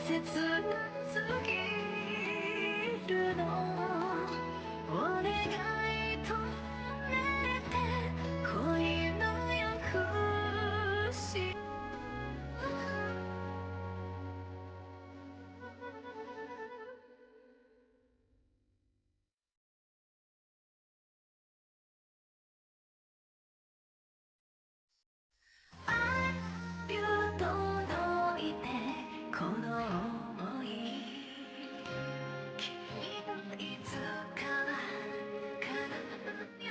切なすぎるのお願い止めて恋の行くし届いてこの想い君のいつか叶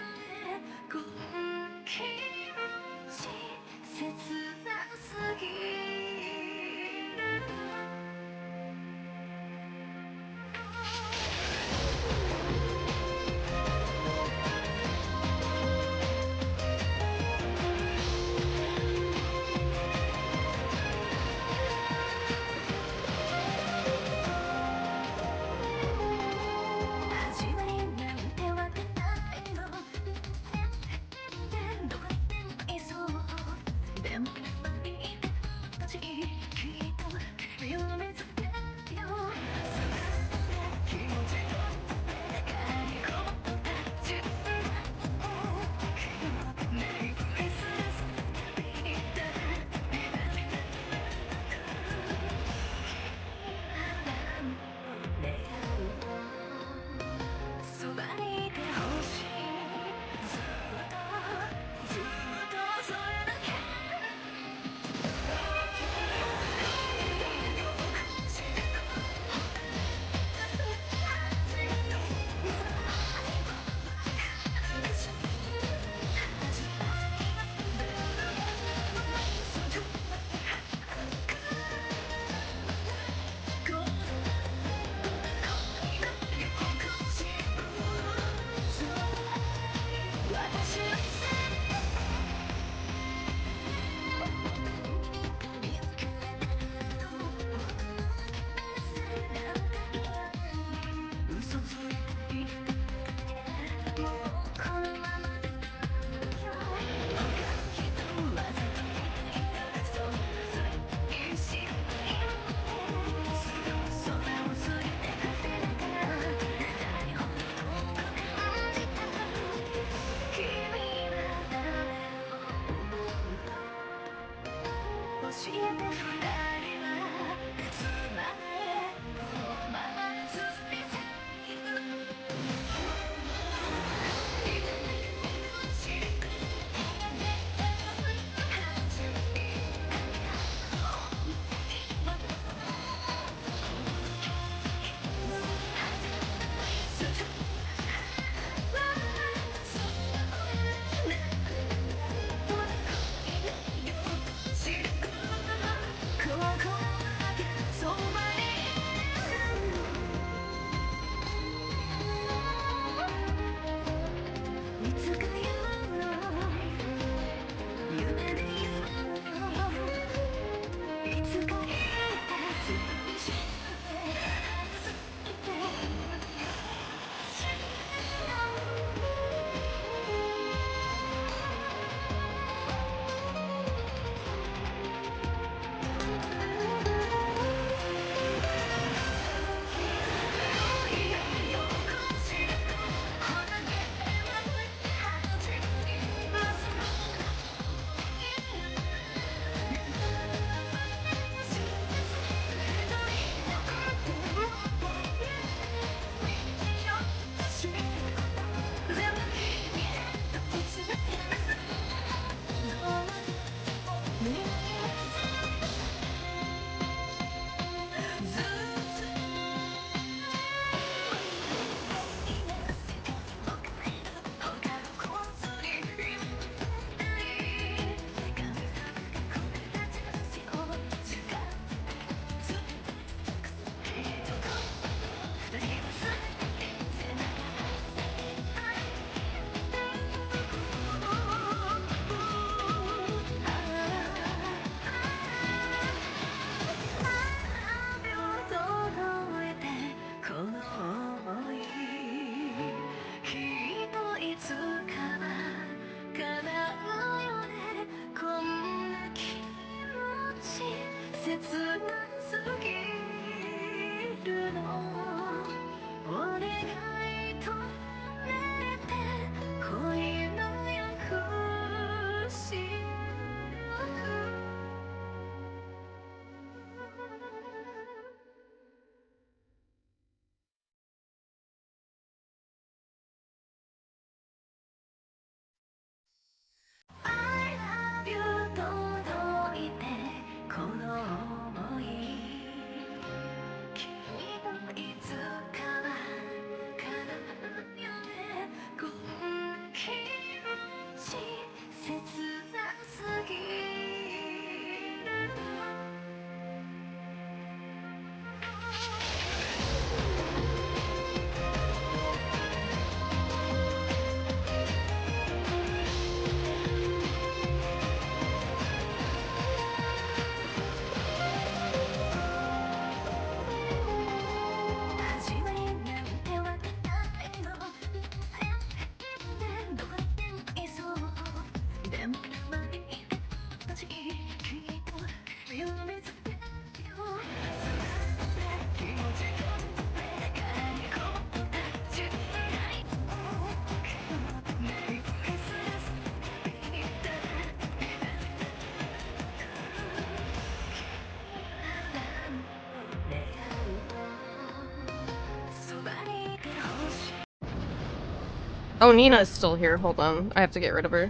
Oh, Nina's still here. Hold on. I have to get rid of her.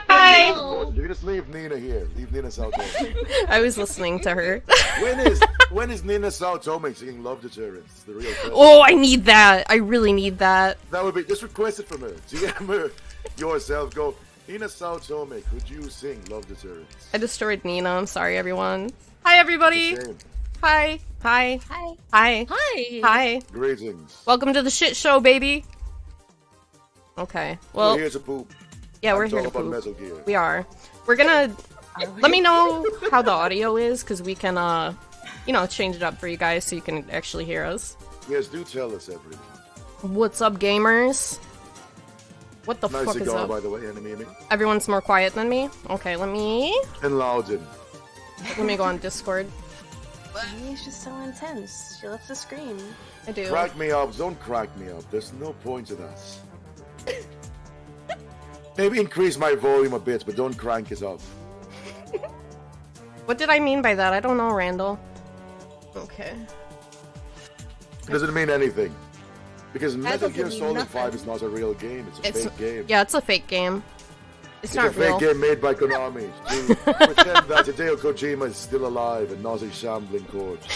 Hi! You just leave Nina here. Leave Nina Sao Tome. I was listening to her. when is Nina Sao Tome singing Love Deterrence? The real question. Oh, I need that. I really need that. That would be just request it from her. DM her yourself. Go, Nina Sao Tome, could you sing Love Deterrence? I destroyed Nina. I'm sorry, everyone. Hi, everybody. Hi. Hi. Hi. Hi. Hi. Hi. Greetings. Welcome to the shit show, baby. Okay. Well, we're here to poop. Yeah, we're here to poop. Metal Gear. We are. We're gonna. Let me know how the audio is, because we can, you know, change it up for you guys so you can actually hear us. Yes, do tell us everything. What's up, gamers? What the nice fuck cigar, is up? By the way, Henemimi. Everyone's more quiet than me? Okay, let me... And Loudon. Let me go on Discord. She's just so intense. She loves to scream. I do. Crack me up. Don't crack me up. There's no point to that. Maybe increase my volume a bit, but don't crank it up. What did I mean by that? I don't know, Randall. Okay. It doesn't mean anything. Because Metal Gear Solid 5 is not a real game, it's a fake game. Yeah, it's a fake game. It's not real. It's a fake game made by Konami. To pretend that Hideo Kojima is still alive and not a shambling corpse.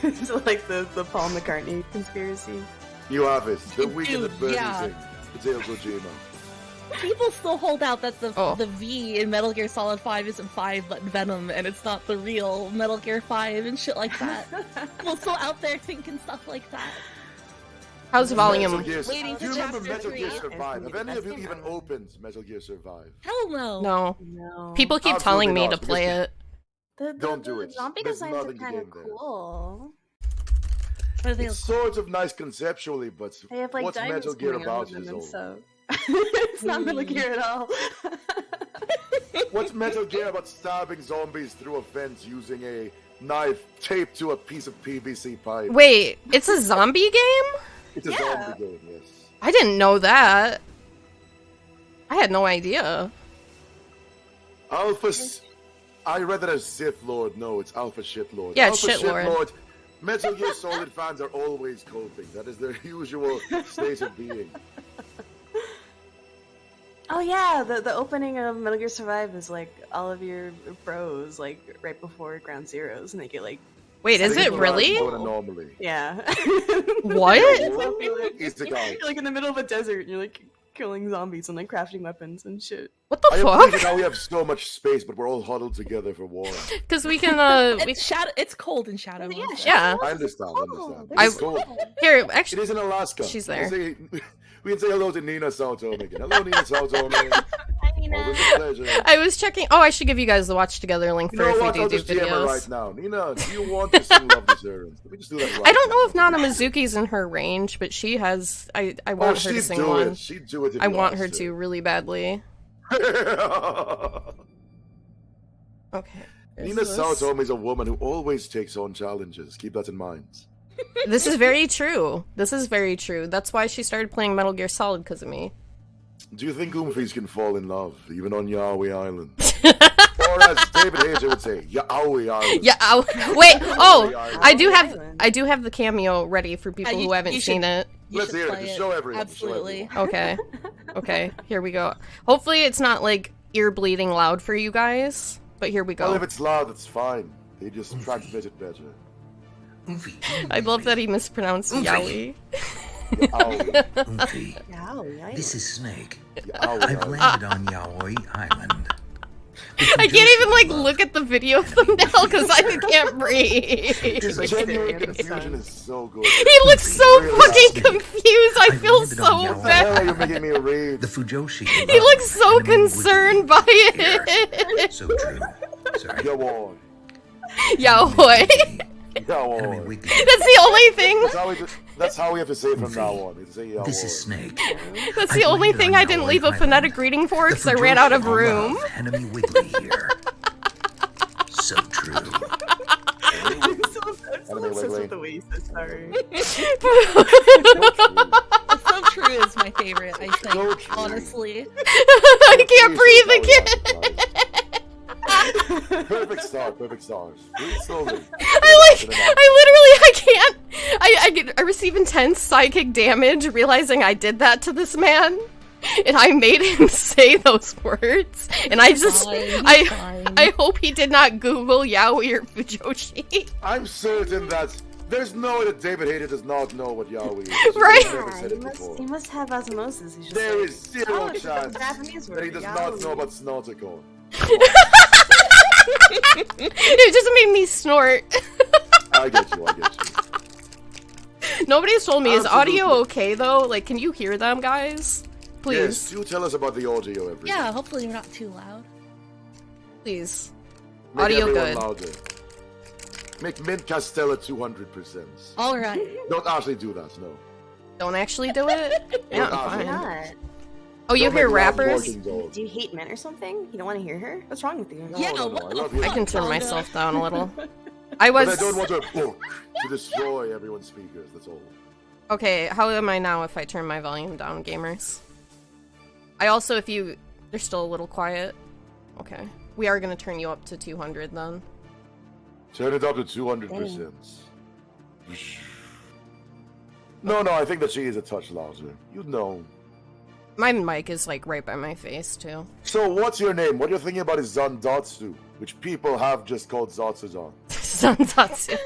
It's like the Paul McCartney conspiracy. You have it. The weekend at Burning thing. Hideo Kojima. People still hold out that the V in Metal Gear Solid 5 isn't 5 but Venom, and it's not the real Metal Gear 5 and shit like that. People still out there thinking stuff like that. How's the volume? Do you remember Metal Gear Survive? Have any of you even opened Metal Gear Survive? Hell no. No. People keep telling me to play it. Don't do it. Zombie designs are kind of cool. It's sort of nice conceptually, but they have, like, what's Metal Gear about is all. So. It's not Metal Gear at all. What's Metal Gear about stabbing zombies through a fence using a knife taped to a piece of PVC pipe? Wait, it's a zombie game? It's a zombie game, yes. I didn't know that. I had no idea. Alpha... I read it as Sith Lord. No, it's Alpha Shitlord. Yeah, Alpha it's Shitlord. Metal Gear Solid fans are always coping. That is their usual state of being. Oh yeah, the opening of Metal Gear Survive is like all of your bros like right before Ground Zeroes, and they get like. Wait, is it really? Yeah. What? You're like in the middle of a desert, and you're like killing zombies and like crafting weapons and shit. What the fuck? I appreciate how we have so much space, but we're all huddled together for war. Because we can, It's cold in Shadow. Yeah. I understand. It's cold. Here, actually, it is in Alaska. She's there. We can say hello to Nina Sao Tome again. Hello, Nina Sao Tome. Hi, Nina. Always a pleasure. I was checking. Oh, I should give you guys the watch together link for if we do videos. Right now. Nina, do you want to sing Love Deservance? Let me just do that right I don't know if Nana Mizuki's in her range, but she has. I want her to sing one. She'd do it. I want her to really badly. Okay. Nina Sao Tome is a woman who always takes on challenges. Keep that in mind. This is very true. This is very true. That's why she started playing Metal Gear Solid because of me. Do you think Oomfies can fall in love, even on Yaoi Island? Or as David Hager would say, Yaoi Island. Yeah. Wait. Oh, I do have the cameo ready for people who haven't seen it. Let's hear it. Show everyone. Absolutely. Okay. Okay. Here we go. Hopefully, it's not like ear bleeding loud for you guys. But here we go. Well, if it's loud, it's fine. They just transmit it better. I love that he mispronounced Yaoi. Yaoi. This is Snake. I've landed on Yaoi Island. I can't even like look at the video thumbnail because I can't breathe. His genuine confusion is so good. He looks so fucking confused. I feel so bad. You're making me read. The Fujoshi. He looks so concerned by it. So true. Sorry. Yaoi. Yaoi. Yaoi. That's the only thing. That's how we have to say it from now on. This is Snake. That's the only thing I didn't leave a phonetic reading for because I ran out of room. Henemimi Wiggly here. So true. I'm so obsessed with the way he says sorry. So True is my favorite, I think, honestly. I can't breathe again. Perfect stars. Breathe slowly. I can't. I receive intense psychic damage realizing I did that to this man. And I made him say those words. And I just, I hope he did not Google Yaoi or Fujoshi. I'm certain that there's no way that David Hayter does not know what Yaoi is. Right? He must have osmosis. He's just There like, is zero it's a chance Japanese that he word, does yaoi. not know about Snorticon. It just made me snort. I get you. Nobody's told me, is Absolutely. audio okay though? Like, can you hear them, guys? Please. Yes, do tell us about the audio every Yeah, hopefully you're not too loud. Please. Make Audio everyone good. louder. Make Mint Castella 200%. Alright. Don't actually do that, no. Don't actually do it? Yeah, Don't fine. Not. Oh, you Don't hear make loud rappers? barking dogs. Do you hate men or something? You don't want to hear her? What's wrong with you? Yeah, no, what I the love you. I can turn fuck, myself Kongou? down a little. I But was... I don't want a book to destroy everyone's speakers, that's all. Okay, how am I now if I turn my volume down, gamers? I also, if you... They're still a little quiet. Okay. We are gonna turn you up to 200 then. Turn it up to 200%. No, I think that she is a touch louder. You know. My mic is like right by my face too. So, what's your name? What you're thinking about is Zandatsu, which people have just called Zatsuzan. Zantatsu.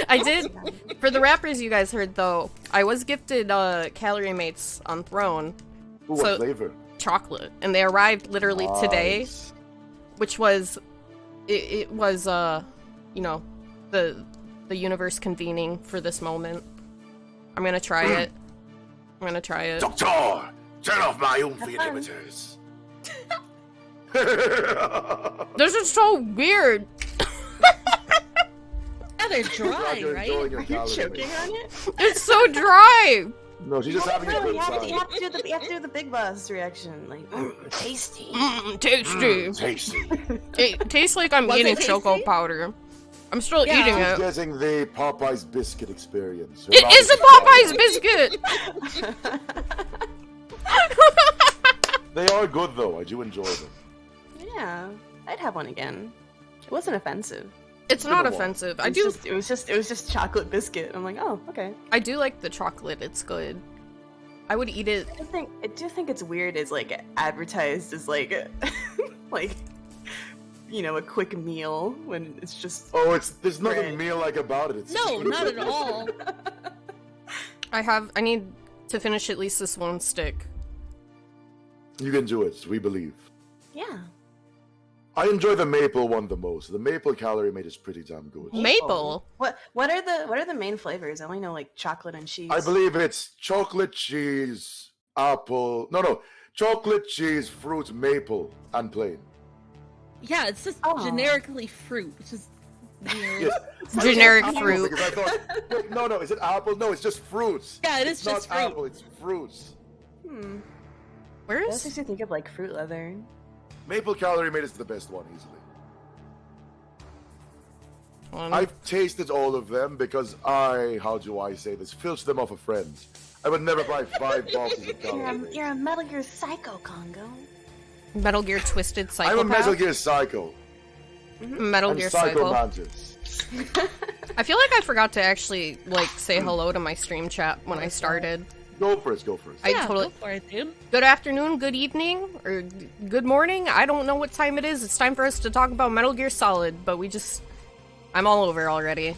I did, for the rappers you guys heard though, I was gifted Calorie Mates on Throne. Ooh, So- what flavor? Chocolate, and they arrived literally today, Nice. which was it was you know, the universe convening for this moment. I'm gonna try it. Doctor! Turn off my Oomphy inhibitors! This is so weird. Yeah, they're Glad dry, you're right? enjoying your Are you calorie choking mate. on it? It's so dry. No, she's just having a No, good you have time. to do the big boss reaction, like tasty. Tasty. Tasty. It tastes like I'm Was eating it choco tasty? powder. I'm still Yeah. eating She's it. getting the Popeye's biscuit experience. Her It mouth is a dry. Popeye's biscuit. They are good though. I do enjoy them. Yeah, I'd have one again. It wasn't offensive. It's not Good one. offensive. It was just chocolate biscuit. I'm like, oh, okay. I do like the chocolate. It's good. I would eat it. I do think it's weird. It's like advertised as like, like, you know, a quick meal when it's just. Oh, there's nothing Right. meal-like about it. It's No, not at all. I need to finish at least this one stick. You can do it. We believe. Yeah. I enjoy the maple one the most. The maple calorie mate is pretty damn good. Maple. What are the main flavors? I only know like chocolate and cheese. I believe it's chocolate, cheese, apple. No. Chocolate, cheese, fruit, maple, and plain. Yeah, it's just Oh. generically fruit, which is weird. Yes. Generic Apple, fruit. Because I thought, wait, no, is it apple? No, it's just fruits. Yeah, it is It's just not fruit. apple. It's fruits. Where That is? makes me think of like fruit leather. Maple calorie mate is the best one easily. One. I've tasted all of them because I, how do I say this, filched them off of friends. I would never buy 5 boxes of calorie mate. You're a Metal Gear Psycho, Kongou. Metal Gear Twisted I'm Psychopath. a Metal Gear Psycho. Metal I'm Gear Psycho Psycho. Mantis. I feel like I forgot to actually like say hello to my stream chat when I started. Go for it. Yeah, totally. go for it, dude. Good afternoon, good evening, or good morning. I don't know what time it is. It's time for us to talk about Metal Gear Solid, but I'm all over already.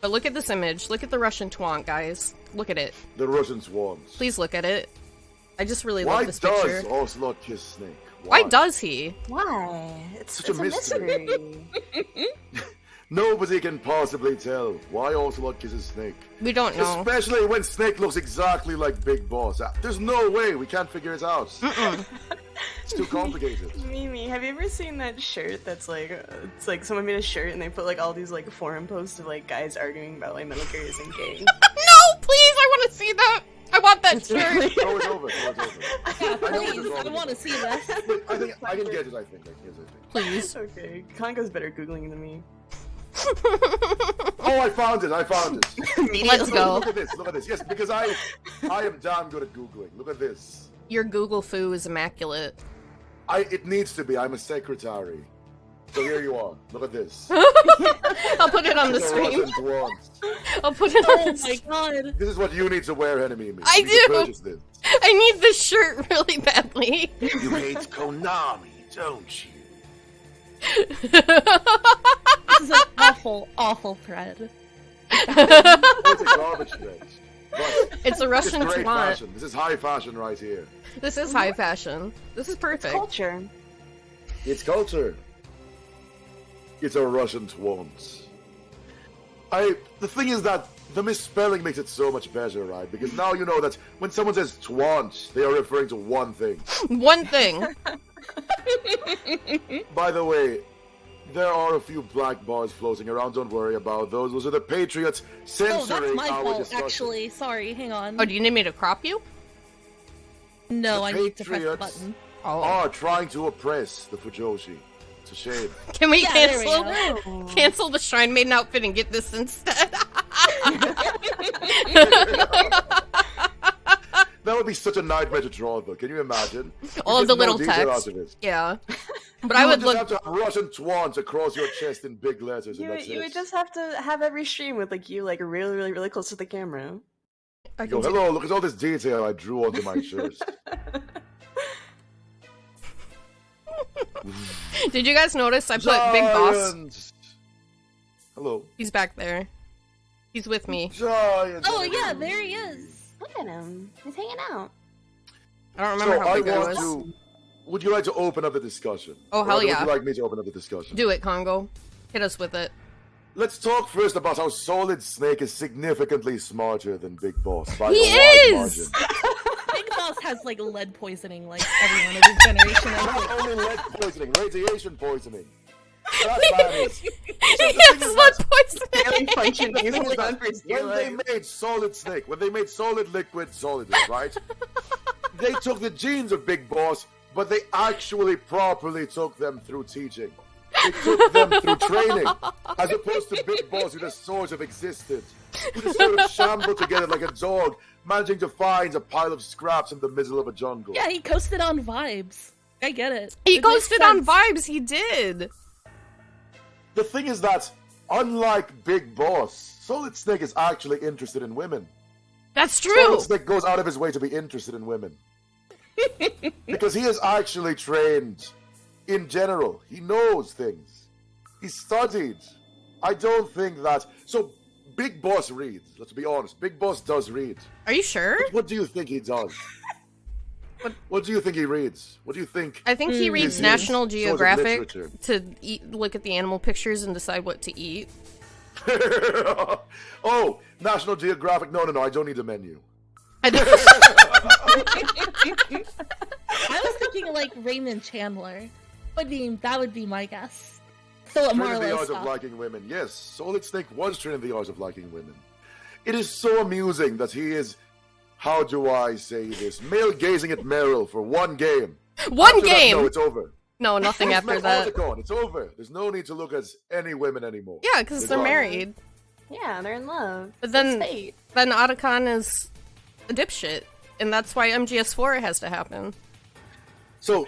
But look at this image. Look at the Russian twonk, guys. Look at it. The Russian swans. Please look at it. I just really Why love this does picture. Ocelot kiss Snake? Why does he? Why? It's Such a it's mystery. mystery. Nobody can possibly tell why Ocelot kisses Snake. We don't know. Especially when Snake looks exactly like Big Boss. There's no way we can't figure it out. It's too complicated. Mimi, have you ever seen that shirt that's like, it's like someone made a shirt and they put like all these like forum posts of like guys arguing about like Metal Gear isn't gay? No, please! I want to see that. I want that shirt. Throw it over. Yeah, I know what please, you're I talking want to about. see this. I think I can get it. I think. Please. Okay, Kongou's better googling than me. Oh, I found it. Let's go. Look at this. Yes, because I am damn good at googling. Look at this. Your Google foo is immaculate. It needs to be. I'm a secretary. So here you are. Look at this. I'll put it on the There stream. wasn't once. I'll put it on. Oh my god. This is what you need to wear, Henemimi. I You need to do. purchase this. I need this shirt really badly. You hate Konami, don't you? This is an awful, awful thread. It's a garbage thread. But It's a Russian it's great twat. fashion. This is high fashion right here. This is high fashion. This is perfect. Culture. It's culture. It's a Russian twant. The thing is that the misspelling makes it so much better, right? Because now you know that when someone says twant, they are referring to one thing. One thing. By the way, there are a few black bars floating around. Don't worry about those. Those are the Patriots Oh, censoring that's my our fault, discussion. actually. Sorry, hang on. Oh, do you need me to crop you? No, The I need to press the Patriots button. Oh. are trying to oppress the Fujoshi. It's a shame. Can we Yeah, there we cancel the Shrine Maiden outfit and get this instead? That would be such a nightmare to draw, though. Can you imagine? All of the There's no little detail text. out of it. Yeah. But You I would just look. have to have Russian twant across your chest in big letters, and You, that's you it. would just have to have every stream with like you like really, really, really close to the camera. I Yo, can do- hello, look at all this detail I drew onto my shirt. Did you guys notice I put Big Boss? Giants! Hello. He's back there. He's with me. Giants! Oh yeah, there he is. Look at him. He's hanging out. I don't remember So how I big I want was. to... Would you like to open up the discussion? Oh, hell Or yeah. Would you like me to open up the discussion? Do it, Kongou. Hit us with it. Let's talk first about how Solid Snake is significantly smarter than Big Boss. By He a wide is! margin. Big Boss has like lead poisoning, like everyone of his generation. Not only lead poisoning, radiation poisoning. That man is... He thing has is blood Barely poisoning! functioning The thing is on that for his when they life. made Solid Snake, when they made Solid Liquid Solidus, right? They took the genes of Big Boss, but they actually properly took them through teaching. They took them through training, as opposed to Big Boss, who just sort of existed. Who just sort of shambled together like a dog, managing to find a pile of scraps in the middle of a jungle. Yeah, he coasted on vibes. I get it. He It makes ghosted on sense. vibes, he did! The thing is that, unlike Big Boss, Solid Snake is actually interested in women. That's true! Solid Snake goes out of his way to be interested in women. Because he is actually trained in general. He knows things. He studied. I don't think that... So, Big Boss reads. Let's be honest. Big Boss does read. Are you sure? What do you think he does? What do you think he reads? What do you think? I think he reads is National sort of Geographic literature. to look at the animal pictures and decide what to eat. Oh, National Geographic. No, I don't need a menu. I don't- I was thinking like Raymond Chandler. That would be my guess. Philip Trained in the Marlowe art of stuff. liking women. Yes, Solid Snake was trained in the art of liking women. It is so amusing that he is, how do I say this, male gazing at Meryl for one game. One After that, game! no, it's over. No, nothing after that. It's over. There's no need to look at any women anymore. Yeah, because they're gone. married. Yeah, they're in love. But then, It's fate. then Otacon is a dipshit. And that's why MGS4 has to happen. So,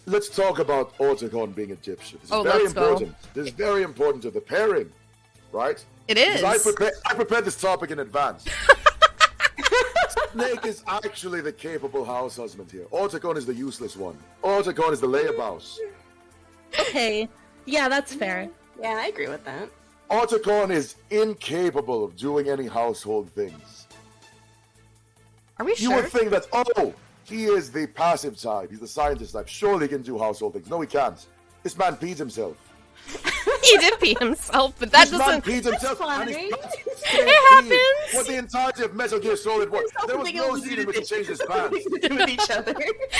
let's talk about Otacon being a dipshit. This is Oh, very let's go. important. This is very important to the pairing, right? It is. Because I prepared this topic in advance. Snake is actually the capable house husband here. Otacon is the useless one. Otacon is the layabout. Okay, yeah, that's fair. Yeah, I agree with that. Otacon is incapable of doing any household things. Are we You sure? would think that, oh, he is the passive type, he's the scientist type. Surely he can do household things. No, he can't. This man peed himself. He did pee himself, but that This man doesn't... peed himself. And funny. he's got It straight happens. pee. What the entirety of Metal Gear Solid was. There was no scene in which he changed his pants. to do with each other.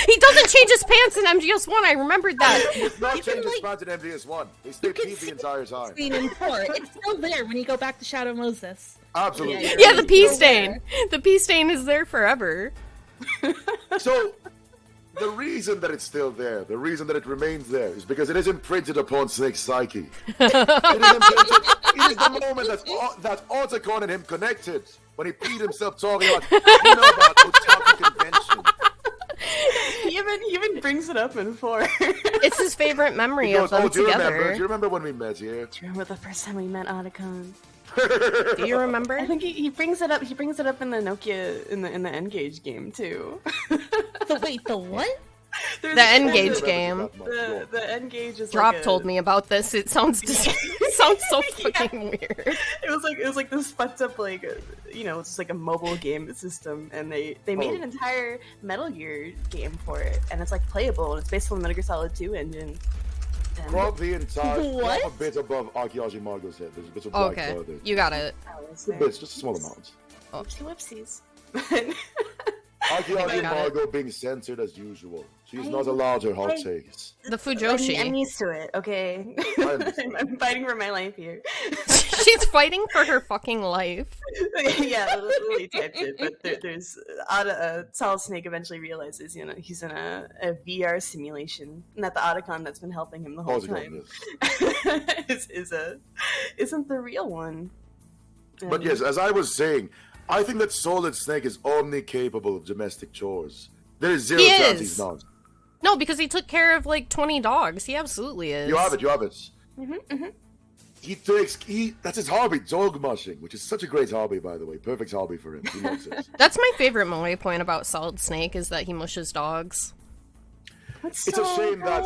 He doesn't change his pants in MGS1, I remembered that. He did not You can, change his like- pants in MGS1. They stayed peed the entire time. Scene in 4. It's still there when you go back to Shadow Moses. Absolutely. Yeah, Yeah, the pee Still stain. The pee stain is there forever. So, the reason that it's still there, the reason that it remains there, is because it is imprinted upon Snake's psyche. It is the moment that Otacon and him connected when he peed himself talking about, you know about Otaku convention. He even brings it up in 4. It's his favorite memory He goes, of them oh, do you together. remember when we met here? Do you remember the first time we met Otacon? Do you remember? I think he brings it up. He brings it up in the Nokia in the N-Gage game too. The what? The N-Gage game. The N-Gage is Drop like told me about this. It sounds it sounds so fucking weird. It was like this fucked up it's just like a mobile game system, and they made an entire Metal Gear game for it, and it's like playable, and it's based on the Metal Gear Solid 2 engine. Drop the entire. What? Drop a bit above Akihashi Margo's head. There's a bit of black Okay, powder. you got it. Just a bit, just a small amount. Whoopsies. Akihashi got Margo being censored as usual. She's not allowed her hot takes. The Fujoshi. I'm used to it. Okay, I'm fighting for my life here. She's fighting for her fucking life. Yeah, Lily typed it, but there's Solid Snake eventually realizes, he's in a VR simulation, and that the Otacon that's been helping him the whole time isn't the real one. But yes, as I was saying, I think that Solid Snake is omni-capable of domestic chores. There is zero chance he's not. No, because he took care of like 20 dogs. He absolutely is. You have it. That's his hobby, dog mushing, which is such a great hobby, by the way. Perfect hobby for him. He loves it. That's my favorite moe point about Solid Snake is that he mushes dogs. It's a shame that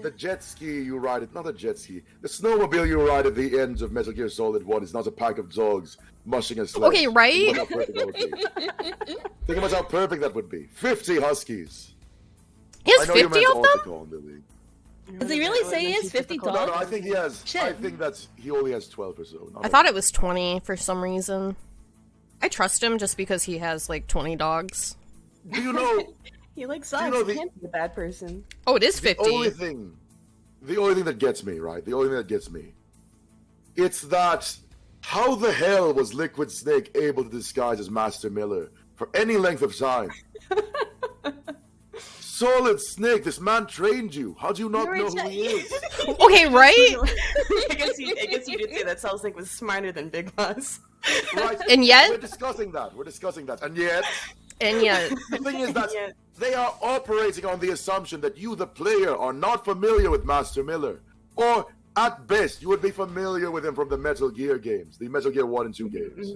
the jet ski you ride, not a jet ski, the snowmobile you ride at the end of Metal Gear Solid 1 is not a pack of dogs mushing a sled. Okay, right? Think about how perfect that would be. 50 huskies. He has 50 of them? Does he really say he has 50 dogs? No, I think he has. Shit. I think he only has 12 or so. I thought it was 20 for some reason. I trust him just because he has like 20 dogs. Do you know? He likes dogs. He can't be a bad person. Oh, it is 50. The only thing that gets me, right? The only thing that gets me, it's that how the hell was Liquid Snake able to disguise as Master Miller for any length of time? Solid Snake, this man trained you. How do you not know who he is? Okay, right? I guess you did say that Solid Snake was smarter than Big Boss. Right. And yet? We're discussing that. And yet? The thing is that they are operating on the assumption that you, the player, are not familiar with Master Miller. Or, at best, you would be familiar with him from the Metal Gear games. The Metal Gear 1 and 2 games.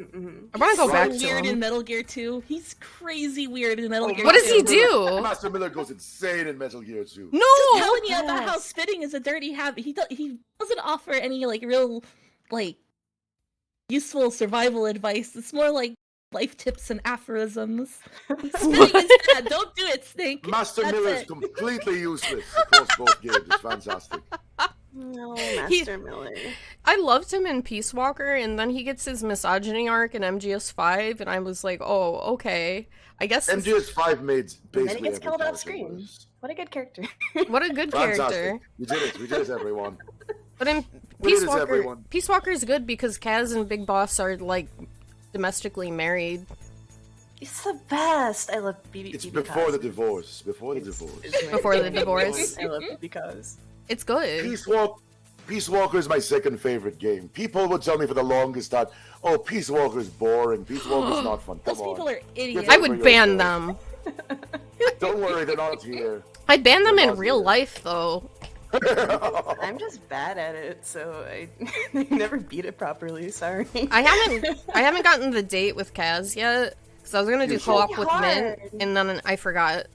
I want to go back to weird him. in Metal Gear 2. He's crazy weird in Metal Gear 2. What does he do? Master Miller goes insane in Metal Gear 2. No! I'm telling you about how spitting is a dirty habit. He doesn't offer any, real, useful survival advice. It's more like life tips and aphorisms. Spitting is bad. Don't do it, Snake. Master Miller is completely useless across both games. It's fantastic. No, Master Miller. I loved him in Peace Walker, and then he gets his misogyny arc in MGS5, and I was like, oh, okay. I guess MGS5 made basically. And then he gets killed off screen. What a good character. What a good character. We did it, everyone. But in Peace Walker is good because Kaz and Big Boss are, domestically married. It's the best. I love BB. It's before the divorce. Before the divorce. I love it because it's good. Peace Walker is my second favorite game. People would tell me for the longest that, oh, Peace Walker is boring. Peace Walker is not fun. Those people are idiots. I would ban them. Don't worry, they're not here. I'd ban them in real life, though. I'm just bad at it, so I never beat it properly. Sorry. I haven't gotten the date with Kaz yet because I was gonna do co-op with Mint, and then I forgot.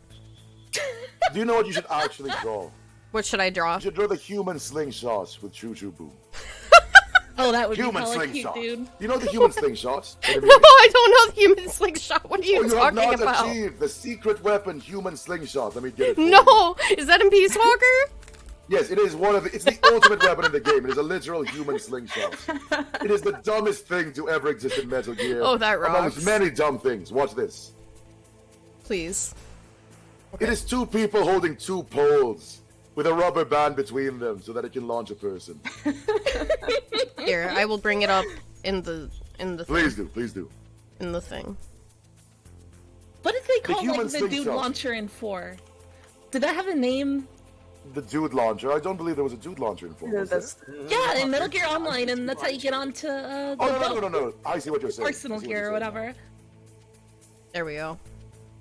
Do you know what you should actually draw? What should I draw? You should draw the human slingshots with Choo Choo Boom. Oh, that would be human hella cute, dude. You know the human slingshots? No, I don't know the human slingshot. What are you talking about? You have not achieved the secret weapon human slingshot. Let me get it. No, is that in Peace Walker? Yes, it is it's the ultimate weapon in the game. It is a literal human slingshot. It is the dumbest thing to ever exist in Metal Gear. Oh, that rocks. Amongst many dumb things. Watch this. Please. Okay. It is two people holding two poles with a rubber band between them so that it can launch a person. Here, I will bring it up in the Please do. In the thing. What did they call the dude launcher in 4? Did that have a name? The dude launcher. I don't believe there was a dude launcher in 4. Yeah, in Metal Gear Online, and that's how you get onto no. I see what you're saying. Arsenal gear or whatever. There we go.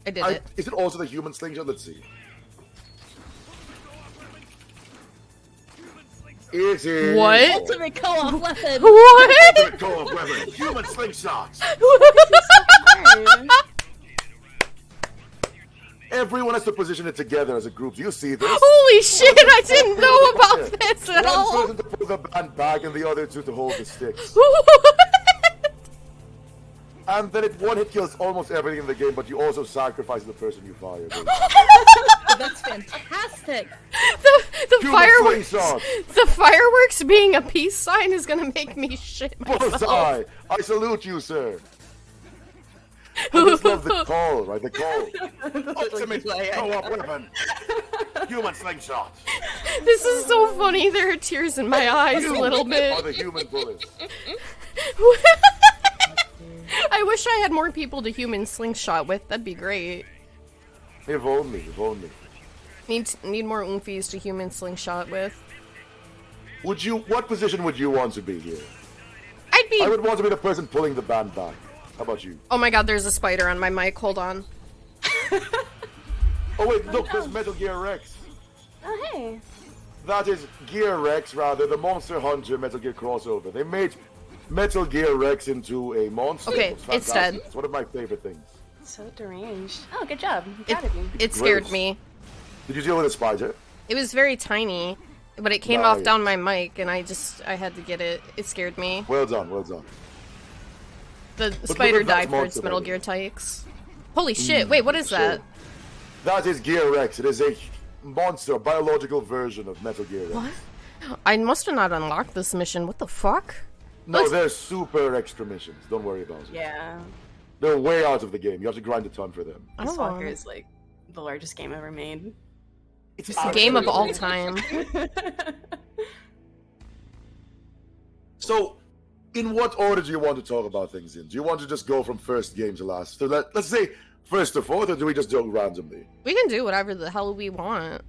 I did it. Is it also the human slingshot? Let's see. It is. What? Ultimate co-op weapon. What? Ultimate co-op weapon. Human slingshots. Everyone has to position it together as a group. Do you see this? Holy shit, I didn't know about this at all. One person to pull the band back and the other two to hold the sticks. And then one hit kills almost everything in the game, but you also sacrifice the person you fire. That's fantastic. The fireworks being a peace sign is gonna make me shit myself. Bullseye! I salute you, sir. I just love the call, right? The call. Ultimate co-op weapon. Human slingshot. This is so funny. There are tears in my eyes a little bit. Are the human bullets. I wish I had more people to human slingshot with. That'd be great. If only, if only. Need more oomfies to human slingshot with. What position would you want to be here? I would want to be the person pulling the band back. How about you? Oh my god, there's a spider on my mic. Hold on. Oh wait, look, there's Metal Gear Rex. Oh hey. That is Gear Rex, rather, the Monster Hunter Metal Gear crossover. They made Metal Gear Rex into a monster. Okay, it's dead. It's one of my favorite things. So deranged. Oh, good job. Proud of you. It scared me. Did you deal with a spider? It was very tiny, but it came off down my mic, and I had to get it. It scared me. Well done, well done. The spider died for its Metal Gear Tykes. Holy shit, wait, what is that? That is Gear Rex. It is a monster, a biological version of Metal Gear Rex. What? I must have not unlocked this mission. What the fuck? No, they're super extra missions. Don't worry about it. Yeah. They're way out of the game. You have to grind a ton for them. Peace Walker is like the largest game ever made. It's a game of all time. So, in what order do you want to talk about things in? Do you want to just go from first game to last? So let's say first to fourth, or do we just do it randomly? We can do whatever the hell we want.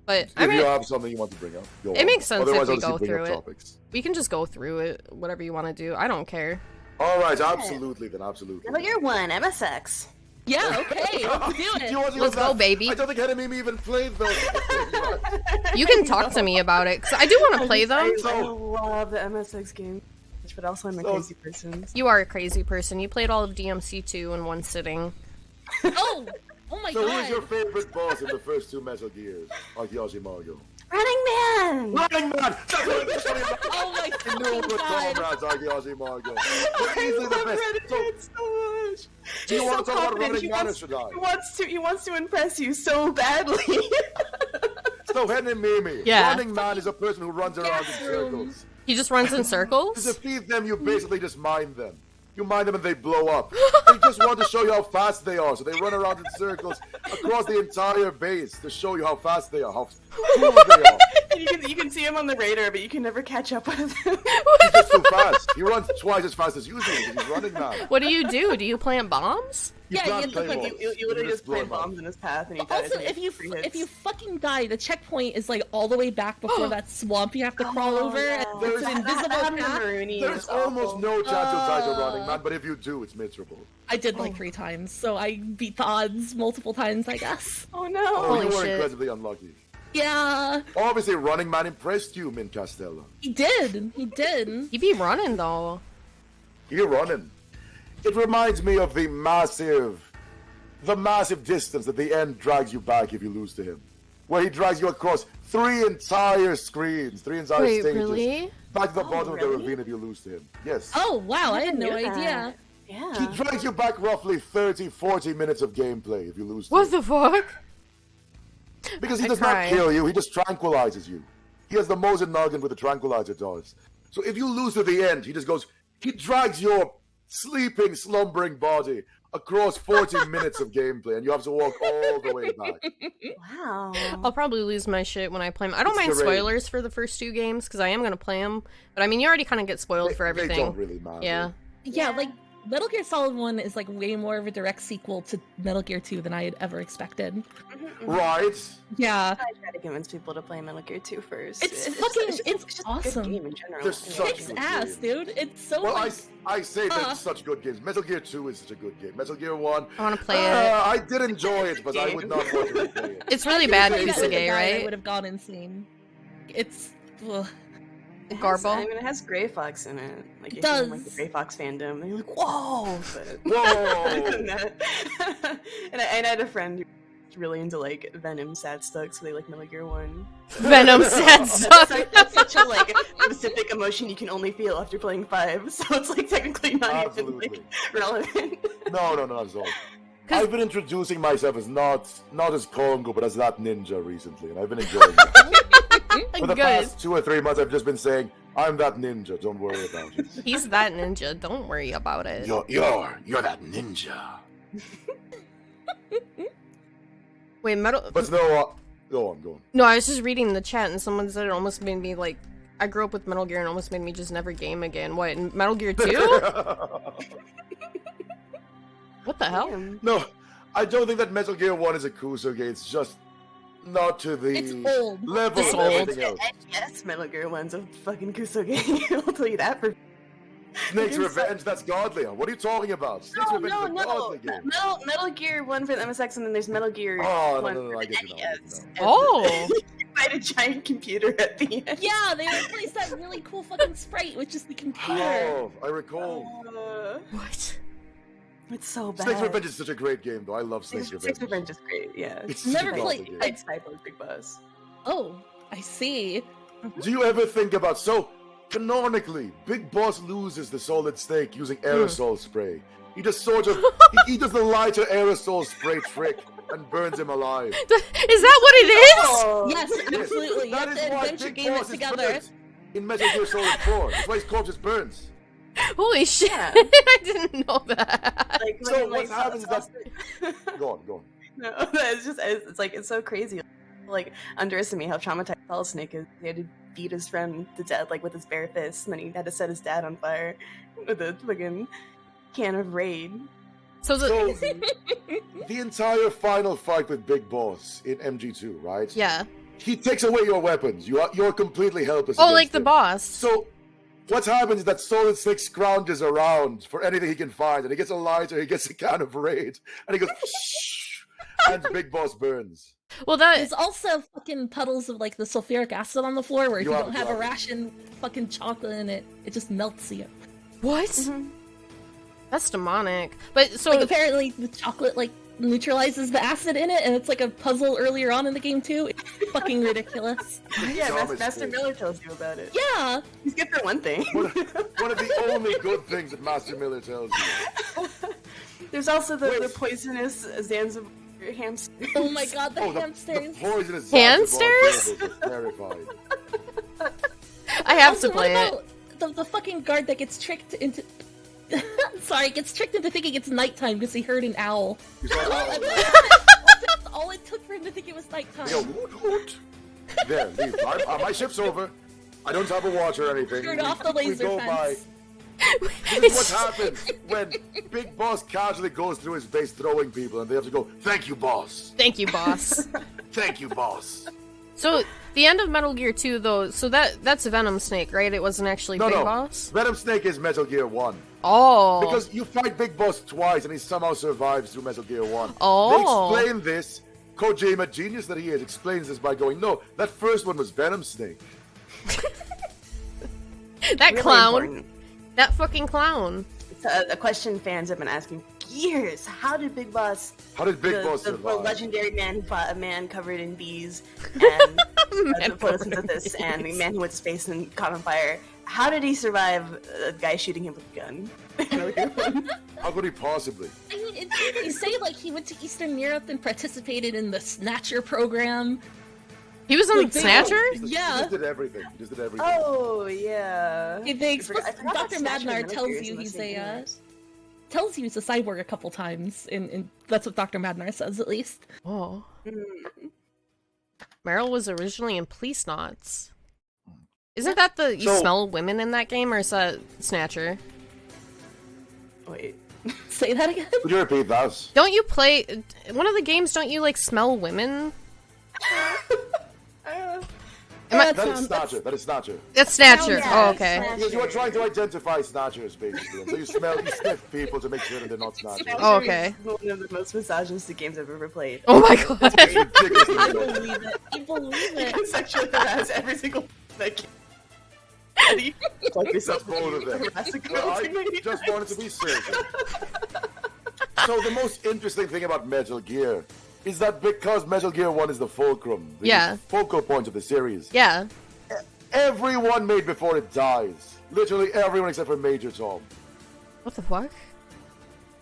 But if you have something you want to bring up, go it makes sense Otherwise, if we go through it. Topics. We can just go through it, whatever you want to do. I don't care. All right, absolutely then, absolutely. Metal Gear 1, MSX. Yeah, okay, let's do it. Let's go, baby. I don't think Henemimi even played those. You can talk to me about it, because I do want to play them. I love the MSX game, but also I'm a crazy person. You are a crazy person. You played all of DMC2 in one sitting. Oh my god. So who's your favorite boss in the first two Metal Gears? Archaeology Margo. Running Man! Running Man! That's what I'm talking about! Oh my fucking god! Comrades, Archaeology Margo. They're easily the best. So much. Do you want to talk about Running Man or should I? He wants to impress you so badly. So Henemimi. Yeah. Running Man is a person who runs around in circles. He just runs in circles? To defeat them, you basically just mine them. You mine them and they blow up. They just want to show you how fast they are, so they run around in circles across the entire base to show you how fast they are, how cool they are. You can see him on the radar, but you can never catch up with him. He's just too fast. He runs twice as fast as usual because he's running now. What do? Do you plant bombs? You literally just plant bombs in his path and he dies. Also, if you fucking die, the checkpoint is like all the way back before that swamp you have to crawl over. Yeah. And it's an invisible path. There's almost no chance you'll die to Running Man, but if you do, it's miserable. I did like 3 times, so I beat the odds multiple times, I guess. Oh no! Oh, you were shit. incredibly unlucky. Yeah. Obviously, Running Man impressed you, Min Castello. He did. He did. He be running though. You're running. It reminds me of the massive distance that the end drags you back if you lose to him. Where he drags you across 3 entire screens, 3 entire Wait, stages. really? Back to the bottom of the ravine if you lose to him. Yes. Oh, wow, I had no idea. Yeah. He drags you back roughly 30-40 minutes of gameplay if you lose to What him. the fuck? Because he I does cry. not kill you, he just tranquilizes you. He has the Mosin noggin with the tranquilizer does. So if you lose to the end, he drags your sleeping, slumbering body across 40 minutes of gameplay, and you have to walk all the way back. Wow. I'll probably lose my shit when I play them. I don't mind spoilers for the first 2 games, because I am going to play them. But I mean, you already kind of get spoiled for everything. They don't really matter. Yeah. Yeah, like, Metal Gear Solid 1 is like way more of a direct sequel to Metal Gear 2 than I had ever expected. Right? Yeah. I try to convince people to play Metal Gear 2 first. It's just awesome. a good game in general. There's such Kicks good ass, games. dude. It's so Well, like... I say they're such good games. Metal Gear 2 is such a good game. Metal Gear 1, I want to play it. I did enjoy it, but I would not want to replay it. It's really bad If that was a Kisage, guy, I right? would have gone insane. It's... Ugh. Garble. I mean, it has Gray Fox in it. Like, It if you're in, does. like the Gray Fox fandom, and you're like, whoa! But... Whoa! and I had a friend who was really into like Venom sad stuck, so they like Metal Gear 1. Venom sad stuff. That's such a like specific emotion you can only feel after playing 5, so it's like technically not Absolutely. even like relevant. No, not at all. I've been introducing myself as not as Kongou, but as that ninja recently, and I've been enjoying it. For the Good. past 2 or 3 months, I've just been saying, I'm that ninja, don't worry about it. He's that ninja. Don't worry about it. You're that ninja. Wait, Metal... But no, go on. No, I was just reading the chat and someone said it almost made me like... I grew up with Metal Gear and almost made me just never game again. What, in Metal Gear 2? What the hell? No, I don't think that Metal Gear 1 is a Kusuge, it's just not to the It's old. level It's of old. everything else. Yes, Metal Gear 1's a fucking Kusuge. I'll tell you that for. Snake's Revenge, that's godly. What are you talking about? Snake's Revenge is a godly game. Metal Gear 1 for the MSX, and then there's Metal Gear Oh, 1 no, for I the get you now, I get you NES. now. And Oh! you fight a giant computer at the end. Yeah, they replaced that really cool fucking sprite with just the computer. Oh, I recall. What? It's so bad. Snake's Revenge is such a great game, though. I love Snake's Snake's Revenge. Revenge is great, yeah. It's Never such a played- godly game. Like Cyborg's Big Boss. Oh, I see. Do you ever think about canonically, Big Boss loses the Solid Snake using aerosol spray. He just sort of he does the lighter aerosol spray trick and burns him alive. Is that what it is? Oh, Yes, absolutely. You That have is to why adventure Big game it Boss is together. burnt in Metal Gear Solid 4. That's why his corpse just burns. Holy shit! Yeah. I didn't know that. like, So when, what like, happens is that... Go on. No, it's like it's so crazy. Like underestimate how traumatized Solid Snake is. He had to beat his friend to death like with his bare fists, and then he had to set his dad on fire with a fucking can of Raid. So the So, the entire final fight with Big Boss in MG2, right? yeah. He takes away your weapons. You're completely helpless. Oh, against like the him. boss. So, what happens is that Solid Snake scrounges around for anything he can find, and he gets a lighter, he gets a can of Raid, and he goes, shh, and Big Boss burns. Well, that There's also fucking puddles of like the sulfuric acid on the floor where if you You don't have- have you a have- ration fucking chocolate in it, it just melts you. what? That's demonic. But so Like apparently the chocolate like neutralizes the acid in it, and it's like a puzzle earlier on in the game too. It's fucking ridiculous. Yeah, Thomas Master Ford. Miller tells you about it. Yeah, He's good for one thing. One of the only good things that Master Miller tells you. There's also the Wait. poisonous Zanzibar hamster. oh my god, the Oh, the hamsters. poisonous Hamsters? Zanzibar tables are terrifying. I have Also, to play what it. about the fucking guard that gets tricked into sorry, gets tricked into thinking it's nighttime because he heard an owl. He's like, oh, That's all it took for him to think it was nighttime. yo, hoot. There, leave. My shift's over. I don't have a watch or anything. Turn off the We laser go by. fence. This is what happens when Big Boss casually goes through his base throwing people, and they have to go, "Thank you, boss. Thank you, boss. Thank you, boss." So the end of Metal Gear 2, though. So that's Venom Snake, right? It wasn't actually No, Big no. Boss. Venom Snake is Metal Gear 1. Oh. Because you fight Big Boss twice, and he somehow survives through Metal Gear 1. Oh. They explain this. Kojima, genius that he is, explains this by going, "No, that first one was Venom Snake." that Really clown. important. That fucking clown. It's a question fans have been asking for years. How did Big Boss, How did Big Boss the survive? legendary man who fought a man covered in bees and Man photosynthesis, and a man who went to space and caught on fire, how did he survive a guy shooting him with a gun? How could he possibly? I mean, they say like he went to Eastern Europe and participated in the Snatcher program. He was on Like, they- Snatcher? He Yeah. just did everything. He just did everything. Oh yeah. They I forgot about Dr. Snatcher Madnar and Metal tells Gears you in the he's same a universe. tells you he's a cyborg a couple times, and that's what Dr. Madnar says at least. Oh. Mm. Meryl was originally in Police Knots. Isn't that the you So- smell women in that game, or is that Snatcher? Wait. Say that again? Could you repeat that? Don't you play one of the games? Don't you like smell women? That is Snatcher. That is Snatcher. It's Snatcher. Yeah, Oh, okay. Snatcher. Because you are trying to identify Snatchers, basically. So you sniff people to make sure that they're not Snatchers. Oh, okay. One of the most misogynistic games I've ever played. Oh my god. It's ridiculously I good. believe it. I believe You it. can sexually harass every single like. Like yourself both of them. harass a girl Well, too many I just times. wanted to be certain. So the most interesting thing about Metal Gear is that because Metal Gear 1 is the fulcrum, the Yeah. focal point of the series, Yeah. everyone made before it dies. Literally everyone except for Major Tom. What the fuck?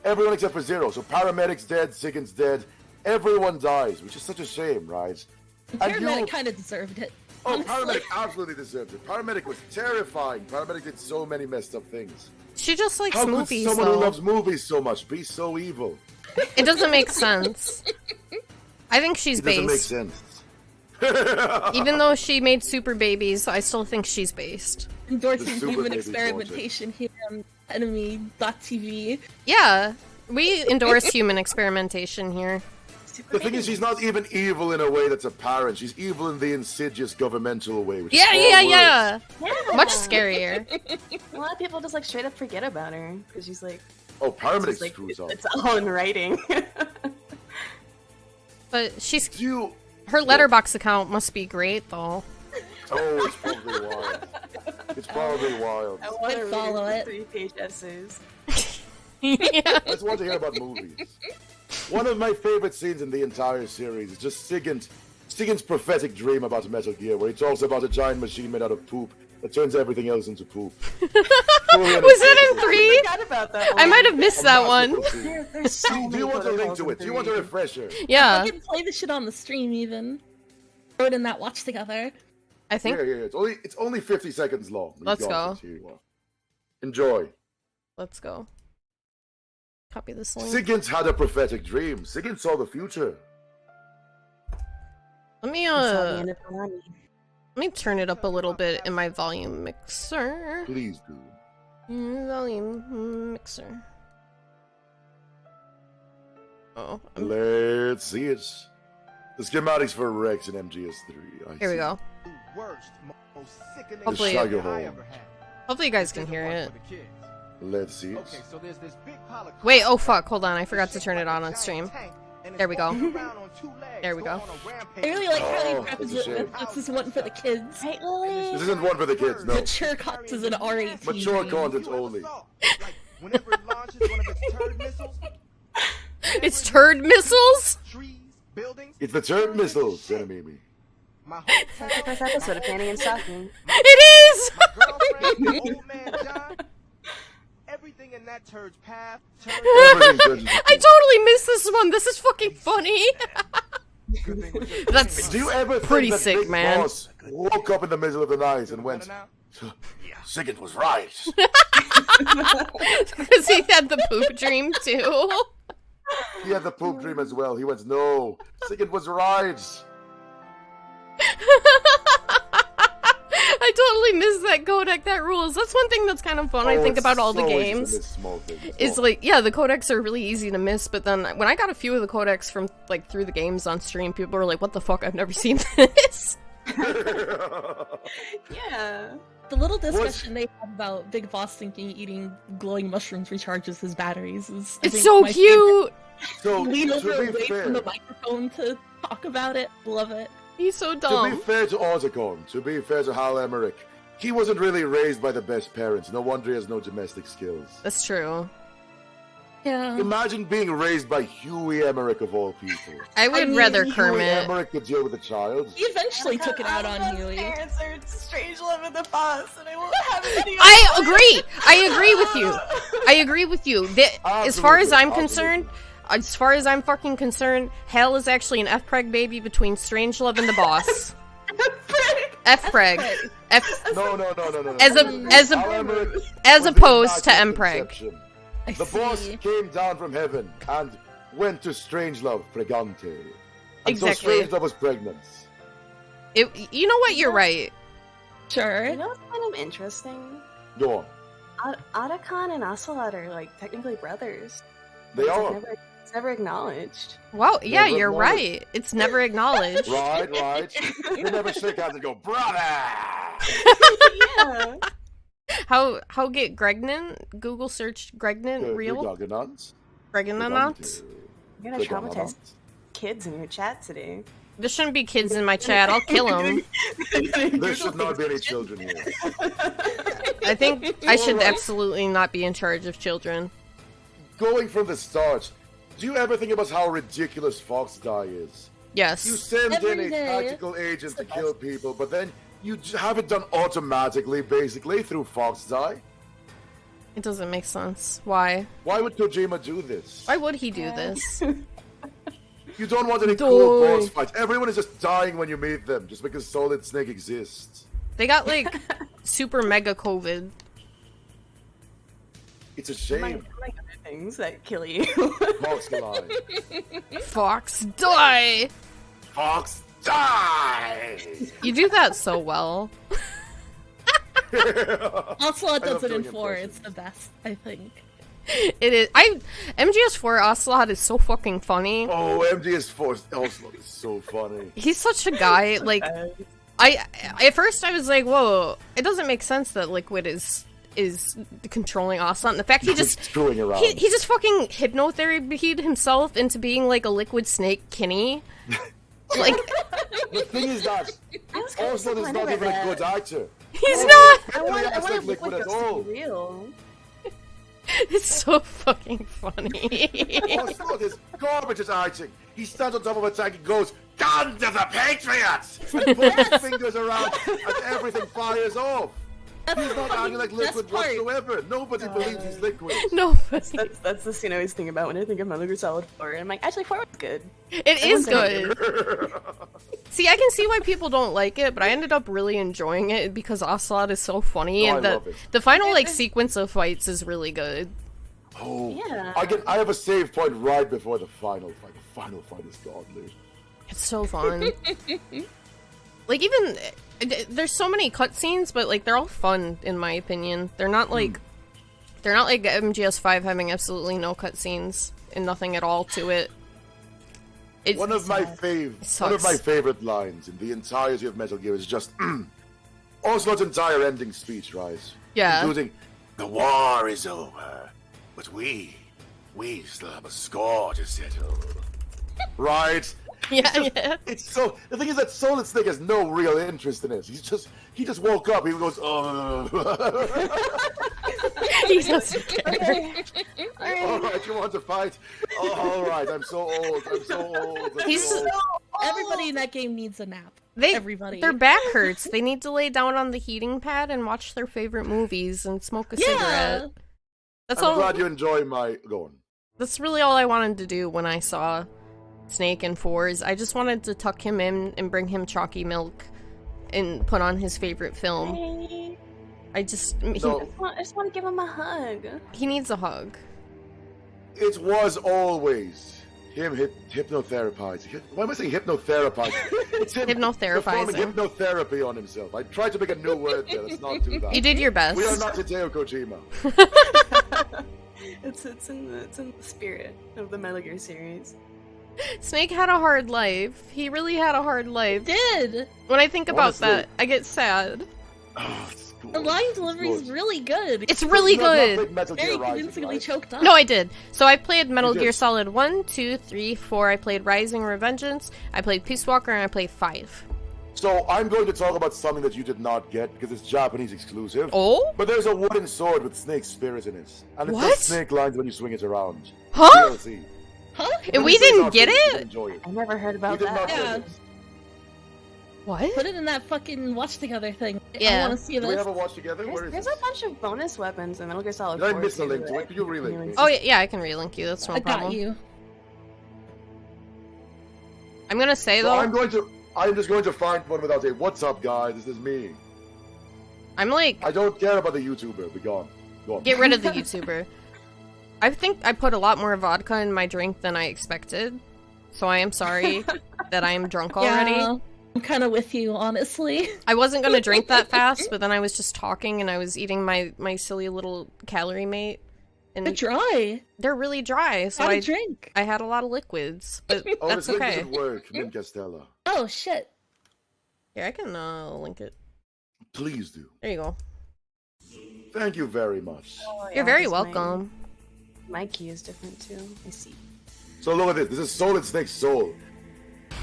Everyone except for Zero. So Paramedic's dead, Sigurd's dead, everyone dies, which is such a shame, right? And Paramedic kind of deserved it. Oh, honestly. Paramedic absolutely deserved it. Paramedic was terrifying. Paramedic did so many messed up things. She just likes How could movies, someone though. who loves movies so much be so evil? It doesn't make sense. I think she's It doesn't make based. sense. Even though she made super babies, I still think she's based. Endorsing The super human baby's experimentation here on Henemimi.tv. Yeah, we endorse human experimentation here. The thing is, she's not even evil in a way that's apparent. She's evil in the insidious governmental way. Which Yeah, is yeah, far worse. yeah. Yeah. Much scarier. A lot of people just like straight up forget about her because she's like, Oh, Paramedic it's like screws up. it's all in writing. But she's Do you... her letterbox account must be great, though. Oh, it's probably wild. It's probably wild. I want to follow read it. 3-page essays. Yeah. Let's want to hear about movies. One of my favorite scenes in the entire series is just Sigurd's prophetic dream about Metal Gear, where he talks about a giant machine made out of poop that turns everything else into poop. Was it in 3? Forgot about that I one. might have missed that one. There's so Do many you want a link protocols to in it? Do you want a 3. refresher? Yeah, I can play this shit on the stream even. Throw it in that watch together. I think. Yeah. It's only 50 seconds long. You Let's got go. it. Here you are. Enjoy. Let's go. Copy this link. Sigurd had a prophetic dream. Sigurd saw the future. Let me It's all the end of Konami. let me turn it up a little bit in my volume mixer. Please do. Volume mixer. Oh, Let's see it. The schematics for Rex and MGS3. here we go. Hopefully- Hopefully you guys can hear it. Let's see it. Okay, so there's this big pile of Wait, oh fuck, hold on, I forgot to turn it on stream. There we go. There we go. I really like how Oh, he prefaces that's a it shame. with this is one for the kids. Right, Lily? This isn't one for the kids, no. Mature Cox is an R18. Mature content only. Whenever it launches one of its turd missiles, It's turd missiles? trees, buildings, It's the turd missiles, Henemimi. my whole That's the first episode of Fanny and Stocking. It is! my girlfriend, old man John, everything in that turd's path, Everything turns into I poop. totally missed this one. This is fucking funny. That's Do you ever think pretty that sick, Big man. Boss woke up in the middle of the night and went, Sigurd was right. because he had the poop dream too. He had the poop dream as well. He went, no, Sigurd was right. I totally missed that codec. That rules. That's one thing that's kind of fun. I Oh, think it's about all the so easy to games. miss small things. It's Oh. like, yeah, the codecs are really easy to miss, but then when I got a few of the codecs from, like, through the games on stream, people were like, what the fuck, I've never seen this. Yeah. The little discussion they have about Big Boss thinking eating glowing mushrooms recharges his batteries is I It's think, so my cute! So, favorite. Lean over to be away fair, from the microphone to talk about it. Love it. He's so to be dumb. fair to Autocon, to be fair to Hal Emmerich, he wasn't really raised by the best parents. No wonder he has no domestic skills. That's true. Yeah. Imagine being raised by Huey Emmerich of all people. I would mean, rather Huey Kermit. Emmerich could deal with a child. He eventually took it out on All of Huey. those parents are strange love in the boss, and I won't have any. I agree! I agree with you. I agree with you. As far as I'm Absolutely, concerned, as far as I'm fucking concerned, Hal is actually an F-Preg baby between Strangelove and the boss. F-Preg. No. As opposed to M-Preg. I The boss see. came down from heaven and went to Strangelove Pregante. And Exactly. so Strangelove was pregnant. You know what? You're right. Sure. You know what's kind of interesting? Go on. Otacon and Ocelot are like technically brothers. They are. It's never acknowledged. Wow, yeah, Never you're acknowledged. right. It's never acknowledged. Right. They never shake hands and go, brother! Yeah. How get Gregnan? Google search Gregnan real? Gregnan? You're gonna traumatize kids in your chat today. There shouldn't be kids in my chat. I'll kill them. There should not be any children here. I think I should absolutely not be in charge of children. Going from the start, do you ever think about how ridiculous Fox Die is? Yes. You send Every in a day. tactical agent to kill people, but then you have it done automatically, basically, through Fox Die? It doesn't make sense. Why? Why would Kojima do this? Why would he do this? You don't want any cool boss fights. Everyone is just dying when you meet them, just because Solid Snake exists. They got, like, super mega COVID. It's a shame. Like other things that kill you. Fox die. Fox, die! Fox die! You do that so well. Ocelot I love does it in doing 4. impressions. It's the best, I think. It is. MGS4 Ocelot is so fucking funny. Oh, MGS4 Oslo is so funny. He's such a guy. Like, at first I was like, whoa, it doesn't make sense that Liquid is controlling Ocelot. And the fact he just screwing around. he just fucking hypnotherapied himself into being like a liquid snake Kinney. Like, The thing is that Oslo is not even a good actor. he's not. I want like Liquid at all. to be real. It's so fucking funny. Oslo is garbage at acting. He stands on top of a tank and goes, "Gun to the Patriots!" and puts his fingers around and everything fires off. He's not acting like Liquid best part. whatsoever. Nobody believes he's Liquid. No, That's the scene I always think about when I think of Metal Gear Solid 4. And I'm like, actually, 4 was good. it is good. See, I can see why people don't like it, but I ended up really enjoying it because Ocelot is so funny, Oh, and I love it. the final like sequence of fights is really good. Oh, Yeah. I have a save point right before the final fight. The final fight is godly. It's so fun. Like, even there's so many cutscenes, but like they're all fun in my opinion. They're not like MGS5 having absolutely no cutscenes and nothing at all to it. One of my favorite lines in the entirety of Metal Gear is just Ocelot's entire ending speech, right? Yeah. Including, "The war is over, but we still have a score to settle." Right? Yeah. It's so. The thing is that Solid Snake has no real interest in it. He just woke up. He goes, "Oh." He doesn't care. All right, you want to fight? Oh, all right. I'm so old. He's Everybody in that game needs a nap. Everybody. Their back hurts. They need to lay down on the heating pad and watch their favorite movies and smoke a cigarette. That's I'm all. glad you enjoy my. Go on. That's really all I wanted to do when I saw Snake in 4s. I just wanted to tuck him in and bring him chalky milk and put on his favorite film. Hey, I just I just want to give him a hug. he needs a hug. It was always him hypnotherapizing. Why am I saying hypnotherapizing? It's him performing Hypnotherapizing. hypnotherapy on himself. I tried to make a new word there. Let's not do that. You did your best. We are not Hideo Kojima. It's in the spirit of the Metal Gear series. Snake had a hard life. He really had a hard life. Did. When I think about Honestly. that, I get sad. Oh, it's The gorgeous. line delivery is really good. It's really You have not good. played Metal Gear Very Rising, convincingly right? choked up. No, I did. So I played Metal You Gear did. Solid 1, 2, 3, 4. I played Rising Revengeance. I played Peace Walker, and I played 5. So I'm going to talk about something that you did not get because it's Japanese exclusive. Oh? But there's a wooden sword with snake spirit in it, and it What? does snake lines when you swing it around. Huh? DLC. Huh? And we This is didn't not get free, you it? can Enjoy it. I never heard We about did that. not Yeah. get it. What? Put it in that fucking watch together thing. Yeah. I want to see Do we this. have a watch together? Where is There's it? a bunch of bonus weapons in Metal Gear Solid Did I 4 miss a too link to that it? Could you relink me? Oh, yeah, I can relink you. That's no I problem. got you. I'm gonna say, So though, I'm just going to find one without a "What's up, guys? This is me." I'm like, I don't care about the YouTuber. Be gone. Go on. get rid of the YouTuber. I think I put a lot more vodka in my drink than I expected. So I am sorry that I am drunk already. Yeah. I'm kind of with you, honestly. I wasn't gonna drink that fast, but then I was just talking and I was eating my silly little calorie mate. And They're dry. They're really dry, so Gotta drink. I had a lot of liquids, but Oh, that's this link okay. doesn't work, Min Castella. Oh shit. Here, I can link it. Please do. There you go. Thank you very much. Oh, You're very 'cause welcome. My key is different too. I see. So look at this. This is Solid Snake's soul.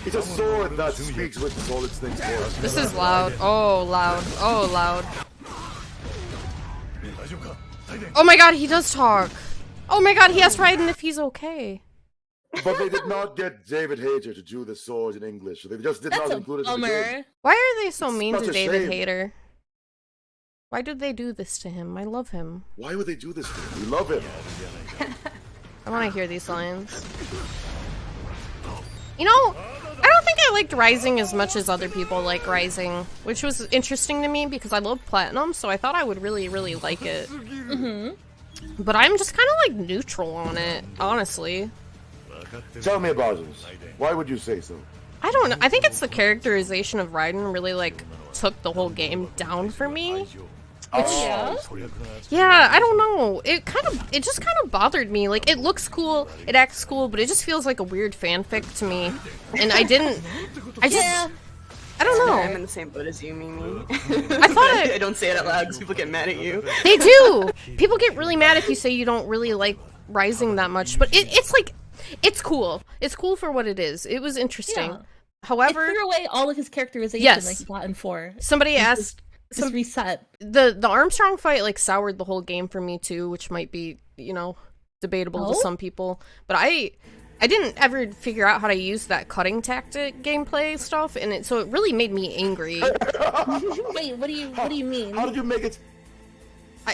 It's a sword that speaks with Solid Snake's voice. This is loud. Oh, loud. Oh, loud. Oh my god, he does talk. Oh my god, he asked Raiden if he's okay. But they did not get David Hayter to do the sword in English. They just did That's not a include it in the game. bummer. Why are they so It's mean such to a David shame. Hayter? Why did they do this to him? I love him. Why would they do this to him? We love him. I want to hear these lines. You know, I don't think I liked Rising as much as other people like Rising, which was interesting to me because I love Platinum, so I thought I would really, really like it. But I'm just kind of like neutral on it, honestly. Tell me about this. Why would you say so? I don't know. I think it's the characterization of Raiden really like took the whole game down for me. Yeah, I don't know. It just kind of bothered me. Like, it looks cool, it acts cool, but it just feels like a weird fanfic to me. And I don't know. I'm in the same boat as you, Mimi. I thought I don't say it out loud because people get mad at you. They do! People get really mad if you say you don't really like Rising that much, but it's like, it's cool. It's cool for what it is. It was interesting. Yeah. However, it threw away all of his characterization like he got in 4. Somebody asked... Just reset. The Armstrong fight like soured the whole game for me too, which might be, you know, debatable to some people. But I didn't ever figure out how to use that cutting tactic gameplay stuff, and so it really made me angry. Wait, what do you mean? How did you make it?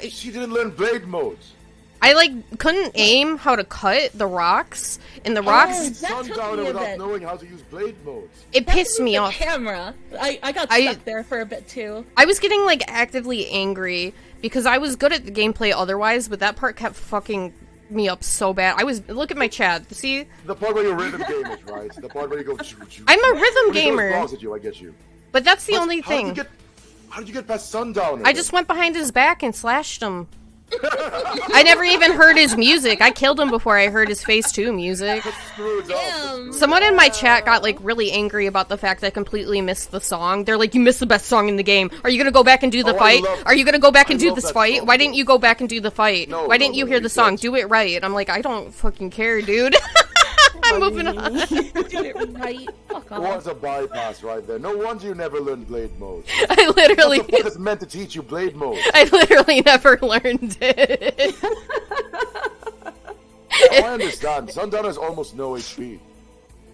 She didn't learn blade modes. I like couldn't aim how to cut the rocks, and the rocks. Sundowner without knowing how to use blade modes. It pissed me off. Camera. I got stuck there for a bit too. I was getting like actively angry because I was good at the gameplay otherwise, but that part kept fucking me up so bad. Look at my chat. See the part where you're rhythm gamers, right? The part where you go. I'm a rhythm gamer. At you, I get you. But that's the only thing. How did you get past Sundowner? I just went behind his back and slashed him. I never even heard his music. I killed him before I heard his Phase 2 music. Someone in my chat got like really angry about the fact I completely missed the song. They're like, you missed the best song in the game. Are you gonna go back and do the fight? Are you gonna go back and do this fight? Why didn't you go back and do the fight? Why didn't you hear the song? Do it right. I'm like, I don't fucking care, dude. I'm moving on. Do it right. Fuck off. What's a bypass right there? No wonder you never learned blade mode. I literally. It's meant to teach you blade mode. I literally never learned it. I understand. Sundowner has almost no HP.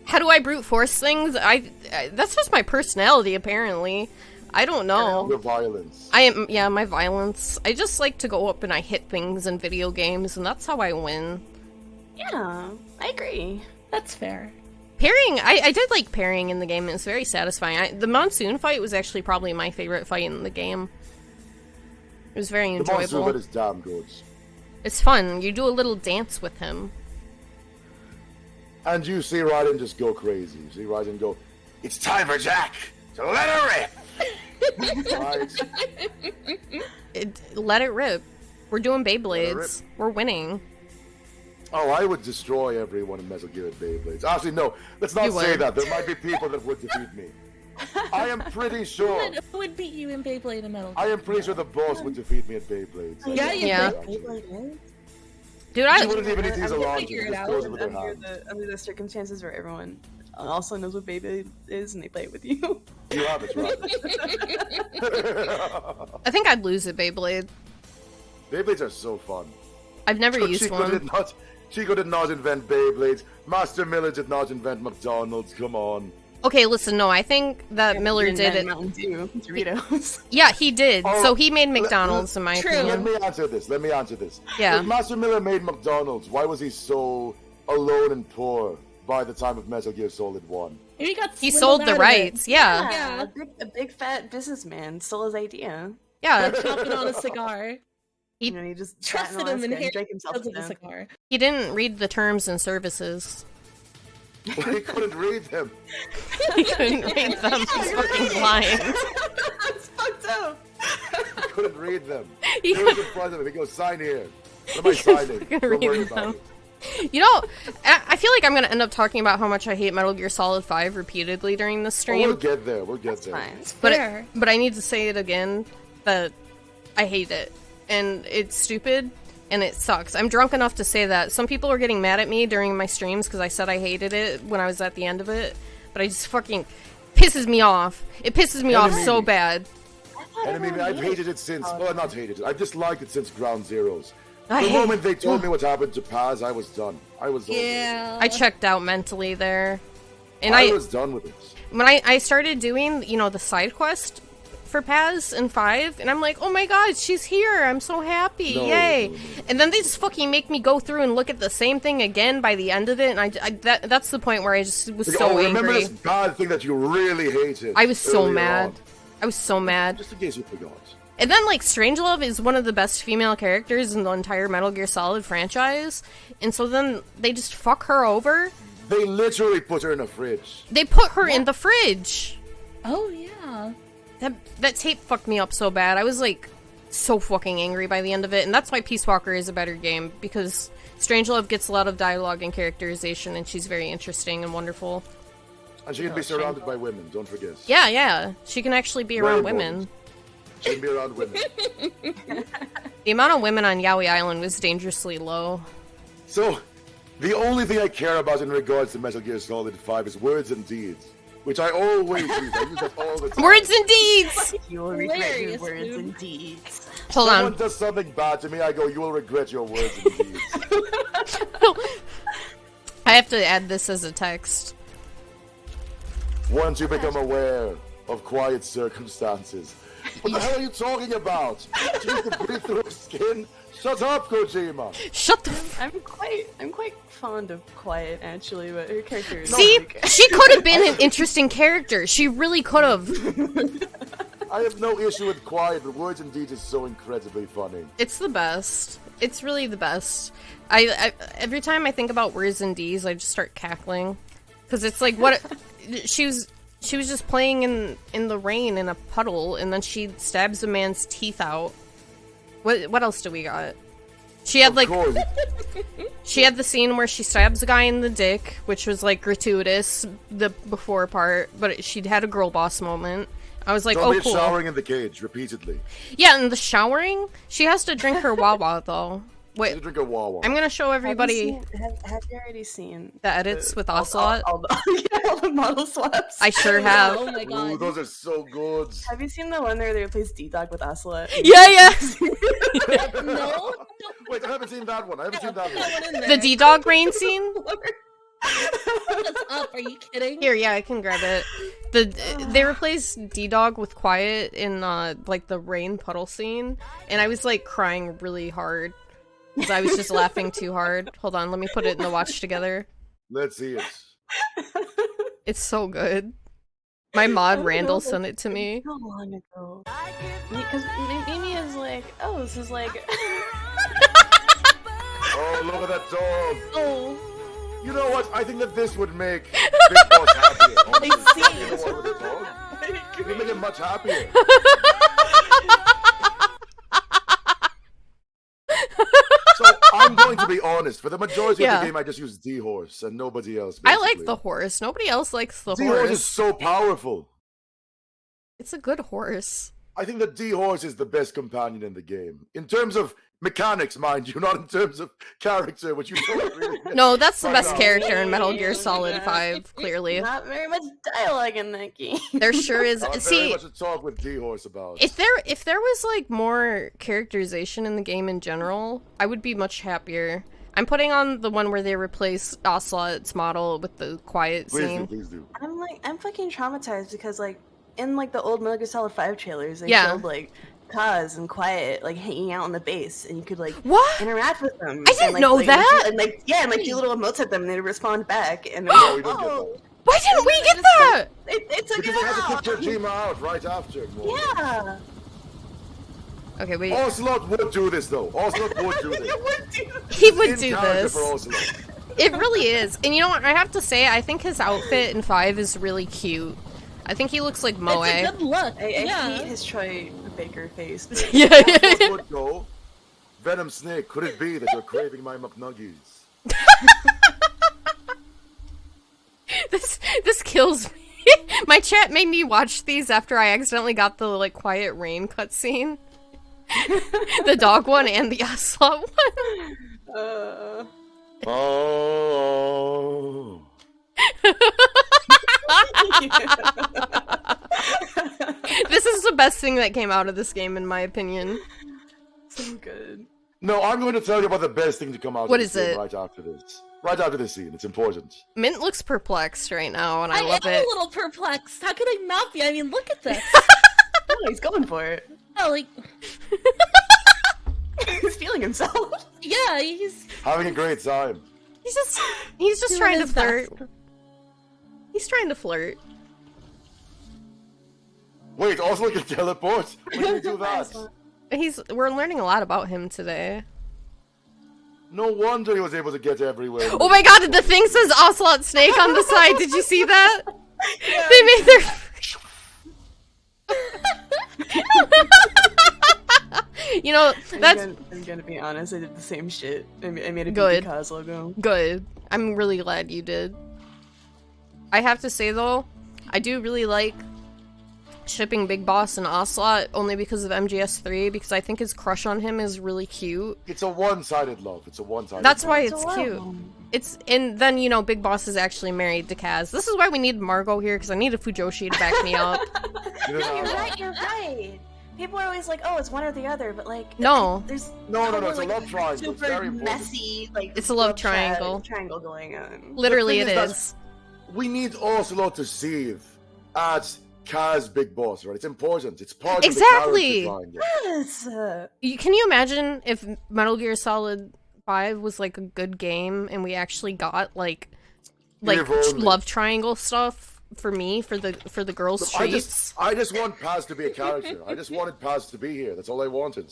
How do I brute force things? That's just my personality, apparently. I don't know. Your violence. My violence. I just like to go up and I hit things in video games, and that's how I win. Yeah, I agree. That's fair. Parrying, I did like parrying in the game. It's very satisfying. The Monsoon fight was actually probably my favorite fight in the game. It was very enjoyable. The Monsoon fight is damn good. It's fun. You do a little dance with him. And you see Raiden just go crazy. You see Raiden go, it's time for Jack to let her rip! Let it rip. We're doing Beyblades. We're winning. Oh, I would destroy everyone in Metal Gear at Beyblades. Actually, no. Let's not say that. There might be people that would defeat me. I am pretty sure. Who would beat you in Beyblade and Metal Gear? I am pretty sure the boss would defeat me at Beyblades. Yeah. Dude, I wouldn't even need to use a logic. It just goes with their hand. Under the circumstances where everyone also knows what Beyblade is and they play it with you. You have it, right? I think I'd lose at Beyblade. Beyblades are so fun. I've never used one. Chico did not invent Beyblades. Master Miller did not invent McDonald's. Come on. Okay, listen, no, I think that Miller did it. Mountain Dew, Doritos. Yeah, he did. So he made McDonald's, in my opinion. Let me answer this. Yeah. If Master Miller made McDonald's, why was he so alone and poor by the time of Metal Gear Solid 1? He sold the rights, yeah. A big fat businessman stole his idea. Yeah. Chopping on a cigar. He just trusted him and drank himself to the cigar. He didn't read the terms and services. But he couldn't read them. He couldn't read them. He's fucking blind. That's fucked up. He couldn't read them. He He was in front of him. He goes, sign here. What am I signing? fucking Don't worry read about them. it. You know, I feel like I'm gonna end up talking about how much I hate Metal Gear Solid 5 repeatedly during this Oh, stream. we'll get there. We'll get there. Fine. But I need to say it again that I hate it. And it's stupid and it sucks. I'm drunk enough to say that. Some people are getting mad at me during my streams because I said I hated it when I was at the end of it. But I just fucking pisses me off. It pisses me off so bad. Henemimi, I've hated it since, well, not hated it. I've disliked it since Ground Zeroes. I The hate- moment they told me what happened to Paz, I was done. I was over it. Yeah. I checked out mentally there. And I was done with it. when I started doing, you know, the side quest for Paz in 5, and I'm like, oh my god, she's here, I'm so happy, No, yay. no. And then they just fucking make me go through and look at the same thing again by the end of it, and that's the point where I just was Like, so oh, remember angry. this bad thing that you really hated? I was so earlier mad. on? I was so mad. Just in case you forgot. And then, like, Strangelove is one of the best female characters in the entire Metal Gear Solid franchise, and so then they just fuck her over. They literally put her in a fridge. They put her in the fridge. Oh yeah. That tape fucked me up so bad. I was, like, so fucking angry by the end of it, and that's why Peace Walker is a better game, because Strangelove gets a lot of dialogue and characterization, and she's very interesting and wonderful. And she can be surrounded by women, don't forget. Yeah. She can actually be Very around important. women. She can be around women. The amount of women on Yaoi Island was dangerously low. So, the only thing I care about in regards to Metal Gear Solid 5 is words and deeds. Which I always use. I use that all the time. Words and deeds! You will regret your Hilarious, words dude. and deeds. Hold Someone on. does something bad to me, I go, you will regret your words and deeds. I have to add this as a text. Once you become aware of quiet circumstances. What the hell are you talking about? She used to breathe through her skin? Shut up, Kojima! Shut the f- I'm quite fond of Quiet actually, but her character is See? like, She could have been an interesting character. She really could have. I have no issue with quiet, but words and deeds is so incredibly funny. It's the best. It's really the best. I every time I think about words and D's, I just start cackling. Because it's like, what... She was just playing in the rain in a puddle, and then she stabs a man's teeth out. What else do we got? She had, Of like... course. She had the scene where she stabs a guy in the dick, which was, like, gratuitous, the before part, but she'd had a girl boss moment. I was like, Don't oh, be cool. showering in the cage, repeatedly. Yeah, and the showering, she has to drink her Wawa, though. You Wait, drink a Wawa. I'm gonna show everybody Have you already seen the edits with all- Ocelot. all the model swaps? I sure have. Oh my Ooh, god. those are so good. Have you seen the one where they replace D-Dog with Ocelot? Yeah. No. Wait, I haven't seen that one. I haven't seen that one. That one in The there. D-Dog rain scene? What's up? Are you kidding? Here, yeah, I can grab it. They replaced D-Dog with Quiet in, like, the rain puddle scene, and I was, like, crying really hard. Because I was just laughing too hard. Hold on, let me put it in the watch together. Let's see it. It's so good. My mod Randall sent it to me. So long ago. Because Mimi is like, oh, this is like... Oh, look at that dog. Oh. You know what? I think that this would make Big Boss happier. see. You know what with the dog? It would make him much happier. So I'm going to be honest. For the majority of Yeah. the game, I just use D-Horse and nobody else. I like basically. the horse. Nobody else likes the D-Horse is horse. so powerful. It's a good horse. I think that D-Horse is the best companion in the game. In terms of mechanics, mind you, not in terms of character, which you don't really get. No, that's the Right best now. character in Metal Gear Solid 5, clearly. Not very much dialogue in that game. There sure is. Not very See, much to talk with D-Horse about. if there was like more characterization in the game in general, I would be much happier. I'm putting on the one where they replace Ocelot's model with the quiet Please do, scene. please do. I'm fucking traumatized because like in like the old Metal Gear Solid 5 trailers, they Yeah. showed like Kaz and Quiet like hanging out on the base, and you could like What? interact with them. I didn't and, like, know like, that! And like yeah, and like do little emotes at them, and they'd respond back. And No, we don't get that. Why didn't we get that? They took Because it they had to out. kick Kojima out right after. Yeah. Okay, wait. Ocelot would do this though. Ocelot would do this. It would do. He would In do character this. for Ocelot. It really is. And you know what? I have to say, I think his outfit in 5 is really cute. I think he looks like Moe. It's a good look. I yeah. hate his Troy Baker face. Yeah. What would go? Venom Snake, could it be that you're craving my McNuggies? This kills me. My chat made me watch these after I accidentally got the like Quiet Rain cutscene. The dog one and the Ocelot one. Oh. This is the best thing that came out of this game, in my opinion. So good. No, I'm going to tell you about the best thing to come out What of is this game it? right after this. Right after this scene. It's important. Mint looks perplexed right now, and I love am it. a little perplexed. How could I not be? I mean, look at this. Oh, he's going for it. Oh, like, He's feeling himself. yeah, he's Having a great time. He's just doing trying to his flirt. best. He's trying to flirt. Wait, also can teleport? When did you do that? We're learning a lot about him today. No wonder he was able to get everywhere. Oh my god, the thing says Ocelot Snake on the side. Did you see that? They made their... You know, that's... I'm gonna be honest, I did the same shit. I made a Good. Cos logo. Good. I'm really glad you did. I have to say though, I do really like shipping Big Boss and Ocelot only because of MGS3, because I think his crush on him is really cute. It's a one-sided love. It's a one-sided That's love. why it's cute. And then, you know, Big Boss is actually married to Kaz. This is why we need Margo here, because I need a Fujoshi to back me up. No, you're right. People are always like, oh, it's one or the other, but like... No. There's No, it's a like, love triangle. It's super very important. messy, like... It's a love triangle. Triangle going on. Literally The it thing is. We need Ocelot to seethe as Kaz Big Boss, right? It's important. It's part of the Exactly. character triangle. Yes! Can you imagine if Metal Gear Solid 5 was like a good game and we actually got like If only. love triangle stuff for me for the girls' I treats? just want Paz to be a character. I just wanted Paz to be here. That's all I wanted.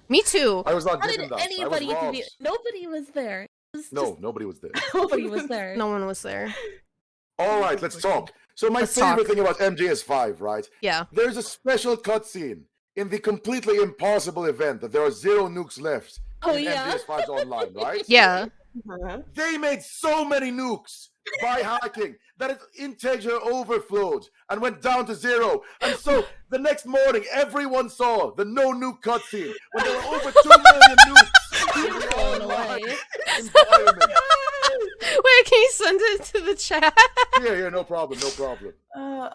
Me too. I was not how given did that. I anybody was to robbed. be? Nobody was there. It was No, nobody was there. just, nobody was there. No one was there. All right, let's talk. So my Let's favorite talk. thing about MGS5, right? Yeah. There's a special cutscene in the completely impossible event that there are 0 nukes left Oh, in yeah. MGS5's online, right? Yeah. They made so many nukes by hacking that its integer overflowed and went down to 0. And so the next morning, everyone saw the no nuke cutscene when there were over 2 million nukes in the Blown online away. environment. Wait, can you send it to the chat? Yeah, no problem, no problem.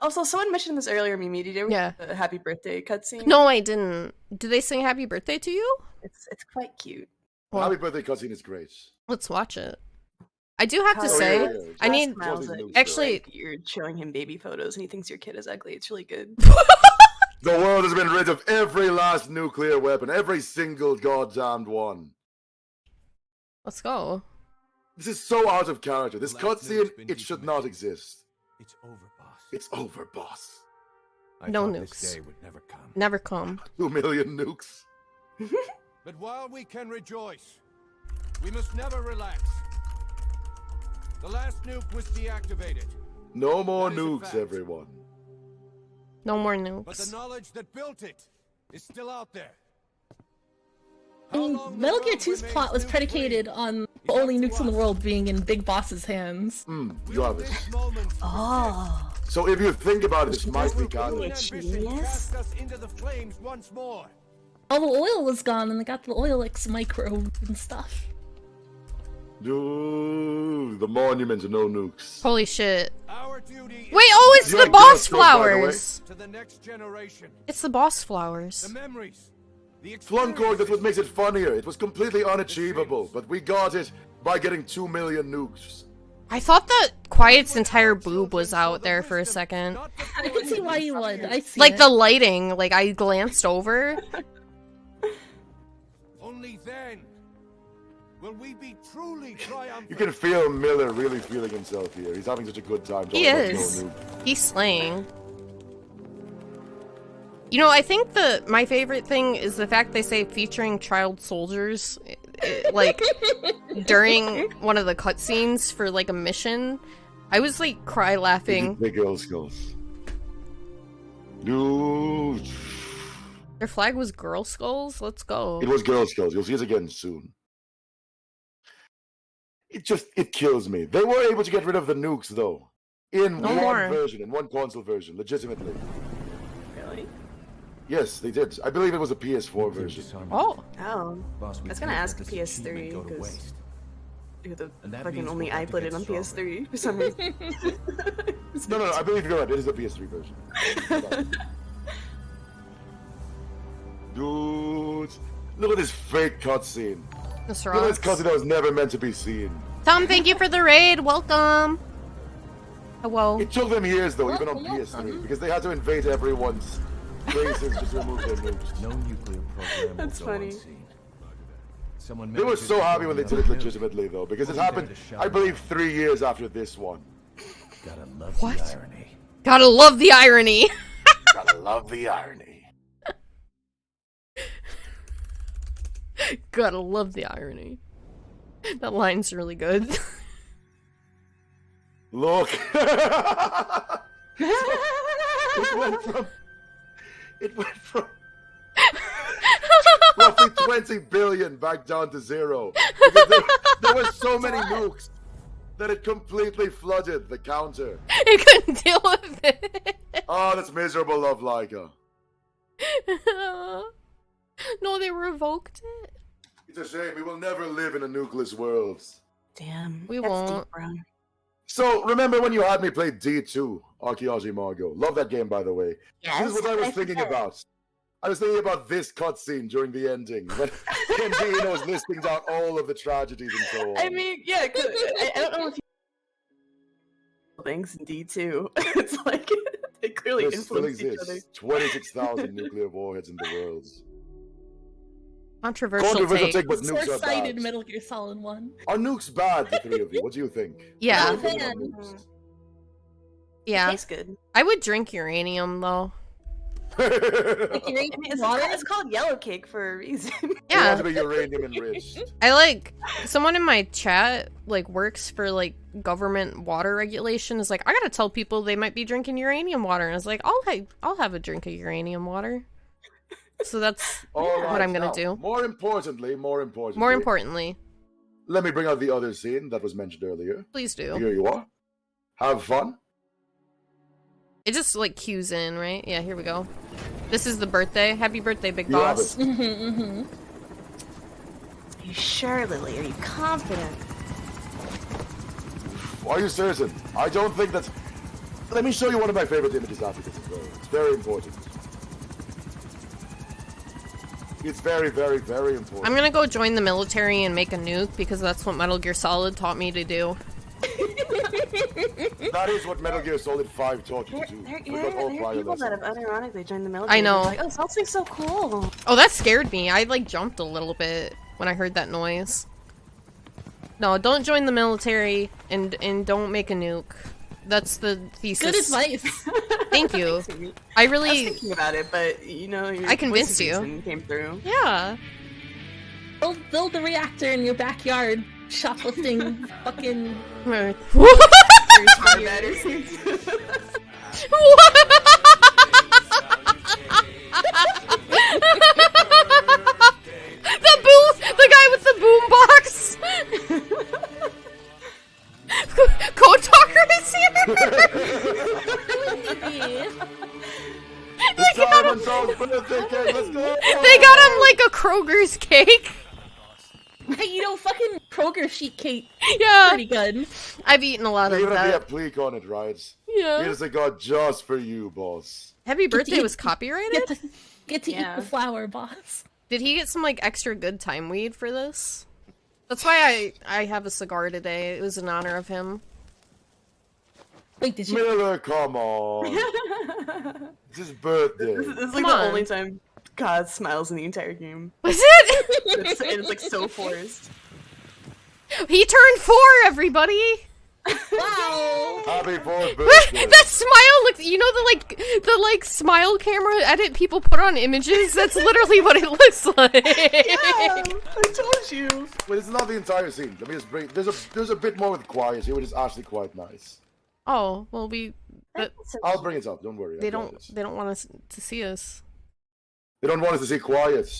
Also, someone mentioned this earlier, Mimi. Did you ever Yeah. see the happy birthday cutscene? No, I didn't. Did they sing happy birthday to you? It's quite cute. Well, Happy birthday cutscene is great. let's watch it. I do have to Oh, say, yeah. I Just need smiles at you, actually- like, you're showing him baby photos and he thinks your kid is ugly. It's really good. The world has been rid of every last nuclear weapon, every single goddamned one. Let's go. This is so out of character. This The last cutscene, nuke's been it should not exist. It's over, boss. It's over, boss. I No thought nukes. This day would never come. Never come. 2 million nukes. But while we can rejoice, we must never relax. The last nuke was deactivated, No more That is a nukes, fact. everyone. No more but the nukes. knowledge that built it is still out there. Metal Gear 2's plot was predicated on the only nukes in the world being in Big Boss's hands. You have it. Oh. So if you think about it, this might be canon. Genius. Into the flames once more. All the oil was gone and they got the oil X microbe and stuff. Ooh, the monument to no nukes. Holy shit. Our duty Wait, is oh, it's You the like boss Deathstroke, by the way? flowers. to the next generation. It's the boss The flowers. memories. The Flunkor, that's what experiences. makes it funnier. It was completely unachievable, but we got it by getting 2 million nukes. I thought that Quiet's entire boob was out there for a second. I can see why you would. I see Like it. the lighting, like I glanced over. Only then will we be truly triumphant. You can feel Miller really feeling himself here. He's having such a good time. He talking about is. No nuke. He's slaying. You know, I think my favorite thing is the fact they say featuring child soldiers. like during one of the cutscenes for like a mission. I was like cry laughing. The girl skulls. Dude. Their flag was girl skulls? Let's go. It was girl skulls. You'll see it again soon. It kills me. They were able to get rid of the nukes though. In one version, in one console version, legitimately. Really? Yes, they did. I believe it was a PS4 version. Oh. Oh. I was gonna ask PS3 because you're the fucking only I played it on PS3 for some reason. No, I believe you're right. It is a PS3 version. Dude, look at this fake cutscene. Mr. Look at this cutscene that was never meant to be seen. Tom, thank you for the raid. Welcome. Hello. It took them years though, even on PS3, because they had to invade everyone's places just to remove their nukes. No nuclear program. That's funny. They were so happy when they did it legitimately though, because it happened, I believe, 3 years after this one. Gotta love the irony. Gotta love the irony. Gotta love the irony. Gotta love the irony. That line's really good. Look. It went from roughly 20 billion back down to 0. Because there were so many nukes that it completely flooded the counter. It couldn't deal with it. Oh, that's miserable, Love Laika. No, they revoked it. It's a shame. We will never live in a nukeless world. Damn. We that's won't. Deep, bro. So, remember when you had me play D2, Archaeology Margo? Love that game, by the way. Yes, this is what I was thinking about. I was thinking about this cutscene during the ending, when Kongou was listing down all of the tragedies and so on. I mean, yeah, I don't know if you things in D2. It's like, they clearly There still influence each other. exists 26,000 nuclear warheads in the world. Controversial take. but nukes are Short-sighted bad. Metal Gear Solid 1. Are nukes bad, the three of you? What do you think? Yeah. What do you think about nukes? Yeah. Tastes good. I would drink uranium though. It's called yellow cake for a reason. They Yeah. want to be uranium enriched. I like someone in my chat like works for like government water regulation is like I gotta tell people they might be drinking uranium water and I was like I'll have a drink of uranium water. So that's what I'm gonna now, do. More importantly, let me bring out the other scene that was mentioned earlier. Please do. Here you are. Have fun. It just like cues in, right? Yeah, here we go. This is the birthday. Happy birthday, Big You have Boss. it. Are you sure, Lily? Are you confident? Are you certain? I don't think that's... Let me show you one of my favorite images after this as well. It's very important. It's very, very, very important. I'm gonna go join the military and make a nuke because that's what Metal Gear Solid taught me to do. That is what Metal Gear Solid 5 taught you to do. There Forgot all are prior people that lessons. have unironically joined the military. I know. Like, oh, something's so cool. Oh, that scared me. I like jumped a little bit when I heard that noise. No, don't join the military and don't make a nuke. That's the thesis. Good advice. Thank you. I I was really thinking about it, but you know, your I convinced voice you. reason came through. yeah. Build the reactor in your backyard. Shoplifting fucking... Tar batters. The guy with the boom box. Code Talker is here. The Diamond Souls birthday cake, let's go! They got him like a Kroger's cake. Hey, you know, fucking Kroger sheet cake. Yeah. Pretty good. I've eaten a lot They of even have that. the applique on it, right? Yeah. Here's a god just for you, boss. Happy birthday eat- was copyrighted? Get to eat the flower, boss. Did he get some like extra good time weed for this? That's why I have a cigar today. It was in honor of him. Wait, did you? Miller, come on. It's his birthday. This is like Come the on. only time God smiles in the entire game. Was it? It's like so forced. He turned 4, everybody. Wow! Happy 4th birthday. That smile looks, you know, the smile camera edit people put on images? That's literally what it looks like. Yeah, I told you. Well, it's not the entire scene. Let me just bring. There's a bit more with quiet here, which is actually quite nice. Oh, well, I'll bring it up. Don't worry. They don't want us to see us. They don't want us to see quiet.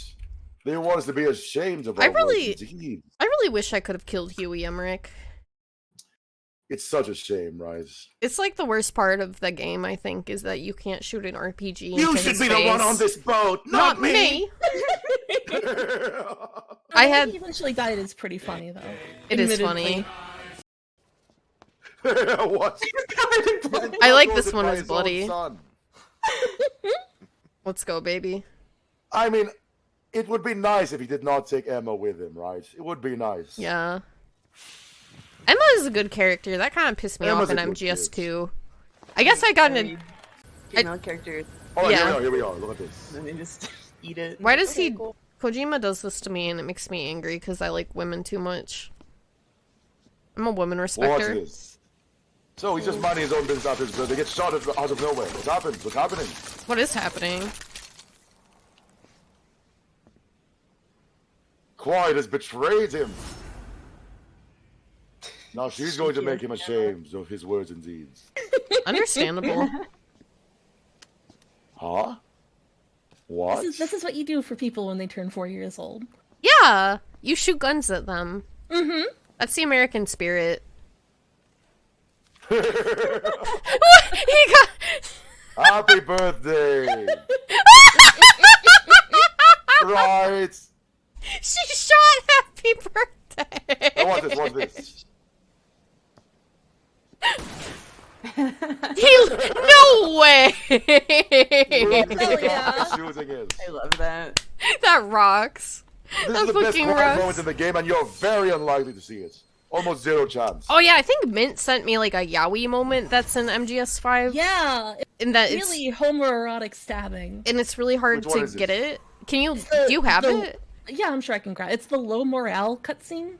They want us to be ashamed of our words and deeds. I really wish I could have killed Huey Emmerich. It's such a shame, right? It's like the worst part of the game, I think, is that you can't shoot an RPG into You his should be face. the one on this boat, not me! I had... He eventually died. It's pretty funny, though. It is funny. What? I like this one as bloody. Let's go, baby. I mean, it would be nice if he did not take Emma with him, right? It would be nice. Yeah. Emma is a good character. That kind of pissed me off in MGS2. I guess I got an... Female character. Oh, yeah. Here we are. Look at this. And they just eat it. Why does he... Cool. Kojima does this to me and it makes me angry because I like women too much. I'm a woman respecter. Watch this. So he's just minding his own business after his birthday. They get shot out of nowhere. What's happened? What's happening? What is happening? Quiet has betrayed him. Now she's going to make him ashamed of his words and deeds. Understandable. Huh? What? This is what you do for people when they turn 4 years old. Yeah! You shoot guns at them. Mm-hmm. That's the American spirit. What? He got... Happy birthday! Right! She shot happy birthday! Now watch this, watch this. No way! I love that. That rocks. This that is the best fucking quiet rocks. moment in the game, and you're very unlikely to see it. Almost zero chance. Oh yeah, I think Mint sent me like a yaoi moment that's in MGS5. Yeah, and that really homoerotic stabbing. And it's really hard to get it. Can you? Do you have it? Yeah, I'm sure I can grab. It's the low morale cutscene.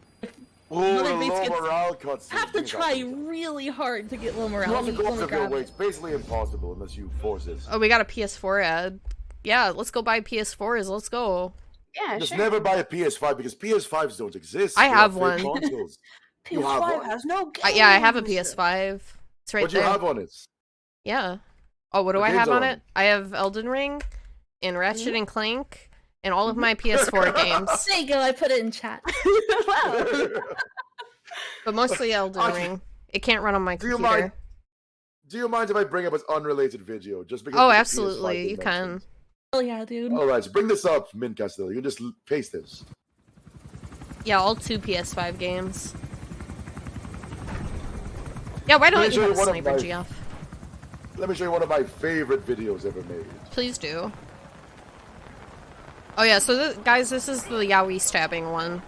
Oh, the low morale cutscene. I have to try really hard to get low morale. You have to go up the way. It's basically impossible unless you force it. Oh, we got a PS4 ad. Yeah, let's go buy PS4s. Let's go. Yeah, just never buy a PS5 because PS5s don't exist. I have one. PS5 has no games. Yeah, I have a PS5. It's right what do you there. have on it? Yeah. Oh, what do I have on it? I have Elden Ring, and Ratchet and Clank, and all of my PS4 games. There you go. I put it in chat. Wow. But mostly Elden Ring. It can't run on my computer. Do you mind if I bring up an unrelated video? Just because. Oh, absolutely. You can. Oh yeah, dude. Alright, so bring this up, Mint Castillo. You can just paste this. Yeah, all 2 PS5 games. Yeah, why don't you have a sniper, GF? Let me show you one of my favorite videos ever made. Please do. Oh yeah, so guys, this is the yaoi stabbing one.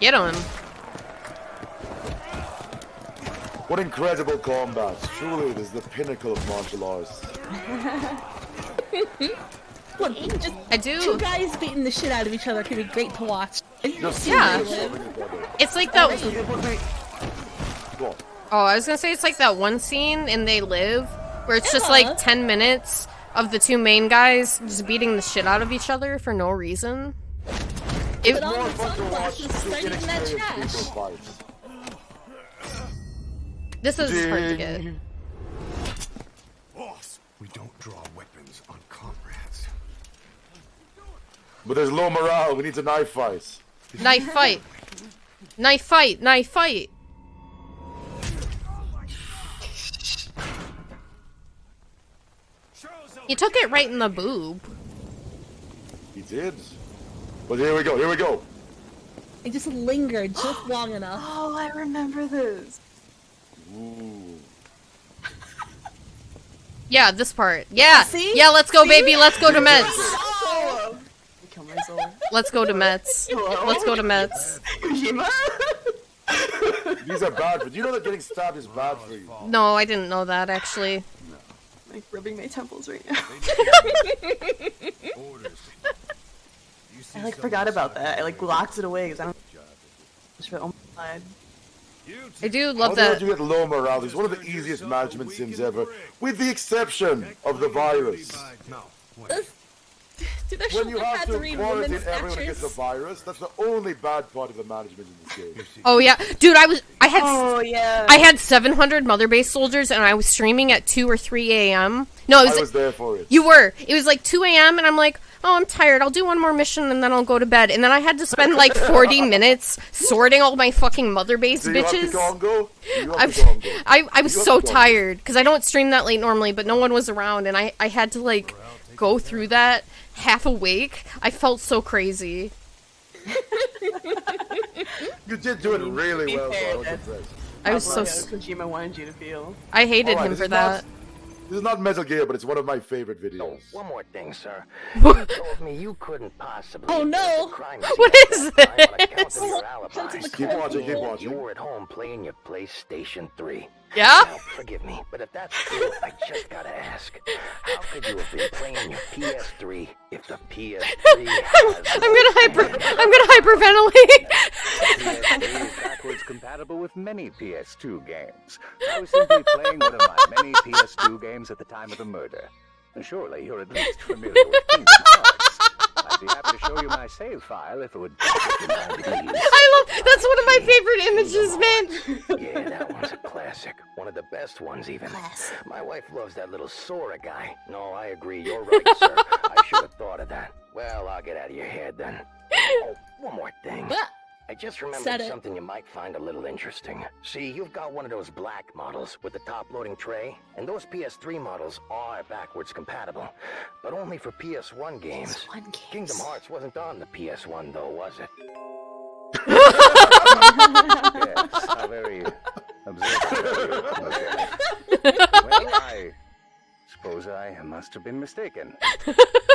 Get him. What incredible combat. Truly, it is the pinnacle of martial arts. Look, just I do. 2 guys beating the shit out of each other can be great to watch. Yeah. It's like that. Oh, I was gonna say it's like that one scene in They Live, where it's just like 10 minutes of the 2 main guys just beating the shit out of each other for no reason. But all the sunglasses starting in that trash. This is hard to get. Boss, we don't draw weapons on comrades. But there's low morale. We need to knife fight. Knife fight. Knife fight. Knife fight. He took it right in the boob. He did. But here we go. Here we go. It just lingered just long enough. Oh, I remember this. Ooh. Yeah, this part. Yeah. See? Yeah, let's go, See? baby. Let's go to Mets. Oh. Kill myself. Let's go to Mets. Hello? Let's go to Mets. Kojima? These are bad. But you know that getting stabbed is bad for you. No, I didn't know that actually. Like rubbing my temples right now. Orders. You I like forgot about that. I like locked it away because I don't. Oh my god. I do love that. You get low morale. It's one of the easiest management sims ever, with the exception of the virus. Dude, that When show you had have to to read quarantine women's everyone against the matches. virus, that's the only bad part of the management in this game. Oh yeah, dude, I had 700 mother base soldiers, and I was streaming at 2 or 3 a.m. No, I was there for it. You were. It was like 2 a.m. and I'm like, oh, I'm tired. I'll do one more mission and then I'll go to bed. And then I had to spend like 40 minutes sorting all my fucking mother base bitches. I was so tired because I don't stream that late normally, but no one was around, and I had to like go through that half awake. I felt so crazy. You did do it really well. I was so. Kojima wanted you to feel. I hated him for that. This is not Metal Gear, but it's one of my favorite videos. One more thing, sir. You told me you couldn't possibly. Oh no! What is this? Keep watching, keep watching. You were at home playing your PlayStation 3. Yeah? Now, forgive me, but if that's true, I just gotta ask. How could you have been playing your PS3 if the PS3 I'm gonna hyperventilate. PS3 is backwards compatible with many PS2 games. I was simply playing one of my many PS2 games at the time of the murder. Surely you're at least familiar with Kingdom Hearts. I'd be happy to show you my save file if it would take you down to ease. That's one of my favorite images, man. Yeah, that one's a classic. One of the best ones, even. My wife loves that little Sora guy. No, I agree. You're right, sir. I should have thought of that. Well, I'll get out of your head then. Oh, one more thing. I just remembered something you might find a little interesting. See, you've got one of those black models with the top-loading tray, and those PS3 models are backwards compatible, but only for PS1 games. Kingdom Hearts wasn't on the PS1, though, was it? Yes, how very observant. Well, I suppose I must have been mistaken.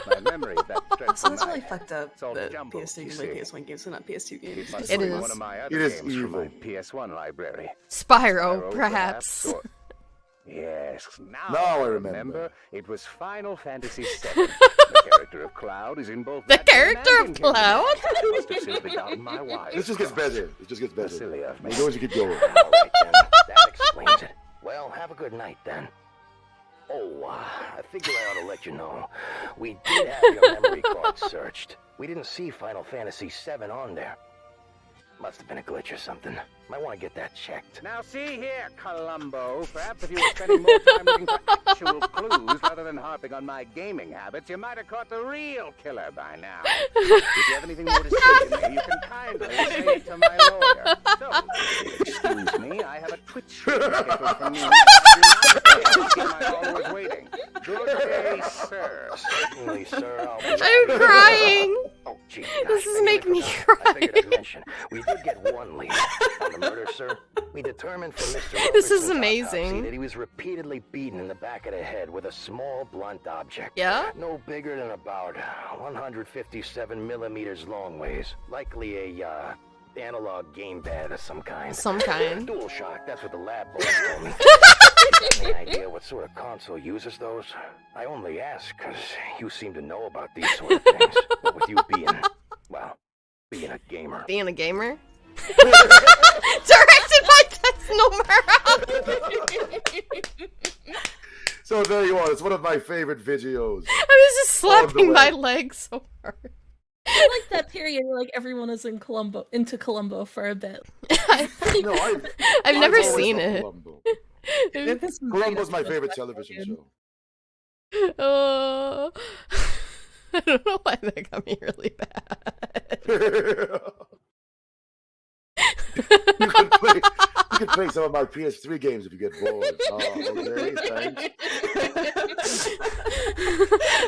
My memory of that So dreadful that's really night. fucked up. It's all The jumbled, PS3 you is like see. PS1 games, so not PS2 games. Must It be is. one of my It other is games from evil. my PS1 library. Spyro, perhaps. or- Yes, now Now I remember. It was Final Fantasy VII. The character of Cloud is in both. The that game character and of in Kingdom Cloud? Hearts. I must have simply gotten my wires This just gets crossed. better. It just gets better. Silly of me. As long as you keep going. All right, then. That explains it. Well, have a good night, then. Oh, I figure I ought to let you know. We did have your memory card searched. We didn't see Final Fantasy VII on there. Must have been a glitch or something. Might want to get that checked. Now see here, Columbo. Perhaps if you were spending more time looking for actual clues rather than harping on my gaming habits, you might have caught the real killer by now. If you have anything more to say to me, you can kindly say it to my lawyer. So, excuse me, I have a Twitch stream scheduled for noon. My followers waiting. Good day, sir. Certainly, sir. I'm crying. Oh, gee, This gosh, is making me I cry. figured I'd mention. We did get one lead on the murder, sir. We determined from Mr. This is Robertson's amazing. autopsy that he was repeatedly beaten in the back of the head with a small blunt object. Yeah? No bigger than about 157 millimeters long ways. Likely a analog gamepad of some kind. Some kind. Dual shock, that's what the lab boys told me. Any idea what sort of console uses those? I only ask because you seem to know about these sort of things. What with you being, well, being a gamer. Being a gamer? Directed by Tetsunomura! So there you are. It's one of my favorite videos. I was just slapping my way. leg so hard. I like that period where like everyone is in into Columbo for a bit. No, I've never always seen loved it. Columbo. This movie Columbo's is my so favorite fucking television good. show. I don't know why that got me really bad. You can play some of my PS3 games if you get bored. Oh, okay, thanks.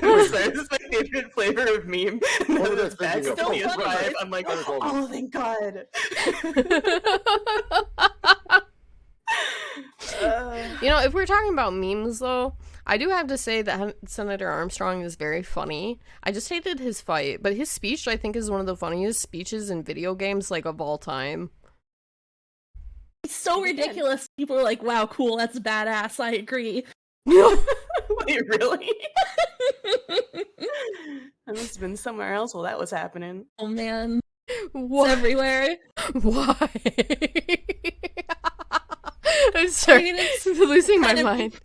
This is my favorite flavor of meme. What was I That's thinking still of? PS5. I'm like, oh, thank God. You know, if we're talking about memes, though, I do have to say that Senator Armstrong is very funny. I just hated his fight, but his speech, I think, is one of the funniest speeches in video games, like, of all time. It's so ridiculous. People are like, wow, cool, that's badass, I agree. Wait, really? I must have been somewhere else while that was happening. Oh man. What? It's everywhere. Why? I'm sorry. I'm losing my mind.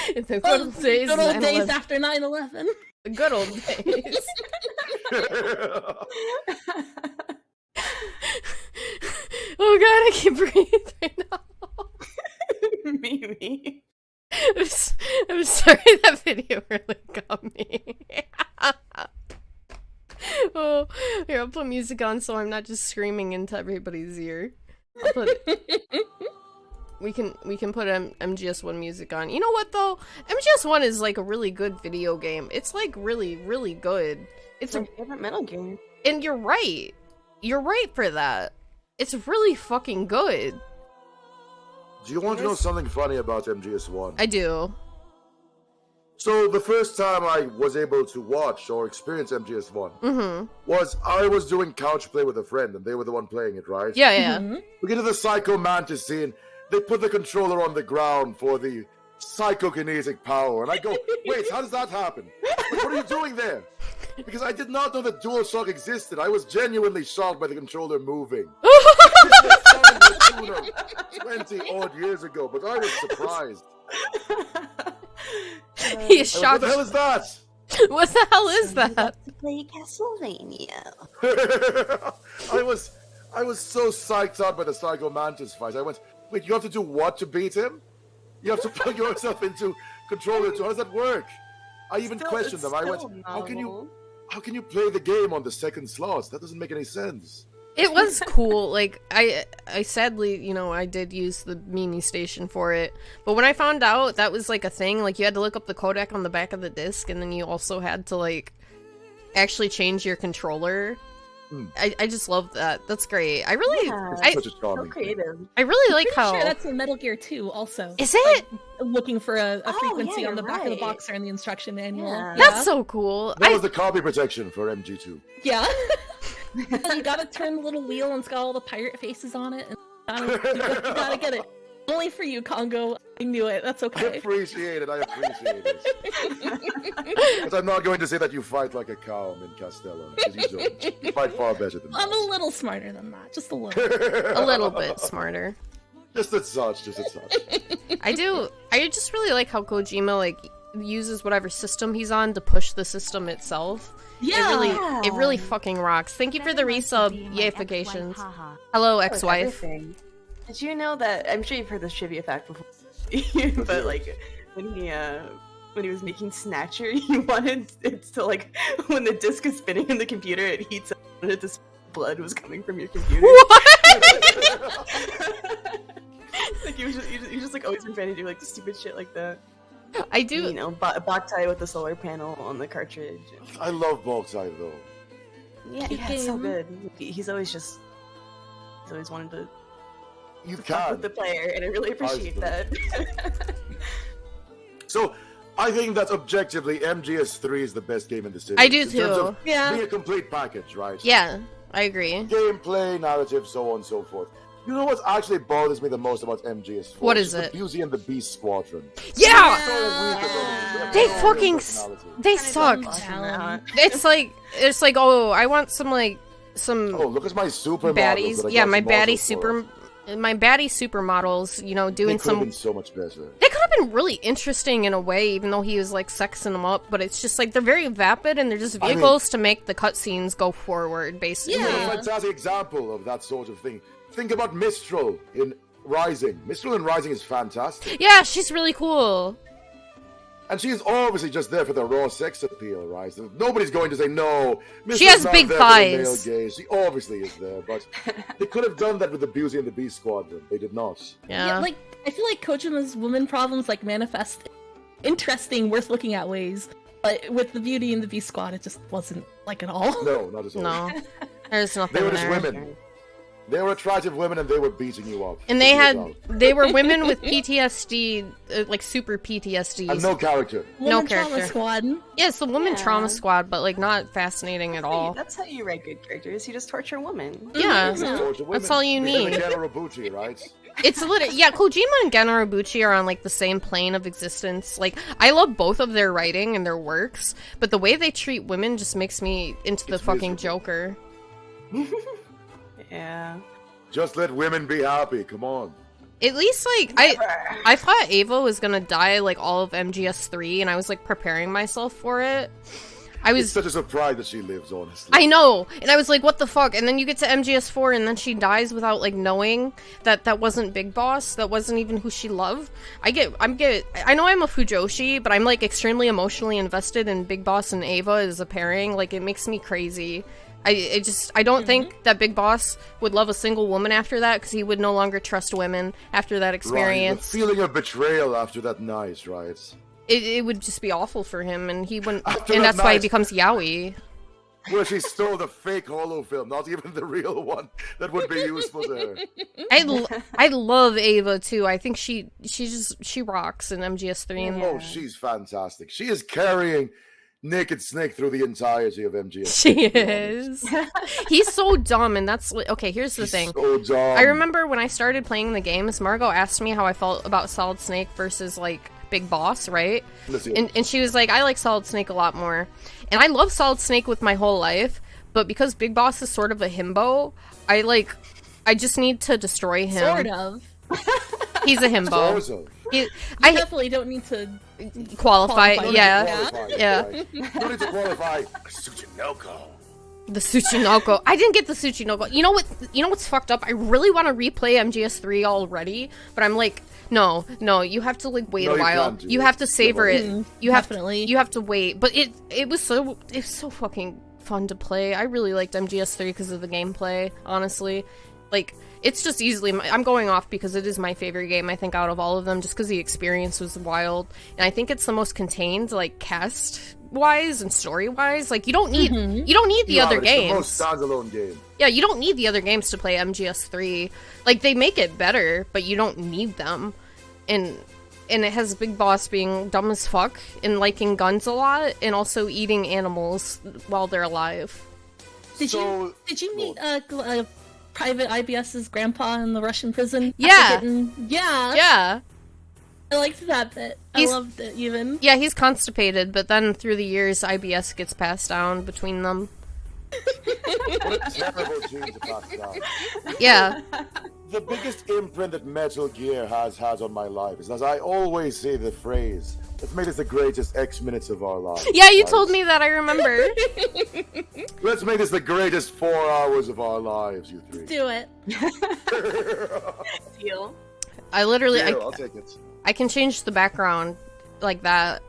It's the good old days. Good old days after 9/11. The good old days. Oh god, I can't breathe right now. Mimi. I'm sorry, that video really got me. Oh, here, I'll put music on so I'm not just screaming into everybody's ear. We can put MGS1 music on. You know what though? MGS1 is like a really good video game. It's like really, really good. It's my favorite Metal Gear. And you're right. You're right for that. It's really fucking good. Do you want to know something funny about MGS1? I do. So the first time I was able to watch or experience MGS1 was I was doing couch play with a friend, and they were the one playing it, right? Yeah, yeah. We get to the Psycho Mantis scene. They put the controller on the ground for the psychokinetic power, and I go, wait, how does that happen? Like, what are you doing there? Because I did not know that DualShock existed. I was genuinely shocked by the controller moving. 20 odd years ago, but I was surprised. He is shocked. What the hell is that? What the hell is that? To play Castlevania. I was so psyched out by the Psycho Mantis fight. I went, wait, you have to do what to beat him? You have to plug yourself into controller 2. How does that work? I even questioned them. I went, how can you play the game on the second slot? That doesn't make any sense. It was cool. Like, I sadly, you know, I did use the Mimi station for it. But when I found out that was, like, a thing, like, you had to look up the codec on the back of the disc, and then you also had to, like, actually change your controller. I just love that. That's great. I really... Such a charming creative. I really like how... Sure, that's in Metal Gear 2 also. Is it? Like, looking for a frequency yeah, on the back of the right. box or in the instruction manual. Yeah. That's so cool. That was the copy protection for MG2. Yeah. You gotta turn the little wheel and it's got all the pirate faces on it. And you gotta get it. Only for you, Kongou. I knew it. That's I okay. appreciate it. But I'm not going to say that you fight like a cow in Castello, because you don't. You fight far better than I'm that. a little smarter than that. Just a little. A little bit smarter. Just a touch. I just really like how Kojima, like, uses whatever system he's on to push the system itself. Yeah. It really fucking rocks. Thank you for the resub, yayifications. Hello, ex-wife. Did you know that, I'm sure you've heard this trivia fact before, but like, when he was making Snatcher, he wanted it to, like, when the disc is spinning in the computer, it heats up, and this blood was coming from your computer. What? Like, you just like always been trying to do like stupid shit like that. I do. You know, Boktai with the solar panel on the cartridge. I love Boktai though. Yeah, it's so good. He's always wanted to. You fuck can with the player, and I really appreciate that. So, I think that objectively, MGS3 is the best game in the series. I do in terms of too. being a complete package, right? Yeah, I agree. Gameplay, narrative, so on and so forth. You know what actually bothers me the most about MGS4? What is it? The Beauty and the Beast Squadron. Yeah! So weak about it. They fucking they suck. It's like oh, I want some oh, look at my super baddies. Models Yeah, my baddie supermodels, you know, doing they could have been so much better. They could have been really interesting in a way, even though he was like sexing them up, but it's just like they're very vapid and they're just vehicles to make the cutscenes go forward, basically. Yeah. A fantastic example of that sort of thing. Think about Mistral in Rising. Mistral in Rising is fantastic. Yeah, she's really cool. And she's obviously just there for the raw sex appeal, right? So nobody's going to say no. She has big thighs. She obviously is there, but they could have done that with the Beauty and the Beast Squadron. They did not. Yeah. Like, I feel like Kojima's woman problems like manifest interesting, worth looking at ways. But with the Beauty and the Beast Squad, it just wasn't like at all. No, not at all. No, there's nothing. They were just there. women. They were attractive women, and they were beating you up. And they were women with PTSD, like super PTSD. And no character. No Woman character. Trauma Squad. Yeah, it's the woman trauma squad, but like not fascinating at all. That's how you write good characters. You just torture women. Yeah, Torture women. that's all you need. General Bucci, right? It's literally, yeah, Kojima and Gen Urobuchi are on, like, the same plane of existence. Like, I love both of their writing and their works, but the way they treat women just makes me into the fucking Joker. Yeah. Just let women be happy, come on. At least, like, I thought Ava was gonna die, like, all of MGS3, and I was, like, preparing myself for it. It's such a surprise that she lives, honestly. I know, and I was like, what the fuck? And then you get to MGS4, and then she dies without, like, knowing that that wasn't Big Boss, that wasn't even who she loved. I know I'm a Fujoshi, but I'm, like, extremely emotionally invested in Big Boss and Ava as a pairing. Like, it makes me crazy. I don't think that Big Boss would love a single woman after that, because he would no longer trust women after that experience. Right, the feeling of betrayal after that night, right? It would just be awful for him, and he wouldn't, and that's why he becomes yaoi. Well, she stole the fake holo film, not even the real one that would be useful to her. I love Ava too. I think she rocks in MGS3. And oh, she's fantastic. She is carrying Naked Snake through the entirety of MGS. She is. He's so dumb, and that's okay. Here's the thing. So dumb. I remember when I started playing the games, Margo asked me how I felt about Solid Snake versus like Big Boss, right? And she was like, I like Solid Snake a lot more. And I love Solid Snake with my whole life, but because Big Boss is sort of a himbo, I just need to destroy him. Sort of. He's a himbo. I definitely don't need to qualify. Yeah. Right. You don't need to qualify Tsuchinoko. The Tsuchinoko. I didn't get the Tsuchinoko. You know what's fucked up? I really want to replay MGS3 already, but I'm like, no, you have to like wait a while. You have to savor it. You have to wait. But it was so fucking fun to play. I really liked MGS3 because of the gameplay, honestly. Like, it's just easily I'm going off because it is my favorite game, I think, out of all of them, just because the experience was wild. And I think it's the most contained, like, cast-wise and story-wise. Like, you don't need the other games. It's the most standalone game. Yeah, you don't need the other games to play MGS3. Like, they make it better, but you don't need them. And it has Big Boss being dumb as fuck and liking guns a lot, and also eating animals while they're alive. Did you meet Private IBS's grandpa in the Russian prison? Yeah. Yeah. I liked that bit. I loved it, even. Yeah, he's constipated, but then through the years, IBS gets passed down between them. What a terrible gene to pass down. Yeah. The biggest imprint that Metal Gear has had on my life is, as I always say the phrase, let's make this the greatest X minutes of our lives. Yeah, you told me that, I remember. Let's make this the greatest 4 hours of our lives, you three. Do it. Deal. I'll take it. I can change the background like that.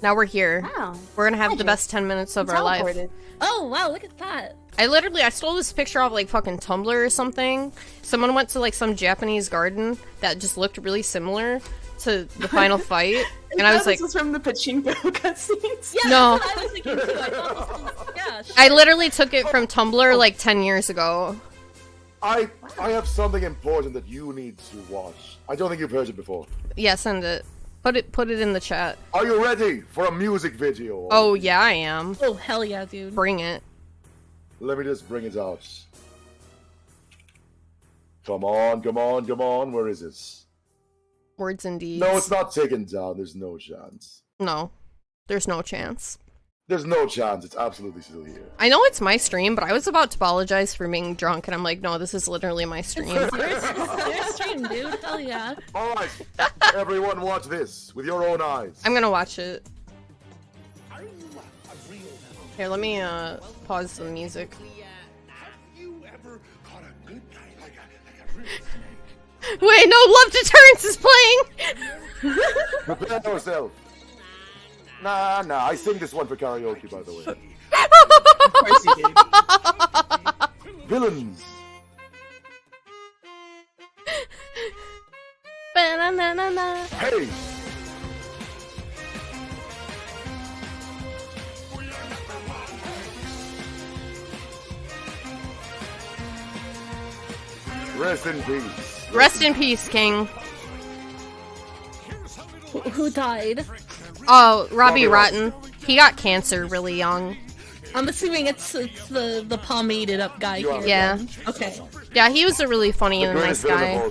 Now we're here. Wow. We're gonna have the best 10 minutes of our life. Oh, wow, look at that. I stole this picture off like fucking Tumblr or something. Someone went to like some Japanese garden that just looked really similar to the final fight. And I was like, this was from the pachinko cutscenes. Yeah, no. that's what I was thinking too. I thought this was, I literally took it from Tumblr like 10 years ago. I have something important that you need to watch. I don't think you've heard it before. Yeah, send it. Put it in the chat. Are you ready for a music video? Oh yeah, I am. Oh hell yeah, dude. Bring it. Let me just bring it out. Come on. Where is it? Words and deeds. No, it's not taken down. There's no chance. No. There's no chance. There's no chance. It's absolutely still here. I know it's my stream, but I was about to apologize for being drunk, and I'm like, no, this is literally my stream. Your stream, dude. Hell yeah. Alright. Everyone watch this with your own eyes. I'm gonna watch it. Here, let me pause the music. Wait, no, Love Deterrence is playing! Prepare yourself. Nah, I sing this one for karaoke, by the way. Of course you did. Villains. Hey! Rest in peace. Rest in peace, King. Who died? Oh, Robbie Rotten. He got cancer really young. I'm assuming it's the pomaded up guy here. Yeah. Okay. Yeah, he was a really funny and nice guy.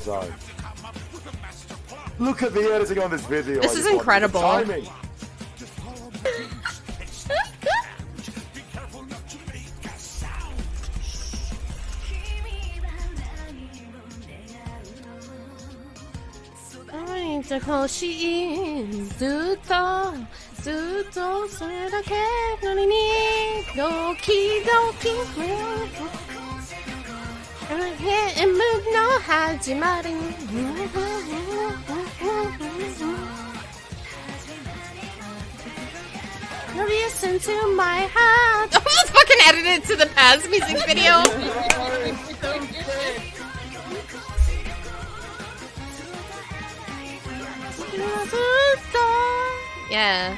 Look at the editing on this video. This is incredible. Timing. Listen to my heart. I'm just fucking edited to the Paz music video. Yeah.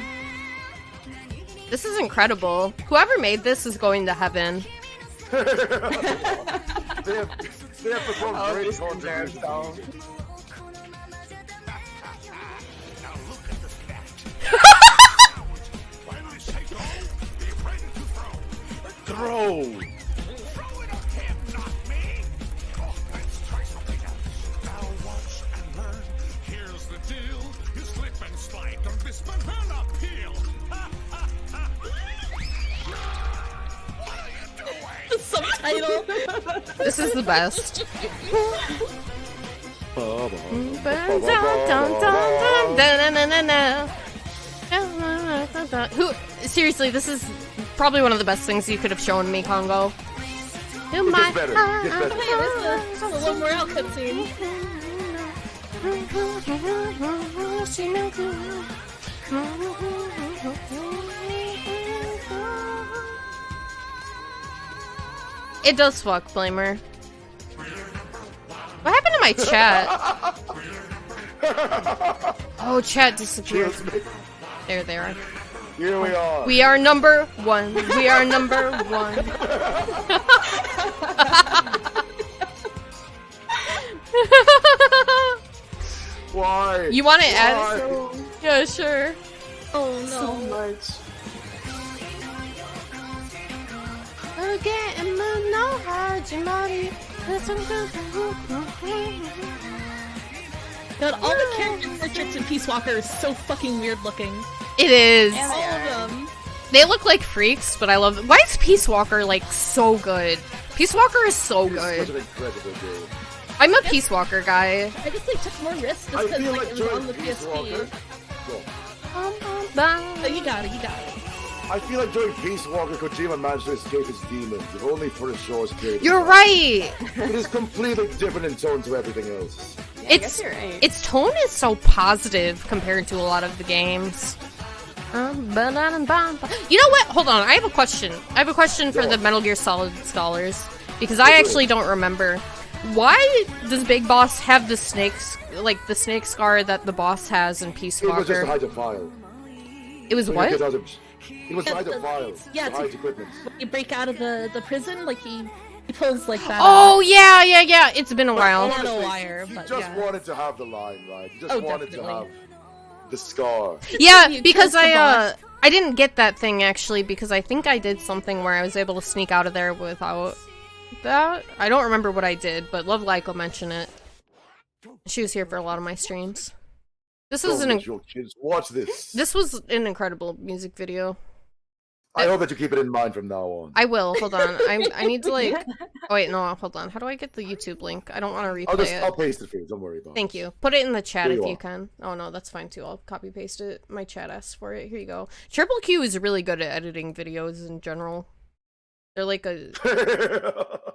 This is incredible. Whoever made this is going to heaven. They have performed great contributions. Throw! The subtitle. This is the best. Who? Seriously, this is probably one of the best things you could have shown me, Kongou. It gets better. It gets better. Hey, this is a little more out cutscene. It does fuck, Blamer. What happened to my chat? Oh, chat disappeared. There they are. Here we are. We are number one. We are number one. Why? You want to add? Yeah, sure. Oh no. So much. God, all the character portraits in Peace Walker are so fucking weird looking. It is. All of them. They look like freaks, but I love them. Why is Peace Walker like so good? Peace Walker is so good. Such an incredible game. I'm a Peace Walker guy. I guess they took more risks just because like, it was on the PSP. Oh, you got it, you got it. I feel like during Peace Walker, Kojima managed to escape his demons, if only for a short period. You're right. It is completely different in tone to everything else. Yeah, I guess you're right. Its tone is so positive compared to a lot of the games. You know what? Hold on, I have a question. I have a question for the Metal Gear Solid scholars because I actually don't remember. Why does Big Boss have the snakes, like the snake scar that the boss has in Peace Walker? It was just to hide a file. It was what? It was to hide a file. Yeah, to hide equipment. You break out of the prison, like he pulls like that. Oh yeah. It's been a while. On a wire, He but just yeah. wanted to have the line, right? He just wanted to have the scar. Yeah, because I didn't get that thing actually because I think I did something where I was able to sneak out of there without that. I don't remember what I did, but Love Like will mention it. She was here for a lot of my streams. This is kids watch this. This was an incredible music video. I hope that you keep it in mind from now on. I will. Hold on. I need to like. Oh wait, no. Hold on. How do I get the YouTube link? I don't want to replay it. I'll paste it for you. Don't worry about it. Thank you. Put it in the chat Here if you you can. Oh no, that's fine too. I'll copy paste it. My chat asks for it. Here you go. Triple Q is really good at editing videos in general. They're like a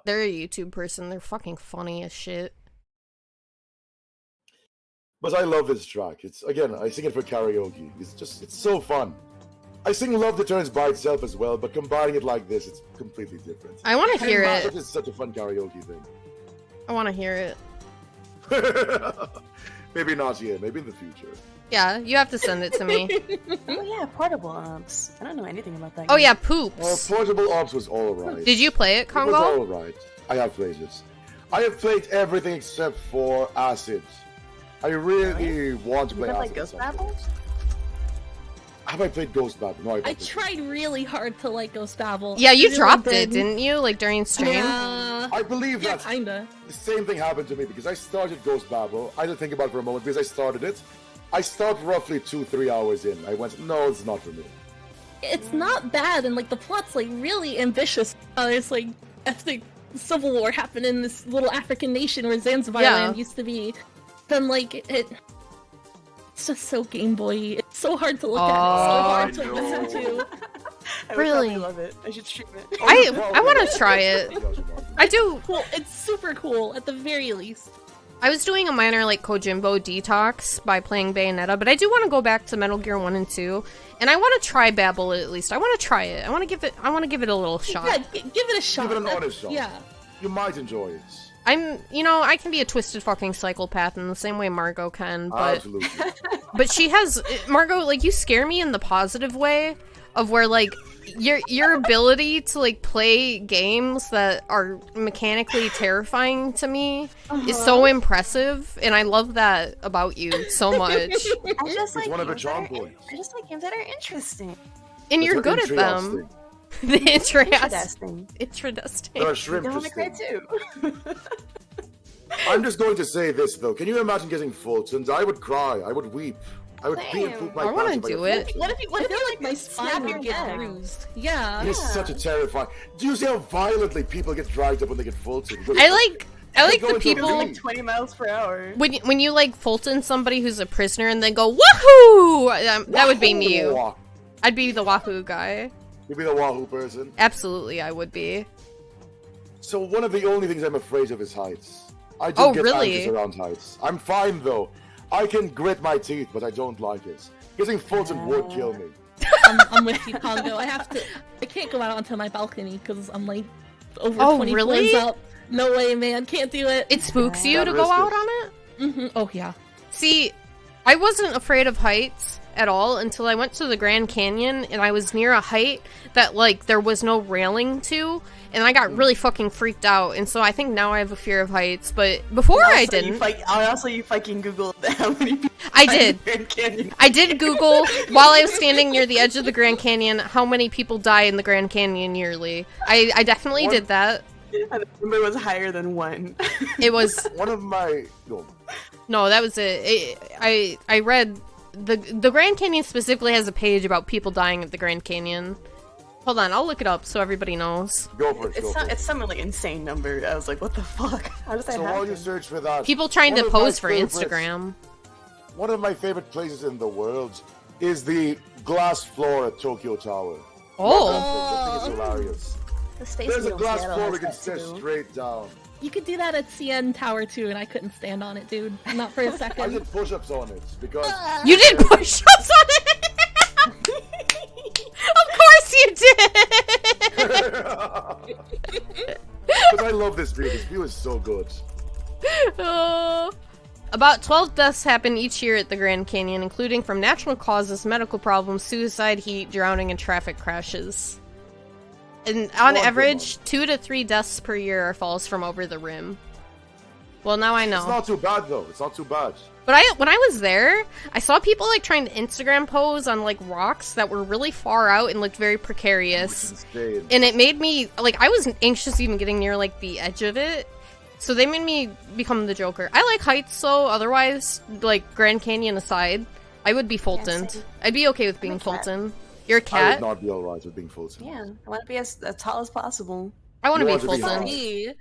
they're a YouTube person. They're fucking funny as shit. But I love this track. It's again, I sing it for karaoke. It's so fun. I sing Love the Turns by itself as well, but combining it like this, it's completely different. I want to hear it. It's such a fun karaoke thing. I want to hear it. Maybe not yet. Maybe in the future. Yeah, you have to send it to me. Oh yeah, Portable Ops. I don't know anything about that. Oh game. yeah, Poops. Portable Ops was alright. Did you play it, Kongou? It was alright. I have played it. I have played everything except for Acid. I really want to play Acid. Like Ghost Babel? Have I played Ghost Babel? No, I tried really hard to like Ghost Babel. Yeah, you I really dropped did. it, didn't you? Like during stream? Yeah. I believe Yeah, that kinda. the same thing happened to me because I started Ghost Babel. I didn't think about it for a moment because I started it. I stopped roughly 2-3 hours in. I went, no, it's not for me. It's not bad, and like the plot's like really ambitious. There's like ethnic civil war happening in this little African nation where Zanzibar land used to be. Then like it's just so Game Boy. It's so hard to look at. It's so hard to listen to. I Really? would love it. I should stream it. I want to try it. I do. Cool. It's super cool at the very least. I was doing a minor like Kojimbo detox by playing Bayonetta, but I do want to go back to Metal Gear 1 and 2, and I want to try Babel at least. I want to try it. I want to give it a little shot. Yeah, give it a shot. Give it an honest shot. Yeah. You might enjoy it. I can be a twisted fucking psychopath in the same way Margo can, but Absolutely. but she has Margo, like, you scare me in the positive way of where like your ability to like play games that are mechanically terrifying to me is so impressive, and I love that about you so much. I just like It's one of her games charm that are- points. I just like games that are interesting. And you're good at them. The interesting. There are shrimp. Don't wanna cry too. I'm just going to say this though. Can you imagine getting Fultoned? I would cry. I would weep. I would pee and poop my I want pants to if do I got it. Fultoned. What if I feel like my snap spine your would get neck? bruised. Yeah. It is such a terrifying. Do you see how violently people get dragged up when they get Fultoned? I like They the go into a people dream. 20 miles per hour. when you like Fulton somebody who's a prisoner and then go woohoo. That would be me. I'd be the wahoo guy. You'd be the Wahoo person. Absolutely, I would be. So one of the only things I'm afraid of is heights. I do get really? anxious around heights. I'm fine though. I can grit my teeth, but I don't like it. Getting Fulton would kill me. I'm with you, Kongou. I can't go out onto my balcony because I'm like over Oh, 20 really? floors up. No way, man. Can't do it. It spooks you to That go out risk on it? Mm-hmm. Oh, yeah. See, I wasn't afraid of heights at all until I went to the Grand Canyon and I was near a height that like there was no railing to, and I got really fucking freaked out, and so I think now I have a fear of heights, but before I didn't. You fucking Googled how many people I died in did. the Grand Canyon. I did Google while I was standing near the edge of the Grand Canyon how many people die in the Grand Canyon yearly. I definitely did that. And the number was higher than 1. It was One of my no, that was it. I read the Grand Canyon specifically has a page about people dying at the Grand Canyon. Hold on, I'll look it up so everybody knows. Go for it. It's some like insane number. I was like, what the fuck? How does that So happen? while you search for that, People trying one to of my pose for favorites- Instagram. One of my favorite places in the world is the glass floor at Tokyo Tower. Oh. I think it's hilarious. The Space There's a Needle glass Seattle floor has we can that stare too. straight down. You could do that at CN Tower too, and I couldn't stand on it, dude. Not for a I second. did push-ups on it because You did push-ups on it? Of course you did! Because I love this view. This view is so good. Oh. About 12 deaths happen each year at the Grand Canyon, including from natural causes, medical problems, suicide, heat, drowning, and traffic crashes. And on One average, 2 to 3 deaths per year are falls from over the rim. Well, now I know. It's not too bad though. It's not too bad. But when I was there, I saw people like trying to Instagram pose on like rocks that were really far out and looked very precarious. Insane. And it made me like I was anxious even getting near like the edge of it. So they made me become the Joker. I like heights, so otherwise, like Grand Canyon aside, I would be Fultoned. same. I'd be okay with being I'm a cat. Fultoned. You're a I cat? would not be alright with being Fulton. Yeah, I want to be as tall as possible. I want to You be want to be Fultoned. Me.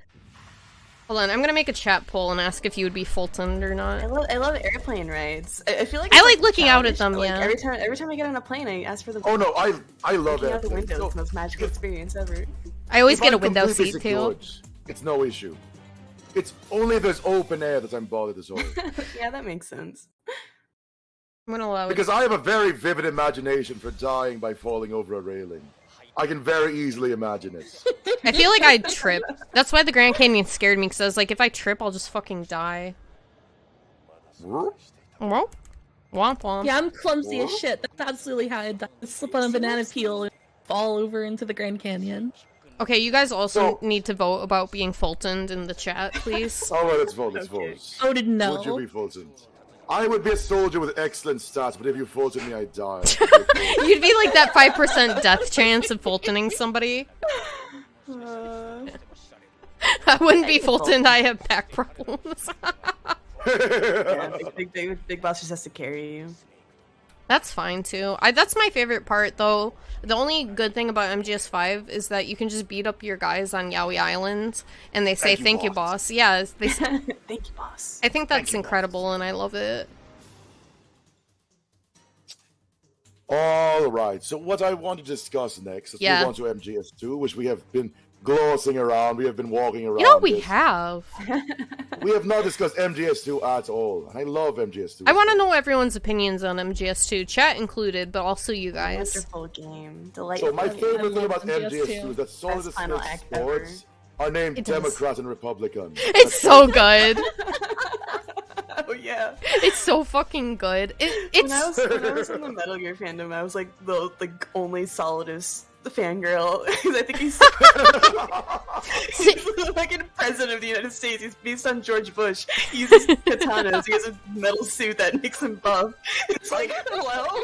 Hold on, I'm gonna make a chat poll and ask if you would be Fultoned or not. I love airplane rides. I feel like I it's, like looking out at childish, them, but, like, yeah. Every time I get on a plane, I ask for the. Oh no, I love looking out the airplanes. window. So, It's the most magical experience ever. I always if get a I'm window completely seat too. secured, it's no issue. It's only if there's open air that I'm bothered at all. Yeah, that makes sense. I'm gonna allow it. Because I have a very vivid imagination for dying by falling over a railing. I can very easily imagine it. I feel like I'd trip. That's why the Grand Canyon scared me, because I was like, if I trip, I'll just fucking die. Womp womp. Yeah, I'm clumsy as shit. That's absolutely how I'd die. Slip on a banana peel and fall over into the Grand Canyon. Okay, you guys also need to vote about being Fultoned in the chat, please. Alright, let's vote, let's vote. Voted no. Would you be Fulton? I would be a soldier with excellent stats, but if you Fulton me, I'd die. You'd be like that 5% death chance of Fultoning somebody. I wouldn't be Fulton. I have back problems. Yeah, big boss just has to carry you. That's fine too. That's my favorite part though. The only good thing about MGS5 is that you can just beat up your guys on Yaoi Island and they say thank you boss. Yeah, they say thank you boss. I think that's incredible and I love it. All right. So what I want to discuss next is move on to MGS2, which we have been glossing around. We have been walking around. You know, we have. We have not discussed MGS2 at all. And I love MGS2. I want to know everyone's opinions on MGS2, chat included, but also you guys. Wonderful game. Delightful. So my favorite thing about MGS2 is that Solid Sports are named Democrat and Republican. It's so good. Oh yeah, it's so fucking good. It's when I was in the Metal Gear fandom, I was like the only Solidus fangirl because I think he's the fucking president of the United States. He's based on George Bush. He uses katanas. He has a metal suit that makes him buff. It's like, hello.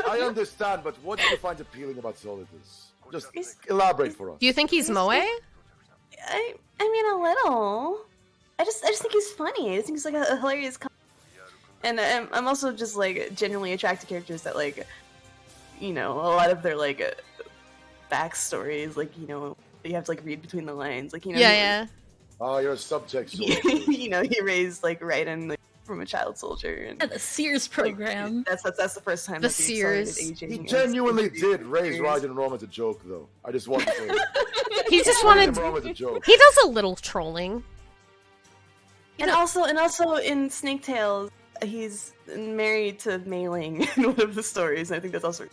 I understand, but what do you find appealing about Solidus? Just elaborate for us. Do you think he's Moe? I mean, a little. I just think he's funny. I think he's like a hilarious and I'm also just like genuinely attracted to characters that like, you know, a lot of their like backstories, like, you know, you have to like read between the lines, like, you know. Yeah. Oh, you're a subtext. You know, he raised like Raiden like, from a child soldier, and the Sears program. Like, that's the first time. The Sears. He genuinely did raise Raiden Rome as a joke, though. I just want to say. He just wanted. He does a little trolling. And also in Snake Tales, he's married to Mei Ling in one of the stories. And I think that's also.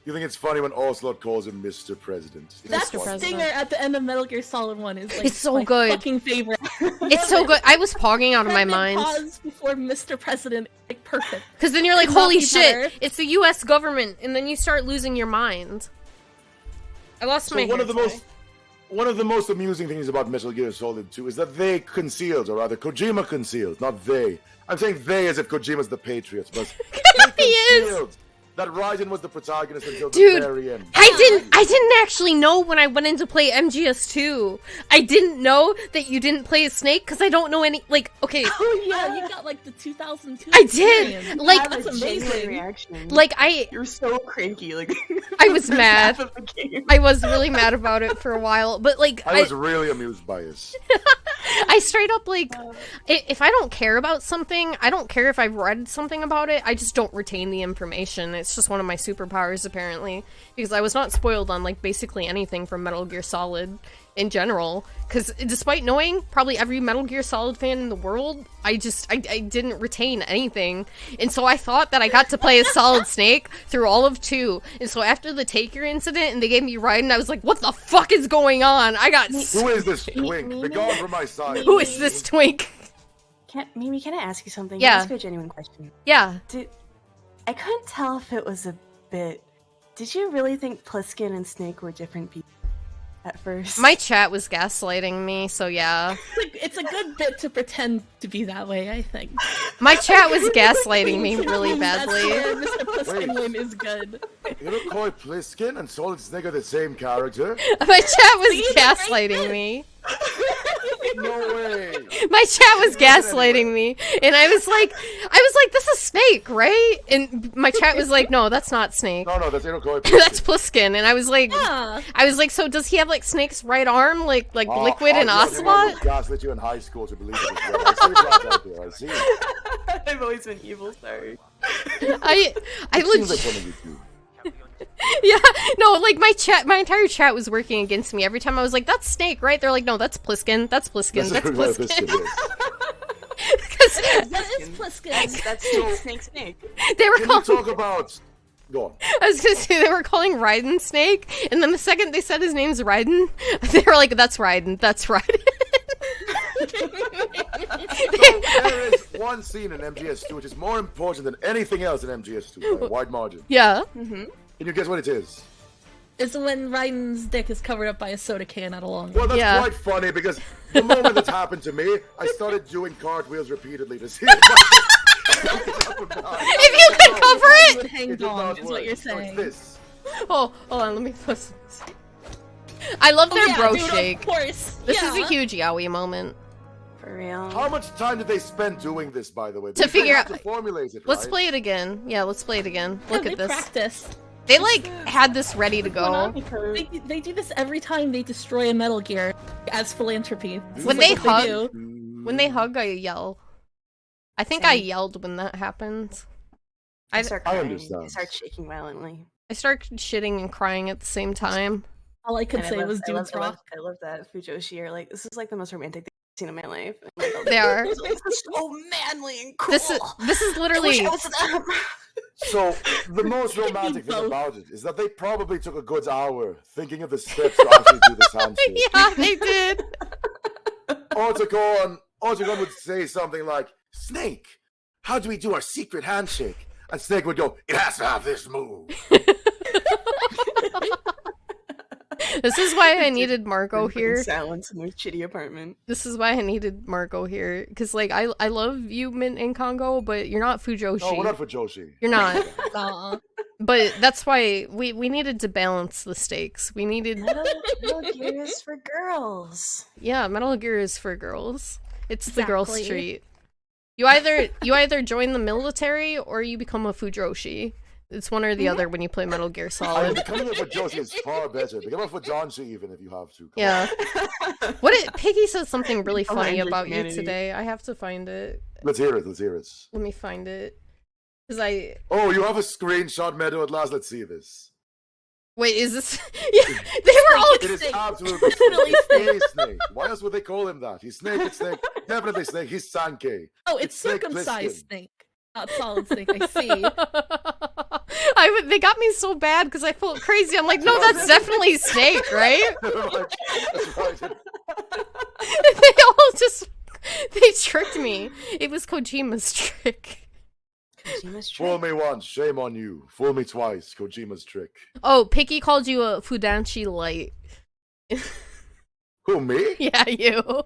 You think it's funny when Ocelot calls him Mr. President? That stinger at the end of Metal Gear Solid 1 is like it's so my good. Fucking favorite. It's so good. I was pogging out of my mind. Pause before Mr. President, like perfect. Because then you're like, holy shit, it's the U.S. government, and then you start losing your mind. I lost my. One of the most amusing things about Metal Gear Solid 2 is that they concealed, or rather Kojima concealed, not they. I'm saying they as if Kojima's the Patriots, but he is. That Raiden was the protagonist until the very end. I didn't actually know when I went in to play MGS2. I didn't know that you didn't play as Snake because I don't know any, like, okay. Oh yeah, you got like the 2002 I did! Like, that's amazing reaction. Like, You're so cranky, like. I was mad. I was really mad about it for a while, but like. I was really amused by it. I straight up, like, if I don't care about something, I don't care if I've read something about it, I just don't retain the information. It's just one of my superpowers, apparently. Because I was not spoiled on, like, basically anything from Metal Gear Solid in general. Because despite knowing probably every Metal Gear Solid fan in the world, I didn't retain anything. And so I thought that I got to play as Solid Snake through all of 2. And so after the Taker incident and they gave me Raiden, I was like, what the fuck is going on? I got... Who is this twink? Be gone from my side. Who is this twink? Mimi, can I ask you something? Yeah. Can I ask you a genuine question? Yeah. I couldn't tell if it was a bit... Did you really think Pliskin and Snake were different people at first? My chat was gaslighting me, so yeah. It's a good bit to pretend to be that way, I think. My chat was gaslighting me really badly. Mr. Pliskin one is good. You know, Koi Pliskin and Solid Snake are the same character? My chat was gaslighting me. No way. My chat was gaslighting me, and I was like, this is Snake, right? And my chat was like, no, that's not Snake. No, that's Koi Pliskin. That's Pliskin. And I was like, so does he have like Snake's right arm, like Liquid and Ocelot? Gaslit you in high school to believe it as well. I see that out there. I see it. I've always been evil, sorry. I seems like one of you two. Yeah, no, like my entire chat was working against me. Every time I was like, that's Snake, right? They're like, no, that's Pliskin. That's Pliskin. That's Pliskin. That is Pliskin. That's Snake. They were Can calling... you talk about... Go on. I was gonna say they were calling Raiden Snake, and then the second they said his name's Raiden, they were like, that's Raiden. That's Raiden. There is one scene in MGS2 which is more important than anything else in MGS2 by a wide margin. Yeah. Mm-hmm. Can you guess what it is? It's when Raiden's dick is covered up by a soda can at a long Well, that's quite funny because the moment that happened to me, I started doing cartwheels repeatedly to see if you can cover it! Hang on, is what you're saying. This. Oh, hold on, let me put this. I love their bro dude, shake. Of course. This is a huge yaoi moment. For real. How much time did they spend doing this, by the way? To figure out. To formulate it, Let's right? play it again. Yeah, let's play it again. Look at this. Practice. They like had this ready to go. They do this every time they destroy a Metal Gear as philanthropy. When they hug, I yell. I think I yelled when that happened. I start crying. understand. I start shaking violently. I start shitting and crying at the same time. All I could say was dudes rock. I love that Fujoshi are like, this is like the most romantic thing I've seen in my life. Like, They are. It's so manly and cool. This is literally. I wish I was them. So, the most romantic thing about it is that they probably took a good hour thinking of the steps to actually do this handshake. Yeah, they did. Otacon would say something like, Snake, how do we do our secret handshake? And Snake would go, it has to have this move. This is why I needed Margo here. Silence in their shitty apartment. This is why I needed Margo here. Because, like, I love you, Mint and Kongou, but you're not Fujoshi. No, we're not Fujoshi. You're not. But that's why we needed to balance the stakes. We needed... Metal Gear is for girls. Yeah, Metal Gear is for girls. It's the girl street. You either join the military or you become a Fujoshi. It's one or the other when you play Metal Gear Solid. Becoming a Fujoshi is far better. Become a Fujonshi even if you have to. Yeah. Piggy said something really funny about you today. I have to find it. Let's hear it. Let me find it. Oh, you have a screenshot, Meadow, at last. Let's see this. Wait, is this... Yeah, they were all... It is absolutely Snake. Snake. Why else would they call him that? He's Snake, it's Snake. Definitely Snake. He's Sankei. Oh, it's circumcised Snake. Not solid Snake, I see. They got me so bad because I felt crazy. I'm like, no, that's definitely Snake, right? That's right. They tricked me. It was Kojima's trick. Fool me once, shame on you. Fool me twice, Kojima's trick. Oh, Piggy called you a Fudanshi light. Who, me? Yeah, you.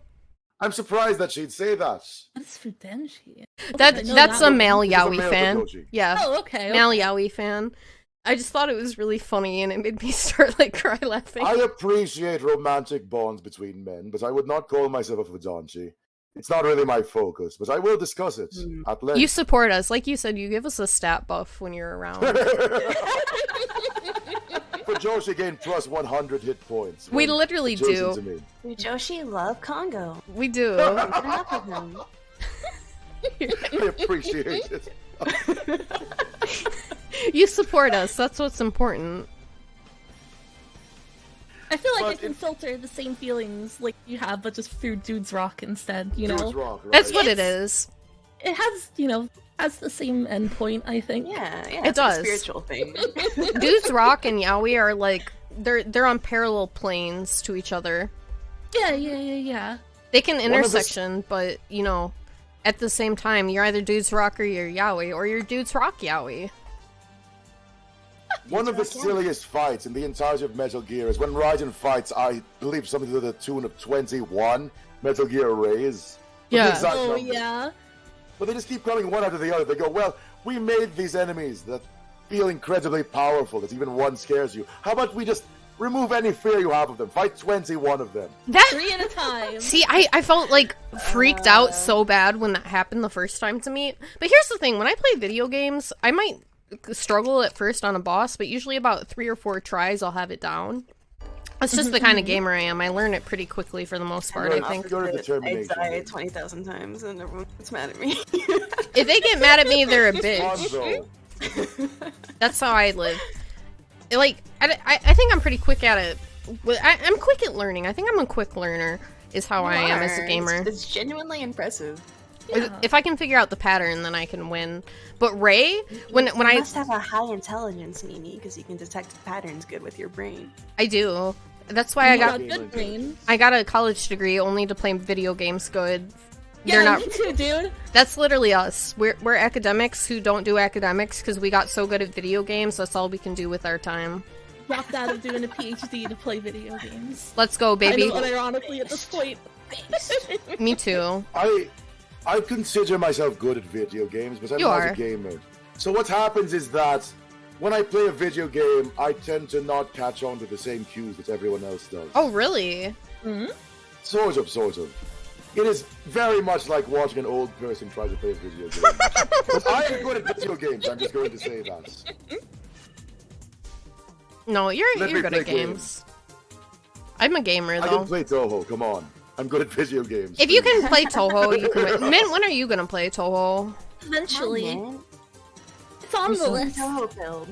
I'm surprised that she'd say that. What's Fudanshi? That's a male yaoi fan. Fujoshi. Yeah. Oh, okay. Male yaoi fan. I just thought it was really funny and it made me start like cry laughing. I appreciate romantic bonds between men, but I would not call myself a Fudanshi. It's not really my focus, but I will discuss it at length. You support us. Like you said, you give us a stat buff when you're around. Fujoshi gained plus 100 hit points. We literally do. Fujoshi love Kongou. We do. Enough of him. I appreciate it. You support us. That's what's important. I feel like I can filter the same feelings like you have, but just through Dudes Rock instead, you know? Dudes Rock, right? That's what it is. It has, has the same endpoint, I think. Yeah, it does. A spiritual thing. Dudes Rock and yaoi are like, they're on parallel planes to each other. Yeah. They can intersection, but, at the same time, you're either Dudes Rock or you're yaoi, or you're Dudes Rock yaoi. One of the silliest fights in the entirety of Metal Gear is when Raiden fights, I believe, something to the tune of 21 Metal Gear arrays. Yeah. Oh, yeah. But they just keep calling one after the other. They go, well, we made these enemies that feel incredibly powerful, that even one scares you. How about we just remove any fear you have of them? Fight 21 of them. 3 at a time. See, I felt like freaked out so bad when that happened the first time to me. But here's the thing, when I play video games, I might struggle at first on a boss, but usually about 3 or 4 tries I'll have it down. That's just the kind of gamer I am. I learn it pretty quickly for the most part, I think. I die 20,000 times and everyone gets mad at me. If they get mad at me, they're a bitch. That's how I live. Like, I think I'm pretty quick at it. I'm quick at learning. I think I'm a quick learner, is how I am as a gamer. It's genuinely impressive. Yeah. If I can figure out the pattern, then I can win. But Ray, when you I must have a high intelligence, Mimi, because you can detect patterns good with your brain. I do. That's why I got good brain. I got a college degree only to play video games good. Yeah, They're not. Me too, dude. That's literally us. We're academics who don't do academics because we got so good at video games. That's all we can do with our time. Dropped out of doing a PhD to play video games. Let's go, baby. I know, ironically, at this point. Me too. I consider myself good at video games, but I'm not a gamer. So what happens is that when I play a video game, I tend to not catch on to the same cues that everyone else does. Oh, really? Mm-hmm. Sort of. It is very much like watching an old person try to play a video game. But I am good at video games, I'm just going to say that. No, you're good at games. I'm a gamer, though. I can play Toho, come on. I'm good at video games. If you can play Toho, you can win. Mint, when are you gonna play Toho? Eventually. It's on the list. Toho build.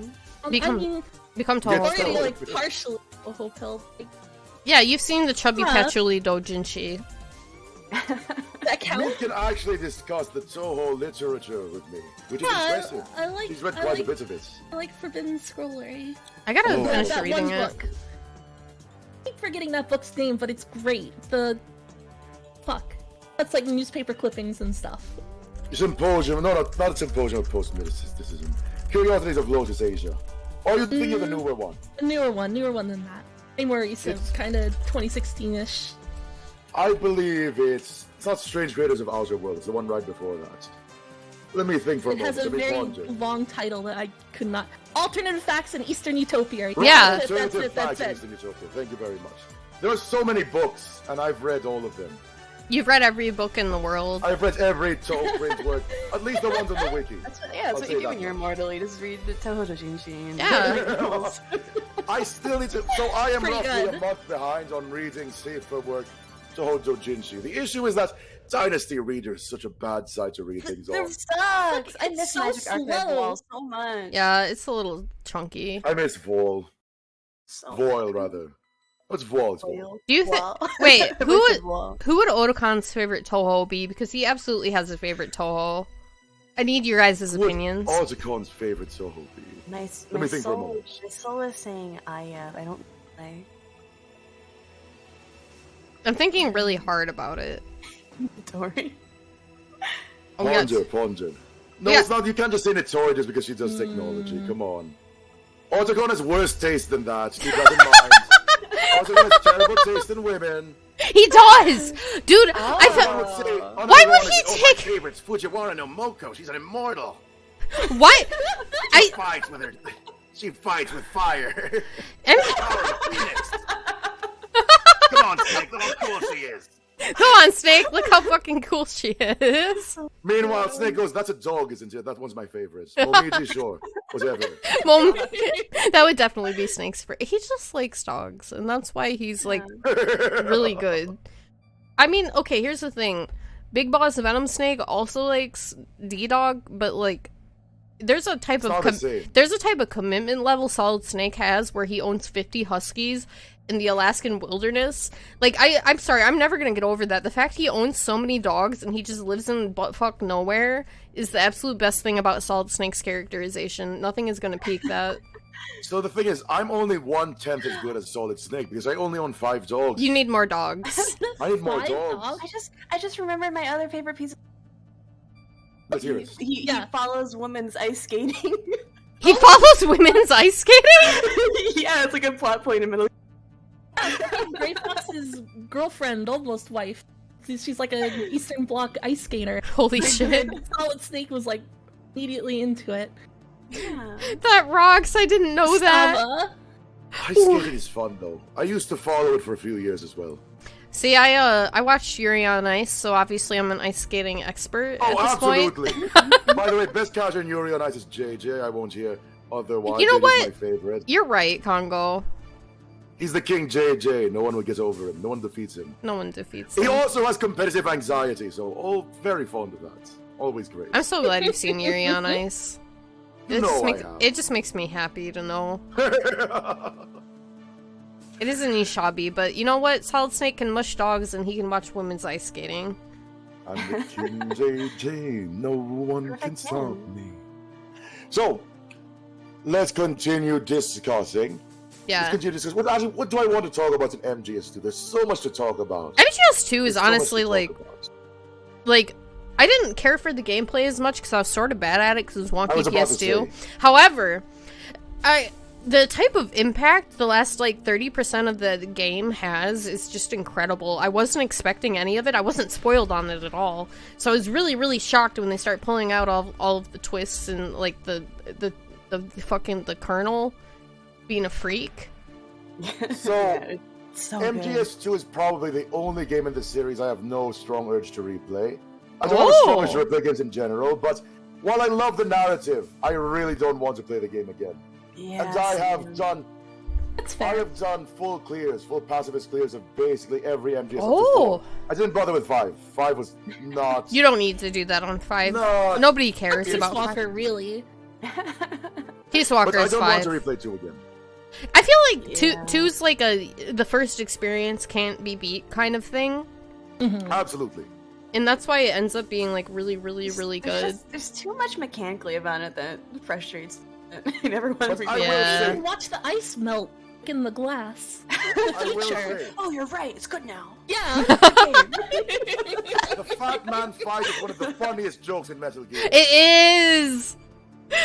Become Toho. It's already, like, partially Toho build. Yeah, you've seen the chubby Patchouli doujinshi. That counts? You can actually discuss the Toho literature with me, which is impressive. He's read quite a bit of it. I like Forbidden Scrollery. I gotta finish reading it. Book. I keep forgetting that book's name, but it's great. That's like newspaper clippings and stuff. Symposium, not a symposium of post-mysticism. Curiosities of Lotus Asia. Or you think of the newer one? A newer one than that. More recent, kind of 2016-ish. I believe it's not Strange Creators of Outer World. It's the one right before that. Let me think for a moment. It has a very long title that I could not. Alternative Facts in Eastern Utopia. Yeah, that's it. Eastern Utopia. Thank you very much. There are so many books, and I've read all of them. You've read every book in the world. I've read every Toho print work, at least the ones on the wiki. That's what you do when you're immortal. You just read the Toho doujinshi. Yeah. I still need to. So I am roughly good. a month behind on reading safer work Toho doujinshi. The issue is that Dynasty Reader is such a bad site to read things on. It sucks. I miss so Magic Archive slow. Wall so much. Yeah, it's a little chunky. I miss Voil. Voil, rather. What's Voil? It's Voil. Do you think? Wait, who would Otokon's favorite Toho be? Because he absolutely has a favorite Toho. I need your guys' opinions. Otokon's favorite Toho be? Let me think for a moment. My soul is saying I don't play. I'm thinking really hard about it. Tori. Ponder. No, it's not. You can't just say Tori just because she does technology. Come on. Otokon has worse taste than that. Keep that in mind. Otokon has terrible taste in women. He does! Dude, I thought... Why would he take... My favorite's Fujiwara no Moko. She's an immortal. What? She fights with her... She fights with fire. Come on, Snake. Look how cool she is. Come on, Snake. Look how fucking cool she is. Meanwhile, Snake goes, that's a dog, isn't it? That one's my favorite. Momiji, sure. Whatever. That would definitely be Snake's favorite. He just likes dogs, and that's why he's, like, really good. I mean, okay, here's the thing. Big Boss Venom Snake also likes D-Dog, but, like, there's a type of commitment level Solid Snake has where he owns 50 huskies in the Alaskan wilderness. Like, I'm sorry, I'm never gonna get over that. The fact he owns so many dogs and he just lives in buttfuck nowhere is the absolute best thing about Solid Snake's characterization. Nothing is gonna peak that. So the thing is, I'm only 1/10 as good as Solid Snake because I only own 5 dogs. You need more dogs. I need more dogs. I just remembered my other favorite piece of... Let's hear it. He follows women's ice skating. He follows women's ice skating? Yeah, it's like a plot point in the middle. Gray Fox's girlfriend, almost wife. She's like an Eastern Bloc ice skater. Holy shit. Solid Snake was like immediately into it. Yeah. That rocks, I didn't know that. Ice skating is fun though. I used to follow it for a few years as well. See, I watched Yuri on Ice, so obviously I'm an ice skating expert at this absolutely. point. By the way, best character in Yuri on Ice is JJ. I won't hear otherwise. You know what? My favorite. You're right, Kongou. He's the King JJ. No one will get over him. No one defeats him. No one defeats him. He also has competitive anxiety, so very fond of that. Always great. I'm so glad you've seen Yuri on Ice. It just makes me happy to know. It is a niche hobby, but you know what? Solid Snake can mush dogs and he can watch women's ice skating. I'm the King JJ. No one can stop me. So, let's continue discussing. Yeah. Let's continue discussing. What do I want to talk about in MGS2? There's so much to talk about. MGS2 is honestly like I didn't care for the gameplay as much because I was sort of bad at it because it was wonky PS2. However, the type of impact the last, like, 30% of the game has is just incredible. I wasn't expecting any of it. I wasn't spoiled on it at all. So I was really, really shocked when they start pulling out all of the twists and, like, the the colonel being a freak. So, so MGS2 is probably the only game in the series I have no strong urge to replay. I don't have a strong urge to replay games in general, but while I love the narrative, I really don't want to play the game again. Yeah, and I have done That's fair. I have done full pacifist clears of basically every MGS. Oh. I didn't bother with 5. 5 was not. You don't need to do that on 5. No, nobody cares Peace about Walker, really. Peace Walker but I is don't 5. want to replay 2 again. I feel like 2's like the first experience can't be beat kind of thing. Absolutely. And that's why it ends up being like really good. There's too much mechanically about it that frustrates. I never want to Yeah. Watch the ice melt in the glass. I will say, Oh, you're right. It's good now. Yeah. the Fat Man fight is one of the funniest jokes in Metal Gear. It is.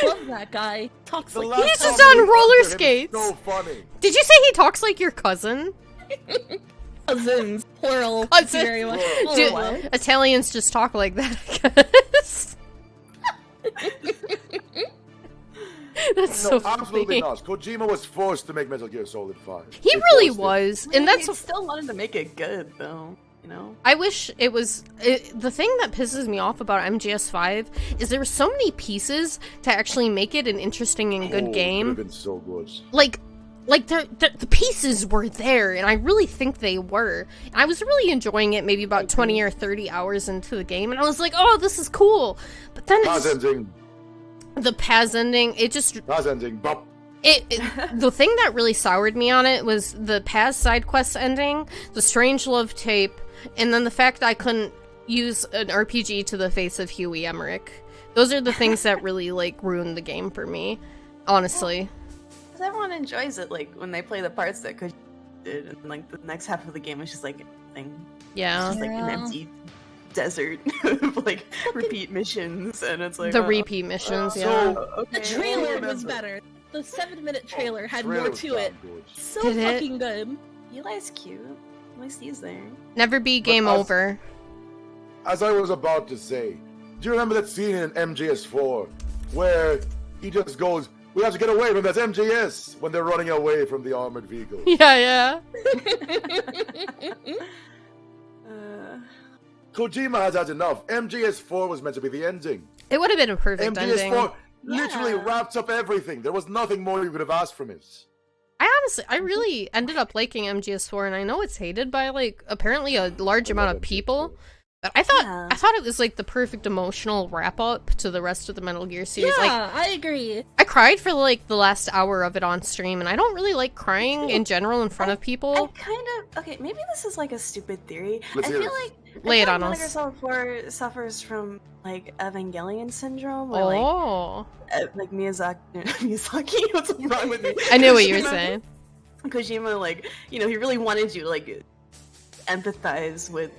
Love that guy. Talks The like last He's just time on we roller talked to him, skates. it's so funny. Did you say he talks like your cousin? cousins, plural. Cousins. Very much. Dude, Plural. Italians just talk like that, I guess. That's so absolutely funny. not. Kojima was forced to make Metal Gear Solid 5. He They really forced it. was, I and mean, that's he still wanted to make it good, though. You know. I wish it was. The thing that pisses me off about MGS5 is there were so many pieces to actually make it an interesting and good It game. would have been so good. Like the pieces were there, and I really think they were. And I was really enjoying it maybe about 20 or 30 hours into the game, and I was like, oh, this is cool. But then Paz ending. the Paz ending, it just... Paz ending. Bop. The thing that really soured me on it was the Paz side quest ending, the Strangelove tape, and then the fact I couldn't use an RPG to the face of Huey Emmerich. Those are the things that really, like, ruined the game for me, honestly. Because everyone enjoys it, like, when they play the parts that Kojima did, and, like, the next half of the game is just, like, thing. Yeah. It's just, like, an empty desert of, like, repeat missions, and it's like... The oh. repeat missions, yeah. So, okay. The trailer was better. The 7-minute trailer had more to it. So Did it? fucking good. Eli's cute. At least he's there. Never be game over. As I was about to say, do you remember that scene in MGS4 where he just goes, "We have to get away from that MGS," when they're running away from the armored vehicle? Yeah. Kojima has had enough. MGS4 was meant to be the ending. It would have been a perfect MGS4 ending. literally wrapped up everything. There was nothing more you could have asked from it. I really ended up liking MGS4, and I know it's hated by, like, apparently a large amount of people. But I thought it was, like, the perfect emotional wrap-up to the rest of the Metal Gear series. Yeah, Like, I agree. I cried for, like, the last hour of it on stream, and I don't really like crying in general in front of people. I kind of... Okay, maybe this is, like, a stupid theory. Let's I hear feel it. like... Lay it on Metal us. Gear Solid 4 suffers from, like, Evangelion syndrome, where, Oh. like Miyazaki? What's wrong with me? I knew what you were Kojima- saying. Kojima, like, you know, he really wanted you to, like, empathize with,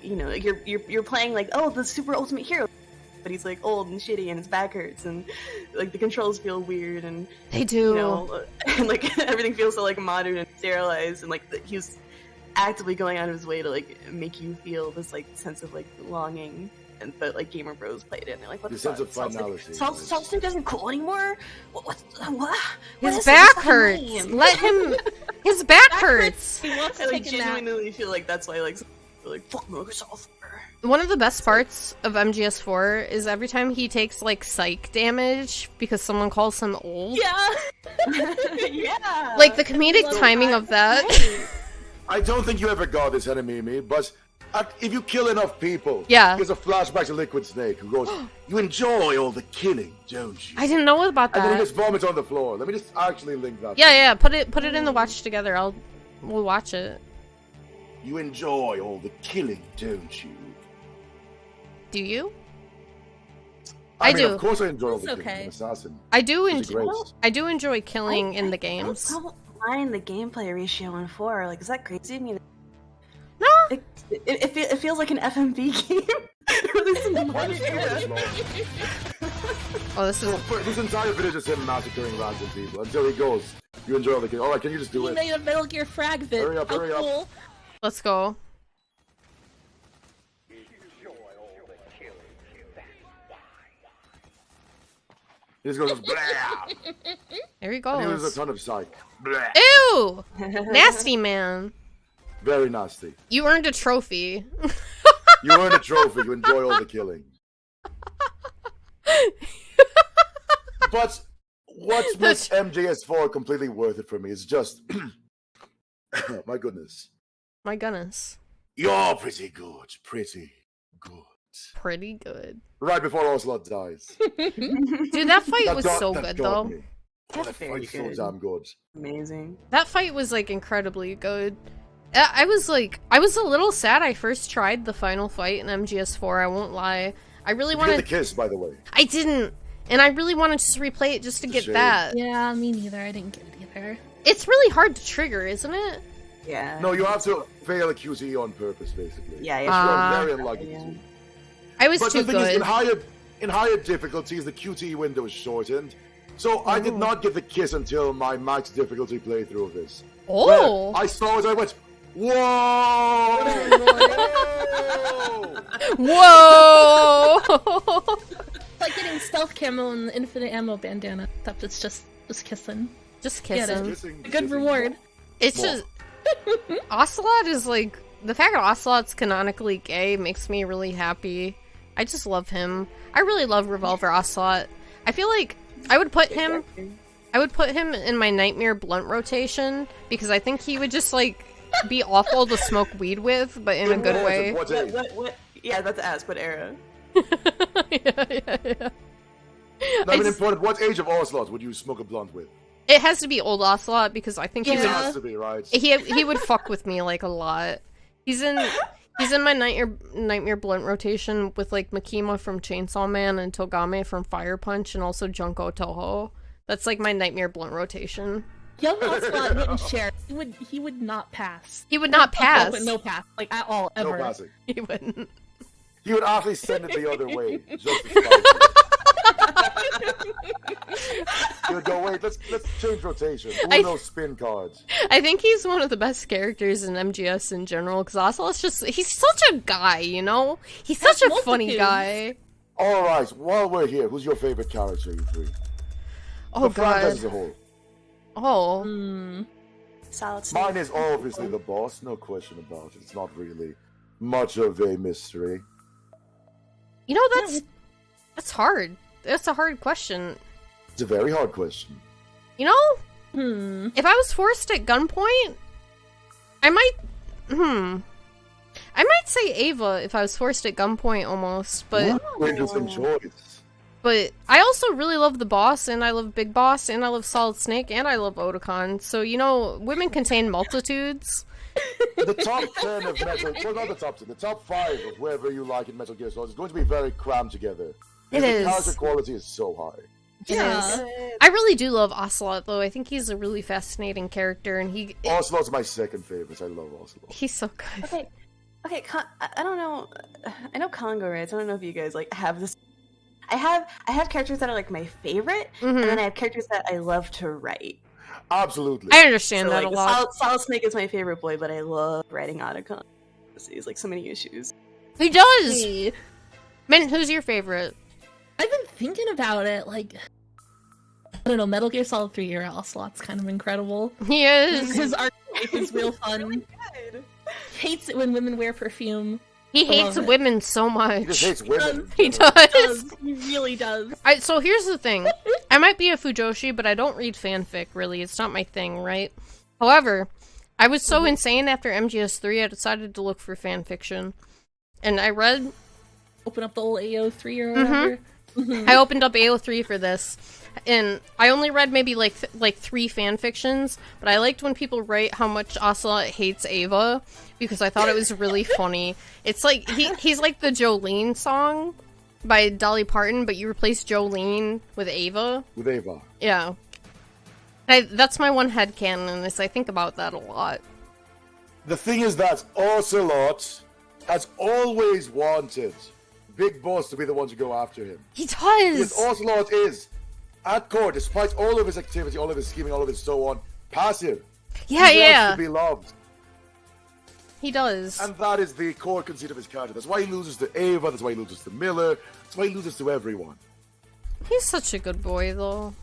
you know, you're playing, like, oh, the super ultimate hero, but he's, like, old and shitty and his back hurts and, like, the controls feel weird and... They do. You know, and, like, everything feels so, like, modern and sterilized and, like, he was actively going out of his way to, like, make you feel this, like, sense of, like, longing. And, but, like, Gamer Bros played it and they're like, what The the sense fuck? of finality. Salt Snake doesn't cool anymore? What His is back this? hurts. Lame. Let him... His back hurts. He wants I, to like, take a nap. genuinely feel like that's why, like fuck Microsoft. One of the best parts of MGS4 is every time he takes, like, psych damage because someone calls him old. Yeah. Yeah. Like, the comedic timing of that. I don't think you ever got this, Henemimi, but if you kill enough people, Yeah. there's a flashback to Liquid Snake who goes, "You enjoy all the killing, don't you?" I didn't know about And then he that. just vomits on the floor. Let me just actually link that. Yeah, put it in the watch together. We'll watch it. You enjoy all the killing, don't you? Do you? I mean, do. Of course I enjoy all the It's killing. okay. I'm an assassin. I do It's enjoy. great. I do enjoy killing in the games. I don't mind the gameplay ratio in 4. Like, is that crazy? I mean, No. it feels like an FMV game. Released in the Why modern does it era. feel slow? Oh, this is. This entire video is just him massacring random people until he goes, "You enjoy all the killing." Alright, can you just do He it? made a Metal Gear frag vid. Hurry up, How hurry up. cool. Let's go. He just goes, blah! There he And he was a goes. ton of psych. Blah. Ew! Nasty man. Very nasty. You earned a trophy. You earn a trophy. You enjoy all the killing. But what makes MGS4 completely worth it for me is just... my goodness. My goodness. You're pretty good. Pretty good. Pretty good. Right before Ocelot dies. Dude, that fight was so good, though. Me. Oh, that very fight's so good. damn good. Amazing. That fight was, like, incredibly good. I was a little sad I first tried the final fight in MGS4, I won't lie. I really wanted... You get the kiss, by the way. I didn't! And I really wanted to just replay it just to get that. Yeah, me neither. I didn't get it either. It's really hard to trigger, isn't it? Yeah. No, you have to fail a QTE on purpose, basically. Yeah, You're very unlucky to do. I was But too the thing good. is, in higher difficulties, the QTE window is shortened. So I did not get the kiss until my max difficulty playthrough of this. Oh! Where I saw it, I went, whoa! Whoa! It's like getting stealth camo and the infinite ammo bandana, except it's just kissing. Just Get it. kissing. Good reward. It's just... Ocelot is like... The fact that Ocelot's canonically gay makes me really happy. I just love him. I really love Revolver Ocelot. I feel like I would put him in my Nightmare Blunt rotation, because I think he would just, like, be awful to smoke weed with, but in a good way. What? Yeah, that's ask. What era? yeah. Not even important. What age of Ocelot would you smoke a blunt with? It has to be old Ocelot, because I think It has to be, right? he would fuck with me, like, a lot. He's in my Nightmare Blunt rotation with, like, Makima from Chainsaw Man and Togame from Fire Punch, and also Junko Toho. That's, like, my Nightmare Blunt rotation. Young Ocelot wouldn't share. He would not pass. He would not pass. No pass, like, at all, ever. No passing. He wouldn't. He would actually send it the other way. Just to spite you. He would go, wait, let's change rotation. Uno spin cards. I think he's one of the best characters in MGS in general, because Ocelot's just, he's such a guy, you know? He's such a funny guy. Alright, while we're here, who's your favorite character, you three? Oh, the franchise God. as a whole. Oh. Solid Snake. Mine is obviously the boss, no question about it. It's not really much of a mystery. You know, that's hard. That's a hard question. It's a very hard question. You know? If I was forced at gunpoint, I might say Ava if I was forced at gunpoint almost, but... Ooh, interesting choice. But I also really love the boss, and I love Big Boss, and I love Solid Snake, and I love Otakon, so, you know, women contain multitudes. The top 10 of Metal... Well, not the top 10. The top 5 of wherever you like in Metal Gear Solid is going to be very crammed together. It The is. character quality is so high. It is. I really do love Ocelot, though. I think he's a really fascinating character, and Ocelot's my second favorite. I love Ocelot. he's so good. Okay. I don't know. I know Kongou, right? So I don't know if you guys like have this. I have characters that are like my favorite, and then I have characters that I love to write. Absolutely. I understand that like, a lot. Solid Snake is my favorite boy, but I love writing Otakon. He's like so many issues. He does! Mint, who's your favorite? I've been thinking about it, like... I don't know, Metal Gear Solid 3 era Ocelot's kind of incredible. He is! His art life is real fun. Hates it when women wear perfume. He hates women so much. He just hates women. He does. He really does. So here's the thing. I might be a Fujoshi, but I don't read fanfic, really. It's not my thing, right? However, I was so insane after MGS3, I decided to look for fanfiction. And I read... Open up the old AO3 or whatever. I opened up AO3 for this. And I only read maybe like 3 fanfictions, but I liked when people write how much Ocelot hates Ava, because I thought it was really funny. It's like, he's like the Jolene song by Dolly Parton, but you replace Jolene with Ava. With Ava. Yeah. That's my one headcanon, is I think about that a lot. The thing is that Ocelot has always wanted Big Boss to be the one to go after him. He does! Because Ocelot is, at core, despite all of his activity, all of his scheming, all of his so on, passive. Yeah, he yeah. wants to be loved. He does. And that is the core conceit of his character. That's why he loses to Ava, that's why he loses to Miller, that's why he loses to everyone. He's such a good boy, though.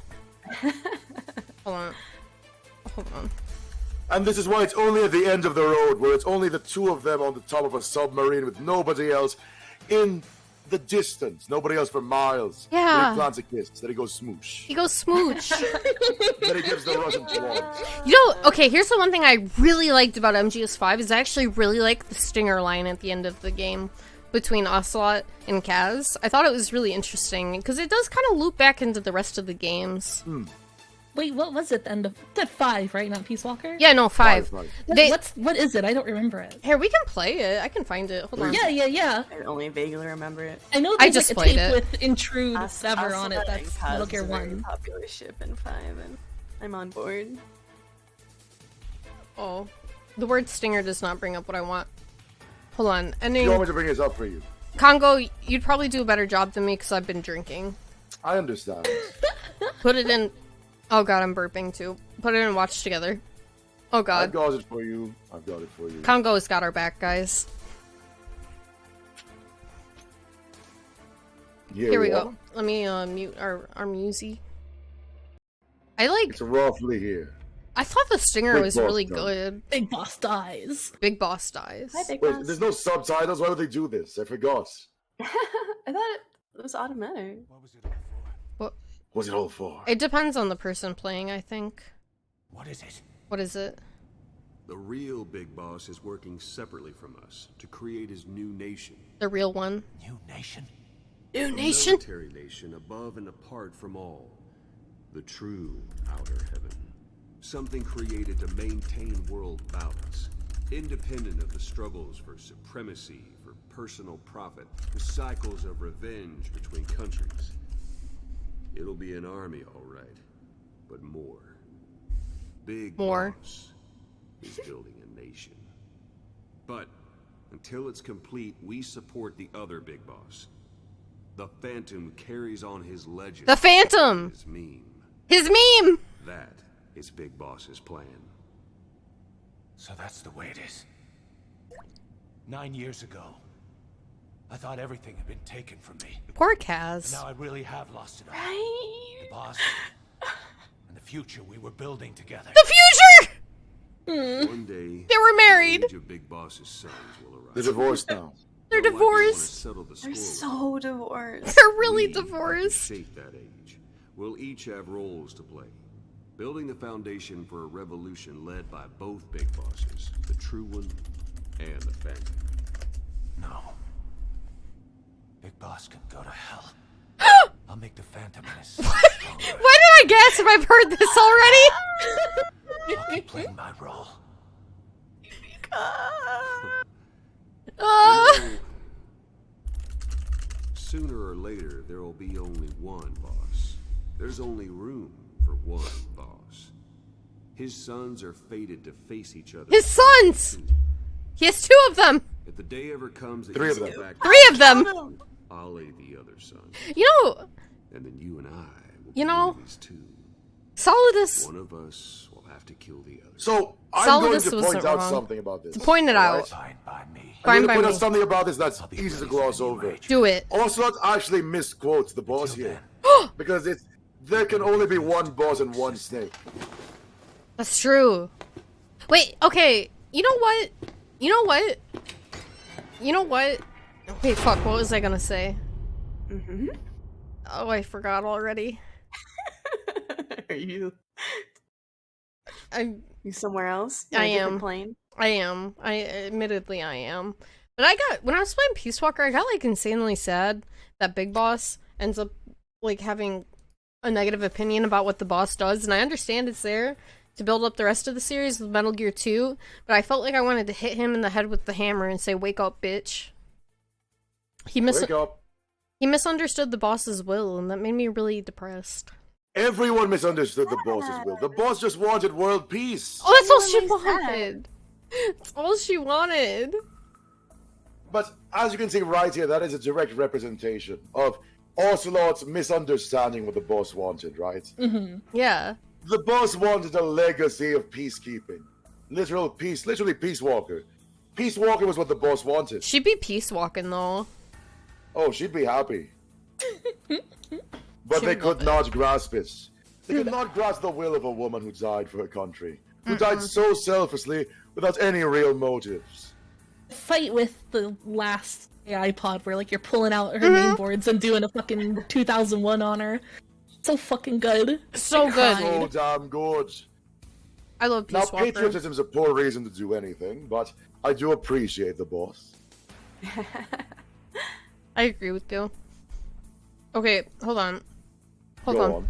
Hold on. Hold on. And this is why it's only at the end of the road, where it's only the two of them on the top of a submarine with nobody else in the distance. Nobody else for miles. Yeah. Then he plants a kiss. Then he goes smoosh. He goes smooch. Then he gives the Russian twang. You know, okay, here's the one thing I really liked about MGS5 is I actually really like the stinger line at the end of the game between Ocelot and Kaz. I thought it was really interesting, because it does kind of loop back into the rest of the games. Wait, what was it then? That 5, right? Not Peace Walker? Yeah, no, 5. What is it? I don't remember it. Here, we can play it. I can find it. Hold on. Yeah. I only vaguely remember it. I know I there's just like a played tape it. with Intrude Sever on it. That's Metal Gear 1. Popular ship in 5, and I'm on board. Oh. The word stinger does not bring up what I want. Hold on. Ending... You want me to bring this up for you? Kongou, you'd probably do a better job than me because I've been drinking. I understand. Put it in... Oh god, I'm burping too. Put it in watch together. Oh god. I've got it for you. I've got it for you. Kongou's got our back, guys. Here we go. Let me mute our musy. I like... It's roughly here. I thought the stinger Big was boss really dies. good. Big Boss dies. Big Boss dies. Hi, Big Wait, Boss. there's no subtitles? Why would they do this? I forgot. I thought it was automatic. What? What's it all for? It depends on the person playing, I think. What is it? What is it? The real Big Boss is working separately from us to create his new nation. The real one. New nation? New A nation? military nation above and apart from all. The true outer heaven. Something created to maintain world balance. Independent of the struggles for supremacy, for personal profit, the cycles of revenge between countries. It'll be an army, all right, but more. Big Boss is building a nation. But until it's complete, we support the other Big Boss. The Phantom carries on his legend. The Phantom! His meme. His meme! That is Big Boss's plan. So that's the way it is. 9 years ago, I thought everything had been taken from me. Poor But Kaz. now I really have lost it all. Right? The boss and the future we were building together. The future! One day, They were married. the age of Big Boss's sons will arrive. They're divorced now. They're They'll likely wanna divorced. settle the They're score. so divorced. They're really We, who divorced. shape that age. We'll each have roles to play. Building the foundation for a revolution led by both Big Bosses, the True One and the Phantom. No. Big Boss can go to hell. I'll make the Phantom and his son stronger. Why did I guess if I've heard this already? I'll keep playing my role. Sooner or later, there will be only one boss. There's only room for one boss. His sons are fated to face each other. His sons! He has 2 of them! If the day ever comes that 3 you of get them. back, 3 of them! I'll lay the other son. You know, And then you and I will You be know, enemies too. Solidus... One of us will have to kill the other. So, I'm going Solidus to wasn't point out wrong. something about this. Point it alright? out. Fine by me. I'm going Fine to by point out me. something about this that's I'll be easy to ready gloss for any over. rage. Do it. Ocelot actually misquotes the boss Till here. then. Because there can only be one boss and one snake. That's true. Wait, okay. You know what? You know what? You know what? Wait, fuck, what was I gonna say? Mm-hmm. Oh, I forgot already. Are you I'm... somewhere else? I In a different am. Plane? I am. Admittedly, I am. But when I was playing Peace Walker, I got, like, insanely sad that Big Boss ends up, like, having a negative opinion about what the boss does, and I understand it's there to build up the rest of the series with Metal Gear 2, but I felt like I wanted to hit him in the head with the hammer and say, "Wake up, bitch." Wake up. He misunderstood the boss's will, and that made me really depressed. Everyone misunderstood the boss's will. The boss just wanted world peace. Oh, that's all she Everyone is wanted! That's all she wanted! But as you can see right here, that is a direct representation of Ocelot's misunderstanding what the boss wanted, right? Mm-hmm. Yeah. The boss wanted a legacy of peacekeeping. Literally Peace Walker. Peace Walker was what the boss wanted. She'd be peace walking, though. Oh, she'd be happy. But She they would could love not grasp it. They could not grasp the will of a woman who died for her country. Who died so selflessly without any real motives. Fight with the last AI pod where like you're pulling out her main boards and doing a fucking 2001 on her. So fucking good. So good. So damn good. I love Peace Now, Walker. patriotism's a poor reason to do anything, but I do appreciate the boss. I agree with you. Okay, hold on. Hold Go on.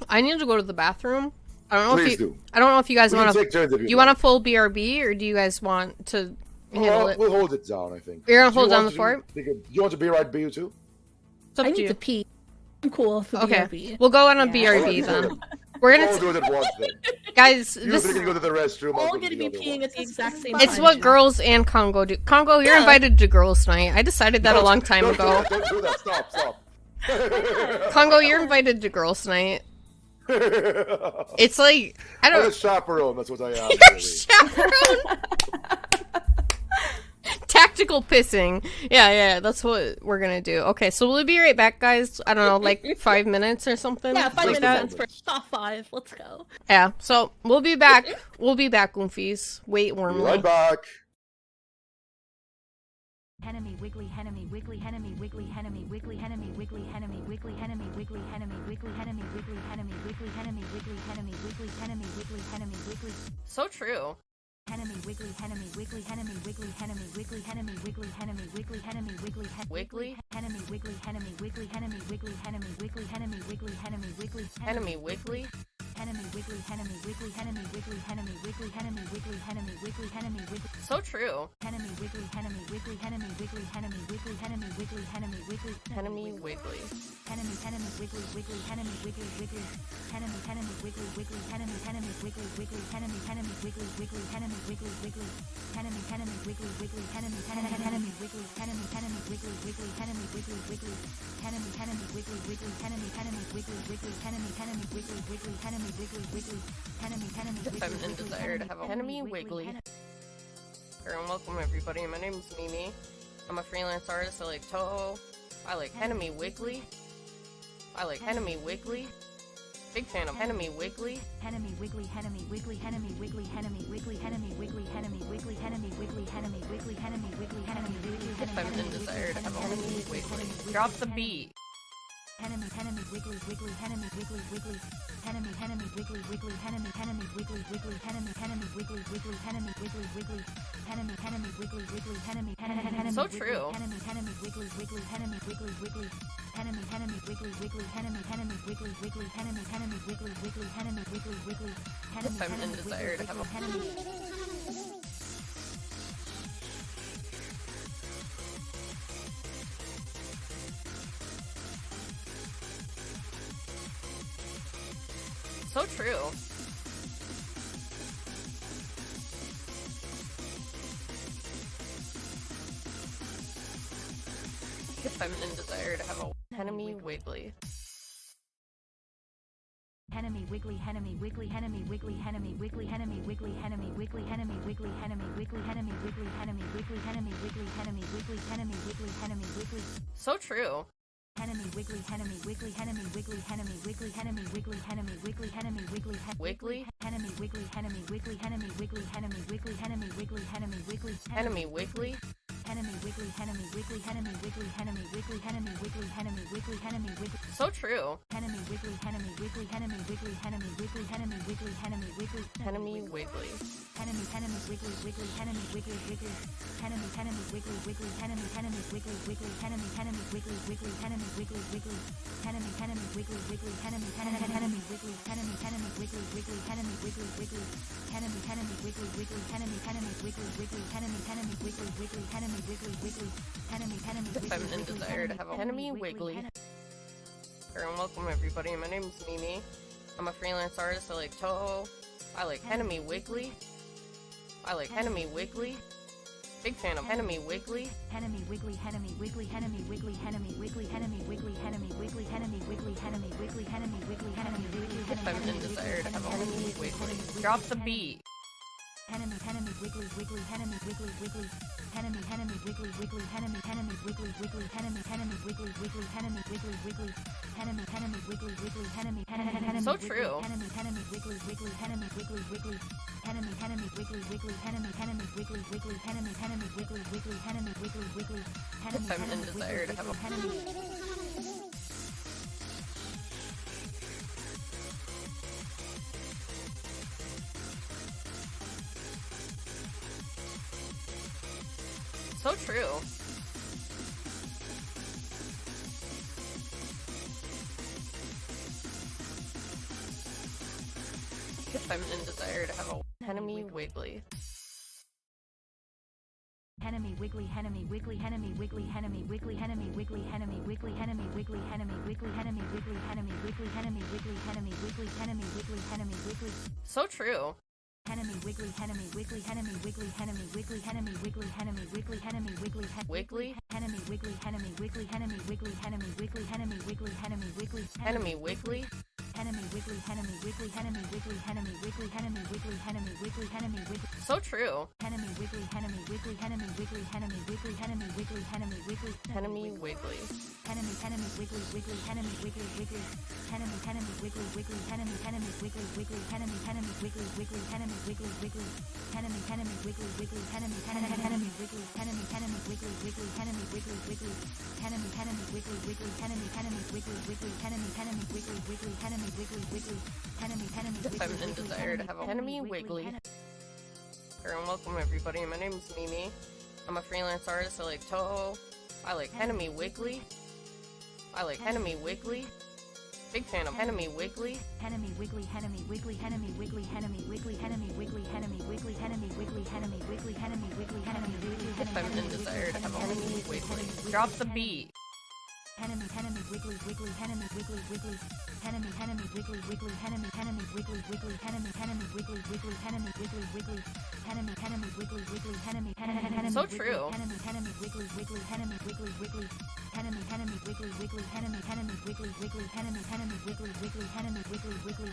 I need to go to the bathroom. I don't know Please if you. do. I don't know if you guys We can want take turns if to. you'd You want a like. full BRB, or do you guys want to handle it? We'll hold it down, I think. You're gonna Do you hold down want the fort? You want to be right, BU too? It's up I to need you. to pee. I'm cool with the Okay, BRB. we'll go on a Yeah. BRB then. We're All gonna, do it at once then. guys. You This three can go to the restroom. I'll All go to gonna the be other peeing one. at the exact same time. it's what girls and Kongou do. Kongou, you're invited to girls' night. I decided that a long time Don't ago. Don't do that. Stop. Kongou, you're invited to girls' night. It's like I I'm don't. a chaperone. That's what I am. You're really. chaperone. Tactical pissing. Yeah, that's what we're gonna do. Okay, so we'll be right back, guys. I don't know, like 5 minutes or something. Yeah, 5 like minutes that. for top 5. Let's go. Yeah, so we'll be back. We'll be back, Goomfies. Wait Be warmly. right back. Henemimi wiggly, Henemimi wiggly, Henemimi wiggly, Henemimi wiggly, Henemimi wiggly, Henemimi wiggly, Henemimi wiggly, Henemimi wiggly, Henemimi wiggly, Henemimi wiggly, Henemimi wiggly, Henemimi wiggly, Henemimi wiggly, Henemimi wiggly. So true. Henemimi wiggly, Henemimi wiggly, Henemimi wiggly, Henemimi wiggly, Henemimi wiggly, Henemimi wiggly, Henemimi wiggly, Wiggly? Henemimi wiggly, Henemimi wiggly, Henemimi wiggly, Henemimi wiggly, Henemimi wiggly, Henemimi wiggly, Enemy Wiggly. Henemimi wiggly, Henemimi wiggly, Henemimi wiggly, Henemimi wiggly, Henemimi wiggly, Henemimi wiggly, Henemimi wiggly. So true. Henemimi wiggly, Henemimi wiggly, Henemimi wiggly, Henemimi wiggly, Henemimi wiggly, Henemimi wiggly, Enemy Wiggly. Henemimi wiggly, wiggly, Henemimi wiggly, wiggly, Henemimi wiggly, wiggly, Henemimi wiggly, wiggly, Henemimi wiggly, wiggly, Henemimi wiggly, wiggly, Henemimi wiggly, wiggly, Henemimi wiggly, Henemimi wiggly, wiggly, Henemimi wiggly, wiggly, Henemimi wiggly, wiggly, Henemimi wiggly, wiggly, Henemimi wiggly, wiggly, Henemimi wiggly, wiggly, Henemimi Feminine desire to have a enemy Wiggly. Hello and welcome everybody. My name's Mimi. I'm a freelance artist. I like Toho. I like Enemy Wiggly. I like Enemy Wiggly. Big fan of Enemy Wiggly. Henemimi wiggly, Henemimi wiggly, Henemimi wiggly, Henemimi wiggly, Henemimi wiggly, Henemimi wiggly, Henemimi wiggly, Henemimi wiggly, Henemimi wiggly, Henemimi wiggly, Feminine desire to have a enemy Wiggly. Drop the beat. Henemimi wiggly, wiggly, Henemimi wiggly, wiggly, Henemimi wiggly, wiggly, Henemimi wiggly, wiggly, Henemimi wiggly, wiggly, Henemimi wiggly, wiggly, Henemimi wiggly, wiggly, Henemimi. So true. Henemimi wiggly, wiggly, Henemimi wiggly, wiggly, Henemimi wiggly, wiggly, Henemimi wiggly, wiggly, Henemimi wiggly, wiggly, Henemimi wiggly, wiggly, Feminine desire to have a So true. Feminine desire to have a enemy Wiggly. Henemimi wiggly, Henemimi wiggly, Henemimi wiggly, Henemimi wiggly, Henemimi wiggly, Henemimi wiggly, Henemimi wiggly, Henemimi wiggly, Henemimi wiggly, Henemimi wiggly, Henemimi wiggly, Henemimi wiggly, Henemimi wiggly, Henemimi wiggly. So true. Henemimi wiggly, Henemimi wiggly, Henemimi wiggly, Henemimi wiggly, Henemimi wiggly, Henemimi wiggly, Henemimi wiggly, Wiggly. Henemimi wiggly, Henemimi wiggly, Henemimi wiggly, Henemimi wiggly, Henemimi wiggly, Henemimi wiggly, Enemy Wiggly. Henemimi wiggly, Henemimi wiggly, Henemimi wiggly, Henemimi wiggly, Henemimi wiggly, Henemimi wiggly, Henemimi wiggly. So true. Henemimi wiggly, Henemimi wiggly, Henemimi wiggly, Henemimi wiggly, Henemimi wiggly, Henemimi wiggly, Enemy Wiggly. Henemimi wiggly, wiggly, Henemimi wiggly, wiggly, Henemimi wiggly, wiggly, Henemimi wiggly, wiggly, Henemimi wiggly, wiggly, Henemimi wiggly, wiggly, Henemimi wiggly, wiggly, Henemimi wiggly, Henemimi wiggly, wiggly, Henemimi wiggly, wiggly, Henemimi wiggly, wiggly, Henemimi wiggly, wiggly, Henemimi wiggly, wiggly, Henemimi wiggly, wiggly, Henemimi Feminine desire to have a enemy Wiggly. Hello and welcome everybody. My name's Mimi. I'm a freelance artist. I like Toho. I like Enemy Wiggly. I like Enemy Wiggly. Big fan of Enemy Wiggly. Henemimi wiggly, Henemimi wiggly, Henemimi wiggly, Henemimi wiggly, Henemimi wiggly, Henemimi wiggly, Henemimi wiggly, Henemimi wiggly, Henemimi wiggly, Henemimi wiggly, Feminine desire to have a enemy Wiggly. Drop the beat. Henemimi wiggly wiggly Henemimi wiggly wiggly Henemimi wiggly wiggly Henemimi wiggly wiggly Henemimi wiggly wiggly Henemimi wiggly wiggly Henemimi wiggly wiggly Henemimi So true. Henemimi wiggly wiggly Henemimi wiggly wiggly Henemimi wiggly wiggly Henemimi wiggly wiggly Henemimi wiggly wiggly Henemimi wiggly wiggly Feminine desire to have a So true. Feminine desire to have a Henemimi wiggly. Henemimi wiggly Henemimi wiggly Henemimi wiggly Henemimi wiggly Henemimi wiggly Henemimi wiggly Henemimi wiggly Henemimi wiggly Henemimi wiggly Henemimi wiggly Henemimi wiggly Henemimi wiggly Henemimi wiggly Henemimi wiggly. So true. Henemimi wiggly Henemimi wiggly Henemimi wiggly Henemimi wiggly Henemimi wiggly Henemimi wiggly Henemimi wiggly Wiggly. Henemimi wiggly Henemimi wiggly Henemimi wiggly Henemimi wiggly Henemimi wiggly Henemimi wiggly Henemimi wiggly. Henemimi wiggly Henemimi wiggly Henemimi wiggly Henemimi wiggly Henemimi wiggly Henemimi wiggly Henemimi wiggly. So true. Henemimi wiggly Henemimi wiggly Henemimi wiggly Henemimi wiggly Henemimi wiggly Henemimi wiggly Henemimi wiggly. Henemimi wiggly wiggly Henemimi wiggly wiggly Henemimi wiggly wiggly Henemimi wiggly wiggly Henemimi wiggly wiggly Henemimi wiggly wiggly Henemimi wiggly wiggly Henemimi wiggly Henemimi wiggly wiggly Henemimi wiggly wiggly Henemimi wiggly wiggly Henemimi wiggly wiggly Henemimi wiggly wiggly Henemimi wiggly wiggly The feminine desire to have a Henemimi wiggly. Hello and welcome everybody. My name is Mimi. I'm a freelance artist. I like Toho. I like Henemimi wiggly. I like Henemimi wiggly. Big fan of Henemimi wiggly. Henemimi wiggly Henemimi wiggly Henemimi wiggly Henemimi wiggly Henemimi wiggly Henemimi wiggly Henemimi wiggly Henemimi wiggly Henemimi wiggly Henemimi wiggly The feminine desire to have a Henemimi wiggly. Drop the beat. Henemimi wiggly wiggly Henemimi wiggly wiggly Henemimi wiggly wiggly Henemimi wiggly wiggly Henemimi wiggly wiggly Henemimi wiggly wiggly Henemimi wiggly wiggly Henemimi So true. Henemimi wiggly wiggly Henemimi wiggly wiggly Henemimi wiggly wiggly Henemimi wiggly wiggly Henemimi wiggly wiggly Henemimi wiggly wiggly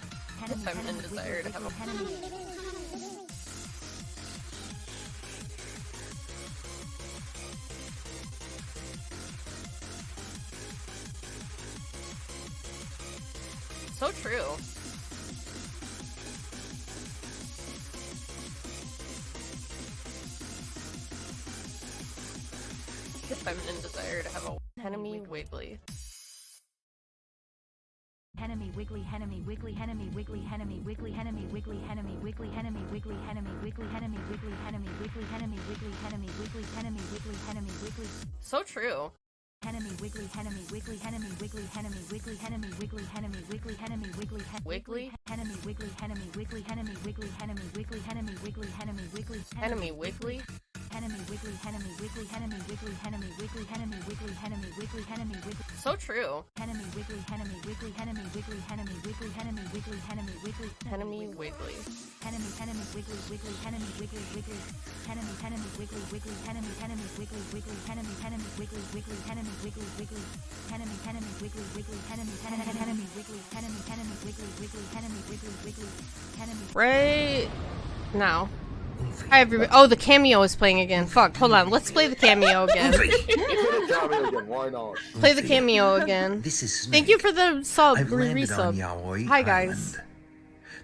The feminine desire to have a So true. The feminine desire to have a Henemimi wiggly. Henemimi wiggly Henemimi wiggly Henemimi wiggly Henemimi wiggly Henemimi wiggly Henemimi wiggly Henemimi wiggly Henemimi wiggly Henemimi wiggly Henemimi wiggly Henemimi wiggly Henemimi wiggly Henemimi wiggly Henemimi wiggly. So true. Henemimi wiggly Henemimi wiggly Henemimi wiggly Henemimi wiggly Henemimi wiggly Henemimi wiggly Henemimi wiggly Wiggly. Henemimi wiggly Henemimi wiggly Henemimi wiggly Henemimi wiggly Henemimi wiggly Henemimi wiggly Henemimi wiggly. Henemimi wiggly Henemimi wiggly Henemimi wiggly Henemimi wiggly Henemimi wiggly Henemimi wiggly Henemimi wiggly. So true. Henemimi wiggly Henemimi wiggly Henemimi wiggly Henemimi wiggly Henemimi wiggly Henemimi wiggly Henemimi wiggly. Henemimi wiggly wiggly Henemimi wiggly wiggly Henemimi wiggly wiggly Henemimi wiggly wiggly Henemimi wiggly wiggly Henemimi wiggly wiggly Henemimi wiggly wiggly Henemimi wiggly Henemimi wiggly wiggly Henemimi wiggly wiggly Henemimi. Right now. Hi everybody. Oh, the cameo is playing again. Fuck, hold on. Let's play the cameo again. Why not? Play the cameo again. This is Snake. Thank you for the sub, I've landed on resub. Yaoi Hi guys. Island.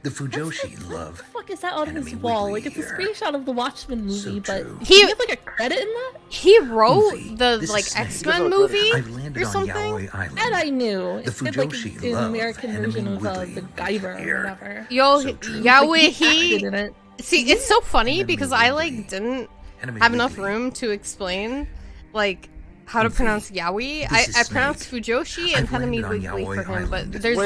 The Fujoshi love. What the fuck is that on his wall? Like, it's a screenshot of the Watchmen movie, but He you have like a credit in that? He wrote the like X-Men movie I've landed or on something. Yaoi Island. And I knew. The It's good, like Fujoshi the love American version of the Guyver or whatever. Yo, Yaoi, Like, he acted in it. See, it's so funny because I like didn't Henemimi have enough room to explain like how to pronounce Yaoi. I pronounced Fujoshi and Henemimi wiggly for him, but there's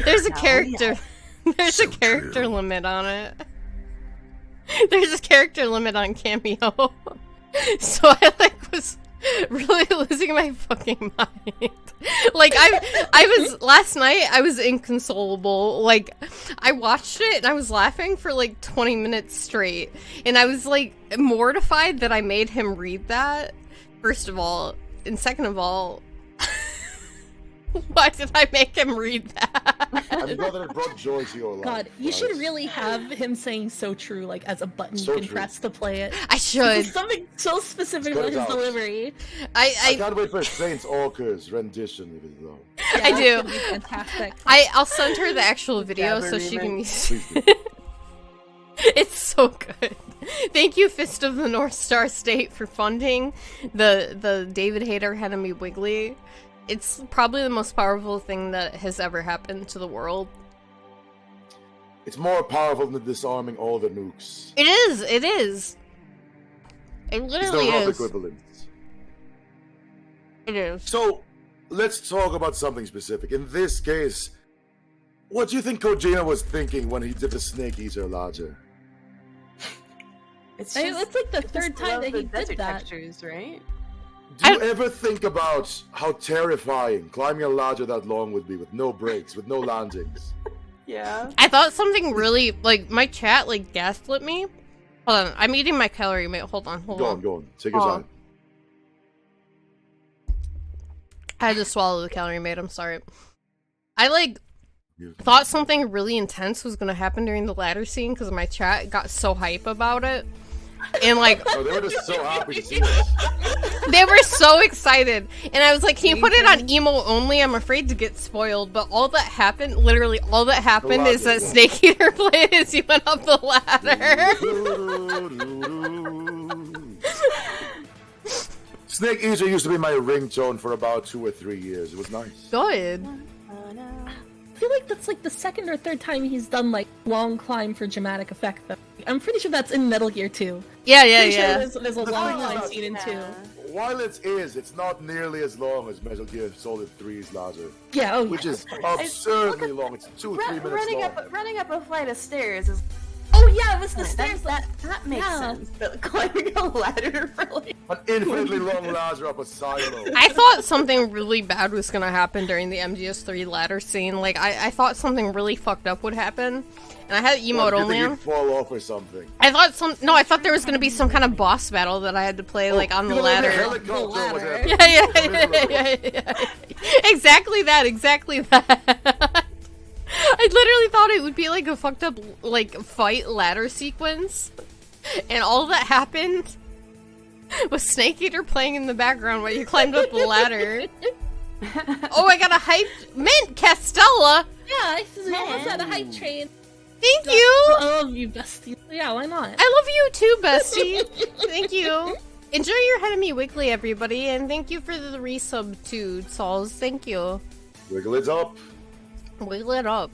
there's a character there's a character limit on it. There's a character limit on Cameo. So I like was really losing my fucking mind. Like I was last night I was inconsolable. Like I watched it and I was laughing for like 20 minutes straight. And I was like mortified that I made him read that, first of all. And second of all, Why did I make him read that? I'm glad that it brought joy to your life. God, you should really have him saying "so true" like as a button So you can true. press to play it. I should. Something so specific Cut about it his out. delivery. I can't wait for Saint Orca's rendition of it though. Yeah, I that's do. gonna be fantastic. I'll send her the actual video so she can use. It's so good. Thank you, Fist of the North Star State, for funding the David Hayter Henemimi Wiggly. It's probably the most powerful thing that has ever happened to the world. It's more powerful than disarming all the nukes. It is. It is. It It's literally the rough is. equivalent. It is. So, let's talk about something specific. In this case, what do you think Kojima was thinking when he did the Snake Eater ladder? It's It's like the third time that he did desert that. textures, right? Do you ever think about how terrifying climbing a ladder that long would be with no breaks, with no landings? Yeah. I thought something really, like, my chat, like, gaslit me. Hold on, I'm eating my calorie mate. Hold on. Go on. Take your time. I had to swallow the calorie mate, I'm sorry. I, like, thought something really intense was gonna happen during the ladder scene because my chat got so hype about it. And, like... Oh, they were just so happy to see us. They were so excited. And I was like, can you put it on emo only? I'm afraid to get spoiled. But all that happened, literally all that happened is that Snake Eater played as you went up the ladder. Snake Eater used to be my ringtone for about 2 or 3 years. It was nice. Good. I feel like that's like the second or third time he's done like long climb for dramatic effect though. I'm pretty sure that's in Metal Gear 2. Yeah. There's a long climb scene in 2. While it is, it's not nearly as long as Metal Gear Solid 3's ladder. Yeah, which is absurdly long. It's 2 or 3 minutes long. Running up a flight of stairs is. Oh yeah, it was the stairs. That makes sense. But climbing a ladder for like an infinitely long ladder up a silo. I thought something really bad was gonna happen during the MGS3 ladder scene. Like, I thought something really fucked up would happen. And I had emote only on. Fall off or something. I thought there was gonna be some kind of boss battle that I had to play like on the ladder. Yeah. Exactly that. I literally thought it would be like a fucked up like fight ladder sequence, and all that happened was Snake Eater playing in the background while you climbed up the ladder. Oh, I got a hyped Mint Castella. Yeah, I almost had a hype train. Thank you. I love you, bestie. Yeah, why not? I love you too, bestie. Thank you. Enjoy your Henemimi Wiggly, everybody, and thank you for the resub too, Sauls. Thank you. Wiggle it up. Wiggle it up.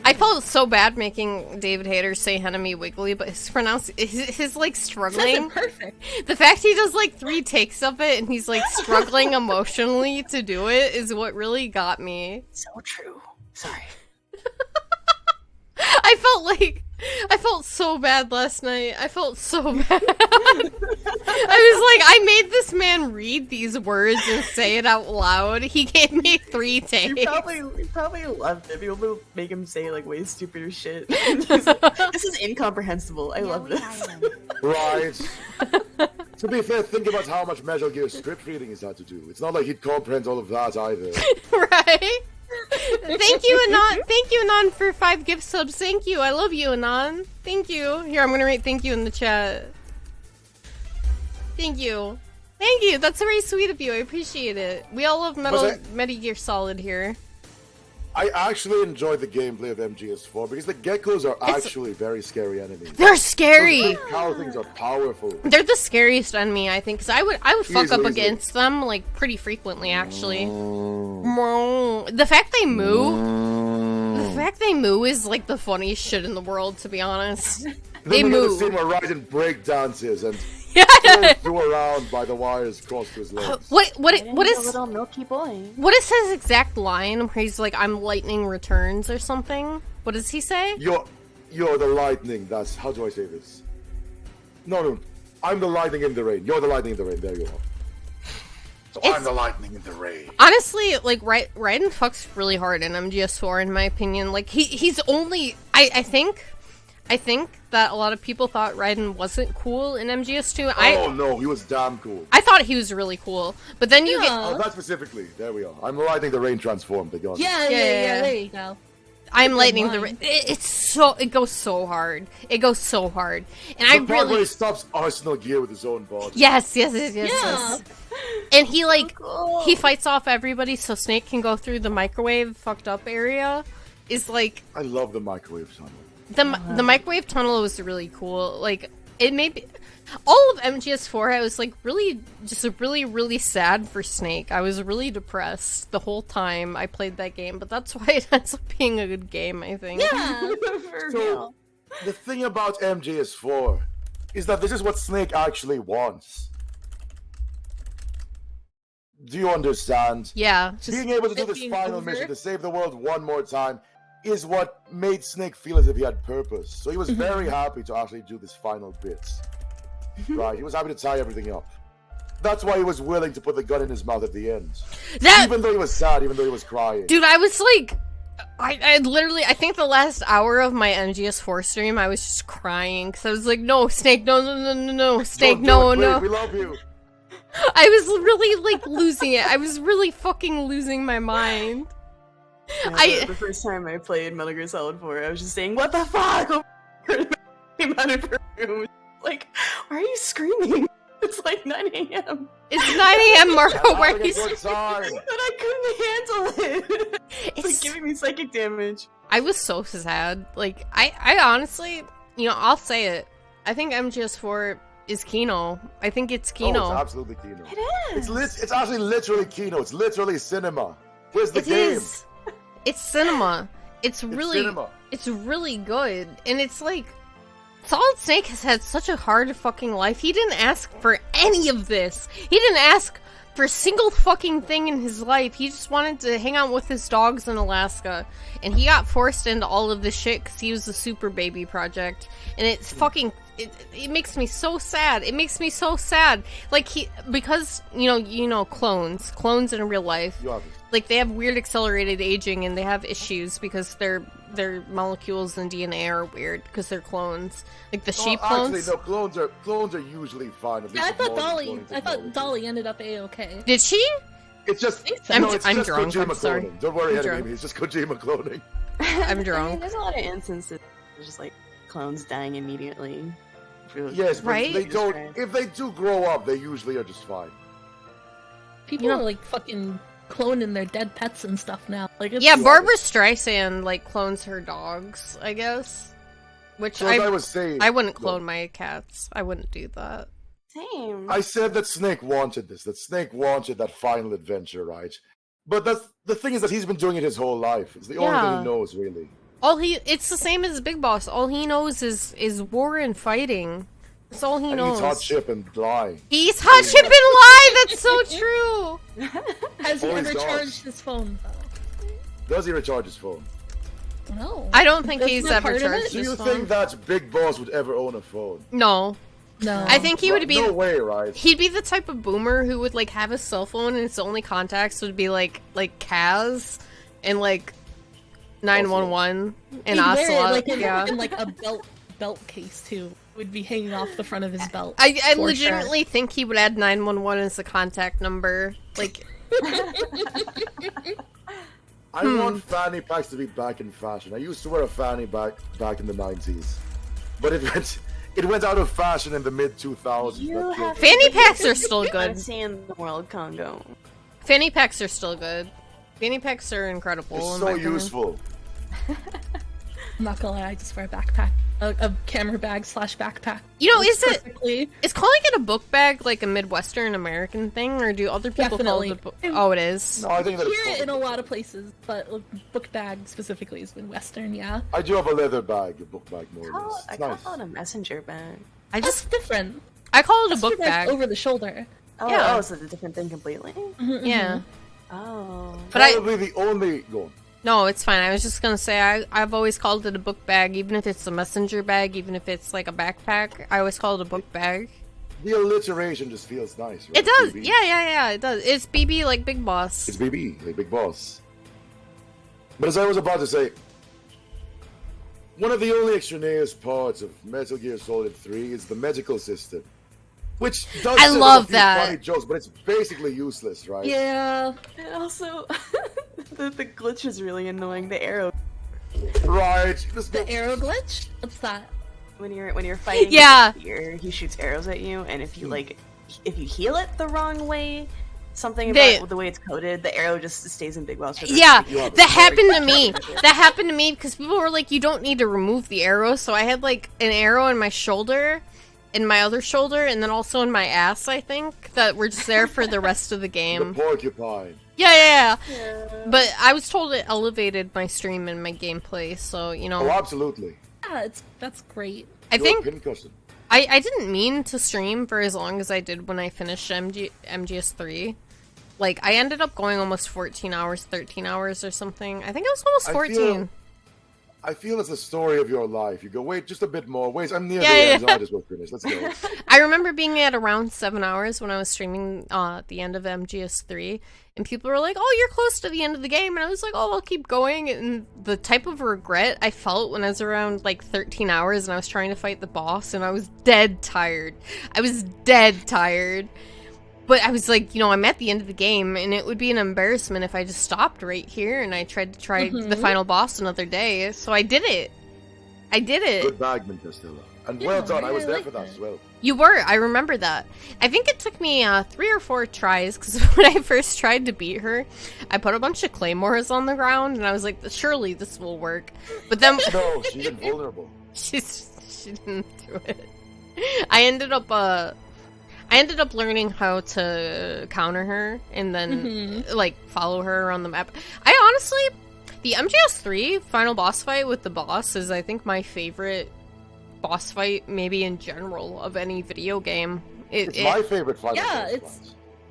I felt so bad making David Hayter say Henemimi Wiggly, but his like struggling. Perfect. The fact he does like 3 takes of it and he's like struggling emotionally to do it is what really got me. So true. Sorry. I felt so bad last night. I felt so bad. I was like, I made this man read these words and say it out loud. He gave me 3 takes. You probably loved it. People will make him say like way stupider shit. This is incomprehensible. I love this. Right. To be fair, think about how much Metal Gear script reading he's had to do. It's not like he'd comprehend all of that either. Right? Thank you, Anon. Thank you, Anon, for 5 gift subs. Thank you. I love you, Anon. Thank you. Here, I'm gonna write thank you in the chat. Thank you. Thank you. That's very sweet of you. I appreciate it. We all love Metal Gear Solid here. I actually enjoyed the gameplay of MGS4 because the geckos are actually very scary enemies. They're scary. Those big cow things are powerful. They're the scariest enemy, I think, because I would fuck up Easily. against them like pretty frequently, actually. The fact they moo is like the funniest shit in the world, to be honest. They then we moo. get the scene where Raiden break dances and throw around by the wires across his legs. What is a little milky boy? What is his exact line where he's like, "I'm lightning returns" or something? What does he say? You're the lightning. That's how do I say this? No. I'm the lightning in the rain. You're the lightning in the rain. There you are. So I'm the lightning in the rain. Honestly, like Raiden fucks really hard in MGS4, in my opinion. Like he's only I think I think that a lot of people thought Raiden wasn't cool in MGS2. Oh no, he was damn cool. I thought he was really cool, but then you get... Oh, that specifically. There we are. I'm lighting the rain transformed. They got Yeah, there you go. I'm lightning the rain. It goes so hard. It goes so hard. And I the part really... where he stops Arsenal Gear with his own body. Yes. And he, like, he fights off everybody so Snake can go through the microwave fucked up area. Is like... I love the microwave tunnel. The microwave tunnel was really cool. Like, it made me... All of MGS4, I was, like, really sad for Snake. I was really depressed the whole time I played that game, but that's why it ends up being a good game, I think. Yeah, for real. The thing about MGS4 is that this is what Snake actually wants. Do you understand? Yeah. Being able to do this final mission to save the world one more time is what made Snake feel as if he had purpose. So he was very happy to actually do this final bit. Right, he was happy to tie everything up. That's why he was willing to put the gun in his mouth at the end. Even though he was sad, even though he was crying. Dude, I was like... I literally... I think the last hour of my MGS4 stream, I was just crying. Because I was like, no, Snake, no. Snake, no. We love you. I was really, like, losing it. I was really fucking losing my mind. Yeah, the first time I played Metal Gear Solid 4, I was just saying, what the fuck? Came out of her room. Like, why are you screaming? It's like 9 a.m. It's 9 a.m., Margo. Why are you screaming? But I couldn't handle it. It's like giving me psychic damage. I was so sad. Like, I honestly, you know, I'll say it. I think MGS4 is Kino. I think it's Kino. Oh, it's absolutely Kino. It is. It's actually literally Kino. It's literally cinema. Where's the game? It's cinema. It's really good. And it's like, Solid Snake has had such a hard fucking life. He didn't ask for any of this. He didn't ask for a single fucking thing in his life. He just wanted to hang out with his dogs in Alaska. And he got forced into all of this shit because he was the Super Baby Project. And it's fucking... It makes me so sad. It makes me so sad. Like, because, you know, clones in real life, like, they have weird accelerated aging and they have issues because their molecules and DNA are weird because they're clones. Like the sheep clones. Actually, no, clones are usually fine. Yeah, I thought Dolly ended up a-okay. Did she? It's just I'm just drunk. Kojima I'm sorry. cloning. Don't worry, I'm Henemimi. It's just Kojima cloning. I'm drunk. I mean, there's a lot of instances of just like clones dying immediately. Yes, but right? they don't. If they do grow up, they usually are just fine. People are like fucking cloning their dead pets and stuff now. Like, yeah, Barbara Streisand like clones her dogs, I guess. Which so I was saying, I wouldn't clone my cats. I wouldn't do that. Same. I said that Snake wanted this. That Snake wanted that final adventure, right? But that's the thing is that he's been doing it his whole life. It's the only thing he knows, really. It's the same as Big Boss. All he knows is war and fighting. That's all he knows. He's hot chip and lie. He's hot chip and lie. That's so true. Has he ever charged his phone though? Does he recharge his phone? No. I don't think he's ever charged his phone. Do you think that Big Boss would ever own a phone? No. I think he would be. No way, right? He'd be the type of boomer who would like have a cell phone and his only contacts would be like Kaz and like 911 and Ocelot. In like a belt case too. Would be hanging off the front of his belt. I legitimately think he would add 911 as the contact number. Like, I want fanny packs to be back in fashion. I used to wear a fanny pack back in the 90s, but it went out of fashion in the mid 2000s. Fanny packs are still good. In the world, Kongou. Fanny packs are still good. Fanny packs are incredible. It's so useful. I'm not gonna lie, I just wear a backpack. A camera bag / backpack. You know, is calling it a book bag like a Midwestern American thing, or do other people call it a book? Oh, it is. No, I think you hear it in a lot of places, but book bag specifically is Midwestern, yeah. I do have a leather bag, a book bag more or less. I call it a messenger bag. That's different. I call it a book bag. Over the shoulder. Oh, yeah. So it's a different thing completely? Mm-hmm, yeah. Oh. But probably the only... Go on. No, it's fine. I was just gonna say, I've always called it a book bag, even if it's a messenger bag, even if it's like a backpack. I always call it a book bag. The alliteration just feels nice, right? It does. BB. Yeah, it does. It's BB like Big Boss. It's BB, like Big Boss. But as I was about to say, one of the only extraneous parts of Metal Gear Solid 3 is the medical system. Which does I love that. funny jokes, but it's basically useless, right? Yeah. And also, the glitch is really annoying. The arrow. Right. The arrow glitch? What's that? When you're fighting, Yeah. with the deer, he shoots arrows at you, and if you heal it the wrong way, something about the way it's coded, the arrow just stays in Big Wells. Yeah, that happened to me. That happened to me because people were like, "You don't need to remove the arrow." So I had like an arrow in my shoulder, in my other shoulder, and then also in my ass. I think that were just there for the rest of the game. The porcupine. Yeah. But I was told it elevated my stream and my gameplay, so you know. Oh, absolutely. Yeah, that's great. I think pincushion. I didn't mean to stream for as long as I did when I finished MGS3. Like, I ended up going almost 14 hours, 13 hours or something. I think it was almost 14. I feel it's the story of your life. You go, wait, just a bit more. Wait, I'm near the end, so I just will finish. Let's go. I remember being at around 7 hours when I was streaming at the end of MGS3, and people were like, "Oh, you're close to the end of the game," and I was like, "Oh, I'll keep going." And the type of regret I felt when I was around like 13 hours and I was trying to fight the boss, and I was dead tired. But I was like, you know, I'm at the end of the game, and it would be an embarrassment if I just stopped right here and I tried to try the final boss another day. So I did it. Good bagman, Castillo. And well done. I was there for that as well. You were. I remember that. I think it took me 3 or 4 tries, because when I first tried to beat her, I put a bunch of claymores on the ground, and I was like, surely this will work. But then... No, she's invulnerable. She didn't do it. I ended up learning how to counter her and then like follow her around the map. I honestly, the MGS3 final boss fight with the boss is I think my favorite boss fight maybe in general of any video game. It's my favorite final boss fight.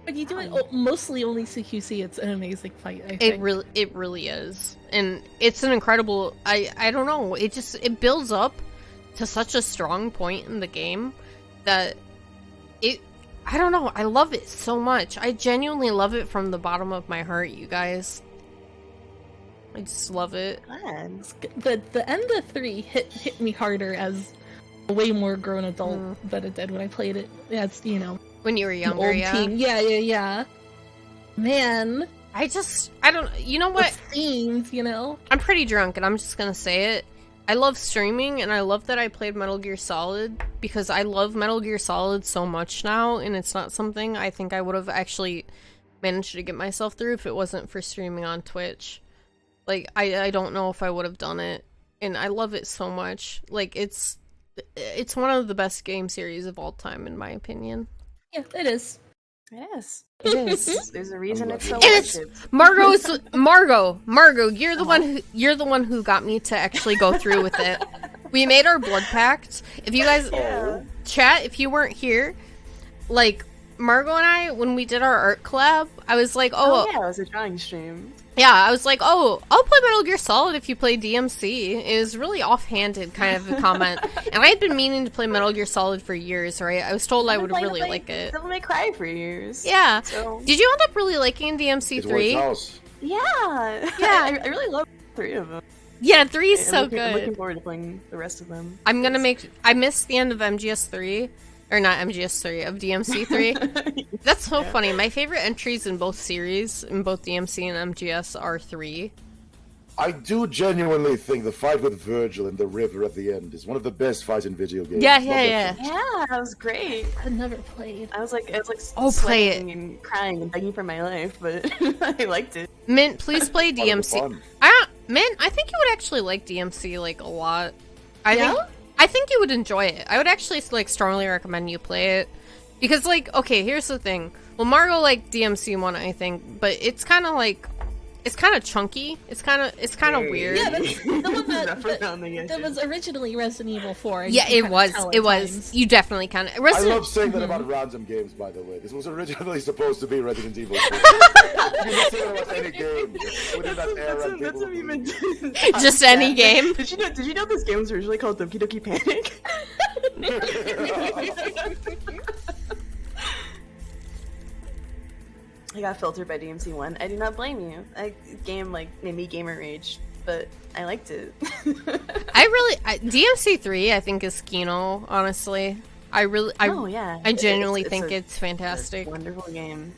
When you do it mostly only CQC, it's an amazing fight, I think. It really is. And it's an incredible, I don't know, it builds up to such a strong point in the game that I don't know, I love it so much. I genuinely love it from the bottom of my heart, you guys. I just love it. The end of 3 hit me harder as a way more grown adult than it did when I played it as, you know, when you were younger, teen. Yeah. Man. I don't, you know what? Themes, you know? I'm pretty drunk and I'm just gonna say it. I love streaming, and I love that I played Metal Gear Solid, because I love Metal Gear Solid so much now, and it's not something I think I would have actually managed to get myself through if it wasn't for streaming on Twitch. Like, I don't know if I would have done it, and I love it so much. Like, it's one of the best game series of all time, in my opinion. Yeah, it is. It is. It is. There's a reason it's so worshipped. Margo, you're the one who got me to actually go through with it. We made our blood pact. If you guys chat, if you weren't here, like Margo and I, when we did our art collab, I was like, oh yeah, it was a drawing stream. Yeah, I was like, oh, I'll play Metal Gear Solid if you play DMC. It was really offhanded kind of a comment. And I had been meaning to play Metal Gear Solid for years, right? I was told I would really like it. Devil May Cry for years. Yeah. So. Did you end up really liking DMC 3? Yeah. I really love 3 of them. Yeah, 3 is so good. I'm looking forward to playing the rest of them. I missed the end of MGS3. Or not MGS3, of DMC3. That's so funny. My favorite entries in both series, in both DMC and MGS, are 3. I do genuinely think the fight with Virgil in the river at the end is one of the best fights in video games. Yeah, that was great. I've never played. I was like play it and crying and begging for my life, but I liked it. Mint, please play DMC. Mint, I think you would actually like DMC like a lot. I think you would enjoy it. I would actually like strongly recommend you play it, because like, okay, here's the thing. Well, Margo liked DMC 1, I think, but it's kind of like, it's kind of chunky. It's kind of weird. Yeah, that's the one that was originally Resident Evil 4. Yeah, it was. You definitely kind of. I love saying that about random games, by the way. This was originally supposed to be Resident Evil 4. You can say that about any game within that era. That's what even. Just any game. Did you know this game was originally called Doki Doki Panic? I got filtered by DMC1. I do not blame you. That game like made me gamer rage but I liked it. DMC3 I think is Kino, honestly. I genuinely think it's fantastic. It's a wonderful game.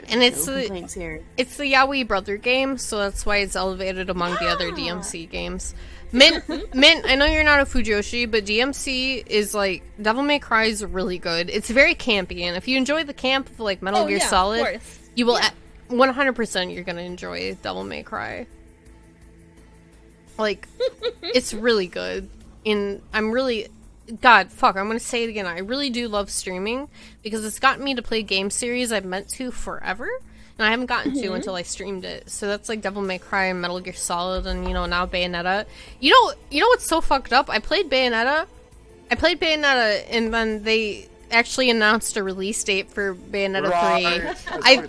And it's no the Yaoi brother game, so that's why it's elevated among the other DMC games. Mint, I know you're not a Fujoshi, but DMC is like Devil May Cry is really good. It's very campy, and if you enjoy the camp of like Metal Gear Solid, you will 100% you're gonna enjoy Devil May Cry. Like, it's really good. I'm gonna say it again. I really do love streaming because it's gotten me to play game series I've meant to forever, and I haven't gotten to until I streamed it. So that's like Devil May Cry and Metal Gear Solid, and now Bayonetta. You know what's so fucked up? I played Bayonetta, and then they actually announced a release date for Bayonetta 3.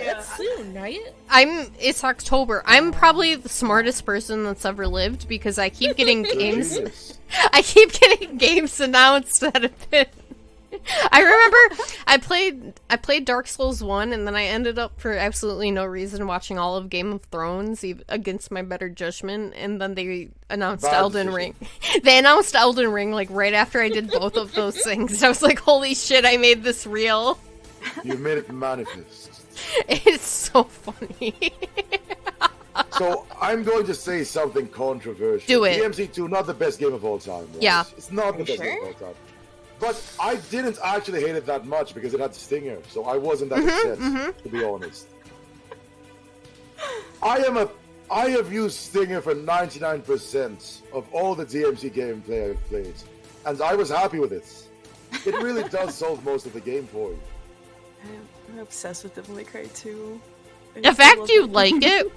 That's soon, right? It's October. I'm probably the smartest person that's ever lived because I keep getting games. I keep getting games announced that have been. I remember I played Dark Souls 1, and then I ended up for absolutely no reason watching all of Game of Thrones against my better judgment, and then they announced Elden Ring. They announced Elden Ring like right after I did both of those things. I was like, holy shit, I made this real. You made it manifest. It's so funny. So I'm going to say something controversial. Do it. DMC2, not the best game of all time. Right? Yeah. It's not the best game of all time. But I didn't actually hate it that much because it had Stinger, so I wasn't that upset, to be honest. I have used Stinger for 99% of all the DMC gameplay I've played, and I was happy with it. It really does solve most of the game for you. I'm obsessed with Devil May Cry 2. The fact you like it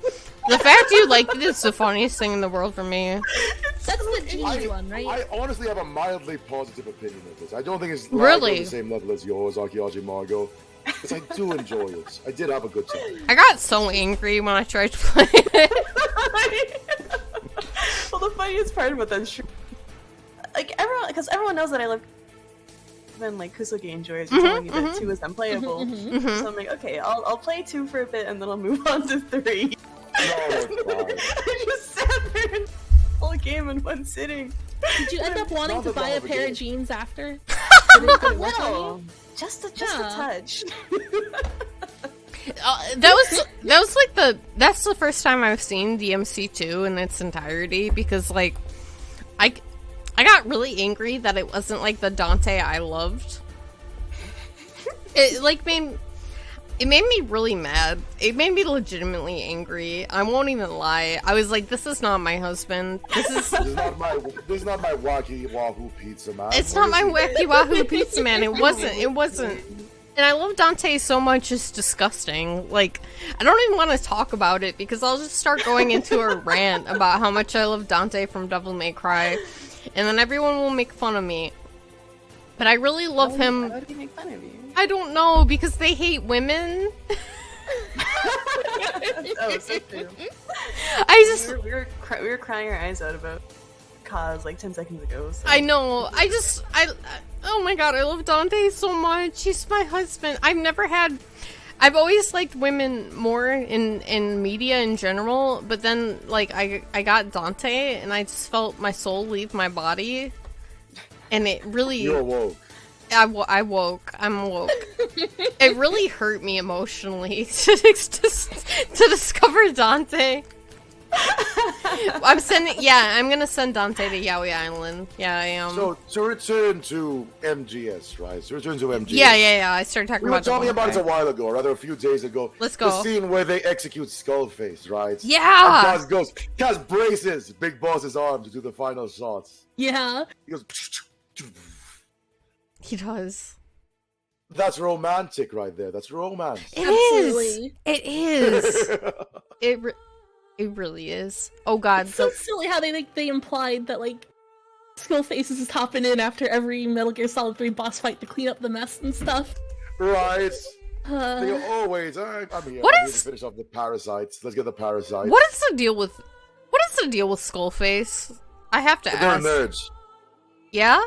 is the funniest thing in the world for me. That's the Genie one, right? I honestly have a mildly positive opinion of this. I don't think it's really on the same level as yours, Akiaji Margo, because I do enjoy it. I did have a good time. I got so angry when I tried to play it. Well, the funniest part about that is like everyone knows that I love. Then like Kusugi enjoys telling me that 2 is unplayable. So I'm like, okay, I'll play 2 for a bit and then I'll move on to 3. I just sat there and the whole game in one sitting. Did you end up wanting to buy a pair of jeans after? No, just a touch. That's the first time I've seen DMC2 in its entirety because like I got really angry that it wasn't like the Dante I loved. It made me really mad. It made me legitimately angry. I won't even lie. I was like, this is not my husband. This is not my wacky wahoo pizza man. It's not my wacky wahoo pizza man. It wasn't. And I love Dante so much, it's disgusting. Like, I don't even want to talk about it because I'll just start going into a rant about how much I love Dante from Devil May Cry. And then everyone will make fun of me. But I really love him. Why would he make fun of you? I don't know, because they hate women. Oh, so true. We were crying our eyes out about Kaz like 10 seconds ago. So. I know. Oh my god, I love Dante so much. He's my husband. I've always liked women more in media in general, but then, like, I got Dante, and I just felt my soul leave my body, and it really... You awoke. I'm woke. It really hurt me emotionally to discover Dante. I'm gonna send Dante to Yaoi Island. Yeah, I am. So, to return to MGS, right? Yeah. I started talking about it. We were talking about it a while ago, or rather a few days ago. Let's go. The scene where they execute Skullface, right? Yeah! And Kaz braces Big Boss's arm to do the final shots. Yeah. He goes... He does. That's romantic right there. That's romance. Absolutely. It is. It really is. Oh god. It's so silly how they implied that like Skullface is hopping in after every Metal Gear Solid 3 boss fight to clean up the mess and stuff. Right. They go, oh wait, I'm here. I'm here to finish off the parasites. Let's get the parasites. What is the deal with Skullface? I have to ask. They're nerds. Yeah?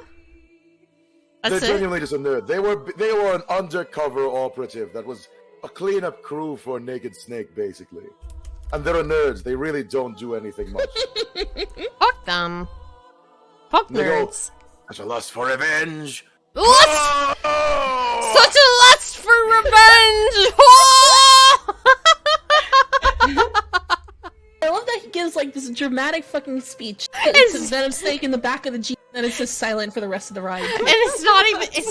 They're genuinely just a nerd. They were an undercover operative that was a cleanup crew for Naked Snake, basically. And they're nerds. They really don't do anything much. Fuck them. Fuck They go, nerds. such a lust for revenge. Lust! Oh! Such a lust for revenge! I love that he gives like this dramatic fucking speech. It's Venom Snake in the back of the Jeep, and it's just silent for the rest of the ride. And it's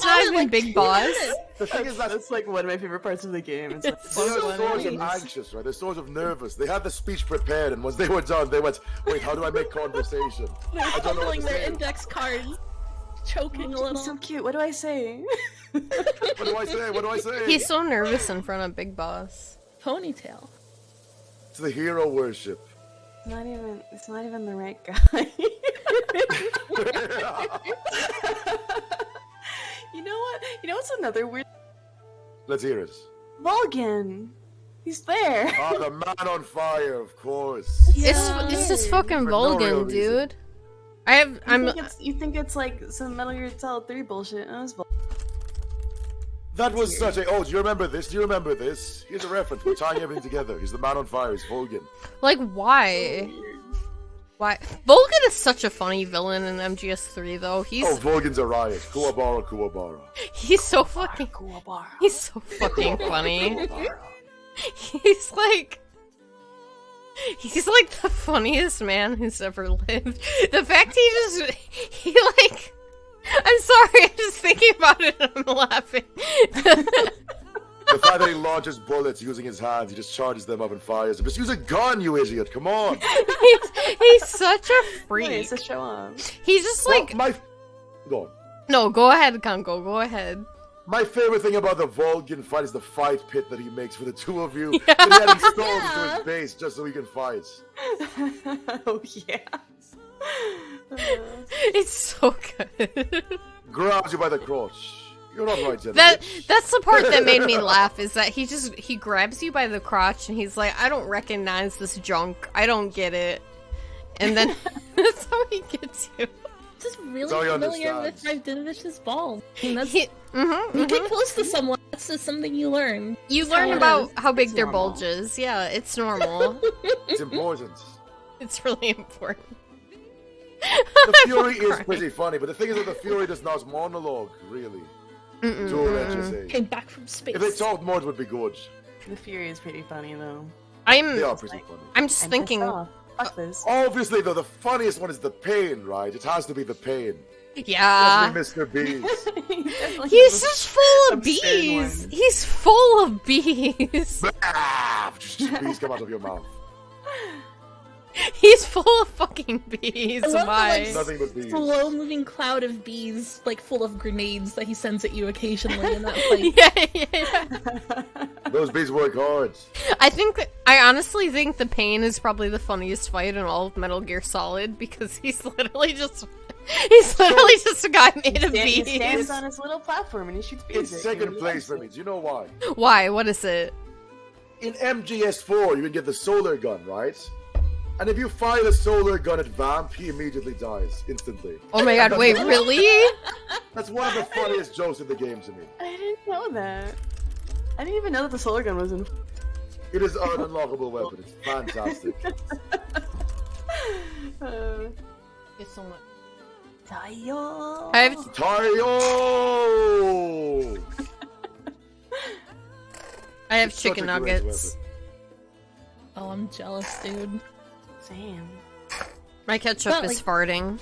not even like Big Boss. The thing is that's like one of my favorite parts of the game. It's like, They're sort of anxious, right? They're sort of nervous. They had the speech prepared, and once they were done, they went, "Wait, how do I make conversation?" They're I don't know what fumbling to their say. index card, choking a it's little. so cute. What do I say? What do I say? What do I say? He's so nervous in front of Big Boss. Ponytail. It's the hero worship. It's not even the right guy. You know what? You know what's another weird? Let's hear it. Vulcan. He's there. Ah, the man on fire, of course. It's just fucking For no real Vulcan, reason. dude. You think it's like some Metal Gear Solid 3 bullshit? Oh, it's Vulcan. That was such a. Oh, do you remember this? Do you remember this? Here's a reference. We're tying everything together. He's the man on fire. He's Vulcan. Like, why? Why? Vulcan is such a funny villain in MGS3, though. Oh, Vulcan's a riot. Kuwabara. He's so fucking. He's so fucking funny. He's like the funniest man who's ever lived. The fact he like. I'm sorry, I'm just thinking about it and I'm laughing. The fact that he launches bullets using his hands, he just charges them up and fires them. Just use a gun, you idiot! Come on! he's such a freak. It's a show off. He's just like. Go on. No, go ahead, Kongou. Go ahead. My favorite thing about the Vulcan fight is the fight pit that he makes for the two of you. Yeah. That he had installed into his base just so he can fight. Oh yeah. It's so good. Grabs you by the crotch. You're not right, Jenna. That's the part that made me laugh, is that he grabs you by the crotch and he's like, I don't recognize this junk. I don't get it. And then that's how he gets you. Just really familiar with Divish's balls. I mean, that's, you get close to someone, that's just something you learn. You learn about how big their bulge is. Yeah, it's normal. It's important. It's really important. The Fury is pretty funny, but the thing is that the Fury does not monologue, really. Came back from space. If they talked more, it would be good. The Fury is pretty funny, though. They are pretty funny. I'm just thinking. Fuck this. Obviously, though, the funniest one is the pain, right? It has to be the pain. Yeah. Mr. Bees. He's just full of bees. He's full of bees. Bees come out of your mouth. He's full of fucking bees. Why? Nothing but bees. Slow-moving cloud of bees, like full of grenades that he sends at you occasionally in that fight. Yeah. Those bees work hard. I honestly think the pain is probably the funniest fight in all of Metal Gear Solid, because he's literally just a guy made of bees. He stands on his little platform and he shoots bees. It's second place for me. Do you know why? Why? What is it? In MGS4, you can get the solar gun, right? And if you fire the solar gun at Vamp, he immediately dies, instantly. Oh my god, wait, really? That's one of the funniest jokes in the game to me. I didn't know that. I didn't even know that the solar gun was in. It is an unlockable weapon. It's fantastic. It's so much. Tayo! I have chicken nuggets. Oh, I'm jealous, dude. Same. My ketchup is farting.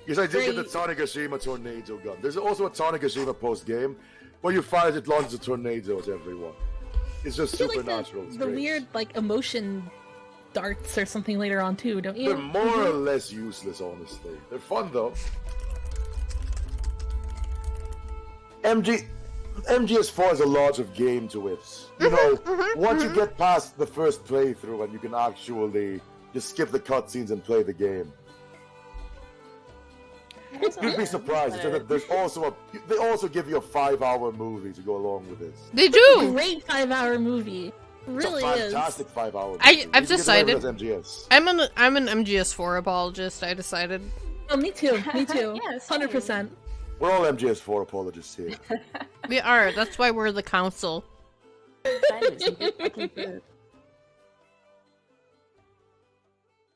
Yes, I did get the Tanegashima tornado gun. There's also a Tanegashima post-game where you fire it, launches a tornado at everyone. It's just supernatural. Like the weird, like, emotion darts or something later on, too, don't you? They're more or less useless, honestly. They're fun, though. MGS4 has a lot of game to it. You know, once you get past the first playthrough and you can actually just skip the cutscenes and play the game. You'd be surprised. There's also they also give you a 5-hour movie to go along with this. They do! Great 5-hour movie. It really it's a is. fantastic 5-hour movie. I've decided. MGS. I'm an MGS4 apologist, I decided. Oh, me too. Me too. Yes, 100%. We're all MGS4 apologists here. We are, that's why we're the council.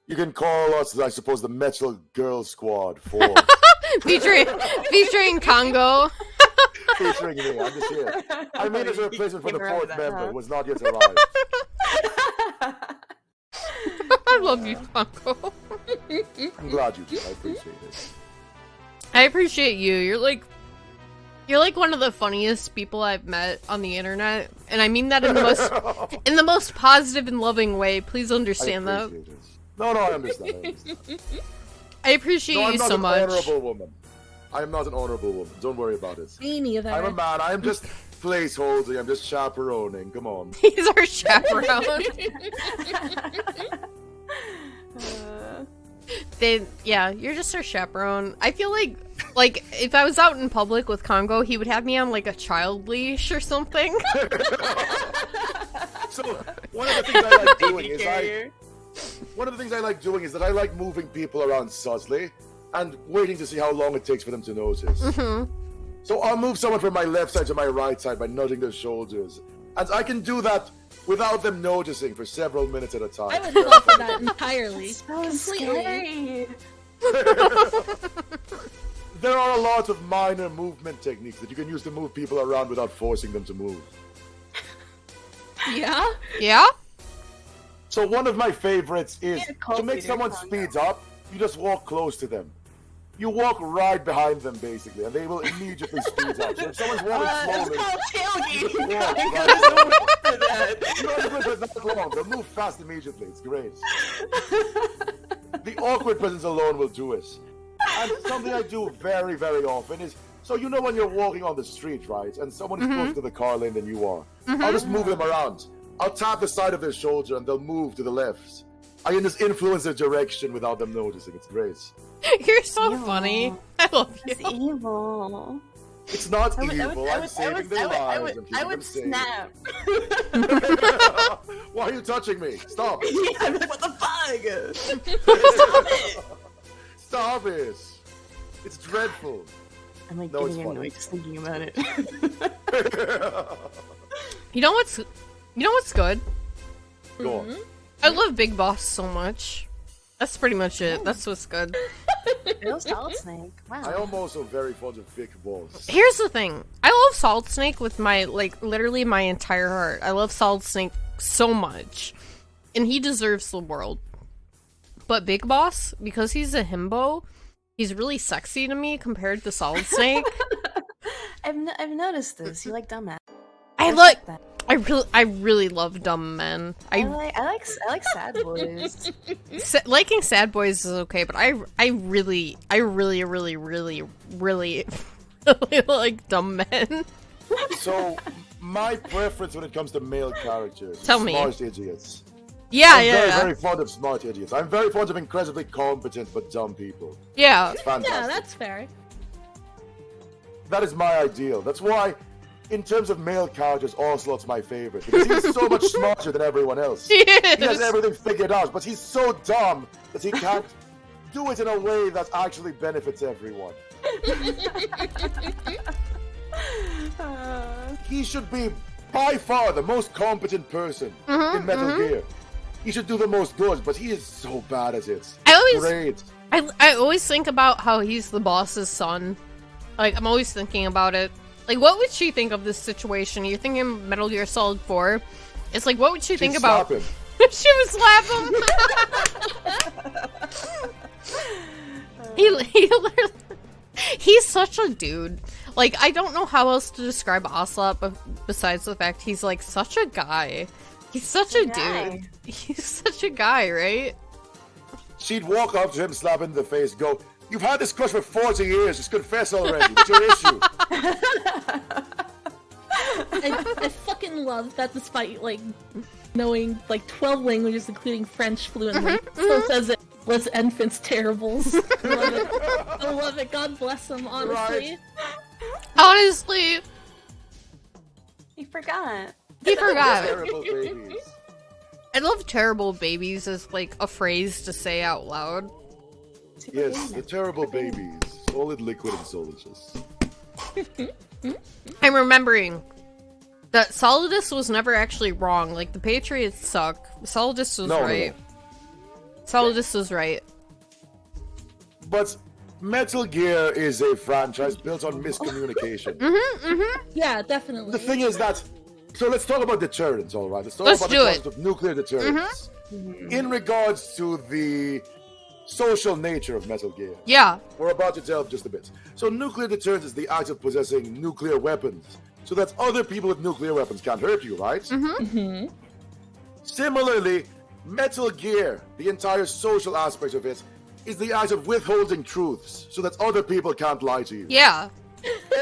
You can call us, I suppose, the Metal Girl Squad 4. featuring Kongou. Featuring me, I'm just here. I mean, as a replacement for the fourth member who has not yet arrived. I love you, Kongou. I'm glad you do. I appreciate it. I appreciate you. You're like one of the funniest people I've met on the internet, and I mean that in the most positive and loving way. Please understand that. No, I understand. I appreciate you so much. I'm not an honorable woman. I am not an honorable woman. Don't worry about it. Me neither. I'm a man. I am just placeholding. I'm just chaperoning. Come on. He's our chaperone. You're just our chaperone. I feel like if I was out in public with Kongou, he would have me on like a child leash or something. So one of the things I like doing is that I like moving people around subtly and waiting to see how long it takes for them to notice. Mm-hmm. So I'll move someone from my left side to my right side by nudging their shoulders, and I can do that without them noticing for several minutes at a time. I would love that entirely. So scary. There are a lot of minor movement techniques that you can use to move people around without forcing them to move. Yeah? Yeah? So one of my favorites is to make someone speed up, you just walk close to them. You walk right behind them, basically, and they will immediately speed up. So if someone's walking slowly, you just walk right. Not long. They'll move fast immediately. It's great. The awkward presence alone will do it. And something I do very, very often is, so you know when you're walking on the street, right, and someone is closer to the car lane than you are, I'll just move them around. I'll tap the side of their shoulder and they'll move to the left. I can just influence their direction without them noticing. It's great. You're so funny. I love you. It's evil. It's not evil. I'm saving their lives. I would snap. Why are you touching me? Stop. Yeah, I'm like, what the fuck? Stop it. Stop it. It's dreadful. I'm like No, getting it's funny. annoyed just thinking about it. You know what's good? Go on. I love Big Boss so much. That's pretty much it. That's what's good. Real Solid Snake. Wow. I am also very fond of Big Boss. Here's the thing. I love Solid Snake with my, literally my entire heart. I love Solid Snake so much. And he deserves the world. But Big Boss, because he's a himbo, he's really sexy to me compared to Solid Snake. I've noticed this. You like dumbass. I really love dumb men. I like sad boys. Liking sad boys is okay, but I really like dumb men. So, my preference when it comes to male characters is smart idiots. I'm very fond of smart idiots. I'm very fond of incredibly competent but dumb people. Yeah. It's fantastic. Yeah, that's fair. That is my ideal. That's why, in terms of male characters, Ocelot's my favorite. Because he's so much smarter than everyone else. He has everything figured out, but he's so dumb that he can't do it in a way that actually benefits everyone. He should be, by far, the most competent person in Metal Gear. He should do the most good, but he is so bad at it. Great. I always think about how he's the boss's son. Like, I'm always thinking about it. Like, what would she think of this situation? You're thinking Metal Gear Solid 4. It's like, what would she think about... Slap him. She would slap him! he literally... He's such a dude. Like, I don't know how else to describe Ocelot besides the fact he's, like, such a guy. He's such a dude. He's such a guy, right? She'd walk up to him, slap him in the face, go, "You've had this crush for 40 years, just confess already. What's your issue?" I fucking love that despite, like, knowing, like, 12 languages, including French fluently, still says it was infants terribles. I love it. God bless him, honestly. Right. Honestly. He forgot. He forgot. Terrible babies. I love terrible babies as, like, a phrase to say out loud. Yes, the terrible babies. Solid liquid and solidus. I'm remembering that Solidus was never actually wrong. Like, the Patriots suck. Solidus was right. Solidus was right. But Metal Gear is a franchise built on miscommunication. Yeah, definitely. The thing is that, so let's talk about deterrence, all right? Let's talk Let's about do the it. concept of nuclear deterrence. In regards to the social nature of Metal Gear. Yeah. We're about to delve just a bit. So nuclear deterrence is the act of possessing nuclear weapons, so that other people with nuclear weapons can't hurt you, right? Similarly, Metal Gear, the entire social aspect of it, is the act of withholding truths, so that other people can't lie to you. Yeah.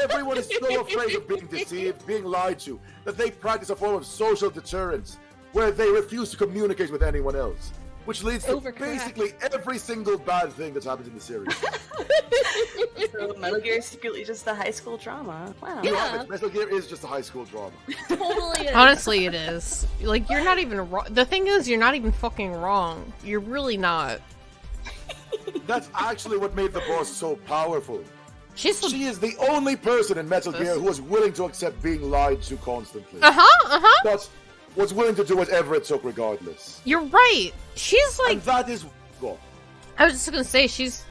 Everyone is so afraid of being deceived, being lied to, that they practice a form of social deterrence, where they refuse to communicate with anyone else. Which leads to basically every single bad thing that's happened in the series. So Metal Gear is secretly just a high school drama. Wow. Yeah. Metal Gear is just a high school drama. Totally is. Honestly, it is. Like, you're not even wrong. The thing is, you're not even fucking wrong. You're really not. That's actually what made the boss so powerful. She is the only person in Metal Gear who was willing to accept being lied to constantly. But was willing to do whatever it took regardless. You're right. She's like... And that is... Well, I was just gonna say, she's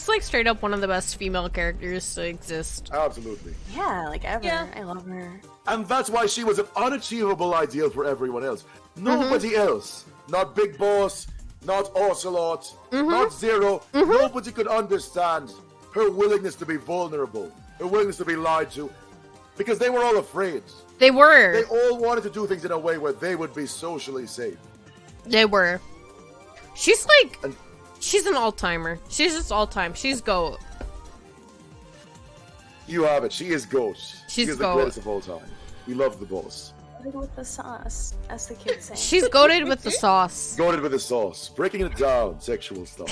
like straight up one of the best female characters to exist. Absolutely. Yeah, like ever. Yeah. I love her. And that's why she was an unachievable ideal for everyone else. Nobody else, not Big Boss, not Ocelot, not Zero, nobody could understand her willingness to be vulnerable, her willingness to be lied to, because they were all afraid. They were. They all wanted to do things in a way where they would be socially safe. They were. She's like... she's an all-timer. She's just all-time. She's GOAT. You have it. She is GOAT. She's the GOAT. greatest of all time. We love the boss. Goated with the sauce, as the kids say. She's goated with the sauce. Goated with the sauce. Breaking it down. Sexual stuff.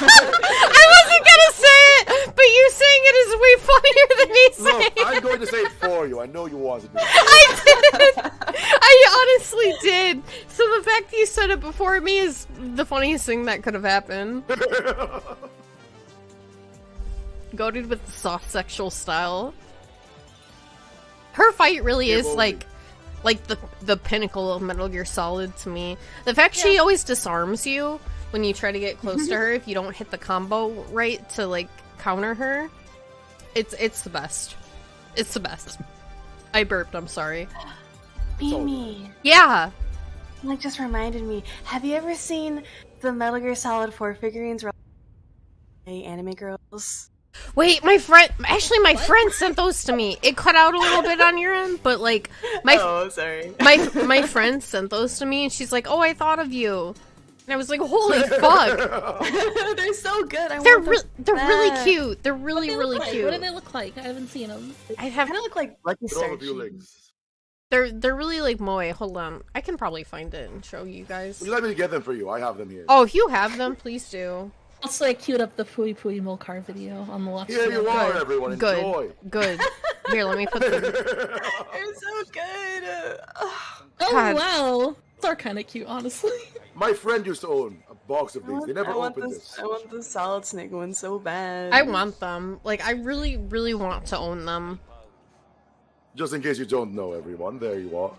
I wasn't gonna say it, but you saying it is way funnier than me saying Look, it. I'm going to say it for you. I know you wanted me. I did. I honestly did. So the fact that you said it before me is the funniest thing that could have happened. Goated with the soft sexual style. Her fight really is like the pinnacle of Metal Gear Solid to me. The fact she always disarms you when you try to get close to her if you don't hit the combo right to like counter her. It's the best. It's the best. I burped, I'm sorry. Mimi. Yeah. Like, just reminded me. Have you ever seen the Metal Gear Solid 4 figurines? Anime girls. Wait, my friend sent those to me. It cut out a little bit on your end, but like sorry. my friend sent those to me and she's like, "Oh, I thought of you." And I was like, "Holy fuck." They're so good. They're really cute. They're really cute. What do they look like? I haven't seen them. They kind of look like Lucky Star. They're really like moe. Hold on, I can probably find it and show you guys. Let me get them for you. I have them here. Oh, if you have them, please do. Also, I queued up the Pui Pui Molcar video on the left. Here you are, everyone. Enjoy. Good. Here, let me put them. They're so good. Oh God. wow, they're kind of cute, honestly. My friend used to own a box of these. They never opened this. I want the Solid Snake one so bad. I want them. Like, I really, really want to own them. Just in case you don't know, everyone, there you are.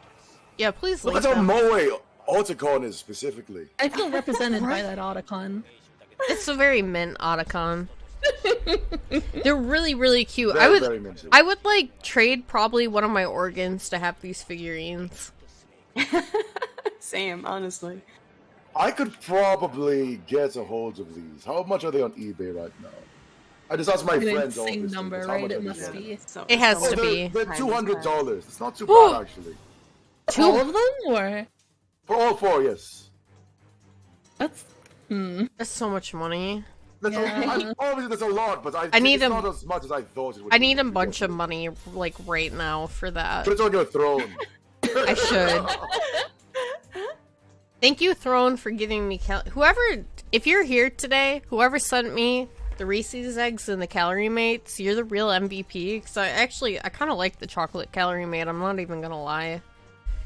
Yeah, please Look link at how them. moe Otacon is specifically. I feel represented by that Otacon. It's a very mint Otacon. They're really, really cute. Very minty. I would like trade probably one of my organs to have these figurines. Same, honestly. I could probably get a hold of these. How much are they on eBay right now? I just asked my friends. Same number, right? It must be. It has to be. They're $200. It's not too bad, actually. All of them, or for all four? Yes. That's That's so much money. Obviously, there's a lot, but I need it's them. not as much as I thought it would. I need a bunch of money, like right now, for that. Put it on your throne. I should. Thank you, Throne, for giving me if you're here today, whoever sent me the Reese's eggs and the Calorie Mates, you're the real MVP. Because I kind of like the chocolate Calorie Mate. I'm not even gonna lie,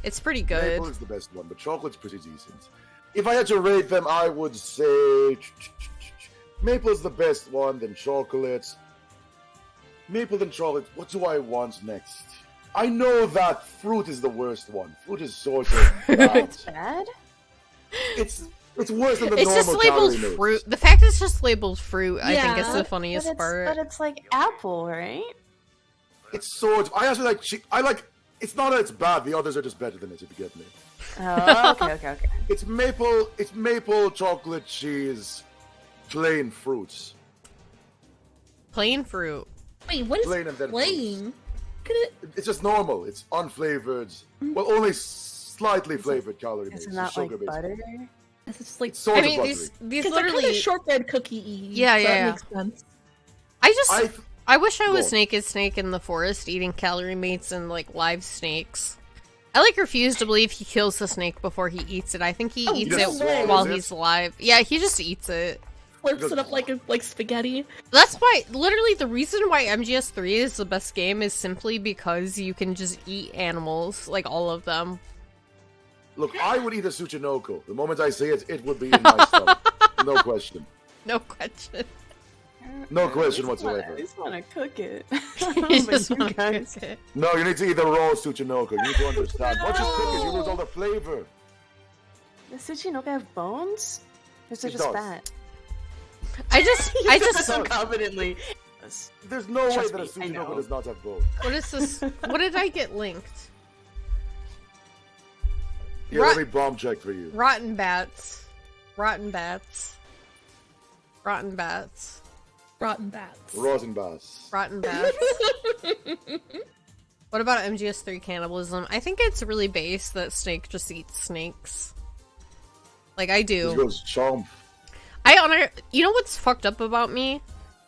it's pretty good. Maple is the best one, but chocolate's pretty decent. If I had to rate them, I would say Maple's the best one, then chocolate. Maple then chocolate. What do I want next? I know that fruit is the worst one. Fruit is sort of bad. It's bad? It's worse than the It's normal just labeled calorie fruit. mix. The fact it's just labeled fruit, I think is the funniest but part. But it's like apple, right? It's so. I actually like. I like. It's not that it's bad. The others are just better than it. If you get me. Oh, okay. It's maple. It's maple chocolate cheese, plain fruits. Plain fruit. Wait, what is Plain and then plain? It's just normal. It's unflavored. Well, only slightly flavored calorie mix. Is it not like sugar-based. butter? It's just like Sort I of mean, buttery. these it's like literally kind of shortbread cookie. Yeah, so that yeah. makes sense. I wish I was Go. Naked Snake in the forest eating calorie mates and like live snakes. I like refuse to believe he kills the snake before he eats it. I think he eats just it swallows while it? he's alive. Yeah, he just eats it. Slurps it up like spaghetti. That's why, literally, the reason why MGS3 is the best game is simply because you can just eat animals, like all of them. Look, I would eat a Tsuchinoko. The moment I see it, it would be in my stomach. No question. No question. No question I whatsoever. just want to cook it. You just But wanna guys- cook it. No, you need to eat the raw Tsuchinoko. You need to understand. Once you cook it, you lose all the flavor. Does Tsuchinoko have bones? Or is it It just does. fat? I just so confidently. There's no way Trust that a me, I Tsuchinoko know. does not have bones. What is this? What did I get linked? Yeah, let me bomb check for you. Rotten bats. Rotten bats. Rotten bats. Rotten bats. Rosenbass. Rotten bats. What about MGS3 cannibalism? I think it's really base that Snake just eats snakes. Like, I do. This goes chomp. You know what's fucked up about me?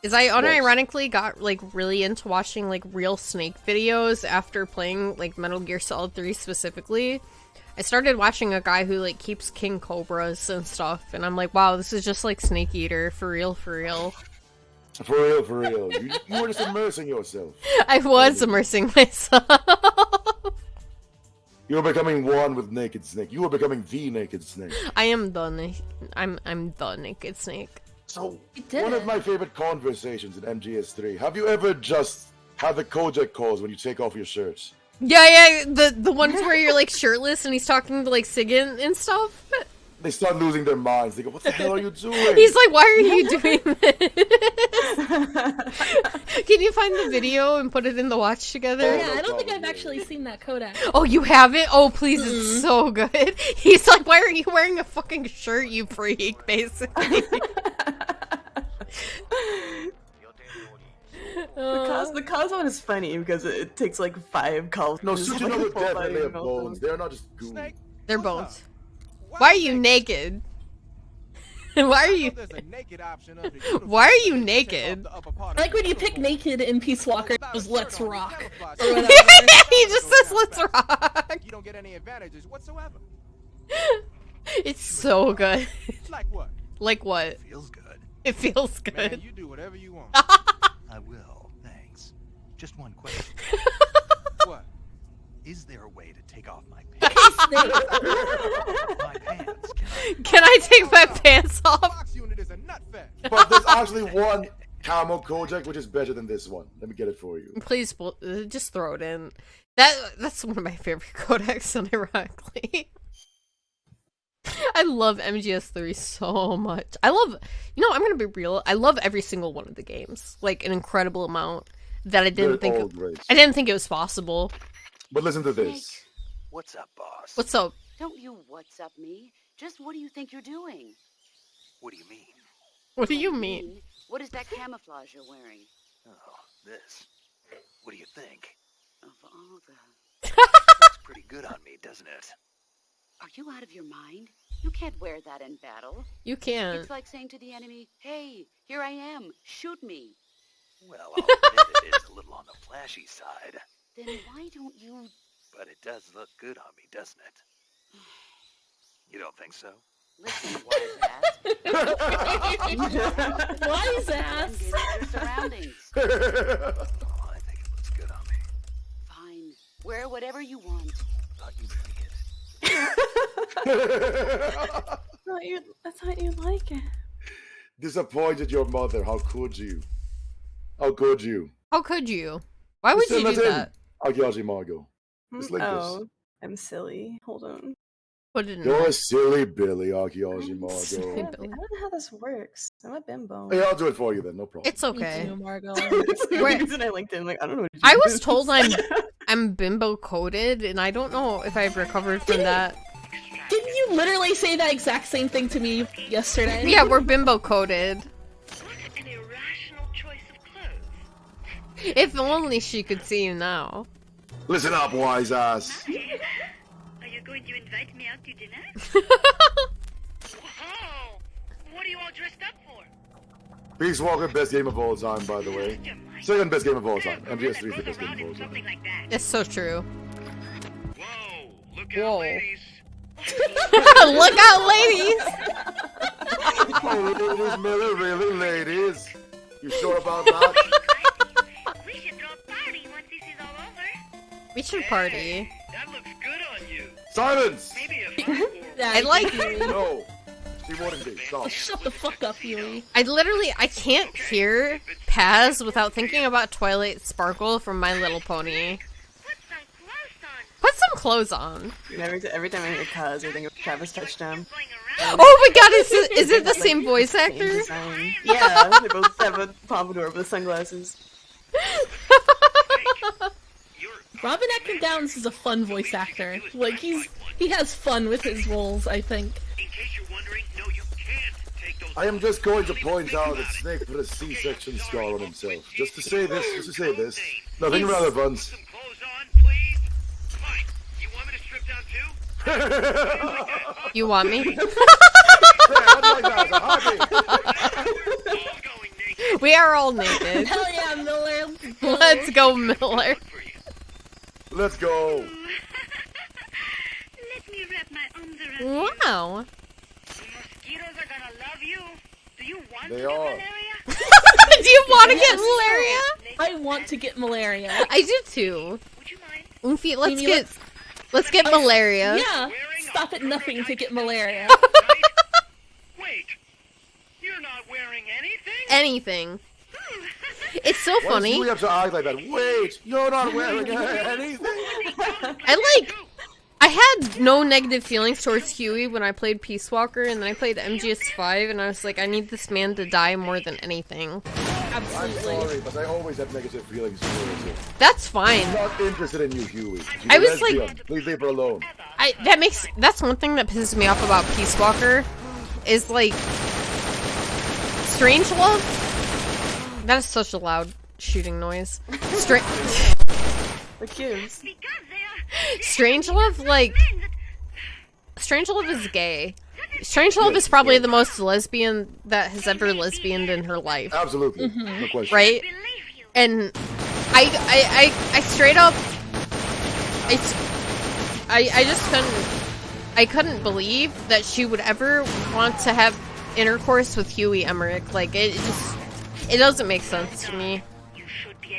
Is I unironically got, like, really into watching, like, real Snake videos after playing, like, Metal Gear Solid 3 specifically. I started watching a guy who, like, keeps king cobras and stuff, and I'm like, wow, this is just like Snake Eater, for real, for real. For real, for real. You were just immersing yourself. I was immersing myself. You were becoming one with Naked Snake. You were becoming the Naked Snake. I am the I'm the Naked Snake. So, one of my favorite conversations in MGS3. Have you ever just had the Kojak calls when you take off your shirts? Yeah, the ones where you're like shirtless and he's talking to like Sigyn and stuff. They start losing their minds. They go, what the hell are you doing? He's like, why are you doing this? Can you find the video and put it in the watch together? Yeah, I don't think I've actually seen that Kodak. Oh, you haven't? Oh, please, it's so good. He's like, why are you wearing a fucking shirt, you freak, basically. The cause one is funny because it takes like 5 calls. No, Just Tsuchinoko like, full definitely body have and all bones. They're not just goo. They're bones. Why are you naked? Why are you? Why are you naked? Like when you pick naked in Peace Walker, it was Let's Rock. Or whatever. He just says Let's Rock. You don't get any advantages whatsoever. It's so good. Like what? Like what? Feels good. It feels good. Man, you do whatever you want. I will, thanks. Just one question. What? Is there a way to take off my pants? My pants. Can I take my pants off? But there's actually one Camo Kojak which is better than this one. Let me get it for you. Please, just throw it in. That's one of my favorite codecs, unironically. I love MGS3 so much. I'm gonna be real. I love every single one of the games, like an incredible amount that I didn't think it was possible. But listen to this. What's up, boss? What's up? Don't you what's up me. Just what do you think you're doing? What do you mean? What do you mean? What is that camouflage you're wearing? Oh, this. What do you think? Of all the... Looks pretty good on me, doesn't it? Are you out of your mind? You can't wear that in battle. You can't. It's like saying to the enemy, hey, here I am, shoot me. Well, I'll admit it is a little on the flashy side. Then why don't you... But it does look good on me, doesn't it? You don't think so? Listen, wise ass. Wise ass. Your surroundings. Oh, I think it looks good on me. Fine. Wear whatever you want. Thought you'd like it. I thought you like it. Disappointed your mother. How could you? How could you? How could you? Why would you do that? Agiaji Margo. Just like this. I'm silly. Hold on. Put it in You're a silly Billy, Akiyoshi Margo. I don't know how this works. I'm a bimbo. Hey, I'll do it for you then, no problem. It's okay. Me too, Margo. It's the reason I LinkedIn. Like, I don't know what I was told I'm bimbo coded, and I don't know if I've recovered from that. Didn't you literally say that exact same thing to me yesterday? Yeah, we're bimbo coded. An irrational choice of clothes. If only she could see you now. Listen up, wise ass. Are you going to invite me out to dinner? Whoa! What are you all dressed up for? Peace Walker, best game of all time, by the way. Second best game of all time. MGS3 is the best game of all time. It's so true. Whoa! Look Whoa. out, ladies! Look out, ladies! Oh, ladies, Miller, really, ladies? You sure about that? We should throw a party once this is all over. We should party. That looks good on you. Silence! Maybe a fun I like No. She wouldn't be. Stop. Shut the fuck up, Huey. I can't hear Paz without thinking about Twilight Sparkle from My Little Pony. Put some clothes on. Every time I hear Kaz, I think of Travis Touchdown. Oh my god, is it the same voice actor? Yeah, they both have a pompadour with sunglasses. Robin Atkin Downs is a fun voice actor. Like, he has fun with his roles, I think. I am just going to point out that Snake put a C-section scar on himself. Just to say this. Nothing relevant. You want me? We are all naked. Hell yeah, Miller! Let's go, Miller. Let's go. Let me wrap my arms around Wow. Mosquitoes are gonna love you. Do you want They to get are. malaria? Do you want to get malaria? I want to get malaria. I do too. Oomfie, let's get Oh, malaria. Yeah, stop at nothing to get malaria. Wait, you're not wearing anything? Anything. It's so Why funny. do we have to act like that? Wait, you're not wearing anything? I had no negative feelings towards Huey when I played Peace Walker, and then I played MGS5, and I was like, I need this man to die more than anything. Absolutely. I'm sorry, but I always have negative feelings towards you. That's fine. I'm not interested in you, Huey. She's I a was lesbian. like- Please leave her alone. That's one thing that pisses me off about Peace Walker, is like, strange love? That is such a loud shooting noise. The kids. Strange love is gay. Strange love is probably the most lesbian that has ever lesbianed in her life. Absolutely. No question. Right? And I straight up I just couldn't believe that she would ever want to have intercourse with Huey Emmerich. Like, it doesn't make sense to me.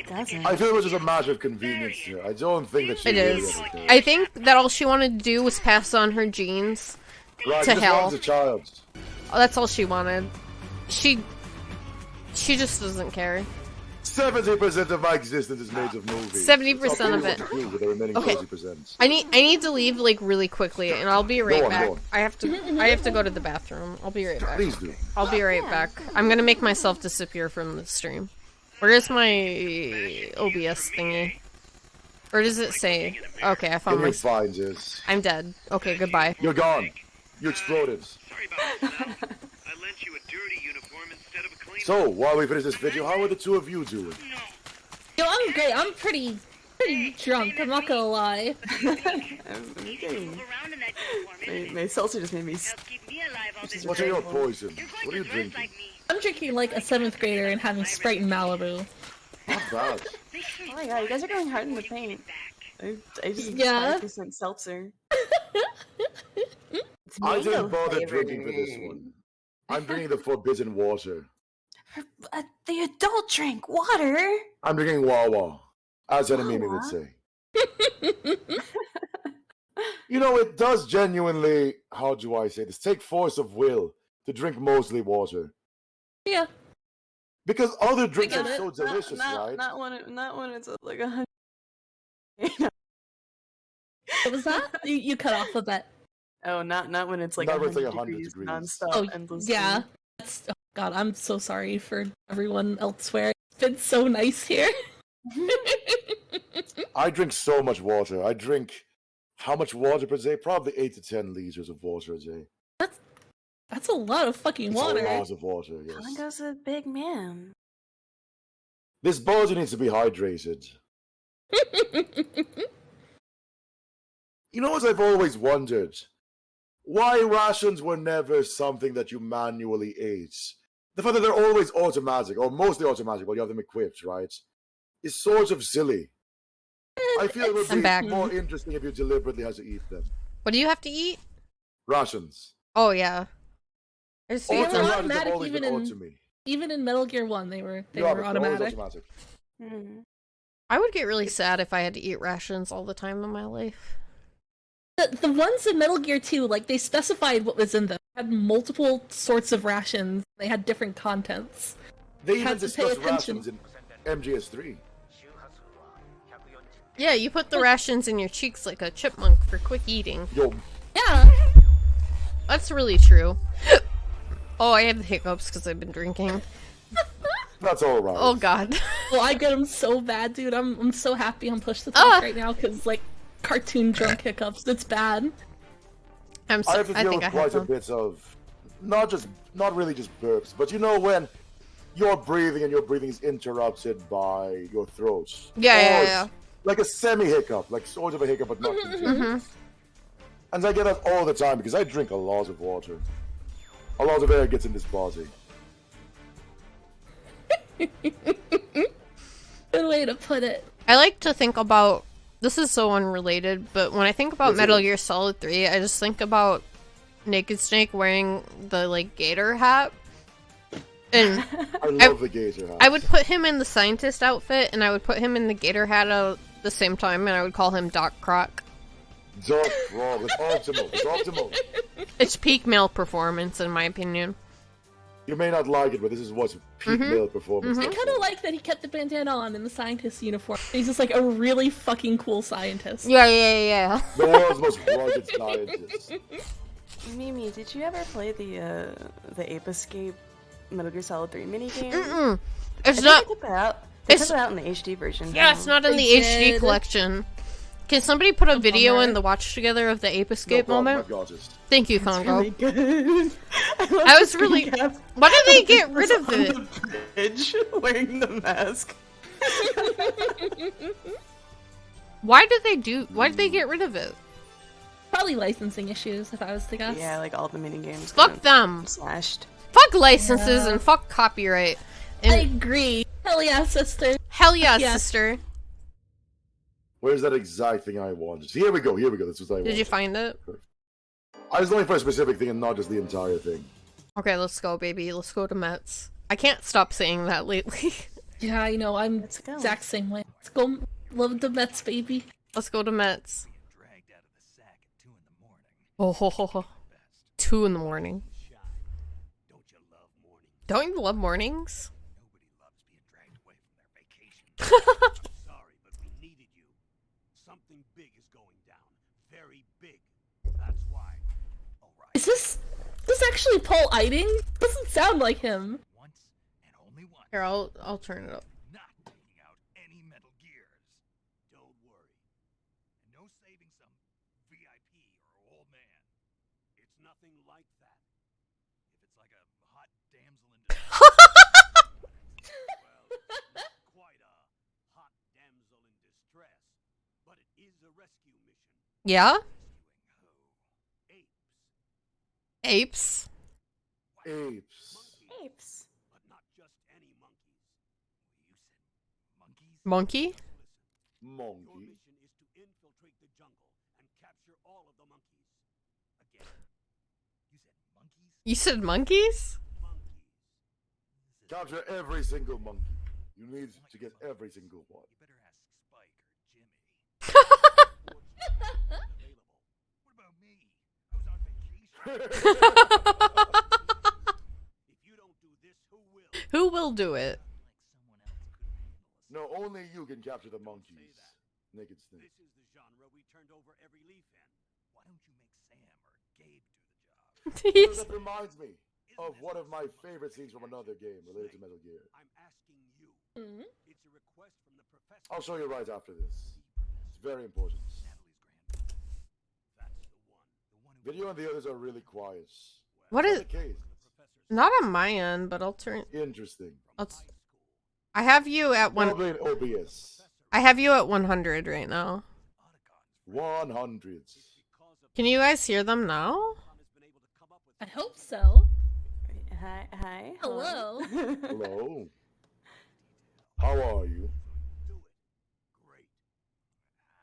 I feel it was just a matter of convenience here. I don't think that she It really is. ever cared. I think that all she wanted to do was pass on her genes Right, to just hell. as a child. Oh, that's all she wanted. She just doesn't care. 70% of my existence is made of movies. 70% of it. With the remaining Okay. 30%. I need to leave like really quickly, and I'll be right Go on, back. go on. I have to go to the bathroom. I'll be right back. Please do. I'll be right back. I'm gonna make myself disappear from the stream. Where is my OBS thingy? Or does it say? Okay, I found Give me my. find this. I'm dead. Okay, goodbye. You're gone. You exploded. So, while we finish this video, how are the two of you doing? Yo, I'm great. I'm pretty drunk. I'm not gonna lie. My seltzer just made me. What are your poisons? What are you drinking? I'm drinking like a 7th grader and having Sprite in Malibu. Not bad. Oh my god, you guys are going hard in the paint. I just Yeah. 5% seltzer. I didn't mango bother flavored. drinking for this one. I'm drinking the forbidden water. The adult drink, water. I'm drinking Wawa, as Henemimi would say. You know, it does genuinely, how do I say this, take force of will to drink mostly water. Yeah. Because other drinks Get are it? so delicious, right? Not when it's like 100. What was that? You cut off a bit. Oh, not when it's like Not when it's 100 like 100 degrees degrees. nonstop, Oh, endlessly. yeah. Oh, God, I'm so sorry for everyone elsewhere. It's been so nice here. I drink so much water. I drink how much water per day? Probably 8 to 10 liters of water a day. That's a lot of fucking water. It's a lot of water, yes. Kongo's a big man. This body needs to be hydrated. You know what I've always wondered? Why rations were never something that you manually ate. The fact that they're always automatic, or mostly automatic while you have them equipped, right, is sort of silly. I feel it would be more interesting if you deliberately had to eat them. What do you have to eat? Rations. Oh, yeah. They were automatic even in Metal Gear 1, they were automatic. I would get really sad if I had to eat rations all the time in my life. The ones in Metal Gear 2, like, they specified what was in them. They had multiple sorts of rations. They had different contents. They even discussed rations in MGS3. Yeah, you put the rations in your cheeks like a chipmunk for quick eating. Yo. Yeah. That's really true. Oh, I have the hiccups because I've been drinking. That's all right. Oh, God. Well, I get them so bad, dude. I'm so happy I'm pushed to talk right now because, like, cartoon drunk hiccups. It's bad. I have to deal with quite a bit of not really just burps, but you know when you're breathing and your breathing is interrupted by your throat. Yeah. Like a semi-hiccup, like sort of a hiccup, but not continuous. And I get that all the time because I drink a lot of water. A lot of air gets in this body. Good way to put it. I like to think about, this is so unrelated, but when I think about Metal Gear Solid 3, I just think about Naked Snake wearing the, like, gator hat. And I love the gator hat. I would put him in the scientist outfit, and I would put him in the gator hat at the same time, and I would call him Doc Croc. Doc Croc, it's optimal, it's optimal. It's peak male performance, in my opinion. You may not like it, but this is what's peak male performance. I kind of like that he kept the bandana on in the scientist uniform. He's just like a really fucking cool scientist. Yeah. The world's most rugged scientist. Mimi, did you ever play the Ape Escape Metal Gear Solid 3 minigame? It's not. They took it out in the HD version. Yeah, it's not in the HD collection. Can somebody put a video in the watch together of the Ape Escape moment? Thank you, Kongou. Really good. I was really. Why did they get rid of it? On the bridge, wearing the mask. Why did they get rid of it? Probably licensing issues, if I was to guess. Yeah, like all the minigames. Fuck them. Slashed. Fuck licenses and fuck copyright. And I agree. Hell yeah, sister. Hell yeah, sister. Where's that exact thing I wanted? Here we go. That's what I wanted. Did you find it? I was looking for a specific thing and not just the entire thing. Okay, let's go, baby. Let's go to Mets. I can't stop saying that lately. Yeah, I know. I'm the exact same way. Let's go. Love the Mets, baby. Let's go to Mets. Oh, ho, ho, ho. 2 in the morning. Don't you love mornings? Is this actually Paul Eiding? Doesn't sound like him. Here, I'll turn it up. Yeah? Apes? Monkey? You said monkeys? Capture every single monkey. You need to get every single one. Who will do it? No, only you can capture the monkeys. Naked Snake. That reminds me of one of my favorite scenes from another game related to Metal Gear. I'm asking you. It's a request from the professor. I'll show you right after this. It's very important. Video and the others are really quiet. What is? The case. Not on my end, but I'll turn. Interesting. I have you at one. Probably in OBS. I have you at 100 right now. 100. Can you guys hear them now? I hope so. Hi. Hello. Hello. How are you?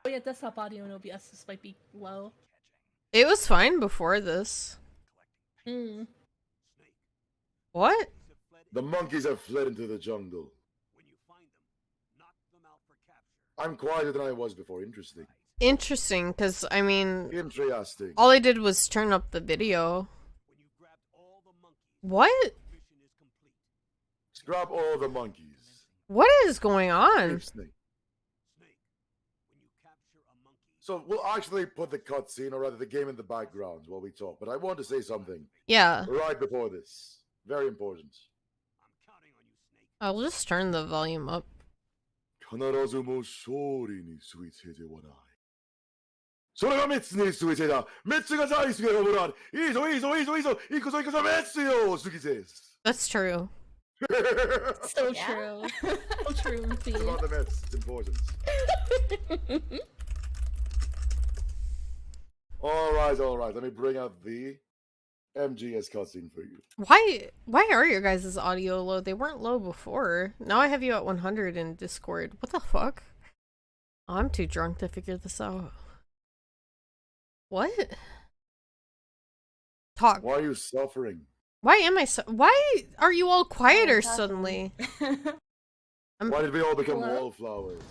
Oh yeah, desktop audio and OBS this might be low. It was fine before this. What? The monkeys have fled into the jungle. I'm quieter than I was before. Interesting. Interesting, because, I mean... Interesting. All I did was turn up the video. What? Grab all the monkeys. What is going on? So we'll actually put the cutscene, or rather the game, in the background while we talk. But I want to say something. Yeah. Right before this. Very important. I'll just turn the volume up. 必ずも勝利についてではない。それがメッツについてだ。メッツが大好きなものある。いいぞ、いいぞ、いいぞ、いいぞ。行くぞ、行くぞ、メッツよ、好きです。That's true. So true. So true. It's about the Mets. It's important. All right. Let me bring out the MGS cutscene for you. Why are your guys' audio low? They weren't low before. Now I have you at 100 in Discord. What the fuck? Oh, I'm too drunk to figure this out. What? Talk. Why are you suffering? Why am I why are you all quieter suddenly? Why did we all become wallflowers?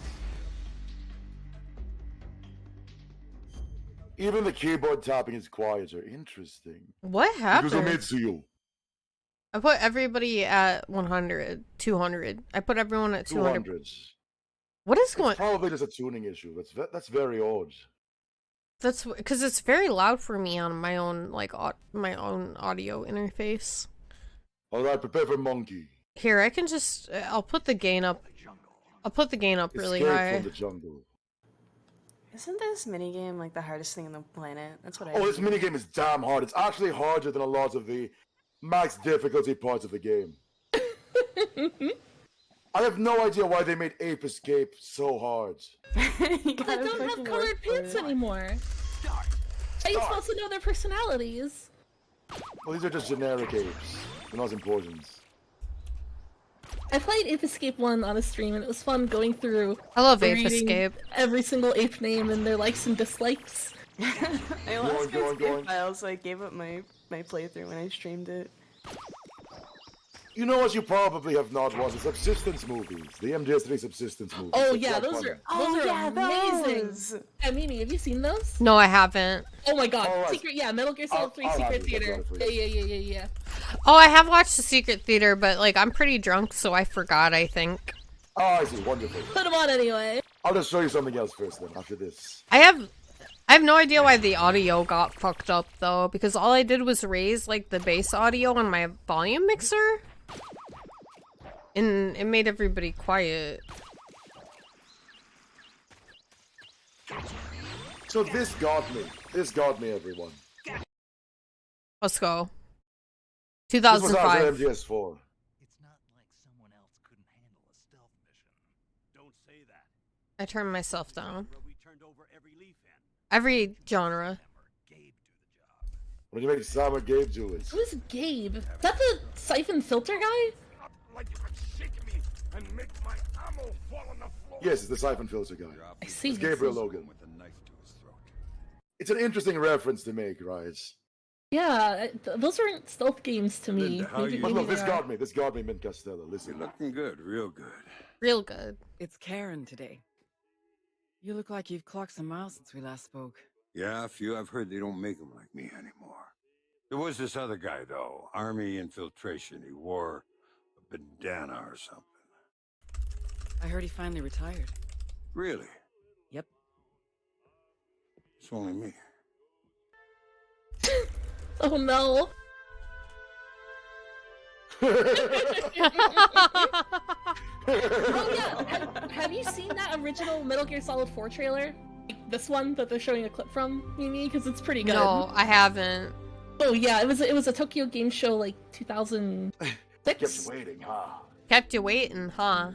Even the keyboard tapping is quieter. Interesting. What happened? I put everybody at 100, 200. I put everyone at 200. What is going? It's probably just a tuning issue. That's very odd. That's because it's very loud for me on my own my own audio interface. All right, prepare for monkey. Here, I can just I'll put the gain up. I'll put the gain up really high. From the jungle. Isn't this minigame like the hardest thing on the planet? That's what I this minigame is damn hard. It's actually harder than a lot of the max difficulty parts of the game. I have no idea why they made Ape Escape so hard. They don't have colored pants anymore. Are you supposed to know their personalities? Well, these are just generic apes. They're not important. I played Ape Escape 1 on a stream, and it was fun going through. I love Ape Escape. Every single ape name and their likes and dislikes. I lost my save files, so I gave up my playthrough when I streamed it. You know what you probably have not watched? The subsistence movies. The MGS3 subsistence movies. Oh yeah, those are amazing. Mimi, have you seen those? No, I haven't. Oh my god. Secret, Metal Gear Solid 3 Secret Theater. Yeah. Oh, I have watched the Secret Theater, but I'm pretty drunk, so I forgot, I think. Oh, I see. Wonderful. Put them on anyway. I'll just show you something else first then, after this. I have no idea why the audio got fucked up, though, because all I did was raise, the bass audio on my volume mixer. And it made everybody quiet. So this got me. This got me, everyone. Let's go. 2005. This was after MGS4. It's not like someone else couldn't handle a stealth mission. Don't say that. I turned myself down. We turned over every leaf in. Every genre. What do you make Sam or Gabe do it? Who's Gabe? Is that the siphon filter guy? Like you could shake me and make my ammo fall on the floor. Yes, it's the siphon filter guy. I see. It's Gabriel Logan. It's an interesting reference to make, right? Yeah, those aren't stealth games to me. But look, this got me, Mint Costello. Listen. You're looking good, real good. Real good. It's Karen today. You look like you've clocked some miles since we last spoke. Yeah, a few. I've heard they don't make them like me anymore. There was this other guy, though. Army infiltration. He wore a bandana or something. I heard he finally retired. Really? Yep. It's only me. Oh no. Oh yeah, have you seen that original Metal Gear Solid 4 trailer? Like, this one that they're showing a clip from, Mimi? Because it's pretty good. No, I haven't. Oh yeah, it was a Tokyo Game Show like 2006. Kept you waiting, huh? Kept you waiting, huh?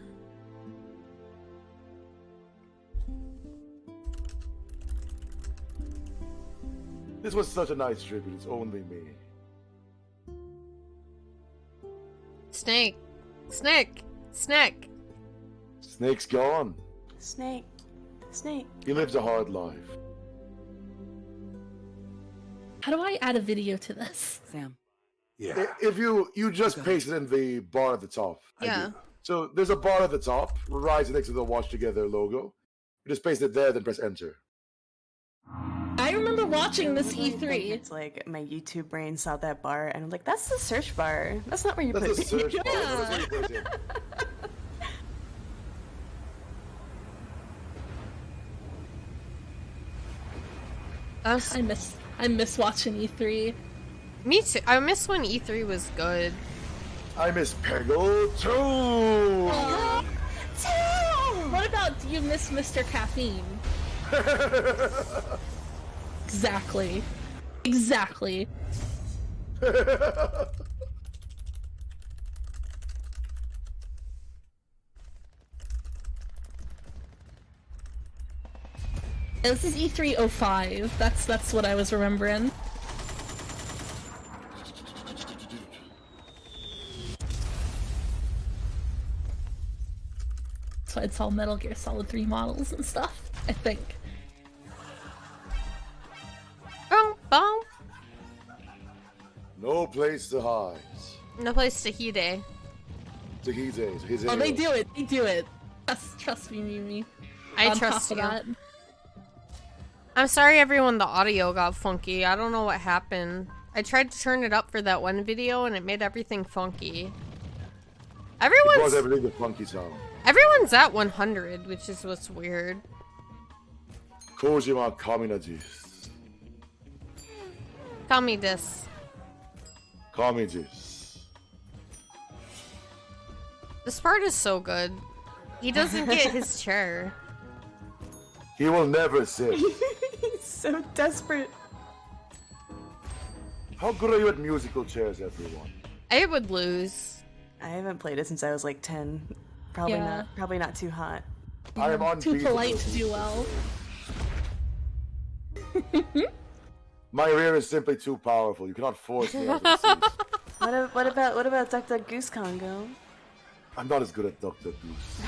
This was such a nice tribute. It's only me. Snake. Snake. Snake. Snake's gone. Snake. Snake. He lives a hard life. How do I add a video to this? Sam. Yeah. If you just paste it in the bar at the top. Yeah. So there's a bar at the top, right next to the Watch Together logo. You just paste it there, then press enter. I remember watching this I E3. think it's like my YouTube brain saw that bar and I'm like, that's the search bar. That's not where you put That's it. a search bar. That's where you put it. I miss watching E3. Me too. I miss when E3 was good. I miss Peggle too. What about do you miss Mr. Caffeine? Exactly. Exactly. This is E305. That's what I was remembering. So it's all Metal Gear Solid 3 models and stuff, I think. Boom, boom. No place to hide. No place to hide. Oh, they do it. They do it. Trust me, Mimi. I On trust top you. of that. I'm sorry everyone, the audio got funky. I don't know what happened. I tried to turn it up for that one video and it made everything funky. Because everything the funky sound. Everyone's at 100, which is what's weird. Kojima Kaminajis. Tell me this. Kamijis. This part is so good. He doesn't get his chair. He will never sit. He's so desperate. How good are you at musical chairs, everyone? I would lose. I haven't played it since I was like 10. Probably not too hot. I am Too polite to do well. My rear is simply too powerful. You cannot force me out of the seat. What about Duck Duck Goose Congo? I'm not as good at Duck Duck Goose.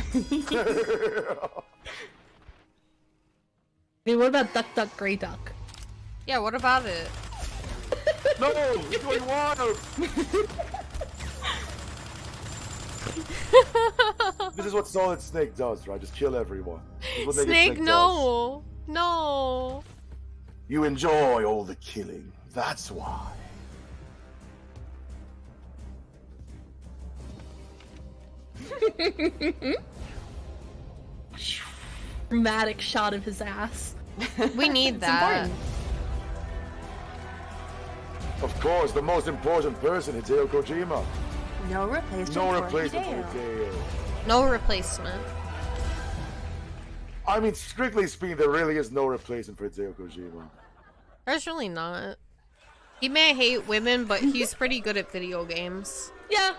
Hey, what about Duck Duck Grey Duck? Yeah, what about it? No, you're doing wild. This is what Solid Snake does, right? Just kill everyone. This is what Naked Snake, does. no! No! You enjoy all the killing. That's why. Dramatic shot of his ass. We need that. Important. Of course, the most important person, Hideo Kojima. No replacement. No for replacement Hideo. for Hideo. No replacement. I mean, strictly speaking, there really is no replacement for Hideo Kojima. There's really not. He may hate women, but he's pretty good at video games. Yeah.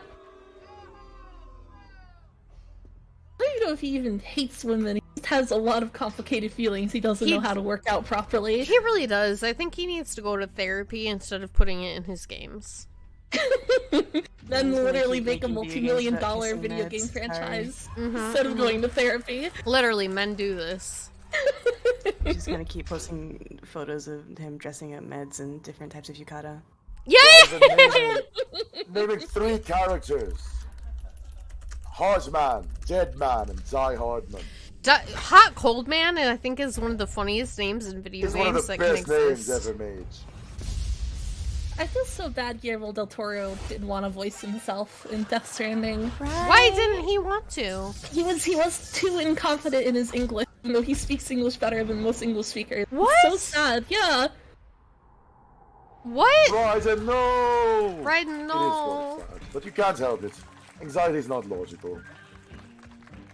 I don't even know if he even hates women. He just has a lot of complicated feelings he doesn't know how to work out properly. He really does. I think he needs to go to therapy instead of putting it in his games. Then literally keep make a making multi-million video dollar games video about game his meds. franchise Mhm, instead of going to therapy. Literally, men do this. He's just gonna keep posting photos of him dressing up meds and different types of yukata. Yeah! Naming 3 characters. Horseman, Dead Man, and Die Hard Man. Hot Cold Man, I think, is one of the funniest names in video It's games one of the that can best names exist. ever made. I feel so bad Guillermo del Toro didn't want to voice himself in Death Stranding. Why didn't he want to? He was too inconfident in his English, even though he speaks English better than most English speakers. What? It's so sad, yeah. What? Raiden, no! Raiden, no! It is quite sad, but you can't help it. Anxiety is not logical.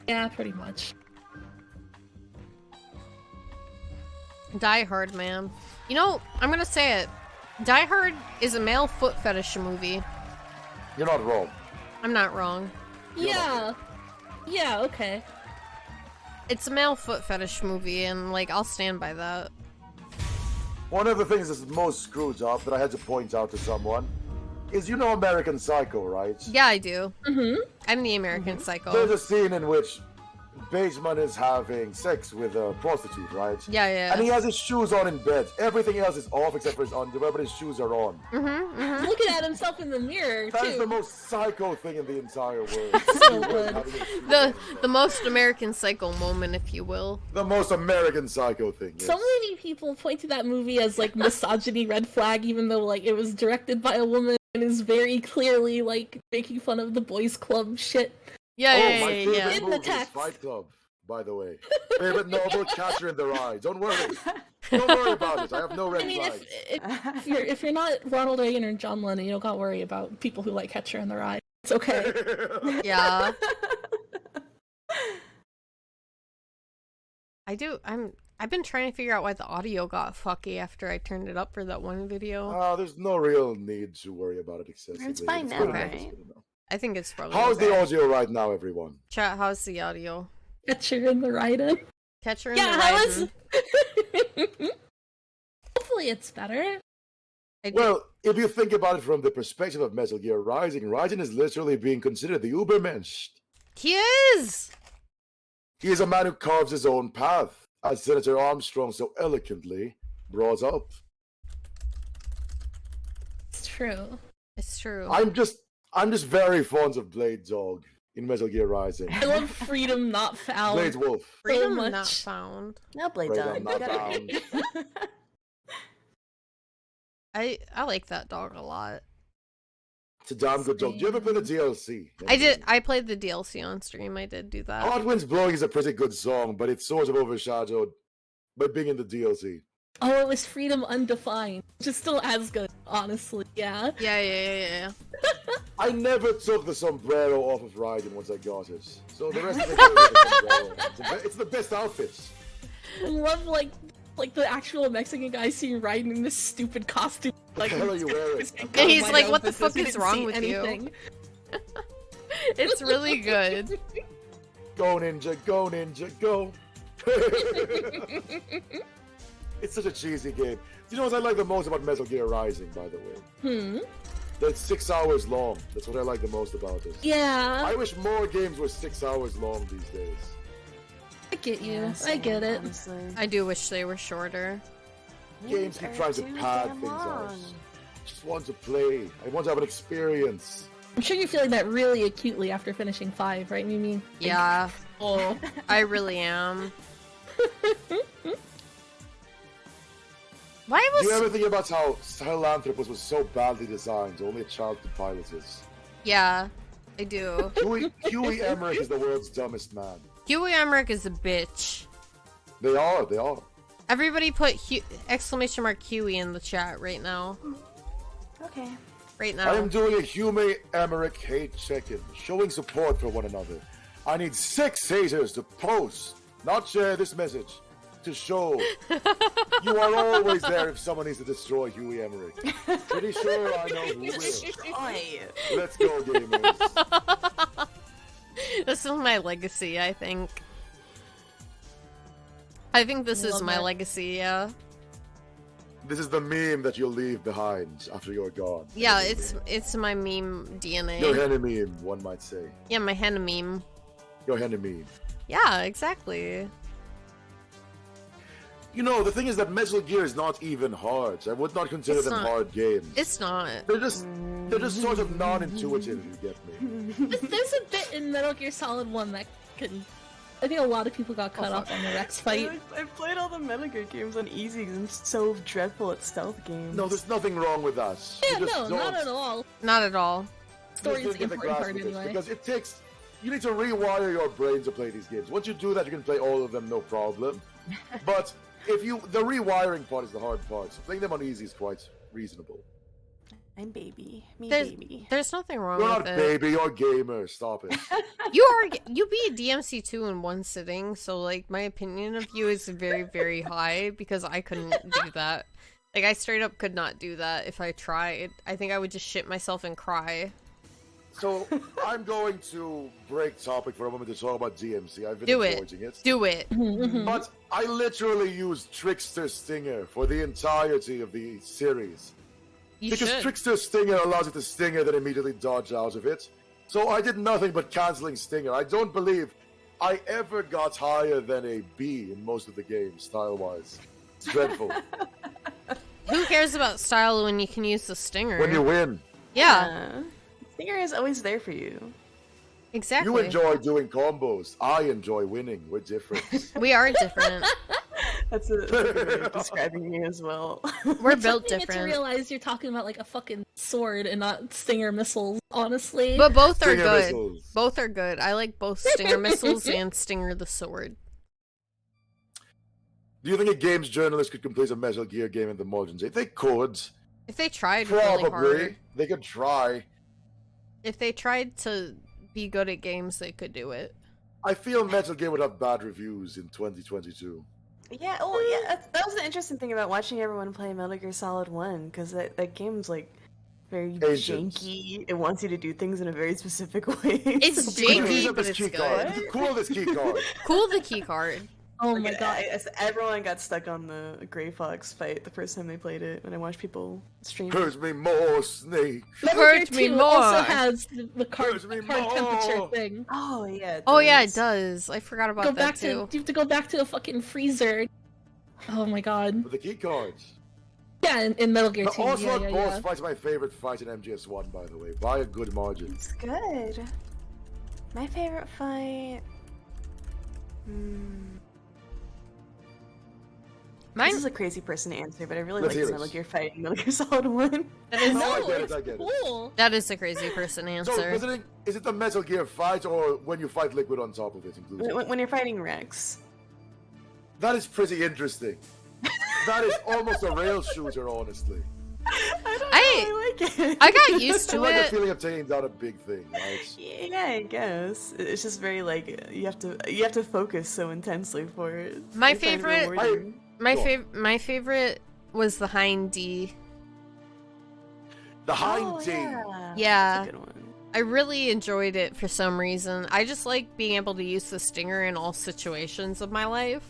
Yeah, pretty much. Die Hard, man. You know, I'm gonna say it. Die Hard is a male foot fetish movie. You're not wrong. I'm not wrong. Yeah. Yeah, okay. It's a male foot fetish movie, and, like, I'll stand by that. One of the things that's most screwed up that I had to point out to someone is, you know, American Psycho, right? Yeah, I do. I'm the American Psycho. There's a scene in which Bateman is having sex with a prostitute, right? Yeah. And he has his shoes on in bed. Everything else is off except for his underwear, but his shoes are on. Looking at himself in the mirror, That too. is the most psycho thing in the entire world. So good. The most American Psycho moment, if you will. The most American Psycho thing, yes. So many people point to that movie as, like, misogyny red flag, even though, like, it was directed by a woman and is very clearly, like, making fun of the boys club shit. Yeah. In the text. Fight Club, by the way. Favorite novel, Catcher in the Rye. Don't worry. Don't worry about it. I have no red flags. If you're not Ronald Reagan or John Lennon, you don't gotta worry about people who like Catcher in the Rye. It's okay. Yeah. I've been trying to figure out why the audio got fucky after I turned it up for that one video. There's no real need to worry about it excessively. It's fine now, right? I think it's probably How's okay. the audio right now, everyone? Chat, how's the audio? Catcher in the Rye. Catcher in the Rye. Hopefully it's better. Well, if you think about it from the perspective of Metal Gear Rising, Raiden is literally being considered the Ubermensch. He is! He is a man who carves his own path, as Senator Armstrong so eloquently brought up. It's true. It's true. I'm just very fond of Blade Dog in Metal Gear Rising. I love Freedom Not Found. Blade Wolf. Freedom much. not found. No, Blade Freedom Dog. Not Found. I like that dog a lot. It's a damn good dog. Do you ever play the DLC? I did. I played the DLC on stream. I did do that. Hot Winds Blowing is a pretty good song, but it's sort of overshadowed by being in the DLC. Oh, it was Freedom Undefined, which is still as good, honestly. Yeah. Yeah. I never took the sombrero off of Raiden once I got it, so the rest of it the sombrero. It's the best outfit. I love like the actual Mexican guy seeing Raiden in this stupid costume. What the hell are you wearing? And he's like, "What the fuck is wrong with you?" It's really good. Go ninja, go! It's such a cheesy game. Do you know what I like the most about Metal Gear Rising, by the way? That it's 6 hours long. That's what I like the most about it. Yeah. I wish more games were 6 hours long these days. I get you. I get it. Honestly. I do wish they were shorter. Games keep trying to pad things out. I just want to play. I want to have an experience. I'm sure you're feeling that really acutely after finishing 5, right, Mimi? Yeah. Oh. I really am. Why was... Do you ever think about how Sahelanthropus was so badly designed, only a child could pilot it? Yeah, I do. Huey Emmerich is the world's dumbest man. Huey Emmerich is a bitch. They are. Everybody put exclamation mark Huey in the chat right now. Okay. Right now. I am doing a Huey Emmerich hate check-in, showing support for one another. I need 6 haters to post, not share this message, to show you are always there if someone needs to destroy Huey Emmerich. Pretty sure I know who will. Let's go, gamers. This is my legacy, I think. I think this is my legacy, yeah. This is the meme that you'll leave behind after you're gone. Yeah, it's my meme DNA. Your Henemimi, one might say. Yeah, my Henemimi. Your Henemimi. Yeah, exactly. You know, the thing is that Metal Gear is not even hard. I would not consider them hard games. It's not. They're just sort of non-intuitive, if you get me. There's a bit in Metal Gear Solid 1 that can... I think a lot of people got caught up on the Rex fight. I played all the Metal Gear games on easy because I'm so dreadful at stealth games. No, there's nothing wrong with that. Yeah, no, not at all. Not at all. Story is the important part anyway. Because it takes... You need to rewire your brain to play these games. Once you do that, you can play all of them, no problem. But... the rewiring part is the hard part. So playing them on easy is quite reasonable. I'm baby. Me There's, baby. there's nothing wrong You're with not it. baby, you're gamer. Stop it. You beat DMC2 in one sitting, so like my opinion of you is very, very high because I couldn't do that. Like I straight up could not do that if I tried. I think I would just shit myself and cry. So I'm going to break topic for a moment to talk about DMC. I've been Do it. avoiding it. Do it. But I literally used Trickster Stinger for the entirety of the series. Because should. Trickster Stinger allows you to stinger, then immediately dodge out of it. So I did nothing but canceling Stinger. I don't believe I ever got higher than a B in most of the games, style-wise. It's dreadful. Who cares about style when you can use the stinger? When you win. Yeah. Stinger is always there for you. Exactly. You enjoy doing combos. I enjoy winning. We're different. We are different. That's a good way of describing me as well. We're built It's different. to realize you're talking about like a fucking sword and not stinger missiles, honestly. But both are Stinger good. missiles. Both are good. I like both Stinger missiles and Stinger the sword. Do you think a games journalist could complete a Metal Gear game in the modern day? They could. If they tried really Probably. hard. They could try. If they tried to be good at games, they could do it. I feel Metal Gear would have bad reviews in 2022. Yeah, oh yeah, that was the interesting thing about watching everyone play Metal Gear Solid 1, because that game's like very Ancient. janky. It wants you to do things in a very specific way. It's So janky, Up but this it's key card. good. Cool this key card. Cool the key card. Oh my god. Everyone got stuck on the Gray Fox fight the first time they played it, when I watched people stream. Hurt me more, Snake. Hurt me more. Also has the card, Hurt me card more. temperature thing. Oh yeah. Oh yeah, it does. I forgot about Go that back too. to you have to go back to a fucking freezer. Oh my god. With the key cards. Yeah, in Metal Gear The 2. Ocelot Yeah, boss yeah. fight's my favorite fight in MGS1, by the way, by a good margin. It's good. My favorite fight. Mine. This is a crazy person to answer, but I really Let's like the hear Metal it. Gear fight in Metal Gear Solid 1. That is, No, I No, get it, it's I get it. cool. that is a crazy person So, answer. is it the Metal Gear fight, or when you fight Liquid on top of it, included? When you're fighting Rex. That is pretty interesting. That is almost a rail shooter, honestly. I like it. I got used I to like the it. feeling of taking down a big thing, right? Yeah, I guess it's just very like you have to focus so intensely for it. My I find it favorite- rewarding. My favorite was the Hind D. The Hind Oh, D. yeah. Yeah. That's a good one. I really enjoyed it for some reason. I just like being able to use the stinger in all situations of my life.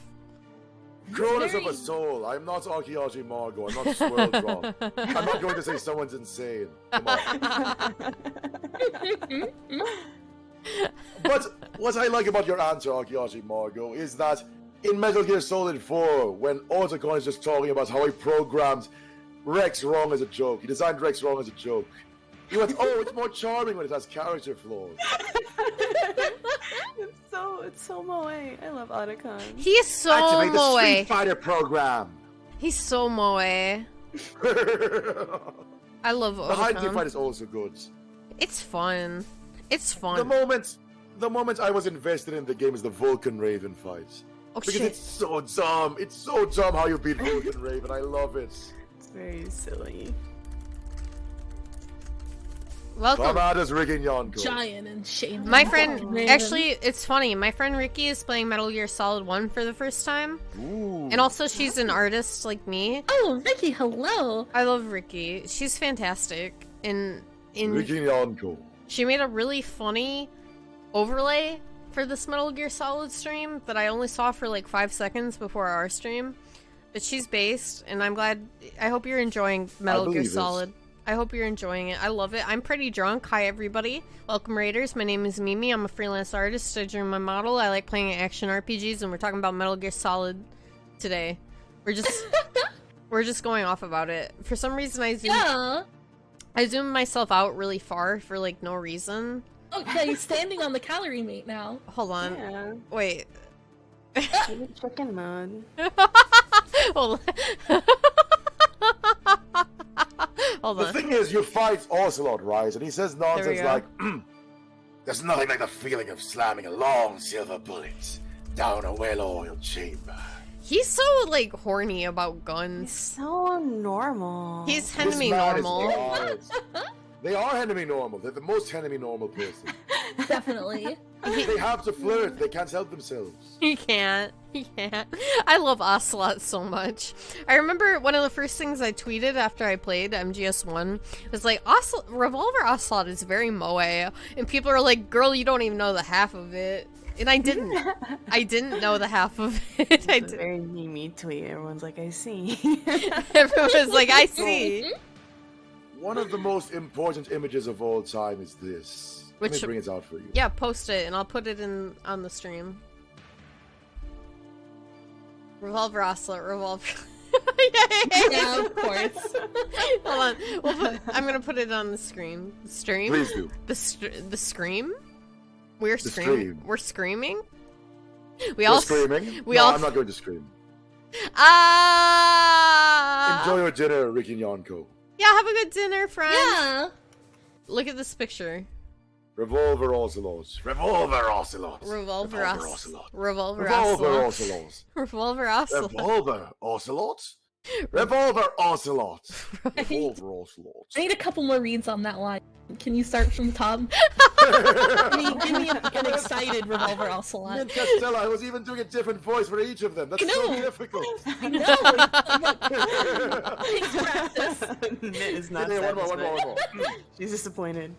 Cronus of a soul. I'm not Archaeology Margo. I'm not Swirl Drop. I'm not going to say someone's insane. Come on. But what I like about your answer, Archaeology Margo, is that in Metal Gear Solid 4, when Otacon is just talking about how he programmed Rex wrong as a joke, he designed Rex wrong as a joke. He went, oh, it's more charming when it has character flaws. It's so moe. I love Otacon. He is so Activate the moe. Street Fighter program. He's so moe. I love The Hind D Otacon. fight is also good. It's fun. It's fun. The moment I was invested in the game is the Vulcan Raven fight. Oh, because shit. it's so dumb. It's so dumb how you beat Vulcan Raven. I love it. It's very silly. Welcome. Come at us, Rick and Yonko. Giant and shameless. My friend, Raven. actually, it's funny. My friend Ricky is playing Metal Gear Solid 1 for the first time. Ooh. And also, she's an artist like me. Oh, Ricky, hello. I love Ricky. She's fantastic. In Rick and Yonko. She made a really funny overlay for this Metal Gear Solid stream that I only saw for like 5 seconds before our stream. But she's based, and I'm glad. I hope you're enjoying Metal Gear believe it. Solid. I hope you're enjoying it. I love it. I'm pretty drunk. Hi, everybody. Welcome, Raiders. My name is Mimi. I'm a freelance artist. I drew my model. I like playing action RPGs, and we're talking about Metal Gear Solid today. We're just going off about it. For some reason, I zoomed myself out really far for like no reason. Oh, yeah, he's standing on the calorie mate now. Hold on. Yeah. Wait. Chicken mode. Hold on. Hold The on. thing is, you fight Ocelot, right? And he says There we nonsense go. like, there's nothing like the feeling of slamming a long silver bullet down a well-oiled chamber. He's so like horny about guns. So normal. He's This Henemimi man is normal. wild. They are Henemimi normal. They're the most Henemimi normal person. Definitely. They have to flirt. They can't help themselves. He can't. He can't. I love Ocelot so much. I remember one of the first things I tweeted after I played MGS1 was like, Revolver Ocelot is very moe. And people are like, girl, you don't even know the half of it. And I didn't. I didn't know the half of it. It's a very meme tweet. Everyone's like, I see. Everyone was like, I see. One of the most important images of all time is this. Let me bring it out for you. Yeah, post it and I'll put it in on the stream. Revolver Ocelot, Revolver. Yeah, of course. Hold on. I'm gonna put it on the screen. The stream? Please do. The scream? We're The screaming. stream. We're screaming? We're screaming? We no, all I'm not going to scream. Ah! Enjoy your dinner, Ricky and Yonko. Yeah, have a good dinner, friend. Yeah. Look at this picture. Revolver Ocelot. Revolver Ocelot. Revolver Ocelot. Revolver Revolver Ocelot. Ocelot. Revolver Ocelot. Revolver Ocelot. Revolver Ocelot. Revolver Ocelot. I need a couple more reads on that line. Can you start from the top? give me an excited Revolver Ocelot. Mint Costello, I was even doing a different voice for each of them. That's so difficult. I know. Mint is not Yeah, one satisfied. more. She's disappointed.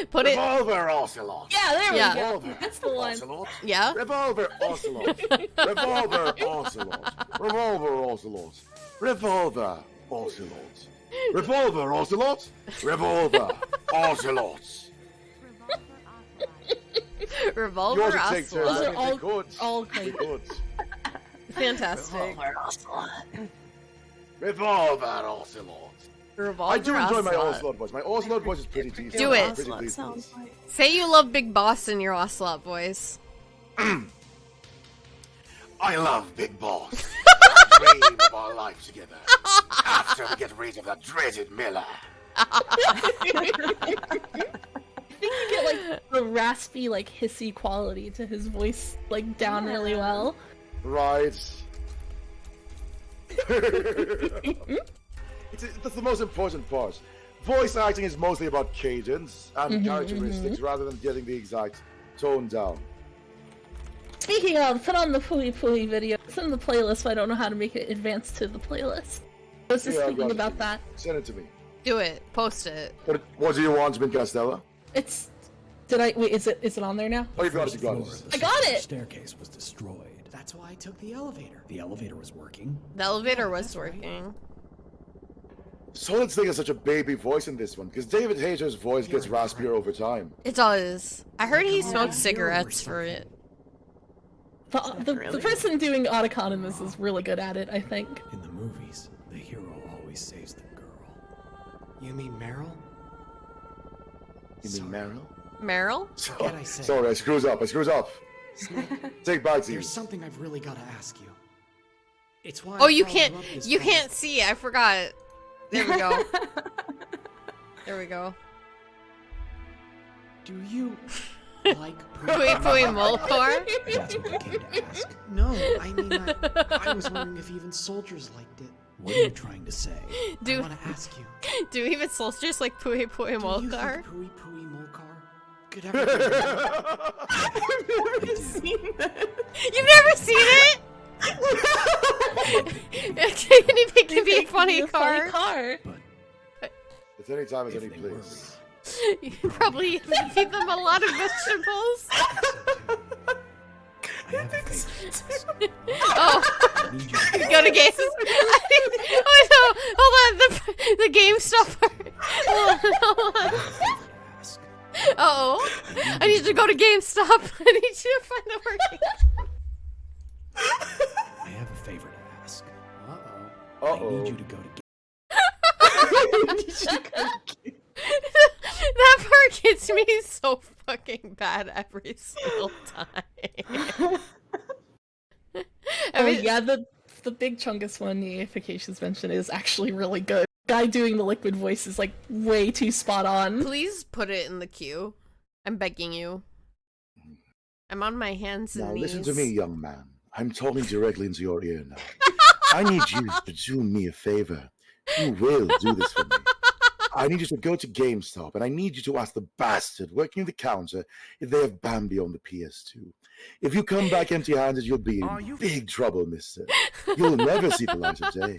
Put it. Revolver Ocelot. Yeah, there we go. Revolver That's the one. Ocelot. Yeah. Revolver Ocelot. Revolver Ocelot. Revolver Ocelot. Revolver Ocelot. Revolver Ocelot. Revolver Ocelot. Revolver Yours would take turns. Those are I all- think they could. all They great. could. Fantastic. Revolver Ocelot. Revolver I do enjoy my Ocelot. Ocelot voice. My Ocelot voice is pretty decent. Do it. Pretty decent. Say you love Big Boss in your Ocelot voice. I love Big Boss. Dream of our life together. After we get rid of that dreaded Miller. I think you get like the raspy, like hissy quality to his voice, like down really well. Right. That's the most important part. Voice acting is mostly about cadence and characteristics rather than getting the exact tone down. Speaking of, put on the Pui Pui video. It's in the playlist, but I don't know how to make it advance to the playlist. I was just Yeah, I've thinking got it. about that. Send it to me. Do it. Post it. What do you want, Mint Costello? It's. Did I wait? Is it on there now? Oh, you got it. You got it. I got it. The staircase was destroyed. That's why I took the elevator. The elevator was working. The elevator was working. Solid Snake has such a baby voice in this one because David Hayter's voice gets raspier over time. It does. I heard he smoked cigarettes for it. The person doing Otacon in this is really good at it, I think. In the movies, the hero always saves the girl. You mean Meryl? You mean Meryl? Meryl? Forget I said. Sorry, I screws up. Take back to you. There's something I've really got to ask you. It's why. Oh, I you followed can't. up this You time. can't see. I forgot. There we go. There we go. Do you like Pui Pui Molkor? That's what I came to ask. No, I mean, I was wondering if even soldiers liked it. What are you trying to say? I want to ask you. Do even soldiers like Pui Pui Do you Molkor? think Pui Pui Molkar could I've never seen that. You've never seen it? It can be a funny car. It's any time, it's any place. You probably feed them a lot of vegetables. Oh, go to games. Oh no! Hold on, the GameStop part. Hold on. Uh-oh. I need to go to GameStop. I need you to find the working. I have a favor to ask. Uh-oh. I need you to go to. That part gets me so fucking bad every single time. Yeah, the big Chungus one the Ifications mentioned is actually really good. Guy doing the liquid voice is like way too spot on. Please put it in the queue. I'm begging you. I'm on my hands and Now knees. listen to me, young man. I'm talking directly into your ear now. I need you to do me a favor. You will do this for me. I need you to go to GameStop, and I need you to ask the bastard working the counter if they have Bambi on the PS2. If you come back empty-handed, you'll be in big trouble, mister. You'll never see the light of day.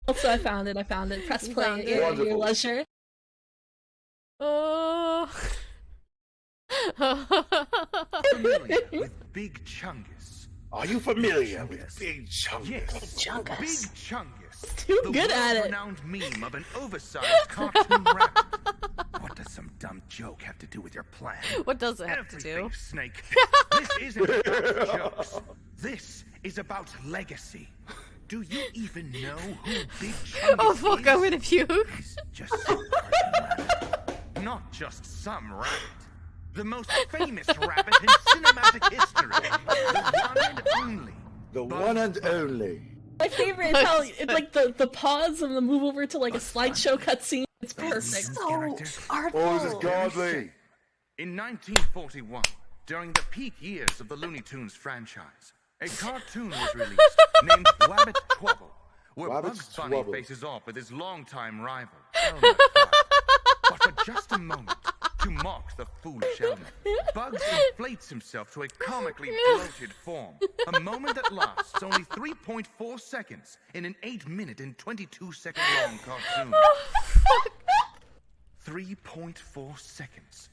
Also, I found it. Press play at your leisure. Oh. Familiar with Big Chungus? Are you familiar with Big Chungus? Yes, Big Chungus. Big Chungus. Too the good at it. Renowned meme of an oversized cartoon rabbit. What does some dumb joke have to do with your plan? What does it have to do? Snake. This isn't about jokes. This is about legacy. Do you even know who Big Chungus Oh fuck, is? I'm gonna puke. He's just some cartoon rabbit. Not just some rabbit. The most famous rabbit in cinematic history. The one and only. The one and only. My favorite is how it's like the pause and the move over to like a slideshow cutscene. It's perfect. So artful. Oh, this is godly. In 1941, during the peak years of the Looney Tunes franchise, a cartoon was released named Wabbit Twubble, where Bugs Bunny faces off with his longtime rival, Elmer Fudd. But for just a moment, to mock the foolish Elmer, Bugs inflates himself to a comically bloated form. A moment that lasts only 3.4 seconds in an 8-minute and 22-second long cartoon. 3.4 seconds.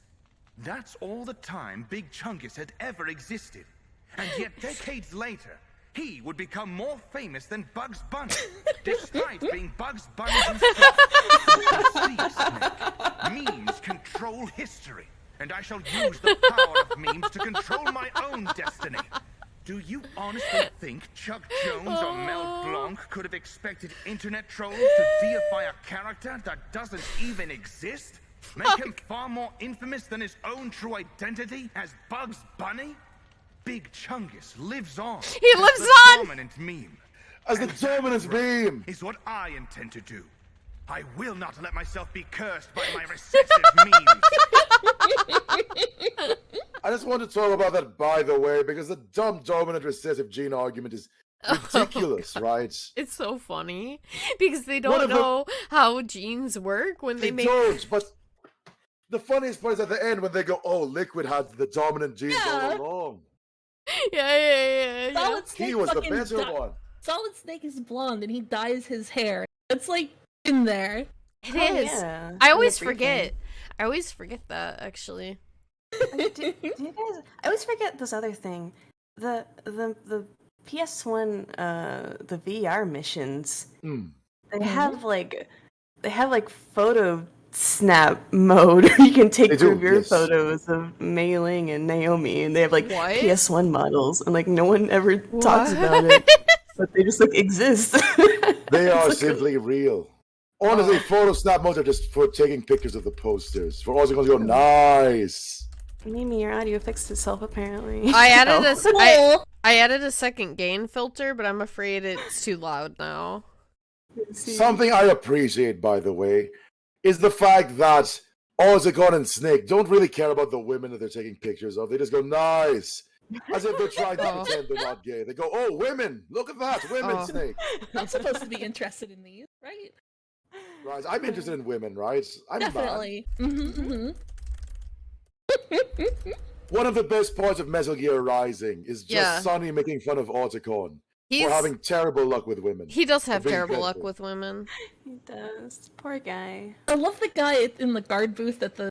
That's all the time Big Chungus had ever existed. And yet decades later, he would become more famous than Bugs Bunny, despite being Bugs Bunny himself. See, Snake, memes control history, and I shall use the power of memes to control my own destiny. Do you honestly think Chuck Jones or Mel Blanc could have expected internet trolls to deify a character that doesn't even exist? Make him far more infamous than his own true identity as Bugs Bunny? Big Chungus lives on. He lives on! Dominant meme. As the dominant meme! Is what I intend to do. I will not let myself be cursed by my recessive memes. I just want to talk about that, by the way, because the dumb dominant recessive gene argument is ridiculous, right? It's so funny because they don't know how genes work when they make. Don't, but the funniest part is at the end when they go, "Oh, Liquid had the dominant genes all along." Yeah. Solid Snake He was the better one. Solid Snake is blonde and he dyes his hair. It's like in there. It is. Yeah. I always forget. I always forget that actually. do you guys? I always forget this other thing. The PS1 the VR missions. They have like photo snap mode. You can take review photos of Mei Ling and Naomi, and they have like PS1 models, and like no one ever talks about it, but they just like exist. They are simply real. Honestly, photo snap modes are just for taking pictures of the posters. For also going to go nice. Mimi, your audio fixed itself apparently. I added a second gain filter, but I'm afraid it's too loud now. Something I appreciate, by the way, is the fact that Ozzy and Snake don't really care about the women that they're taking pictures of. They just go, nice. As if they're trying to pretend they're not gay. They go, oh, women. Look at that. Women, Snake. I'm supposed to be interested in these, right? Right. I'm interested in women, right? I'm definitely. One of the best parts of Metal Gear Rising is just Sonny making fun of Autocon for having terrible luck with women. He does have terrible luck with women. He does. Poor guy. I love the guy in the guard booth at the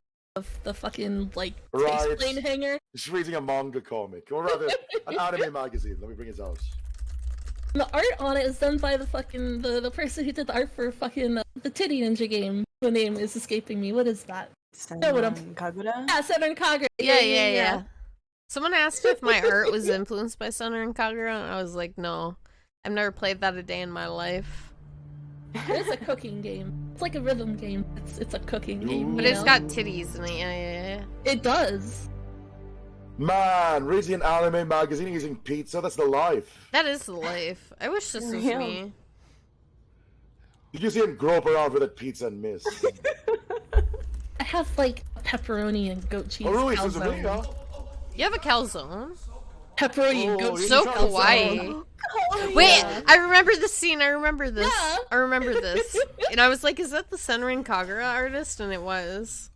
fucking like faceplane hanger. He's reading a manga comic, or rather, an anime magazine. Let me bring it out. The art on it is done by the fucking the person who did the art for fucking the Titty Ninja game. The name is escaping me. What is that? Kagura? Yeah, Senran Kagura. Yeah. Someone asked if my art was influenced by Senran Kagura, and I was like, no. I've never played that a day in my life. It's a cooking game. It's like a rhythm game. It's a cooking game. But it's got titties in it. Yeah. It does. Man, reading an anime magazine using pizza, that's the life. That is the life. I wish this was me. Did you see him grope around with that pizza and miss? I have like pepperoni and goat cheese. You have a calzone? Pepperoni and goat. So kawaii. Wait, I remember the scene. I remember this. Yeah. I remember this. And I was like, is that the Senran Kagura artist? And it was.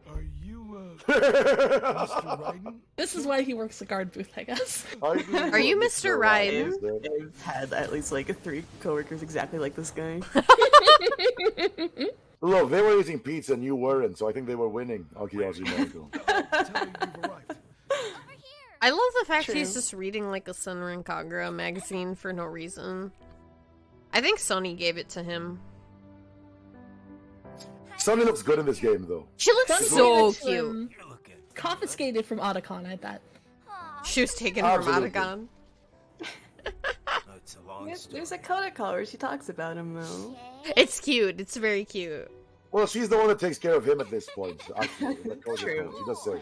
Are you, Mr. Raiden? This is why he works the guard booth, I guess. Are you Mr. Raiden? I've had at least like 3 coworkers exactly like this guy. Look, they were eating pizza and you weren't, so I think they were winning. Akiyaji Margo. I love the fact True. he's just reading like a Senran Kagura magazine for no reason. I think Sony gave it to him. Sunny looks good in this game, though. She looks Sunny so looks, cute. Confiscated from Otacon, I bet. She was taken from Absolutely. Otacon. There's a Coda call where she talks about him though. It's cute. It's very cute. Well, she's the one that takes care of him at this point. Actually, True. She does say.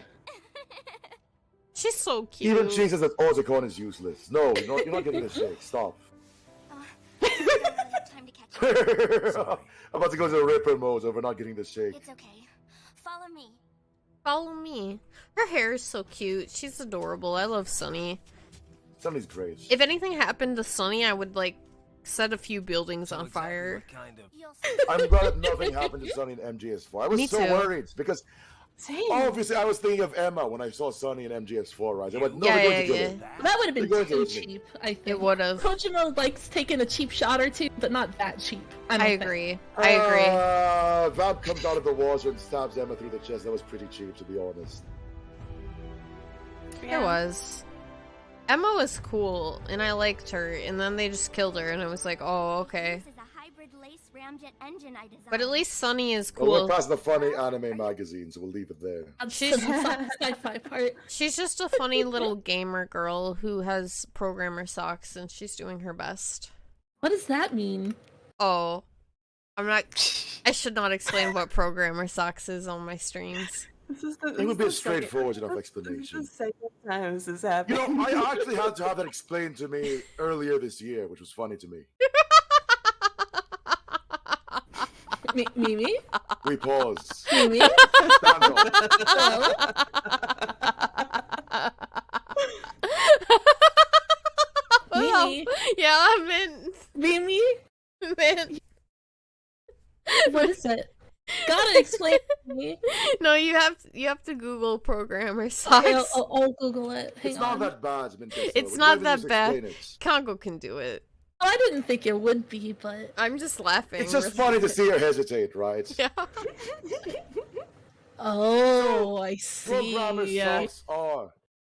She's so cute. Even she says that Otacon is useless. No, you're not getting this shake. Stop. I'm about to go to the Ripper mode over not getting the shake. It's okay. Follow me. Follow me. Her hair is so cute. She's adorable. I love Sunny. Sunny's great. If anything happened to Sunny, I would like set a few buildings on fire. I'm glad that nothing happened to Sunny in MGS4. I was Me so too. worried because obviously I was thinking of Emma when I saw Sunny in MGS4, right? I went, no, Yeah, they're going yeah, to kill yeah. her. That would have been They're going too to kill her. cheap, I think. It would have. Kojima likes taking a cheap shot or two, but not that cheap. I agree. I agree. Vamp comes out of the water and stabs Emma through the chest. That was pretty cheap, to be honest. It was. Emma was cool, and I liked her, and then they just killed her, and I was like, oh, okay. This is a hybrid lace ramjet engine I designed. But at least Sunny is Well, we're cool. past the funny anime magazine, so we'll leave it there. She's sci-fi part. She's just a funny little gamer girl who has programmer socks, and she's doing her best. What does that mean? Oh, I'm not. I should not explain what programmer socks is on my streams. It would be a straightforward enough explanation. This is the second time this has happened. You know, I actually had to have that explained to me earlier this year, which was funny to me. Mimi? We pause. Mimi? Stand up. Hello? Mimi? Yeah, Mint. Mimi? Mint. What is it? Gotta explain it to me. No, you have to Google programmer socks. Okay, I'll Google it. Hang It's on. not that bad, Minty. It's not that bad. Kongou can do it. Oh, I didn't think it would be, but I'm just laughing. It's just funny to see her hesitate, right? Yeah. oh, I see. Programmer socks are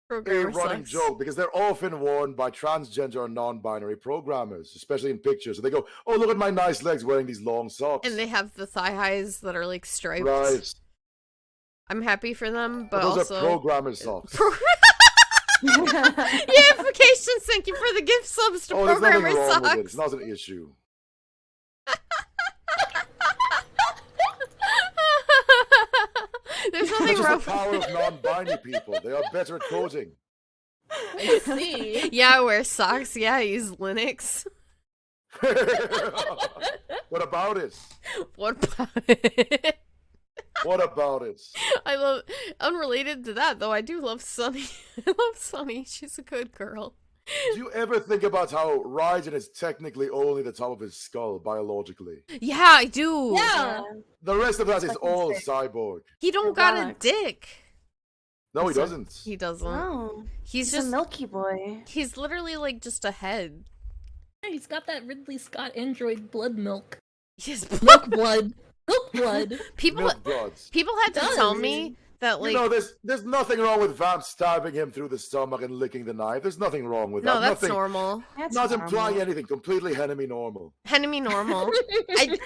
a running joke because they're often worn by transgender or non-binary programmers, especially in pictures. So they go, "Oh, look at my nice legs wearing these long socks." And they have the thigh highs that are like striped. Right. I'm happy for them, but Those also are programmer socks. Yamifications, thank you for the gift subs to Oh, there's nothing programmer wrong with it. socks. It's not an issue. There's That's nothing just wrong. the power of non-binary people. They are better at coding. I see. Yeah, I wear socks. Yeah, I use Linux. What about it? What about it? What about it? I love. Unrelated to that, though, I do love Sunny. I love Sunny. She's a good girl. Do you ever think about how Raiden is technically only the top of his skull biologically? Yeah, I do. Yeah. The rest of us is all cyborg. He don't got a dick. No, he doesn't. He doesn't. No. He's He's just a Milky Boy. He's literally like just a head. He's got that Ridley Scott android blood milk. His milk blood. Milk blood. People Milk bloods. People had to tell me that, like, You know, there's nothing wrong with Vamp stabbing him through the stomach and licking the knife. There's nothing wrong with that. no, that's Nothing, normal. not implying anything. Completely Henemimi normal. Henemimi normal.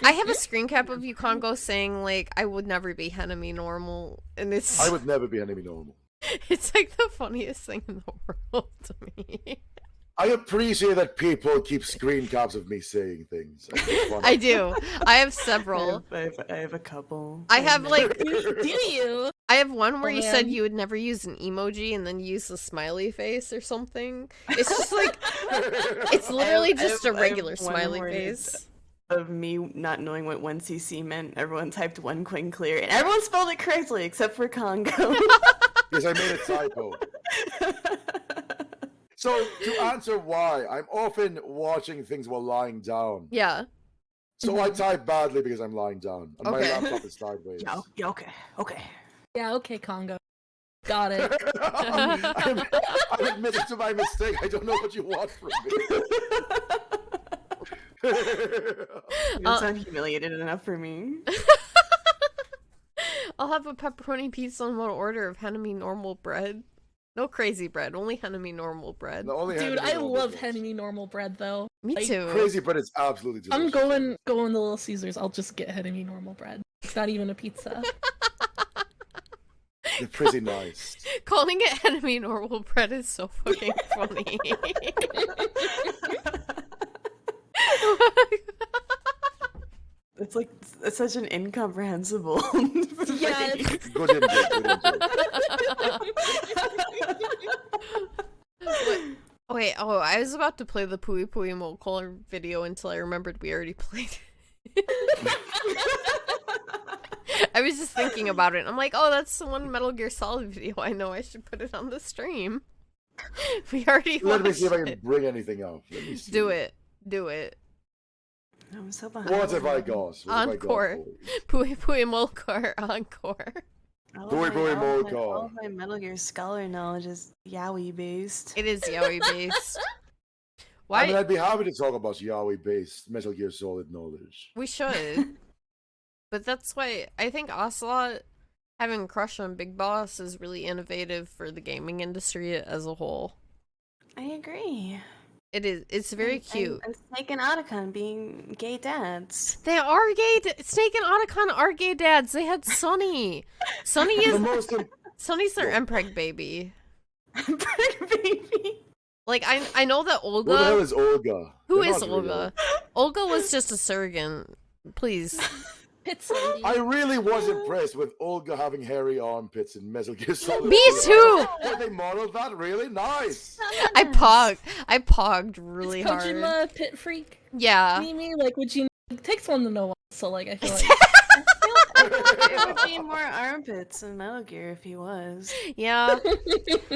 I have a screen cap of you, Kongou, saying like I would never be Henemimi normal, and it's I would never be Henemimi normal. it's like the funniest thing in the world to me. I appreciate that people keep screen caps of me saying things. It's funny. I do. I have several. I have a couple. I have like. Do you? I have one where Oh, you said man. you would never use an emoji and then use a smiley face or something. It's just like it's literally just a regular one smiley where face. Of me not knowing what 1cc meant, everyone typed one coin clear, and everyone spelled it correctly except for Kongou. Because I made a typo. So to answer why, I'm often watching things while lying down. Yeah. So I type badly because I'm lying down, and my laptop is sideways. Yeah, okay. Yeah, okay, Kongou. Got it. I'm admitting to my mistake. I don't know what you want from me. It's not humiliated enough for me. I'll have a pepperoni pizza in one order of Henemimi normal bread. No crazy bread, only Henemimi normal bread. Dude, I love Henemimi normal bread though. Me too. Crazy bread is absolutely delicious. I'm going to Little Caesars. I'll just get Henemimi normal bread. It's not even a pizza. They're pretty nice. Calling it Henemimi normal bread is so fucking funny. It's such an incomprehensible. Yeah. Good indeed. Wait, I was about to play the Pui Pui Mole Color video until I remembered we already played it. I was just thinking about it. I'm like, oh, that's the one Metal Gear Solid video. I know I should put it on the stream. We already Let me see if I watched can it. bring anything up. Let me see. Do it. I'm so behind. What have I got? Encore. Pui Pui Mole Color Encore. All my Metal Gear Scholar knowledge is yaoi based. It is yaoi based. Why? I mean, I'd be happy to talk about yaoi based Metal Gear Solid knowledge. We should. But that's why I think Ocelot having a crush on Big Boss is really innovative for the gaming industry as a whole. I agree. It is. It's very cute. And Snake and Otacon being gay dads. They are gay. Snake and Otacon are gay dads. They had Sunny. Sunny is Sunny's their Empreg baby. Empreg baby. Like I know that Olga. Who the hell is Olga? Who is Olga? Olga was just a surrogate. Please. I really was impressed with Olga having hairy armpits in Metal Gear Solid. Me too. Oh, they modeled that really nice. I pogged really is Kojima hard. a pit freak? Yeah. Mimi, like, would you? It takes one to know one, so like I feel like. It would be more armpits in Metal Gear if he was. Yeah.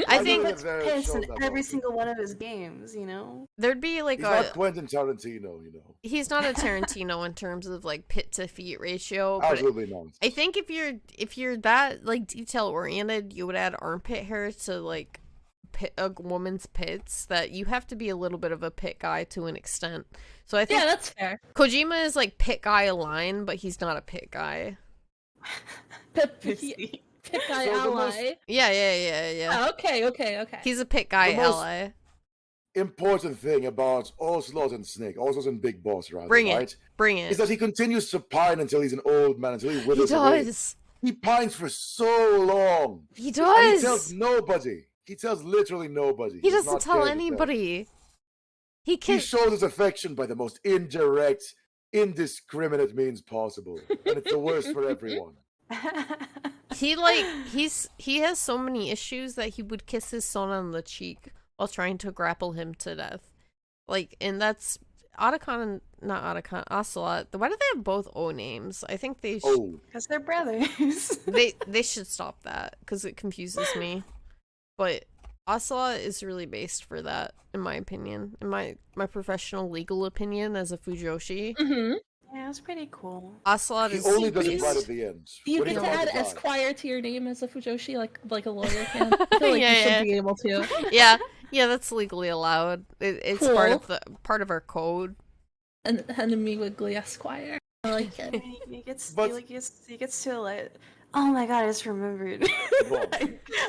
I think that's piss in every single one of his games, you know? There'd be like He's not Quentin Tarantino, you know. He's not a Tarantino in terms of like pit to feet ratio. But Absolutely not. I think if you're that like detail oriented, you would add armpit hair to like a woman's pits. That you have to be a little bit of a pit guy to an extent. So I think that's fair. Kojima is like pit guy aligned, but he's not a pit guy. Pit guy ally. Yeah. Oh, okay. He's a pit guy The most ally. Important thing about Ocelot and Snake, Ocelot and Big Boss, rather, Bring right? it. Is that he continues to pine until he's an old man, until he withers away. does. He pines for so long. He And does. he tells nobody. He tells literally nobody. He He's doesn't not tell there to anybody. He shows his affection by the most indirect, indiscriminate means possible, and it's the worst for everyone. He has so many issues that he would kiss his son on the cheek while trying to grapple him to death. Like, and that's Ocelot. Why do they have both O names? I think they because they're brothers. they should stop that because it confuses me. But Ocelot is really based for that, in my opinion, in my professional legal opinion as a Fujoshi. Mm-hmm. Yeah, it was pretty cool. Ocelot is only does it right at the end. Do you When he get to finds add the guy. Esquire to your name as a Fujoshi, like a lawyer can? I feel like you should be able to. Yeah, that's legally allowed. It's Cool. part of our code. And Henemimi Wiggly Esquire. I like it. He gets to like. Oh my god! I just remembered.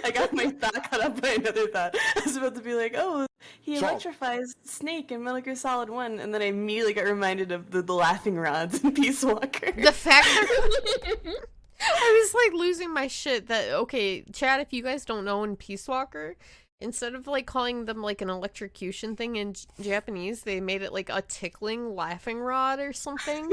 I got my thought caught up by another thought. I was about to be like, "Oh, he electrifies Snake in Metal Gear Solid 1," and then I immediately got reminded of the laughing rods in Peace Walker. The fact that I was like losing my shit. That okay, Chad. If you guys don't know, in Peace Walker, instead of like calling them like an electrocution thing in Japanese, they made it like a tickling laughing rod or something.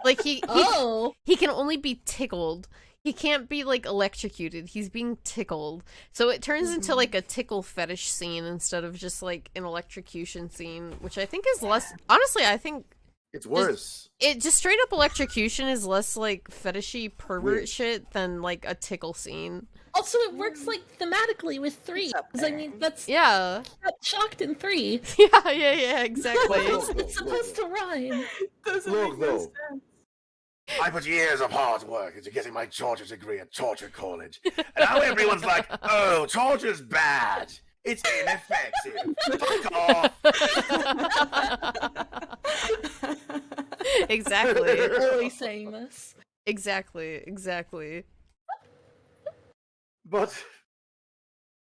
Like he can only be tickled. He can't be like electrocuted. He's being tickled. So it turns into like a tickle fetish scene instead of just like an electrocution scene, which I think is less. Honestly, I think It's worse. It just straight up electrocution is less like fetishy pervert shit than like a tickle scene. Also, it works like thematically with 3. Because I mean, that's got shocked in 3. Yeah, exactly. It's supposed to rhyme. Look, though, I put years of hard work into getting my torture degree at Torture College, and now everyone's like, "Oh, torture's bad. It's ineffective. Fuck off." Exactly. Always saying this. Exactly. But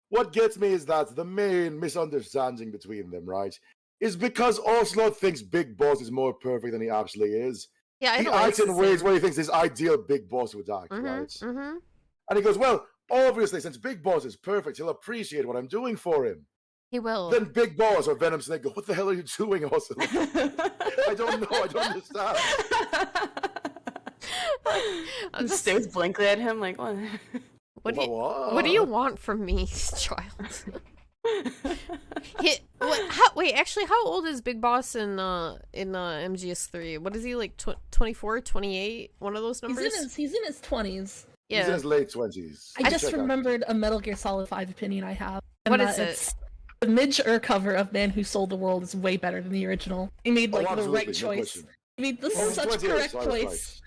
what gets me is that the main misunderstanding between them, right, is because Ocelot thinks Big Boss is more perfect than he actually is. Yeah, he acts in ways where he thinks his ideal Big Boss would act, right? And he goes, well, obviously, since Big Boss is perfect, he'll appreciate what I'm doing for him. He will. Then Big Boss or Venom Snake go, what the hell are you doing, Ocelot? I don't know, I don't understand. Just stares blankly at him like, what? What do you want from me, child? Wait, actually, how old is Big Boss in MGS3? What is he, like 24, 28? One of those numbers? He's in his 20s. Yeah. He's in his late 20s. I just remembered a Metal Gear Solid 5 opinion I have. What is it? The Midge cover of Man Who Sold the World is way better than the original. He made the right choice. He made such correct choice.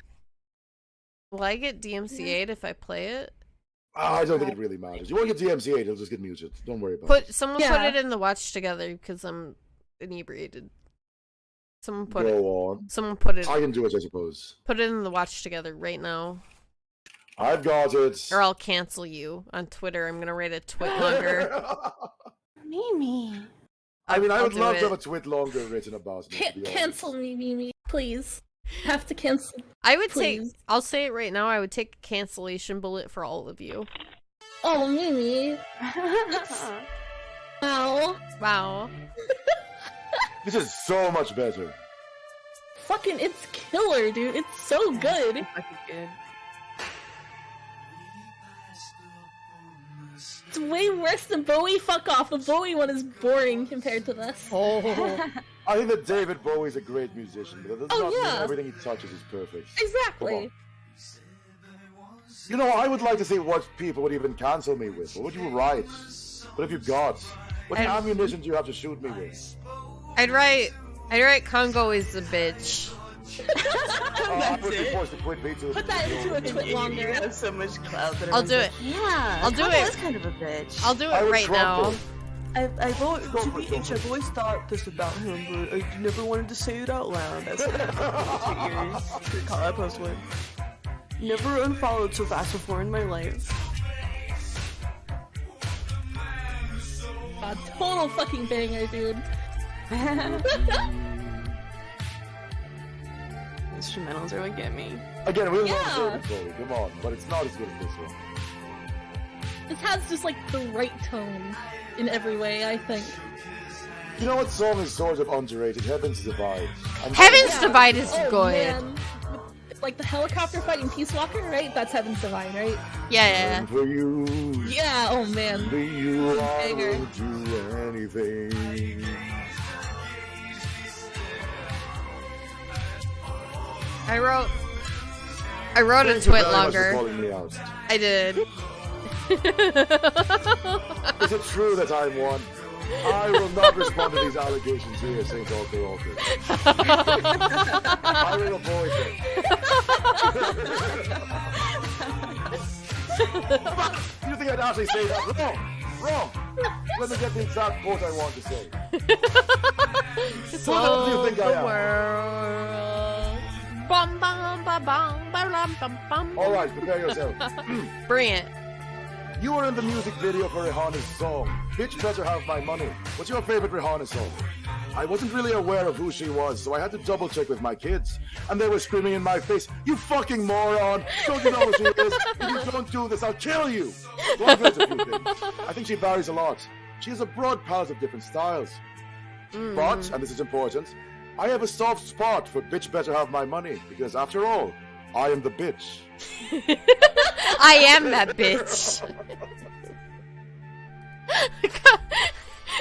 Will I get DMCA'd if I play it? I don't think it really matters. You won't get DMCA'd, it'll just get muted. Don't worry about it. Someone put it in the watch together because I'm inebriated. Someone put it. Someone put it. I can do it, I suppose. Put it in the watch together right now. I've got it. Or I'll cancel you on Twitter. I'm gonna write a twit longer. Mimi. I mean, I would love to have a twit longer written about me. Cancel me, Mimi, please. Have to cancel. I would say, I'll say it right now, I would take a cancellation bullet for all of you. Oh, Mimi. Wow. This is so much better. Fucking, it's killer, dude. It's so good. Fucking good. It's way worse than Bowie. Fuck off. The Bowie one is boring compared to this. I think that David Bowie's a great musician, but that does not mean everything he touches is perfect. Exactly. You know, I would like to see what people would even cancel me with. What would you write? What have you got? What ammunition do you have to shoot me with? I'd write Kongou is a bitch. Put that into a twit longer. You have so much clout that I'll do it. Yeah, I'll do Kongou it. is kind of a bitch. I'll do it right now. I've always thought this about him, but I never wanted to say it out loud. That's what your Collab post went. Never unfollowed so fast before in my life. A total fucking banger, dude. Instrumentals are what get me. Again, we love David Bowie, come on, but it's not as good as this one. This has just like the right tone in every way, I think. You know what song is sort of underrated? Heaven's Divide. Heaven's Divide is good. Man. Like the helicopter fighting Peace Walker, right? That's Heaven's Divide, right? Yeah. For you. Yeah, oh man. For you, I will do anything. I wrote a twit longer. I did. Is it true that I'm one? I will not respond to these allegations here, St. Walker. I will avoid them. You think I'd actually say that? Wrong. Let me get the exact quote I want to say. Who the hell do you think I am? Alright, prepare yourself. Bring it. You were in the music video for Rihanna's song, Bitch Better Have My Money. What's your favorite Rihanna song? I wasn't really aware of who she was, so I had to double check with my kids. And they were screaming in my face, you fucking moron! Don't you know who she is? If you don't do this, I'll kill you! So I've heard a few things. I think she varies a lot. She has a broad palette of different styles. But, and this is important, I have a soft spot for Bitch Better Have My Money, because after all, I am the bitch. I am that bitch.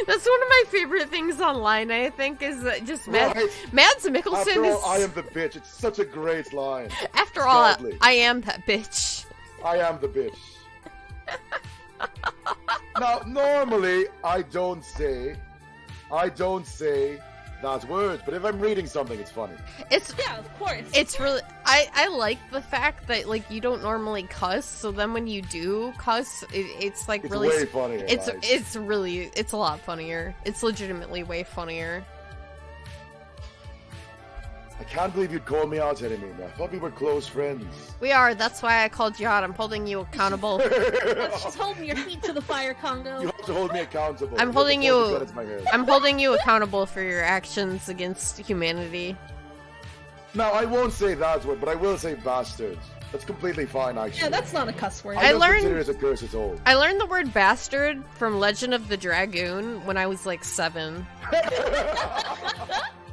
That's one of my favorite things online, I think, is just Mads Mikkelsen After is... all, I am the bitch. It's such a great line. After all, I am that bitch. I am the bitch. Now, normally, I don't say that word, but if I'm reading something, it's funny. Yeah, of course. It's really... I like the fact that, like, you don't normally cuss, so then when you do cuss, it's like It's really... way funnier, It's really... It's a lot funnier. It's legitimately way funnier. I can't believe you'd call me out, Henemimi. I thought we were close friends. We are, that's why I called you out. I'm holding you accountable. She's holding your feet to the fire, Kongou. You have to hold me accountable. I'm holding you accountable for your actions against humanity. Now, I won't say that word, but I will say bastards. That's completely fine, actually. Yeah, that's not a cuss word. I don't consider it a curse at all. I learned the word bastard from Legend of the Dragoon when I was like 7.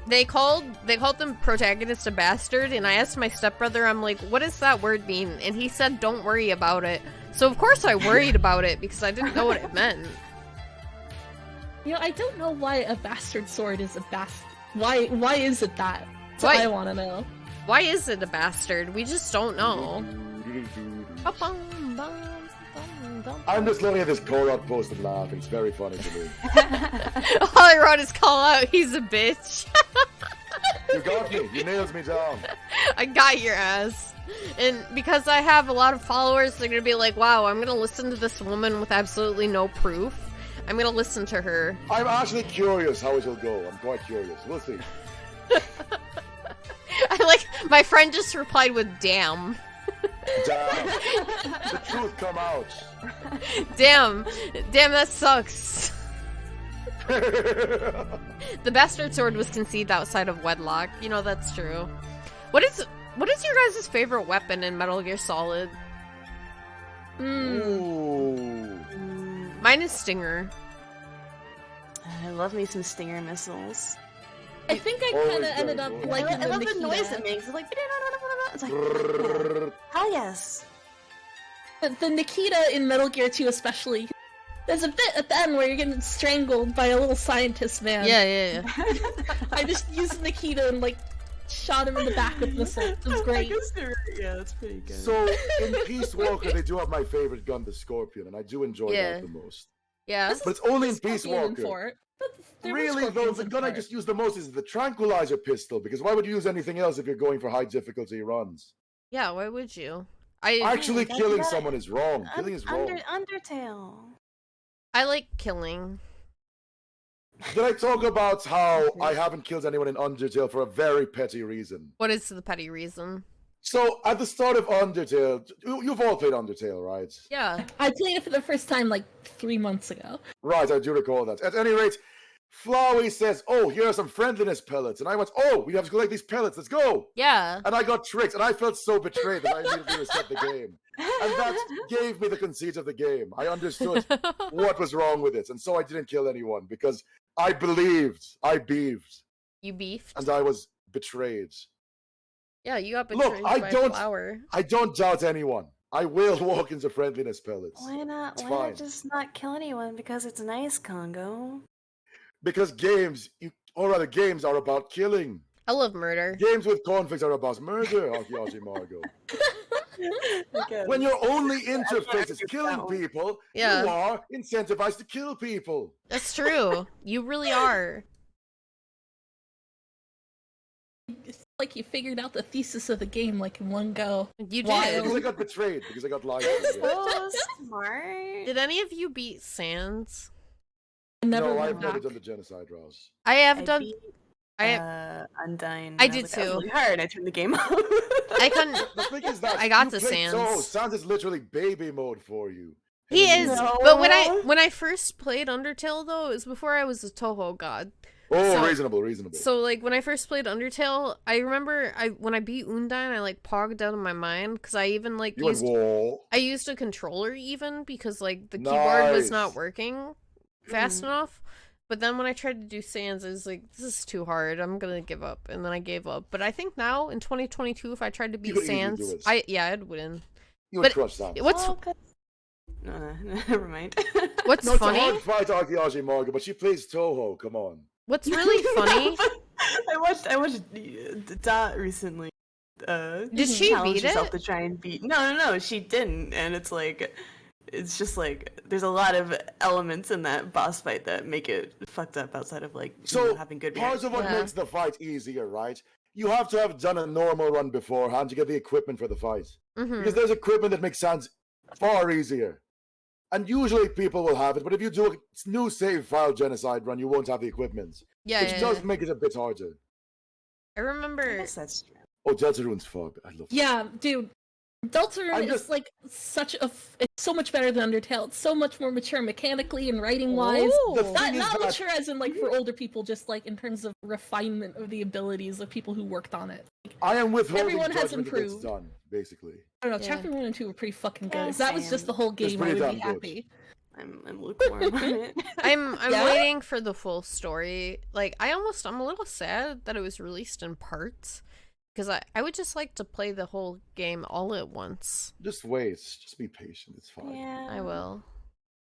They called the protagonist a bastard, and I asked my stepbrother, I'm like, what does that word mean? And he said, don't worry about it. So of course I worried about it, because I didn't know what it meant. You know, I don't know why a bastard sword is a bastard. Why is it that? That's what I want to know. Why is it a bastard? We just don't know. I'm just looking at this Korok post and laughing. It's very funny to me. All I wrote is call out, he's a bitch. You got me. You nailed me down. I got your ass. And because I have a lot of followers, they're gonna be like, wow, I'm gonna listen to this woman with absolutely no proof. I'm gonna listen to her. I'm actually curious how it will go. I'm quite curious. We'll see. I like, my friend just replied with damn. Damn. The truth come out. Damn, that sucks. The bastard sword was conceived outside of wedlock. You know, that's true. What is your guys' favorite weapon in Metal Gear Solid? Ooh. Mine is Stinger. I love me some Stinger missiles. I think I kind of ended up liking I love the noise it makes. It's like, it's like, hell yes. The Nikita in Metal Gear 2 especially. There's a bit at the end where you're getting strangled by a little scientist man. Yeah. I just used Nikita and like shot him in the back with missiles. It was great. Yeah, that's pretty good. So in Peace Walker, they do have my favorite gun, the Scorpion, and I do enjoy that the most. Yeah, but it's only in Peace Walker. Really, though, the gun I just use the most is the tranquilizer pistol, because why would you use anything else if you're going for high difficulty runs? Yeah, why would you? Actually, killing someone is wrong. Killing is wrong. Undertale. I like killing. Did I talk about how I haven't killed anyone in Undertale for a very petty reason? What is the petty reason? So, at the start of Undertale, you've all played Undertale, right? Yeah. I played it for the first time like 3 months ago. Right, I do recall that. At any rate, Flowey says, oh, here are some friendliness pellets. And I went, oh, we have to collect these pellets, let's go. Yeah. And I got tricked, and I felt so betrayed that I immediately reset the game. And that gave me the conceit of the game. I understood what was wrong with it, and so I didn't kill anyone, because I believed. I beefed. You beefed? And I was betrayed. Yeah, you got betrayed by Flower. I don't doubt anyone. I will walk into friendliness pellets. Why not? It's Why fine. not just not kill anyone? Because it's nice, Kongou. Because games are about killing. I love murder. Games with conflicts are about murder, Hakiyashi Margo. When your only interface is killing people, you are incentivized to kill people. That's true. You really are. It's like you figured out the thesis of the game like in one go. You did. Because I got betrayed. Because I got lied to. So smart. Did any of you beat Sans? No, I've never done the genocide, Rouse. I have done. Undyne. I did too. Really hard. I turned the game off. I couldn't. The thing is that I got you to played Sans. Sans is literally baby mode for you. He is, but when I first played Undertale though, it was before I was a Toho god. Oh, reasonable. So like when I first played Undertale, I remember when I beat Undyne, I like pogged out of my mind because I even like I used a controller even because like the keyboard was not working fast enough. But then when I tried to do Sans, I was like, this is too hard. I'm gonna give up, and then I gave up. But I think now in 2022, if I tried to beat Sans, I'd win. You would crush Sans. no, never mind. What's No, funny? it's a hard fight, Archaeology Margo, but she plays Toho. Come on. What's really funny? I watched Dot recently. Did she challenge beat herself it? to try and beat? No, she didn't. And it's just like there's a lot of elements in that boss fight that make it fucked up outside of like having good. Part of what makes the fight easier, right? You have to have done a normal run beforehand to get the equipment for the fight. Because there's equipment that makes sounds far easier. And usually people will have it, but if you do a new save file genocide run, you won't have the equipment. Yeah, which does make it a bit harder. I remember. That's true. Oh, Deltarune's fog. I love Yeah, dude. Deltarune is like it's so much better than Undertale. It's so much more mature mechanically and writing wise. Not mature as in like for older people, just like in terms of refinement of the abilities of people who worked on it. Like, I am withholding everyone has judgment that it's improved. done, basically. I don't know, chapter 1 and 2 were pretty fucking good. If that was just the whole game, I would be happy. I'm lukewarm on it. I'm waiting for the full story. Like I'm a little sad that it was released in parts. Because I would just like to play the whole game all at once. Just wait. Just be patient. It's fine. Yeah. I will.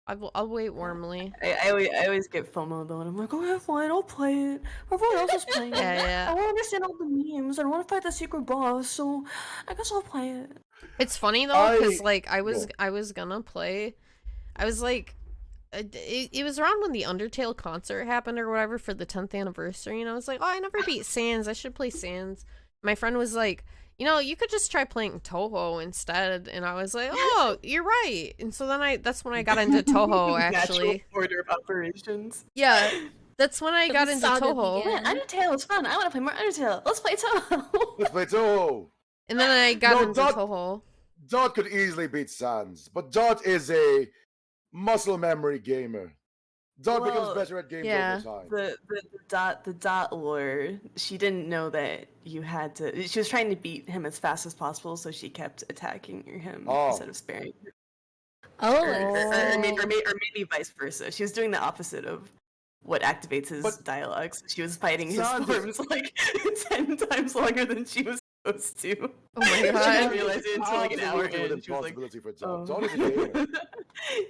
I'll wait warmly. I always get FOMO though, and I'm like, oh, yeah, fine, I'll play it. Everyone else is playing it. Yeah. I want to understand all the memes. I want to fight the secret boss, so I guess I'll play it. It's funny though, because like I was gonna play. I was like, it was around when the Undertale concert happened or whatever for the 10th anniversary, and I was like, oh, I never beat Sans. I should play Sans. My friend was like, you could just try playing Toho instead, and I was like, oh, you're right. And so then that's when I got into Toho, actually. Natural order of operations. Yeah, that's when I got into Toho. Yeah, Undertale is fun. I want to play more Undertale. Let's play Toho. Let's play Toho. And then I got into Toho. Dot could easily beat Sans, but Dot is a muscle memory gamer. Dot becomes better at games over time. The dot lore, she didn't know that you had to. She was trying to beat him as fast as possible, so she kept attacking him instead of sparing him. Or maybe vice versa. She was doing the opposite of what activates his dialogues. She was fighting his forms like 10 times longer than she was supposed to. Oh my god! She didn't realize it until like an hour in. She was like, Dot is a gamer.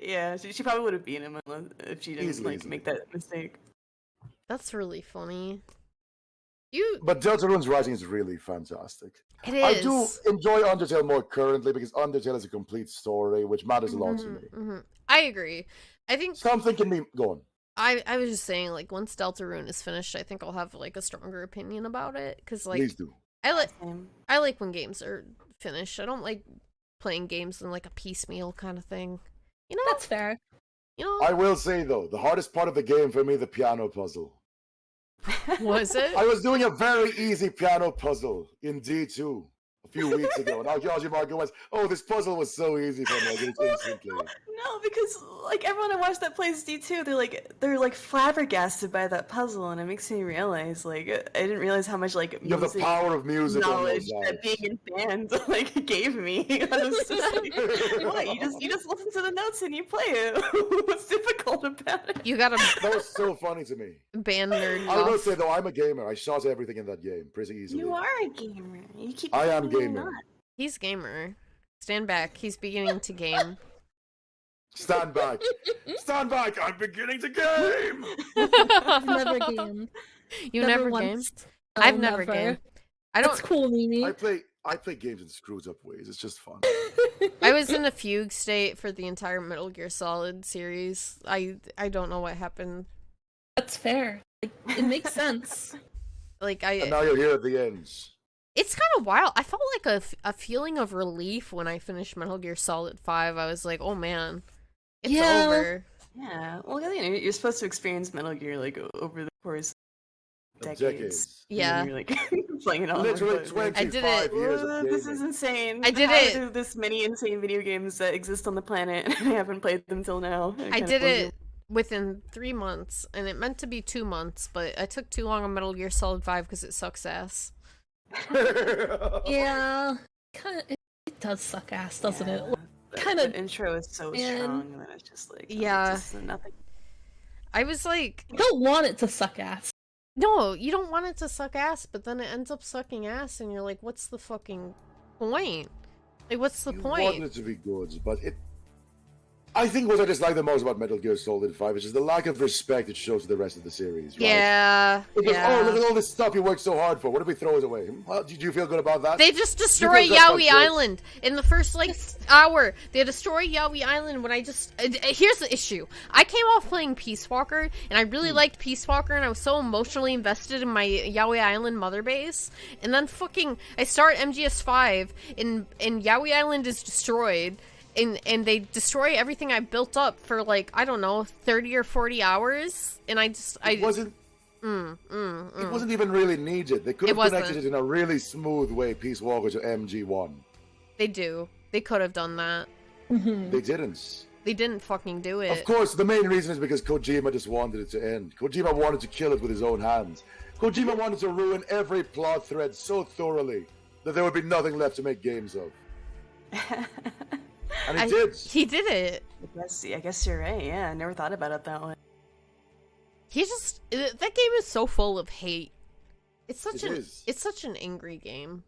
yeah, she probably would have beaten him if she didn't make that mistake. That's really funny. But Deltarune's writing is really fantastic. It is. I do enjoy Undertale more currently because Undertale is a complete story, which matters a lot to me. I agree. I think something can be going. I was just saying, like, once Deltarune is finished, I think I'll have like a stronger opinion about it. Because like, please do. I like when games are finished. I don't like playing games in like a piecemeal kind of thing. That's fair. I will say though, the hardest part of the game for me, the piano puzzle. Was it? I was doing a very easy piano puzzle in D2 a few weeks ago, and Archaeology Margo went, "Oh, this puzzle was so easy for me, I did it instantly." No, because like everyone I watched that plays D2, they're like flabbergasted by that puzzle, and it makes me realize like I didn't realize how much like you have the power of music knowledge that being in band like gave me. I was just like, what? You just listen to the notes and you play it. What's difficult about it? You gotta. That was so funny to me. Band nerd. I will say though, I'm a gamer. I shot everything in that game pretty easily. You are a gamer. You keep. I am gamer. He's gamer. Stand back. He's beginning to game. Stand back. Stand back. I'm beginning to game. I've never gamed. You never gamed? I've never gamed. I don't. That's cool, Mimi. I play games in screwed up ways. It's just fun. I was in a fugue state for the entire Metal Gear Solid series. I don't know what happened. That's fair. Like, it makes sense. And now you're here at the end. It's kind of wild. I felt like a feeling of relief when I finished Metal Gear Solid 5. I was like, oh man, it's over. Yeah. Well, you're supposed to experience Metal Gear like over the course of decades. Yeah. You're like playing it all. Literally 25 years of gaming. This is insane. I did it. This many insane video games that exist on the planet, and I haven't played them till now. I did it within 3 months, and it meant to be 2 months, but I took too long on Metal Gear Solid 5 because it sucks ass. Yeah, it does suck ass, doesn't it? The intro is so strong that it's just like just nothing. I was like, I don't want it to suck ass. No, you don't want it to suck ass, but then it ends up sucking ass, and you're like, what's the fucking point? Like, what's the point? You want it to be good, but I think what I dislike the most about Metal Gear Solid 5 is just the lack of respect it shows to the rest of the series, right? Yeah, Because, oh, look at all this stuff you worked so hard for. What if we throw it away? Did you feel good about that? They just destroy Yaoi Island in the first, like, hour. They destroy Yaoi Island when I just... here's the issue. I came off playing Peace Walker, and I really liked Peace Walker, and I was so emotionally invested in my Yaoi Island mother base. And then fucking... I start MGS5, and Yaoi Island is destroyed. And they destroy everything I built up for, like, I don't know, 30 or 40 hours, and it wasn't even really needed. They could have connected it in a really smooth way, Peace Walker to MG1. They do. They could have done that. They didn't. They didn't fucking do it. Of course, the main reason is because Kojima just wanted it to end. Kojima wanted to kill it with his own hands. Kojima wanted to ruin every plot thread so thoroughly that there would be nothing left to make games of. And he did. He did it. I guess you're right. Yeah, I never thought about it that way. That game is so full of hate. It's such an angry game.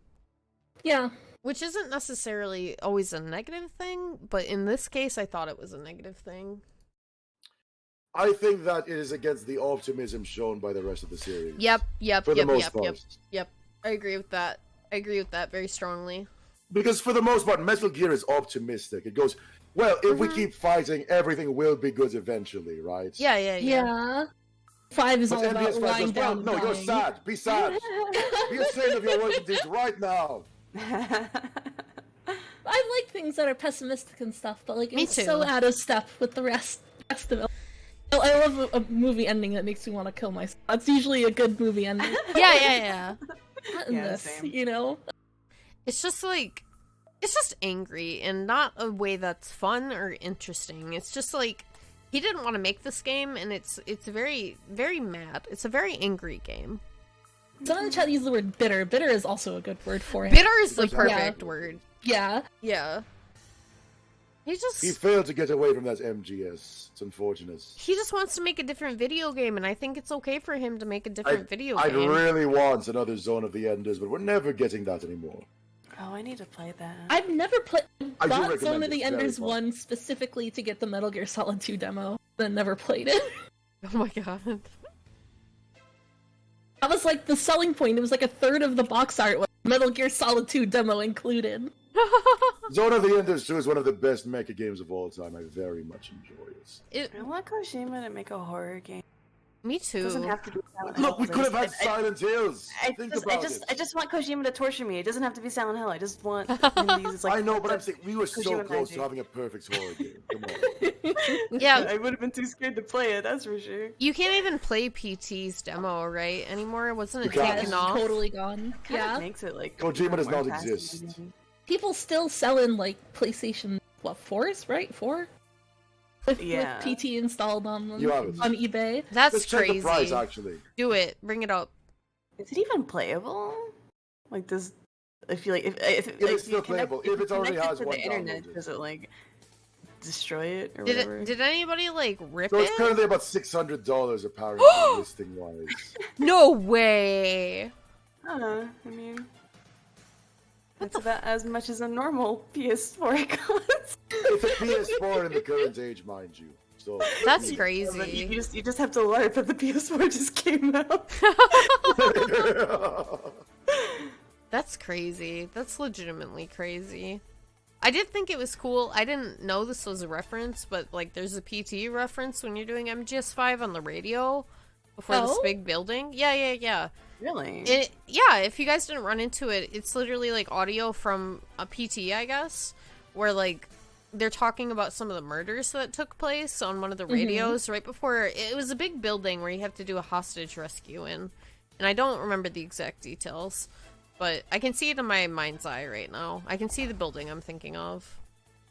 Yeah. Which isn't necessarily always a negative thing, but in this case, I thought it was a negative thing. I think that it is against the optimism shown by the rest of the series. Yep. I agree with that. Very strongly. Because for the most part, Metal Gear is optimistic. It goes, well, if we keep fighting, everything will be good eventually, right? Yeah. 5 is all about lying down. No, you're sad. Be sad. Be ashamed of your words and deeds right now. I like things that are pessimistic and stuff, but like it's too. so out of step with the rest of it. I love a movie ending that makes me want to kill myself. That's usually a good movie ending. Yeah. Not in this, you know? It's just like, it's just angry and not a way that's fun or interesting. It's just like, he didn't want to make this game, and it's very, very mad. It's a very angry game. Someone in the chat used the word bitter. Bitter is also a good word for it. Bitter is the perfect word. Yeah. He failed to get away from that MGS. It's unfortunate. He just wants to make a different video game, and I think it's okay for him to make a different video game. I really want another Zone of the Enders, but we're never getting that anymore. Oh, I need to play that. I've never played. I Bought Zone of the Enders 1 specifically to get the Metal Gear Solid 2 demo, then never played it. Oh my god. That was like the selling point. It was like a third of the box art was Metal Gear Solid 2 demo included. Zone of the Enders 2 is one of the best mecha games of all time. I very much enjoy it. I want Kojima to make a horror game. Me too. It doesn't have to be Silent Look, Hill. we could have had Silent Hills. I just want Kojima to torture me. It doesn't have to be Silent Hill. I just want him to use I know, but I'm saying we were so close to having a perfect horror game. Come on. Yeah. I would have been too scared to play it, that's for sure. You can't even play PT's demo, right, anymore? Wasn't it You can't. taken off? Totally gone. Yeah. Makes it like Kojima does more not passive exist. again. People still selling like PlayStation 4s, right? 4? With PT installed on them on eBay. That's Let's crazy. check the price, actually. Do it. Bring it up. Is it even playable? Like, does I feel like if It like, is still playable. If it already has to one the internet, downloaded. does it like destroy it or Did whatever? did anybody like rip So it? it's currently about $600 apparently listing wise. No way. I mean, that's about as much as a normal PS4 costs. It's a PS4 in the current age, mind you. So That's You crazy. just have to learn that the PS4 just came out. That's crazy. That's legitimately crazy. I did think it was cool. I didn't know this was a reference, but like there's a PT reference when you're doing MGS5 on the radio before this big building. Yeah. Really? If you guys didn't run into it, it's literally like audio from a PT, I guess, where like they're talking about some of the murders that took place on one of the radios right before. It was a big building where you have to do a hostage rescue in, and I don't remember the exact details, but I can see it in my mind's eye right now. I can see the building I'm thinking of.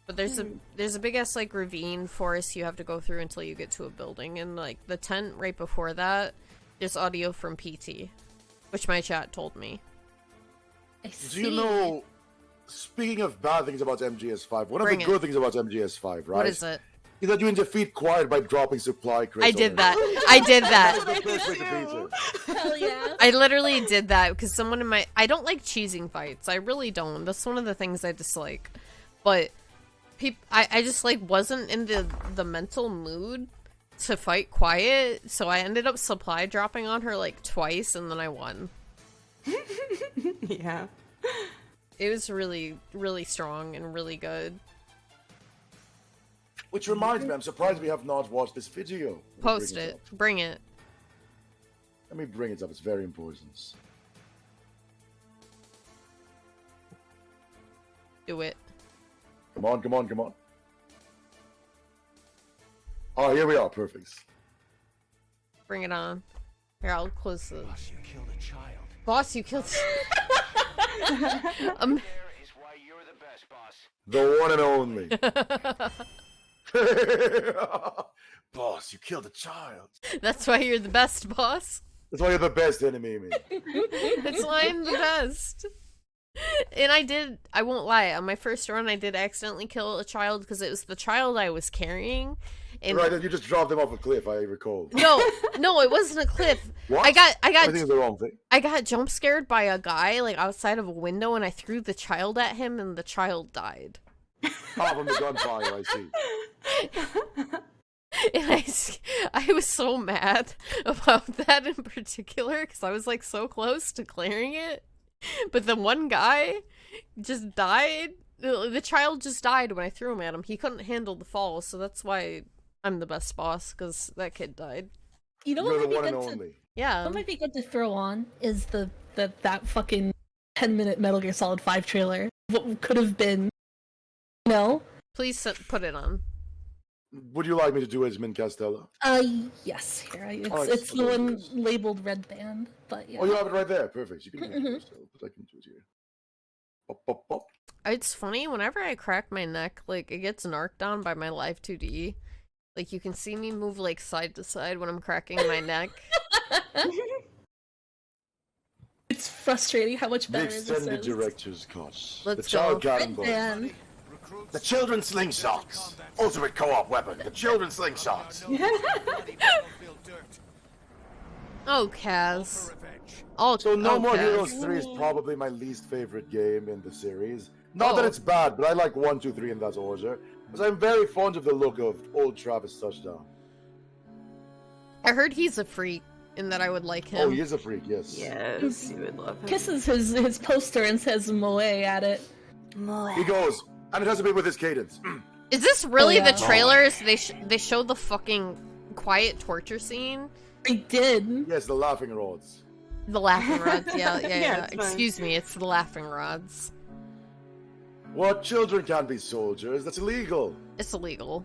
But there's a big ass like ravine forest you have to go through until you get to a building, and like the tent right before that, there's audio from PT, which my chat told me. Do you know, speaking of bad things about MGS5, one of the good things about MGS5, right? What is it? Is that you can defeat Quiet by dropping supply crates. I did that. I did that. That is the best way to beat it. Hell yeah. I literally did that because someone in I don't like cheesing fights. I really don't. That's one of the things I dislike. But I just like wasn't in the mental mood to fight quiet, so I ended up supply dropping on her like twice, and then I won. Yeah. It was really, really strong and really good. Which reminds me, I'm surprised we have not watched this video. Post it. Bring it. Let me bring it up. It's very important. Do it. Come on, come on, come on. Oh, here we are. Perfect. Bring it on. Here, I'll close the... Boss, you killed a child. Boss, you killed... The one and only. Boss, you killed a child. That's why you're the best, boss. That's why you're the best Henemimi. That's why I'm the best. And I won't lie, on my first run I did accidentally kill a child because it was the child I was carrying. And right, you just dropped him off a cliff, I recall. No, it wasn't a cliff. What? I got think it's the wrong thing. I got jump scared by a guy like outside of a window, and I threw the child at him, and the child died. Oh, from the gunfire, I see. And I was so mad about that in particular because I was like so close to clearing it, but the one guy just died. The child just died when I threw him at him. He couldn't handle the fall, so that's why I'm the best boss, because that kid died. You know what might be good to, yeah. what might be good to throw on is that fucking 10-minute Metal Gear Solid 5 trailer. What could have been, no? Please put it on. Would you like me to do Esmond Costello? Yes. Here, it's, Right, it's the one labeled Red Band, but yeah. Oh, you have it right there. Perfect. You can do it. I can do it here. Pop, pop, pop. It's funny, whenever I crack my neck, like, it gets narked on by my Live 2D. Like, you can see me move, like, side to side when I'm cracking my neck. It's frustrating how much The better this extended is. director's cut. Let's the child go. cannonball. The children's slingshots. Ultimate co-op weapon. The children's slingshots. Oh, Kaz. So No More Kaz. Heroes 3 is probably my least favorite game in the series. Not that it's bad, but I like 1, 2, 3 in that order. Because I'm very fond of the look of old Travis Touchdown. I heard he's a freak, and that I would like him. Oh, he is a freak, yes. Yes, you would love him. Kisses his poster and says Moe at it. He goes, and it has to be with his cadence. Is this really Oh, yeah. the trailers? They showed the fucking quiet torture scene? They did. Yes, the laughing rods. The laughing rods, yeah. Yeah, it's fine. Excuse me, it's the laughing rods. What? Children can't be soldiers. That's illegal. It's illegal.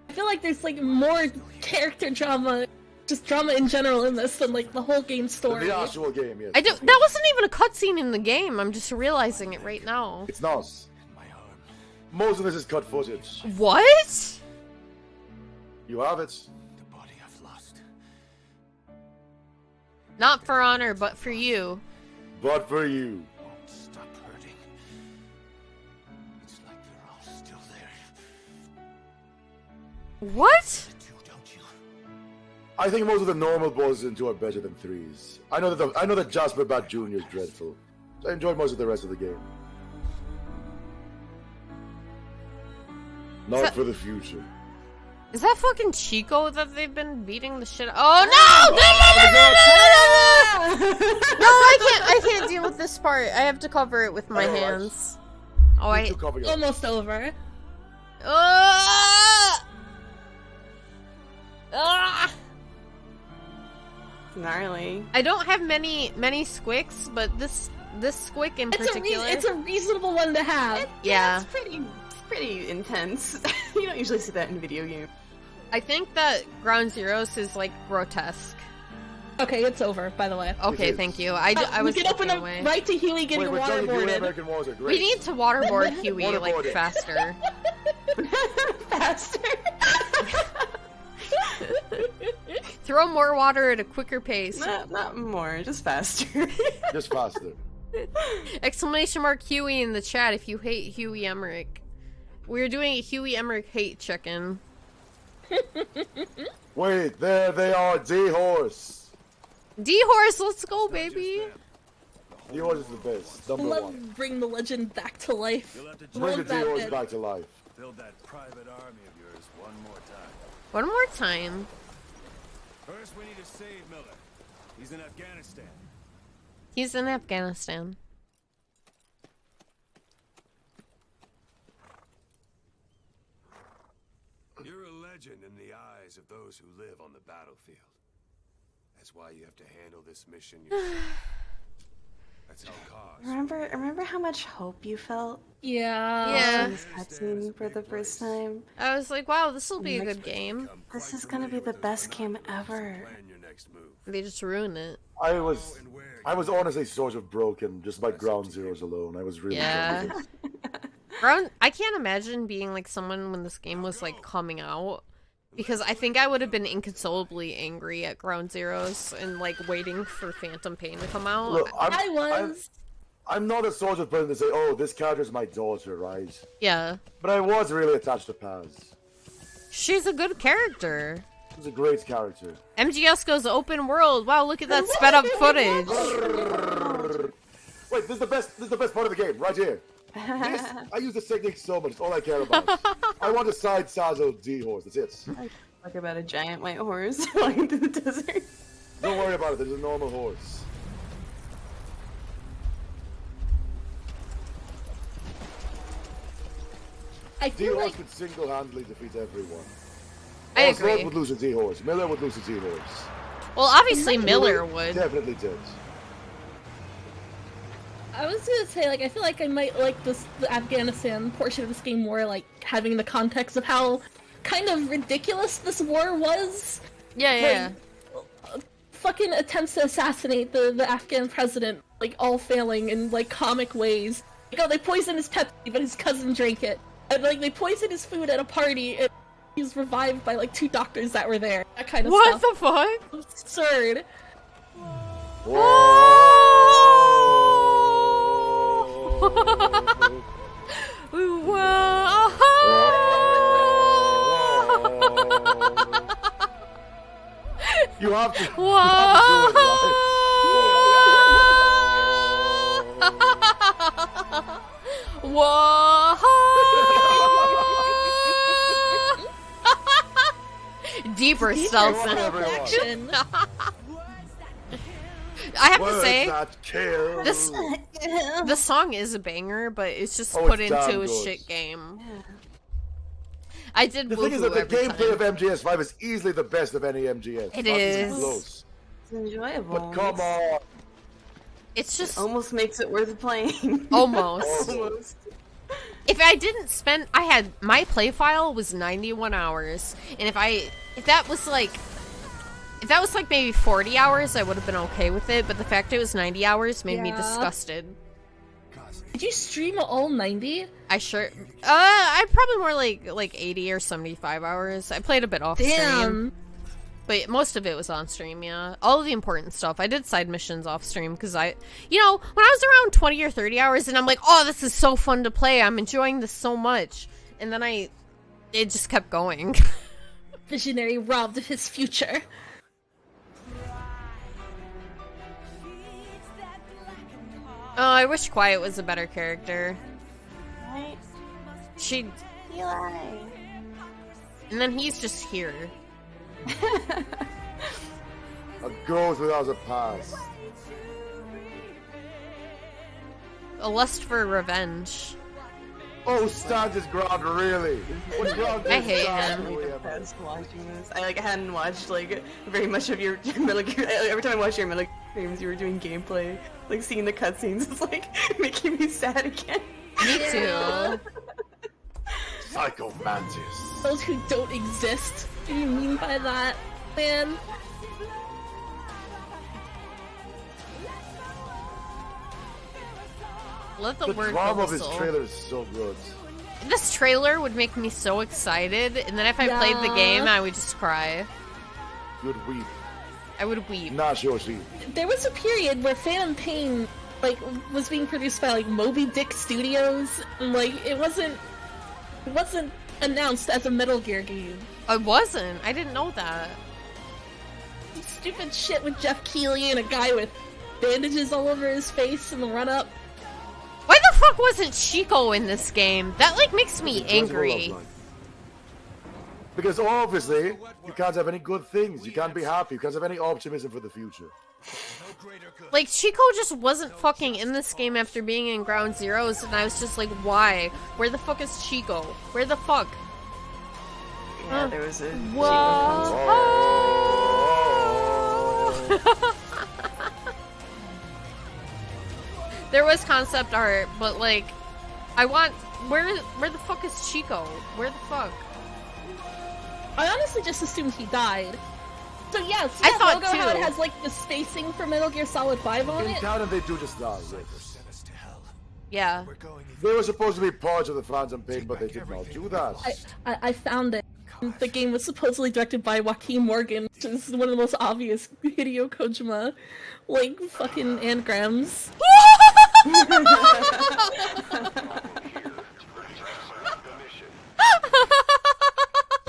I feel like there's like more character drama, just drama in general in this than like the whole game story. The actual game, yes. That wasn't even a cutscene in the game. I'm just realizing it right now. It's not. Most of this is cut footage. What? You have it. Not for honor, but for you. But for you. Stop hurting. It's like they're all still there. What? I think most of the normal bosses in 2 are better than 3s. I know that Jasper Bat Jr. is dreadful. I enjoyed most of the rest of the game. Not for the future. Is that fucking Chico that they've been beating the shit out? Oh no! No, I can't deal with this part. I have to cover it with my hands. Oh, Almost over. Gnarly. I don't have many squicks, but this squick in particular. It's a reasonable one to have. Yeah. It's pretty intense. You don't usually see that in video games. I think that Ground Zeroes is like grotesque. Okay, it's over, by the way. Okay, thank you. I was we can open looking up away. right to Huey getting waterboarded. We need to waterboard Huey like faster. Faster. Throw more water at a quicker pace. Not more, just faster. Just faster. Exclamation mark Huey in the chat if you hate Huey Emmerich. We're doing a Huey Emmerich hate check-in. Wait, there they are, D-Horse. D-Horse, let's go, baby. Dior's is the best. Number Love one. bring the legend back to life. Bring the Love that Dior's bit. back to life. Build that private army of yours one more time. One more time. First, we need to save Miller. He's in Afghanistan. He's in Afghanistan. You're a legend in the eyes of those who live on the battlefield. That's why you have to handle this mission yourself. That's how cause. Remember how much hope you felt? Yeah. Yeah. This cutscene for the first time. I was like, wow, this will be a good game. This is gonna be the best game ever. They just ruined it. I was honestly sort of broken just by Ground Zeroes alone. I was really Yeah. broken. I can't imagine being like someone when this game was like coming out, because I think I would have been inconsolably angry at Ground Zeroes and like waiting for Phantom Pain to come out. Look, was. I'm not a sort of person to say, oh, this character's my daughter, right? Yeah. But I was really attached to Paz. She's a good character. She's a great character. MGS goes open world. Wow, look at that sped up footage. Wait, this is the best part of the game, right here. This, I use this technique so much, it's all I care about. I want a side saddle D-horse, that's it. Talk about a giant white horse flying through the desert. Don't worry about it, there's a normal horse. D-horse could single-handedly defeat everyone. I agree. Rod would lose a D-horse. Miller would lose a D-horse. Well, obviously Miller would. Definitely did. I was gonna say, like, I feel like I might like the Afghanistan portion of this game more, like, having the context of how kind of ridiculous this war was. Yeah. Fucking attempts to assassinate the Afghan president, like, all failing in, like, comic ways. Like, oh, they poisoned his Pepsi, but his cousin drank it. And, like, they poisoned his food at a party, and he was revived by, like, 2 doctors that were there. That kind of stuff. What the fuck? Absurd. You have to. Deeper stealth. I have to say, the song is a banger, but it's just put into a shit game. Yeah. I did. The thing is that the gameplay of MGS5 is easily the best of any MGS. It is. It's enjoyable. But come on. It's just it almost makes it worth playing. Almost. If I didn't spend, my play file was 91 hours, and if that was like maybe 40 hours, I would have been okay with it. But the fact it was 90 hours made me disgusted. Did you stream all 90? I probably more like 80 or 75 hours. I played a bit off stream. But most of it was on stream, yeah. All of the important stuff. I did side missions off stream because when I was around 20 or 30 hours and I'm like, oh, this is so fun to play. I'm enjoying this so much. And then it just kept going. Visionary robbed of his future. Oh, I wish Quiet was a better character. Right? Eli. And then he's just here. A ghost without a past. A lust for revenge. Oh, stand his ground, really? What ground I hate him. I hadn't watched very much of your Metal Gear. Every time I watched your Metal Gear games, you were doing gameplay. Like seeing the cutscenes is making me sad again. Me too. Psycho Mantis. Those who don't exist. What do you mean by that, man? Let the The word drama go of this whistle. trailer is so good. This trailer would make me so excited, and then if I played the game, I would just cry. You'd weep. I would weep. Not Yoshi. There was a period where Phantom Pain was being produced by Moby Dick Studios, and it wasn't announced as a Metal Gear game. It wasn't. I didn't know that. Stupid shit with Jeff Keighley and a guy with bandages all over his face in the run-up. Why the fuck wasn't Chico in this game? That like makes me angry. Because obviously, you can't have any good things. You can't be happy. You can't have any optimism for the future. Like, Chico just wasn't fucking in this game after being in Ground Zeroes, and I was just like, why? Where the fuck is Chico? Where the fuck? Yeah, there was a... There was concept art, but like, I want... Where the fuck is Chico? Where the fuck? I honestly just assumed he died. So yeah, see I that thought logo how it too. has like the spacing for Metal Gear Solid 5 on In it? canon, they do just die. Yeah. They were supposed to be part of the Phantom Pain, but they did not do that. I found it. The game was supposedly directed by Joaquin Morgan, which is one of the most obvious Hideo Kojima, like, fucking anagrams.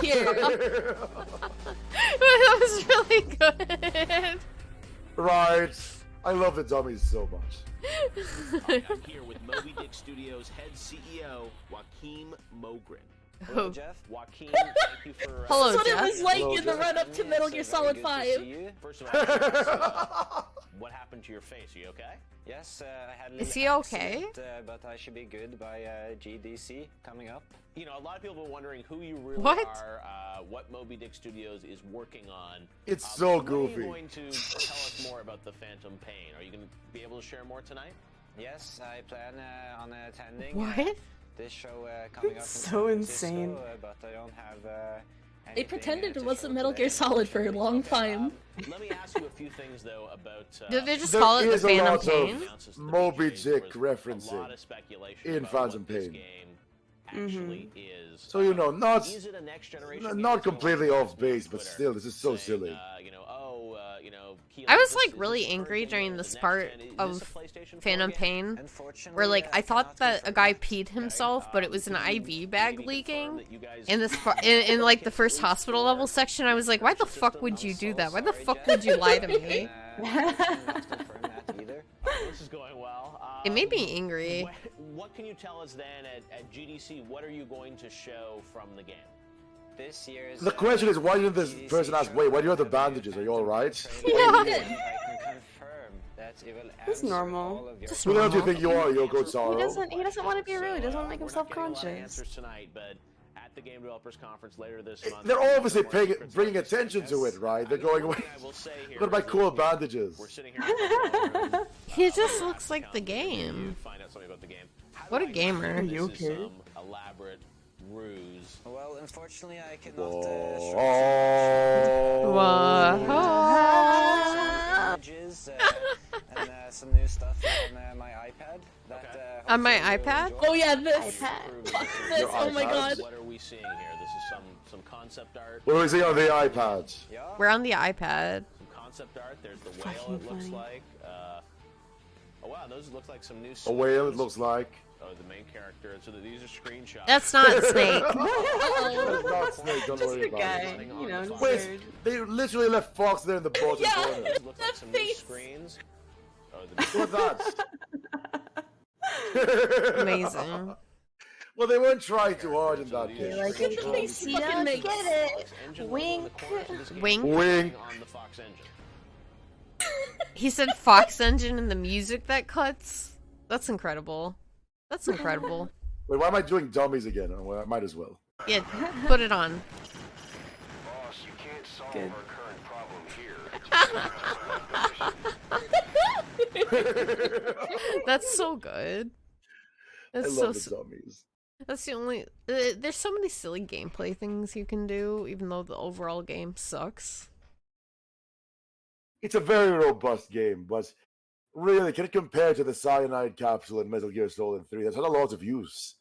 Here. That was really good. Right. I love the dummies so much. I'm here with Moby Dick Studios head CEO, Joaquin Mogren. Hello, Jeff. Joaquin, thank you for... Hello, That's what Jeff. it was like Hello, in the Jeff. run-up to Metal Gear Solid 5. First of all, what happened to your face? Are you okay? Yes, I had a Is little he okay? accident, but I should be good by GDC coming up. You know, a lot of people have been wondering who you really What? are, what Moby Dick Studios is working on. It's so when goofy. Are you going to tell us more about the Phantom Pain? Are you going to be able to share more tonight? Yes, I plan on attending What? this show coming up in So San insane. Francisco, but I don't have They anything, pretended to it show wasn't Metal today. Gear Solid for a long time. Let me ask you a few things, though, about... Did they just There call it the is a Phantom lot Pain? of Moby Dick a lot referencing of speculation in about Phantom what this Pain. game actually is. So you know, not Is it a next generation not completely off base, but still, this is so silly. you know, oh, you know, I was like really angry during this part of Phantom Pain, where like I thought that a guy peed himself, but it was an IV bag leaking in this in like the first hospital level section. I was like, why the fuck would you do that? Why the fuck would you lie to me? This is going well. It made me angry. What can you tell us then at GDC? What are you going to show from the game? This year's The question is, why didn't this person ask, wait, why do you have the bandages? Are you alright? I can confirm that it will It's answer normal. all of your Who the hell do you think you are, Yoko He Taro? doesn't want to be rude. He doesn't want to make himself We're not getting a lot of conscious. answers tonight, but at the Game Developers Conference later this month, They're obviously bringing attention to it, right? They're going, wait, I'm gonna buy cool bandages. we're sitting here. He just looks like the game. Find out something about the game. What a gamer. This is some elaborate ruse. Well, unfortunately, I cannot images and some new stuff on my iPad. That, On my iPad? Oh yeah, this. Fuck this. Your Oh my iPad? god. What are we seeing here? This is some concept art. What do we see on the iPad? We're on the iPad. Some concept art. There's the whale. It looks like. Oh wow, those look like some new. A whale, it skins. looks like. Oh, the main character. So these are screenshots. That's not Snake. That's not Snake, don't Just worry a about guy, it. you know, just Wait, weird. they literally left Fox there in the bottom corner. These look like some new screens. Oh, What's that? Amazing. Well, they weren't trying too hard in that game. Like it, see that? Get it? Wink. Wink. Wink. On the Fox engine. He said Fox Engine and the music that cuts. That's incredible. That's incredible. Wait, why am I doing dummies again? Well, I might as well. Yeah, put it on. Boss, you can't solve Good. our current problem here. That's so good. I That's love so. the dummies. That's the only. There's so many silly gameplay things you can do, even though the overall game sucks. It's a very robust game, but really, can it compare to the cyanide capsule in Metal Gear Solid 3? That's had a lot of use.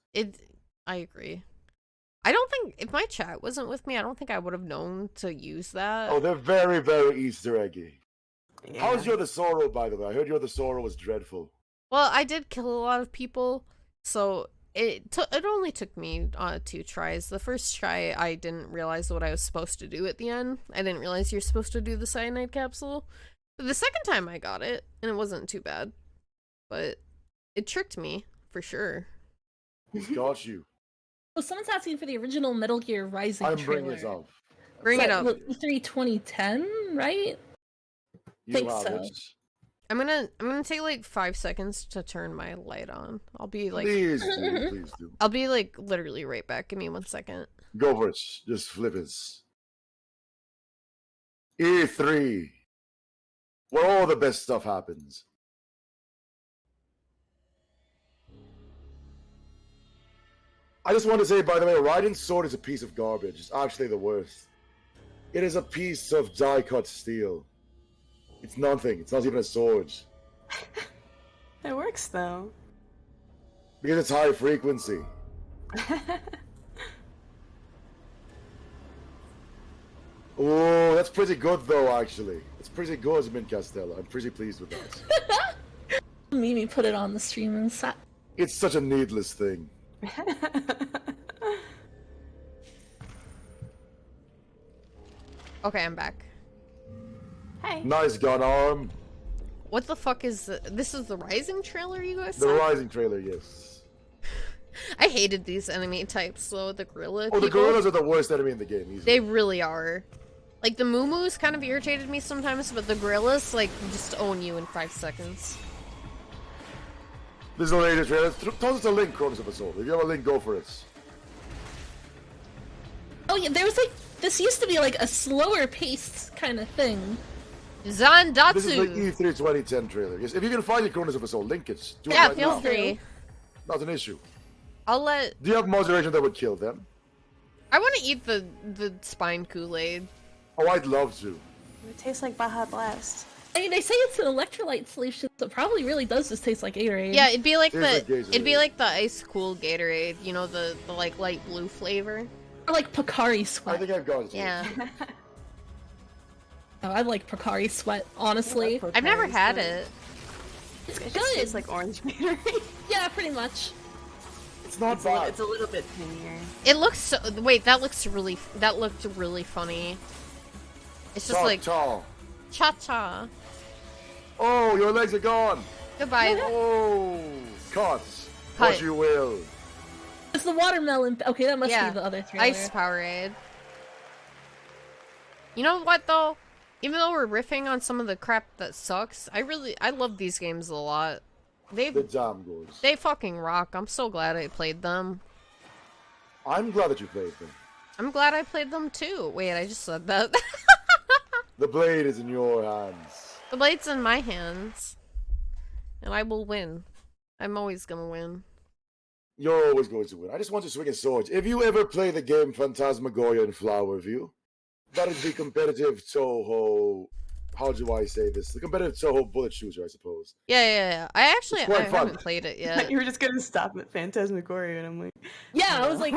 I agree. I don't think if my chat wasn't with me, I don't think I would have known to use that. Oh, they're very, very Easter eggy. Yeah. How's You're the Sorrow, by the way? I heard You're the Sorrow was dreadful. Well, I did kill a lot of people, so it only took me 2 tries. The first try, I didn't realize what I was supposed to do at the end. I didn't realize you're supposed to do the cyanide capsule. The second time I got it, and it wasn't too bad. But it tricked me, for sure. It's got you. Well, someone's asking for the original Metal Gear Rising I'm trailer. bringing it up. Bring it up. E3 2010, right? You so. I'm gonna take like 5 seconds to turn my light on. I'll be like, please do. I'll be like literally right back. Give me 1 second. Go for it. Just flip it. E3, where all the best stuff happens. I just want to say, by the way, Raiden's sword is a piece of garbage. It's actually the worst. It is a piece of die-cut steel. It's nothing. It's not even a sword. It works, though. Because it's high frequency. Oh, that's pretty good, though, actually. It's pretty good, Min Costello. I'm pretty pleased with that. Mimi put it on the stream and sat. It's such a needless thing. Okay, I'm back. Hey. Nice gun arm. What the fuck is this? Is the Rising trailer you guys saw? The Rising trailer, yes. I hated these enemy types, though. The gorilla Oh, the gorillas are the worst enemy in the game. Easily. They really are. Like, the moo-moos kind of irritated me sometimes, but the gorillas, like, just own you in 5 seconds. This is the latest trailer. Toss us a link, Chronos of Assault. If you have a link, go for it. Oh yeah, there was like, this used to be like a slower paced kind of thing. Zandatsu! This is the E3 2010 trailer. Yes, if you can find the Chronos of Assault, link it. Do it yeah, right feel now. free. Not an issue. I'll let... Do you have moderation that would kill them? I want to eat the spine Kool-Aid. Oh, I'd love to. It tastes like Baja Blast. I mean, they say it's an electrolyte solution, so it probably really does just taste like Gatorade. Yeah, it'd be like Tastes the like it'd be like the ice cool Gatorade, you know, the like light blue flavor. Or like Pocari Sweat. I think I've got it. Yeah. Oh, I like Pocari Sweat, honestly. I've never had it. It's It good. just tastes like orange Gatorade. Yeah, pretty much. It's not bad. It's a little bit thinner. It looks so... Wait, that looked really funny. It's just like... Cha-cha. Oh, your legs are gone. Goodbye. Oh, cut. Cut. What you will. It's the watermelon. Okay, that must Yeah. be the other trailer. Ice Powerade. You know what, though? Even though we're riffing on some of the crap that sucks, I love these games a lot. The damn good. They fucking rock. I'm so glad I played them. I'm glad that you played them. I'm glad I played them too. Wait, I just said that. The blade is in your hands. The blade's in my hands. And I will win. I'm always gonna win. You're always going to win. I just want to swing a sword. If you ever play the game Phantasmagoria in Flowerview, that is the competitive Toho... How do I say this? The competitive Toho bullet shooter, I suppose. Yeah. I actually It's quite fun. haven't played it yet. You were just gonna stop at Phantasmagoria, and I'm like... Yeah, I was like...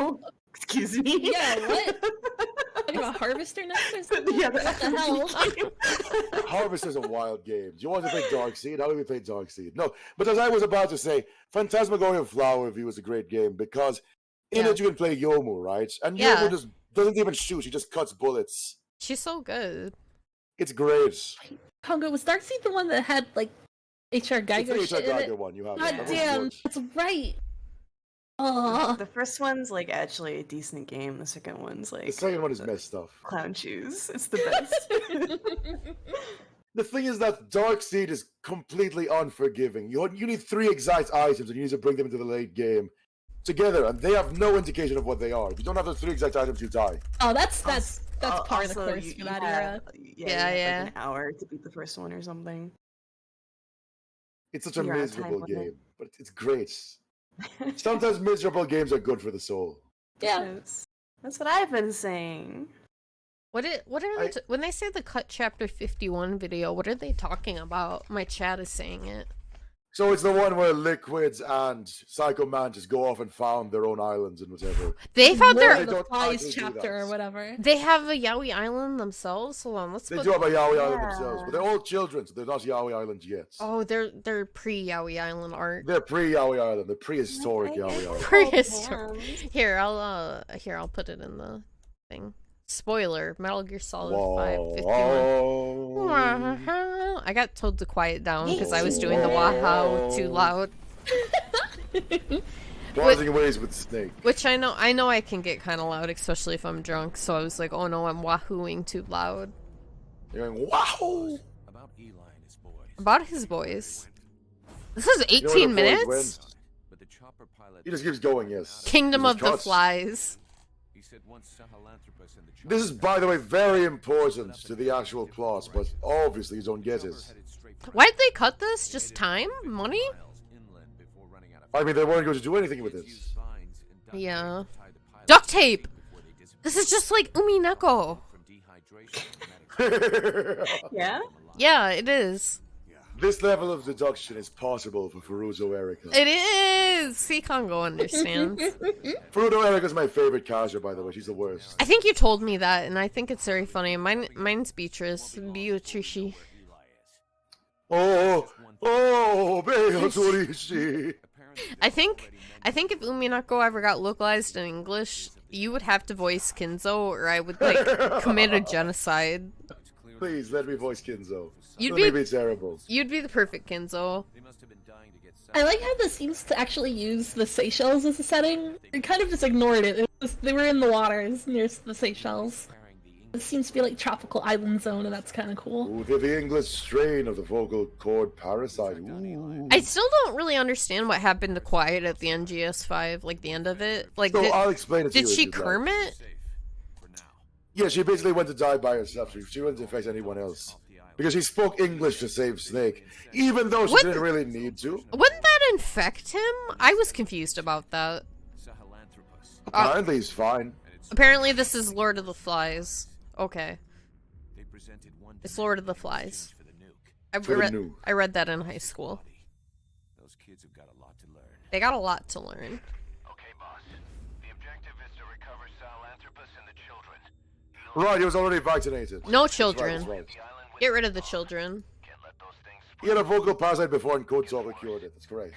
Excuse me? Yeah, what? Talking about Harvester Next or something? Yeah, what the hell? Harvest is a wild game. Do you want to play Darkseid? How do we play Darkseid? No, but as I was about to say, Phantasmagoria Flowerview is a great game because in it you can play Yomu, right? And Yomu just doesn't even shoot, she just cuts bullets. She's so good. It's great. Kongou, was Darkseid the one that had, like, H.R. Geiger It's the shit H.R. in Geiger it? one, you have God it. That was damn, good. that's right. The first one's like actually a decent game. The second one's like The second one is messed up. clown shoes. It's the best. The thing is that Darkseid is completely unforgiving. You need 3 exact items and you need to bring them into the late game together, and they have no indication of what they are. If you don't have those 3 exact items, you die. Oh, that's part of the Also, course for that have, era. you have like an hour to beat the first one or something. It's such a You're on a miserable time limit. game, but it's great. Sometimes miserable games are good for the soul. Yeah. That's what I've been saying. What are they when they say the cut chapter 51 video, what are they talking about? My chat is saying it. So it's the one where Liquids and Psycho Mantis go off and found their own islands and whatever. They found their The Flies chapter or whatever. They have a Yaoi Island themselves. Hold on, let's They put... do have a Yaoi Island themselves, but they're all children, so they're not Yaoi Islands yet. Oh, they're pre-Yaoi Island art. They're pre-Yaoi Island, they're prehistoric Yaoi Island. Prehistoric. Here, I'll put it in the thing Spoiler, Metal Gear Solid Whoa. 5 51. I got told to quiet down because I was doing the wow too loud. Parting ways with Snake. Which I know I can get kind of loud, especially if I'm drunk, so I was like, oh no, I'm wahooing too loud. You're going, wow! About his boys. This is 18 minutes? He just keeps going, yes. Kingdom of the Flies. This is, by the way, very important to the actual plot, but obviously you don't get it. Why'd they cut this? Just time? Money? I mean, they weren't going to do anything with it. Yeah. Duct tape! This is just like Umineko. Yeah? Yeah, it is. This level of deduction is possible for Furuto Erika. It is! See, Kongou understands. Furuto Erika's my favorite character, by the way. She's the worst. I think you told me that, and I think it's very funny. Mine's Beatrice. Beatrice. Oh, Beatrice. I think if Umineko ever got localized in English, you would have to voice Kinzo, or I would, like, commit a genocide. Please, let me voice Kinzo. You'd be terrible. You'd be the perfect Kinzo. I like how this seems to actually use the Seychelles as a setting. They kind of just ignored it. They were in the waters near the Seychelles. It seems to be like tropical island zone, and that's kind of cool. Ooh, the English strain of the vocal cord parasite. Ooh. I still don't really understand what happened to Quiet at the NGS5, like the end of it. Like, So I'll explain it to you. Did she Kermit? Yeah, she basically went to die by herself. She wouldn't affect anyone else. Because she spoke English to save Snake, even though she didn't really need to. Wouldn't that infect him? I was confused about that. Apparently he's fine. Apparently this is Lord of the Flies. Okay. It's Lord of the Flies. I read that in high school. They got a lot to learn. Right, he was already vaccinated. No children. That's right. Get rid of the children. He had a vocal parasite before and code talk cured it. That's correct.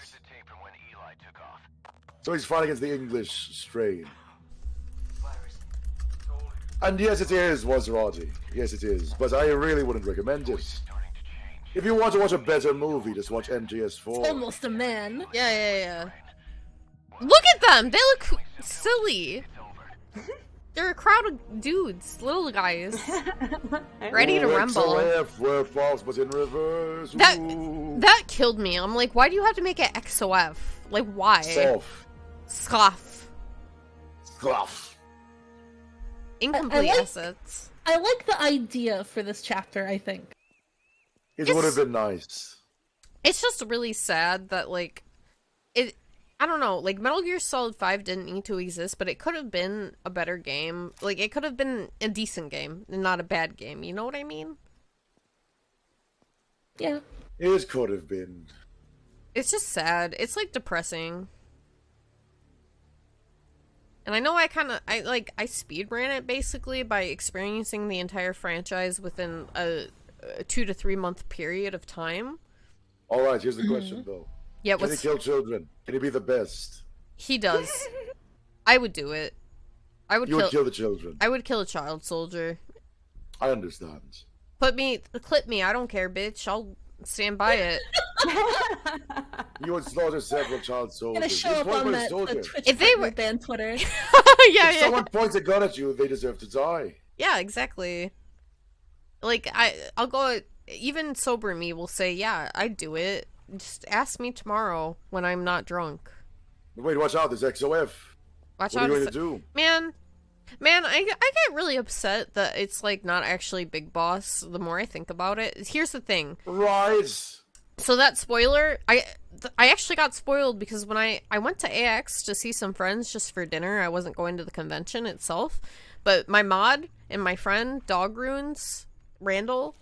So he's fighting against the English strain. And yes, it is Wazirati. Yes, it is. But I really wouldn't recommend it. If you want to watch a better movie, just watch MGS4. It's almost a man. Yeah. Look at them! They look silly. They're a crowd of dudes, little guys, ready to rumble. XOF, false, but in reverse. That killed me. I'm like, why do you have to make it XOF? Like, why? Scoff. Incomplete assets. I like the idea for this chapter, I think. It would have been nice. It's just really sad that, like, I don't know, like, Metal Gear Solid 5 didn't need to exist, but it could have been a better game. Like, it could have been a decent game, and not a bad game, you know what I mean? Yeah. It could have been. It's just sad. It's, like, depressing. And I know I speedran it, basically, by experiencing the entire franchise within a 2 to 3 month period of time. Alright, here's the question, though. Yeah, Can he kill children? Can he be the best? He does. I would do it. You would kill the children. I would kill a child soldier. I understand. Clip me, I don't care, bitch. I'll stand by it. You would slaughter several child soldiers. Gonna show up on that Twitch if they were banned Twitter. If someone points a gun at you, they deserve to die. Yeah, exactly. Like, I'll go, even sober me will say, yeah, I'd do it. Just ask me tomorrow when I'm not drunk. Wait, watch out, there's XOF. What are you going to do? Man, I get really upset that it's, like, not actually Big Boss the more I think about it. Here's the thing. Right. So that spoiler, I actually got spoiled because when I went to AX to see some friends just for dinner, I wasn't going to the convention itself, but my mod and my friend, Dog Runes, Randall,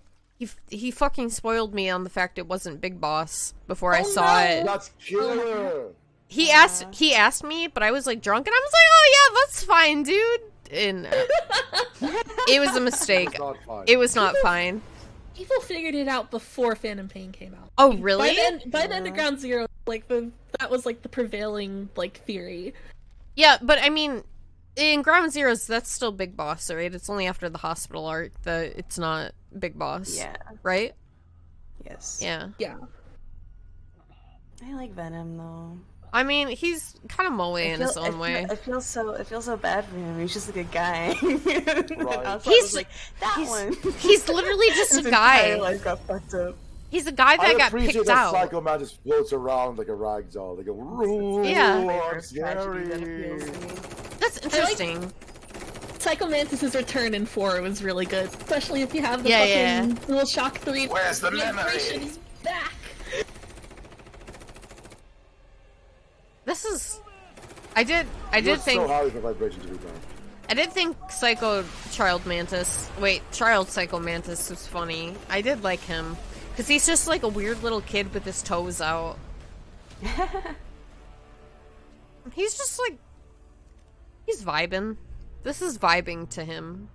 he fucking spoiled me on the fact it wasn't Big Boss before I saw it. That's killer. He asked me, but I was like drunk, and I was like, "Oh yeah, that's fine, dude." And it was a mistake. It was not fine. People figured it out before Phantom Pain came out. Oh really? By the end of Ground Zero, like that was like the prevailing like theory. Yeah, but I mean, in Ground Zeroes, that's still Big Boss, right? It's only after the hospital arc that it's not Big Boss. Yeah. Right? Yes. Yeah. Yeah. I like Venom though. I mean, he's kind of moe in his own way. I feel so bad for him. He's just a good guy. Right. He's like that one. He's literally just His a guy. entire life got fucked up. He's a guy that I got appreciate picked that out. Psycho Man just floats around like a rag doll. They go, Yeah. I'm scary. That's interesting. Psycho Mantis's return in 4 was really good, especially if you have the Yeah, fucking little shock 3. Where's the memory? He's back. This is. I did think. So happy for Vibration to be back. I did think Child Psycho Mantis was funny. I did like him. Because he's just like a weird little kid with his toes out. He's just like... He's vibing. This is vibing to him.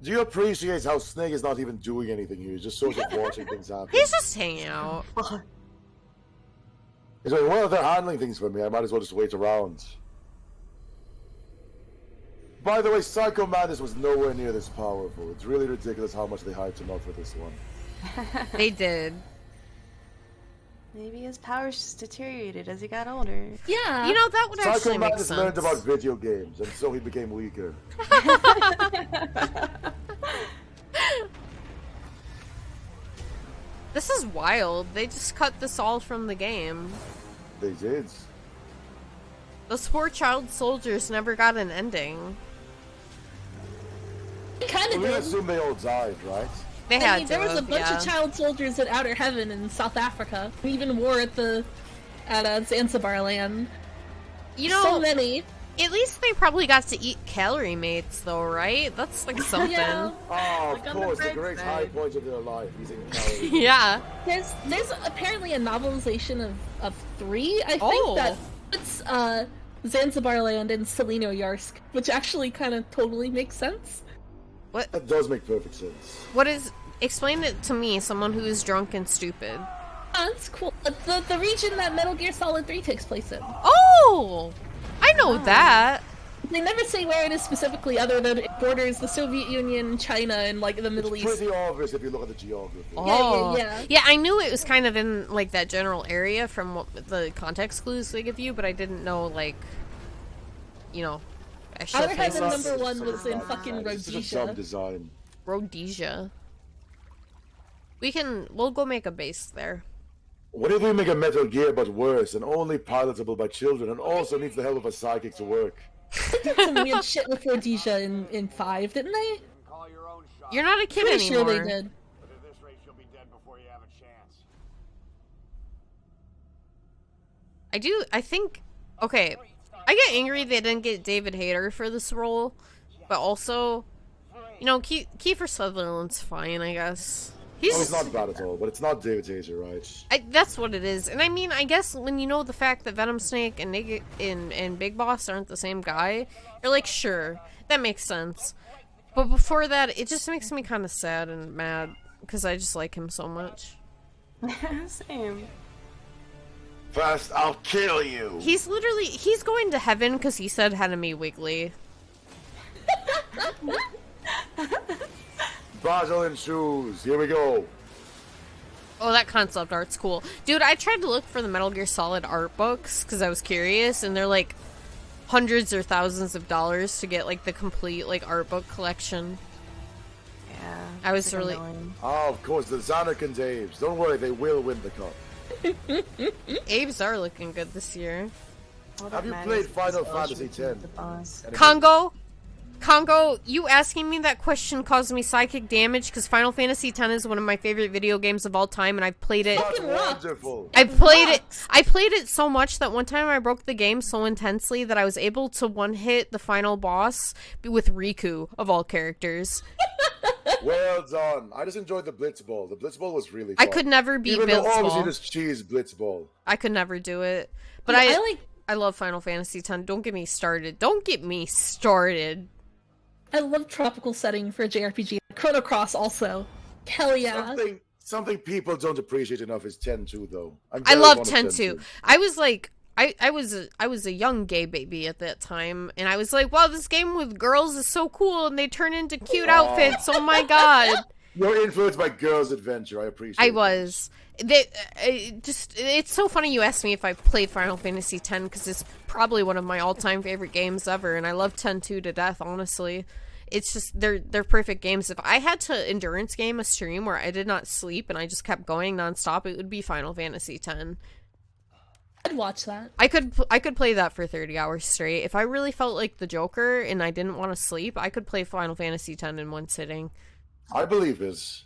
Do you appreciate how Snake is not even doing anything here? He's just sort of watching things happen. He's just hanging out. He's like, well, they're handling things for me. I might as well just wait around. By the way, Psycho Mantis was nowhere near this powerful. It's really ridiculous how much they hyped him up for this one. They did. Maybe his powers just deteriorated as he got older. Yeah. You know, that would actually Psycho make Mantis sense. learned about video games, and so he became weaker. This is wild. They just cut this all from the game. They did. Those poor child soldiers never got an ending. Kind of We did. assume they all died, right? They had I mean, there was a have, bunch yeah. of child soldiers at Outer Heaven in South Africa. Even war at Zanzibar land. You know, so many. At least they probably got to eat calorie mates, though, right? That's like something. Yeah. Oh, Like of on the course, the bright great side. high point of their life. He's in calories. Yeah. There's apparently a novelization of 3, I think, Oh. that puts Zanzibar land in Selino Yarsk, which actually kind of totally makes sense. What? That does make perfect sense. What is? Explain it to me, someone who is drunk and stupid. That's cool. The region that Metal Gear Solid 3 takes place in. Oh, I know that. They never say where it is specifically, other than it borders the Soviet Union, China, and like the Middle It's East. pretty obvious if you look at the geography. Oh, yeah. Yeah, I knew it was kind of in like that general area from what the context clues they give you, but I didn't know like, you know, actual Outer Heaven places. number 1 was in fucking It's just Rhodesia. some design. Rhodesia. We'll go make a base there. What if we make a Metal Gear but worse and only pilotable by children and also needs the help of a psychic to work? They did some weird shit with Rhodesia in 5, didn't they? You're not a kid Pretty anymore. sure they did. But at this rate, she'll be dead before you have a chance. I think, okay, I get angry they didn't get David Hayter for this role, but also, you know, Kiefer Sutherland's fine, I guess. He's not bad at all, but it's not David Hayter, right? That's what it is. And I mean, I guess when you know the fact that Venom Snake and Big Boss aren't the same guy, you're like, sure, that makes sense. But before that, it just makes me kind of sad and mad, because I just like him so much. Same. First, I'll kill you. He's going to heaven because he said Henemimi Wiggly. Battle in shoes. Here we go. Oh, that concept art's cool. Dude, I tried to look for the Metal Gear Solid art books because I was curious, and they're like hundreds or thousands of dollars to get like the complete like art book collection. Yeah. I was really... Oh, of course, the Zanuck and Abe's. Don't worry, they will win the cup. Abe's are looking good this year. Have you played Final Fantasy X? Kongou, you asking me that question caused me psychic damage because Final Fantasy X is one of my favorite video games of all time, and I've played it. Wonderful. I played it so much that one time I broke the game so intensely that I was able to one-hit the final boss with Riku, of all characters. Well done. I just enjoyed the Blitzball. The Blitzball was really fun. I could never beat Even though obviously Blitzball. just cheese Blitzball. I could never do it. But Yeah, I love Final Fantasy X. Don't get me started. Don't get me started. I love tropical setting for a JRPG. Chrono Cross also. Hell yeah. Something people don't appreciate enough is 10-2, though. I love 10-2. I was like, I was a young gay baby at that time, and I was like, wow, this game with girls is so cool, and they turn into cute outfits. Oh my god. You're influenced by Girls Adventure. I appreciate. I was. It's so funny you asked me if I played Final Fantasy X, because it's probably one of my all-time favorite games ever, and I love 10-2 to death, honestly. It's just, they're perfect games. If I had to endurance game a stream where I did not sleep and I just kept going nonstop, it would be Final Fantasy X. I'd watch that. I could play that for 30 hours straight. If I really felt like the Joker and I didn't want to sleep, I could play Final Fantasy X in one sitting. I believe this.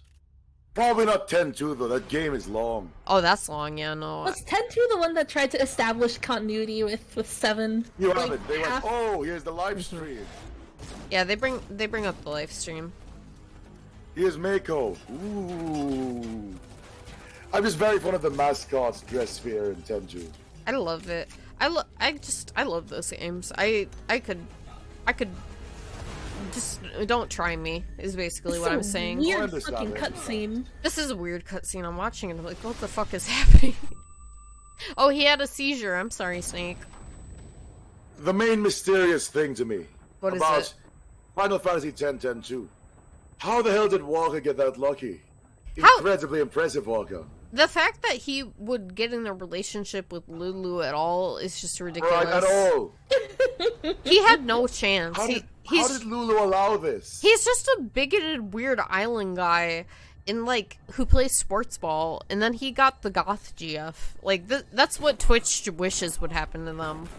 Probably not 10-2 though. That game is long. Oh, that's long. Yeah, no. Was 10-2 the one that tried to establish continuity with 7? You like, have it. They went, oh, here's the live stream. Yeah, they bring up the live stream. Here's Mako. Ooh. I'm just very fond of the mascot's dress sphere in 10-2. I love it. I love those games. I could just don't try me is basically what I'm saying. Weird fucking cutscene. This is a weird cutscene. I'm watching it. I'm like, what the fuck is happening? Oh, he had a seizure. I'm sorry, Snake. The main mysterious thing to me about it? Final Fantasy X 10-2. How the hell did Walker get that lucky? Incredibly impressive, Walker. The fact that he would get in a relationship with Lulu at all is just ridiculous. Right, at all. He had no chance. How did Lulu allow this? He's just a bigoted, weird island guy who plays sports ball, and then he got the goth GF. Like, that's what Twitch wishes would happen to them.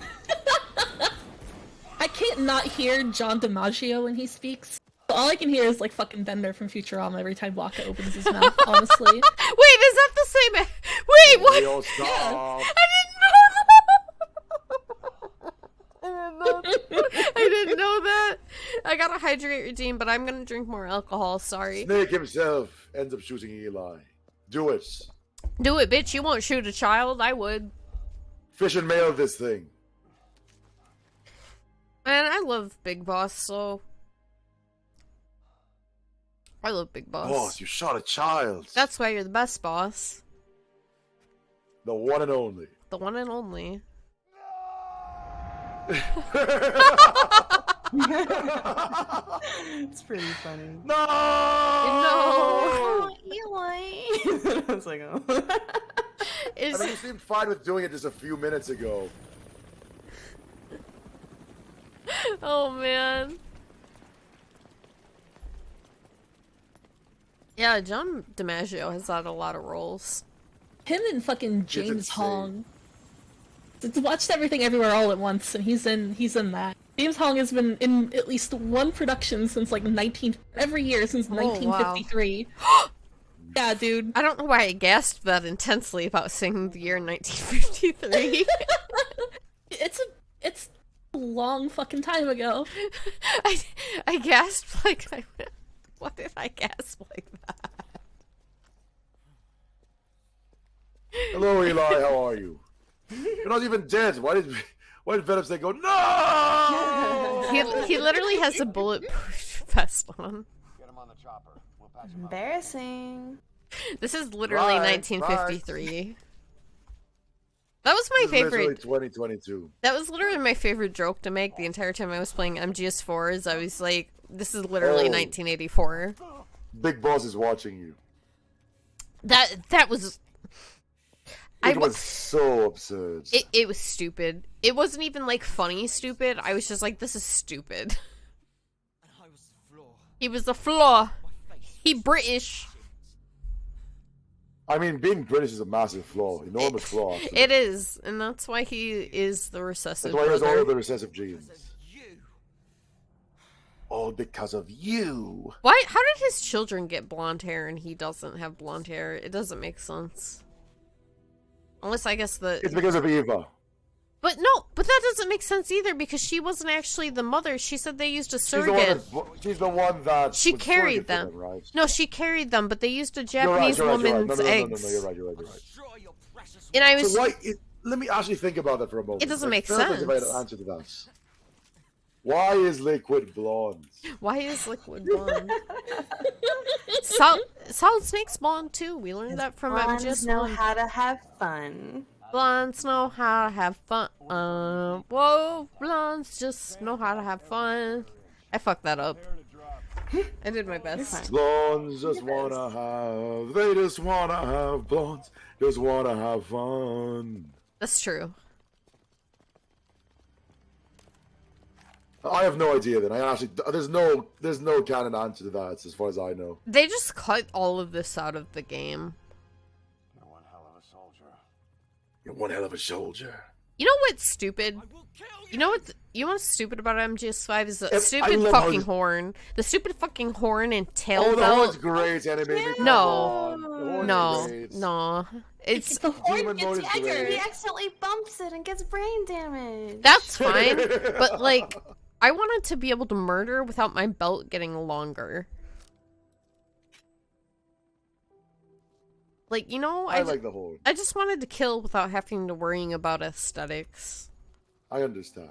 I can't not hear John DiMaggio when he speaks. All I can hear is, like, fucking Bender from Futurama every time Waka opens his mouth, honestly. Wait, is that the same... Wait, what? Yeah. I didn't know that. I gotta hydrate redeem, but I'm gonna drink more alcohol, sorry. Snake himself ends up shooting Eli. Do it. Do it, bitch. You won't shoot a child. I would. Fish and mail this thing. Man, I love Big Boss, so... I love Big Boss. Boss, you shot a child. That's why you're the best, boss. The one and only. The one and only. It's pretty funny. No! No! Eli! I was like, oh. I mean, you seemed fine with doing it just a few minutes ago. Oh, man. Yeah, John DiMaggio has had a lot of roles. Him and fucking James Hong. Watched Everything Everywhere All at Once, and he's in that. James Hong has been in at least one production since like every year since 1953. Wow. Yeah, dude. I don't know why I gasped that intensely about saying the year 1953. It's a long fucking time ago. I gasped like I went. Why did I gasp like that? Hello, Eli. How are you? You're not even dead. Why did Venom say go no? He literally has a bulletproof vest on. Get him on the chopper. We'll patch him up. Embarrassing. This is literally 1953. That was my favorite. 2022. That was literally my favorite joke to make the entire time I was playing MGS4s. I was like, this is literally 1984. Big Boss is watching you. That was... It was so absurd. It was stupid. It wasn't even, like, funny stupid. I was just like, this is stupid. He was a flaw. He British. I mean, being British is a massive flaw. Enormous flaw. Actually. It is. And that's why he is the recessive That's why he has brother. all the recessive genes. All because of you. Why? How did his children get blonde hair and he doesn't have blonde hair? It doesn't make sense. Unless I guess It's because of Eva. But that doesn't make sense either because she wasn't actually the mother. She said they used a surrogate. She's the one that she carried them. Right? No, she carried them, but they used a Japanese woman's eggs. No, you're right. And I was. So let me actually think about that for a moment. It doesn't make sense. If I had an answer to that. Why is Liquid blonde? Why is Liquid blonde? Solid Snake's blonde too. We learned that from Blondes know Blonde. how to have fun. Blondes know how to have fun. Whoa, blondes just know how to have fun. I fucked that up. I did my best. Blondes just wanna have, they just wanna have, blondes just wanna have fun. That's true. I have no idea then. I actually, there's no canon answer to that as far as I know. They just cut all of this out of the game. You're one hell of a soldier. You're one hell of a soldier. You know what's stupid? You know what's stupid about MGS5 is the I stupid love fucking how- horn. The stupid fucking horn and tail Oh, the belt. horn's great, Henemimi. No. It's The horn Demon gets mode is bigger. great. He accidentally bumps it and gets brain damage. that's fine, but like I wanted to be able to murder without my belt getting longer. Like, you know, I like the horn. I just wanted to kill without having to worrying about aesthetics. I understand.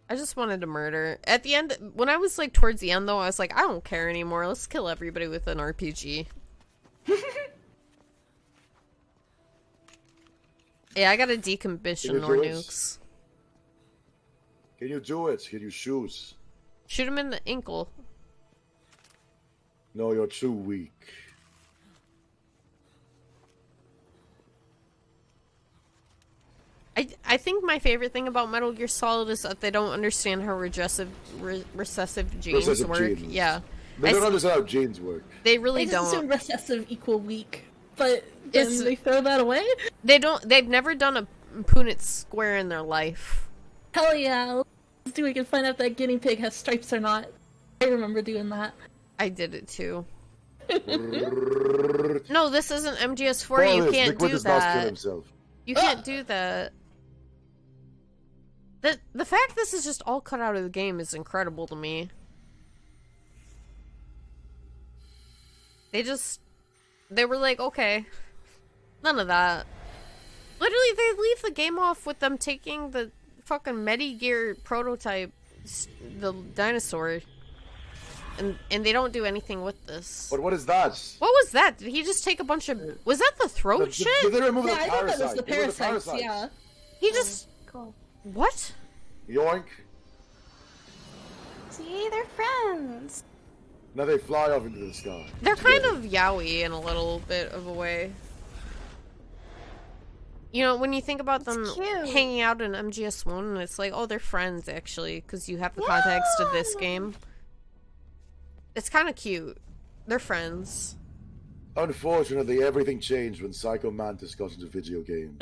I just wanted to murder. At the end, when I was like towards the end though, I was like, I don't care anymore. Let's kill everybody with an RPG. Yeah, I gotta decommission more nukes. Can you do it? Can you shoot? Shoot him in the ankle. No, you're too weak. I think my favorite thing about Metal Gear Solid is that they don't understand how recessive genes Recessive work. genes. Yeah. They don't understand how genes work. They really They just don't. assume recessive equal weak, but then they throw that away? They've never done a Punnett square in their life. Hell yeah. Let's do it and find out that guinea pig has stripes or not. I remember doing that. I did it too. No, this isn't MGS4. Boris, You can't Liquid do does not kill that. himself. You can't do that. The fact this is just all cut out of the game is incredible to me. They were like, okay, none of that. Literally, they leave the game off with them taking the fucking Medigear prototype, the dinosaur, and they don't do anything with this. But what is that? What was that? Did he just take a bunch of... Was that the throat shit? Did they remove Yeah, the I thought that was parasite? the They removed parasites, parasites. yeah. He just... Cool. What? Yoink. See, they're friends. Now they fly off into the sky. They're kind of yaoi in a little bit of a way. You know, when you think about them cute. hanging out in MGS1, it's like, oh, they're friends, actually, because you have the context of this game. It's kind of cute. They're friends. Unfortunately, everything changed when Psycho Mantis got into video games.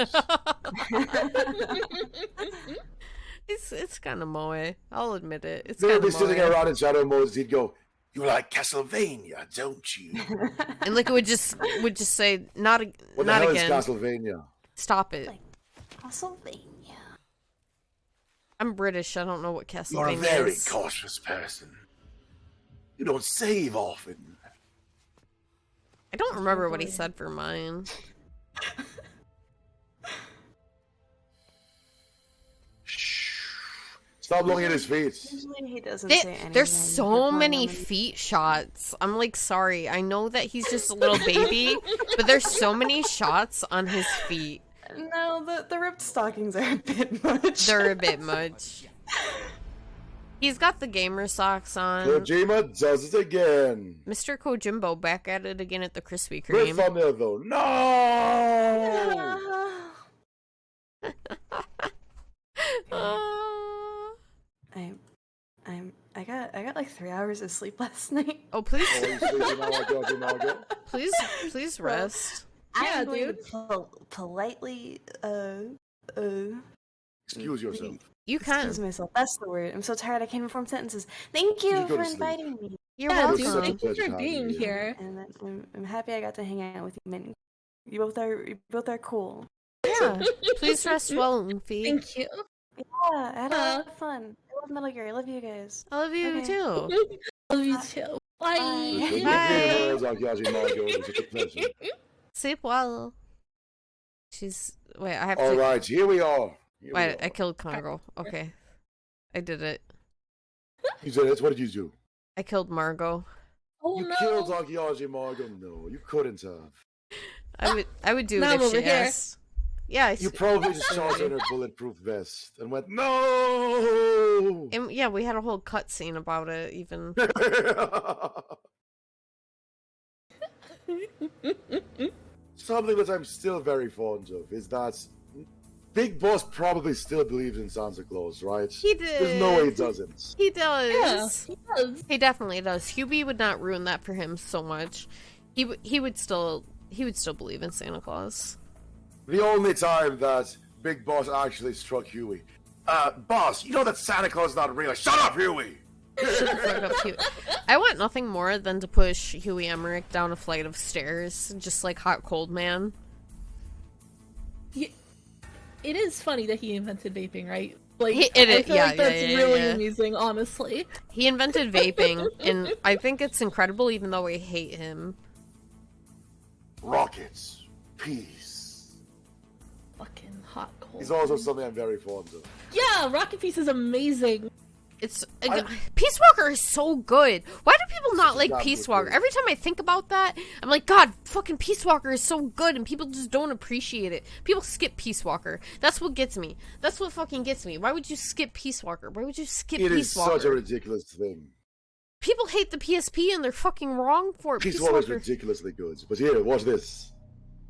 It's kind of moe. I'll admit it. It's They'd kind be of sitting moe. around in shadow modes. He'd go, "You like Castlevania, don't you?" And like it would just say, not What the not hell again. is Castlevania? Stop it. Castlevania. I'm British. I don't know what You're a Castlevania very is. cautious person. You don't save often. I don't remember what he said for mine. Stop looking at his feet. Usually he doesn't say anything. There's so Before many them. feet shots. I'm like, sorry. I know that he's just a little baby, but there's so many shots on his feet. No, the ripped stockings are a bit much. They're a bit much. He's got the gamer socks on. Kojima does it again. Mr. Kojimbo back at it again at the Krispy Great Kreme. thumbnail though. No. I got like 3 hours of sleep last night. Oh please, Oh, you sleeping now, Margo? please rest. I'm going to politely Excuse yourself. You can. excuse myself. That's the word. I'm so tired I can't even form sentences. Thank you You go for to sleep. inviting me. You're Yeah, welcome. dude, thank you Pleasure for having being you. here. And I'm happy I got to hang out with you, man. You both are cool. Yeah. Please rest well, Luffy. Thank you. Yeah, I had a lot of fun. I love Metal Gear. I love you guys. I love you Okay. too. Love you too. Bye. Bye. Margo. It was such a pleasure. Sleep well. She's wait. I have All to. right, here we are. Here we Wait, are. I killed Kongou. Okay, I did it. You said it. What did you do? I killed Margo. Oh You no. killed Archaeology Margo? No, you couldn't have. I would do Now it I'm if over she here. asked. Yeah, You probably just shot her in her bulletproof vest and went, no! And yeah, we had a whole cutscene about it, even. Something that I'm still very fond of is that Big Boss probably still believes in Santa Claus, right? He did. There's no way he doesn't. He does. Yeah, he does. He definitely does. Hubie would not ruin that for him so much. He would still believe in Santa Claus. The only time that Big Boss actually struck Huey. Boss, you know that Santa Claus is not real. Shut up, Huey! Shut the fuck up, Huey. I want nothing more than to push Huey Emmerich down a flight of stairs, just like Hot Cold Man. It is funny that he invented vaping, right? Like, I feel like that's really amusing, honestly. He invented vaping, and I think it's incredible, even though I hate him. Rockets. Peace. Fucking Hot Cold. He's also something I'm very fond of. Yeah, Rocket Peace is amazing. It's Peace Walker is so good. Why do people not like Peace Walker? Every time I think about that, I'm like, God, fucking Peace Walker is so good, and people just don't appreciate it. People skip Peace Walker. That's what gets me. That's what fucking gets me. Why would you skip Peace Walker? Why would you skip Peace Walker? It is such a ridiculous thing. People hate the PSP, and they're fucking wrong for it. Peace Walker is ridiculously good. But here, watch this.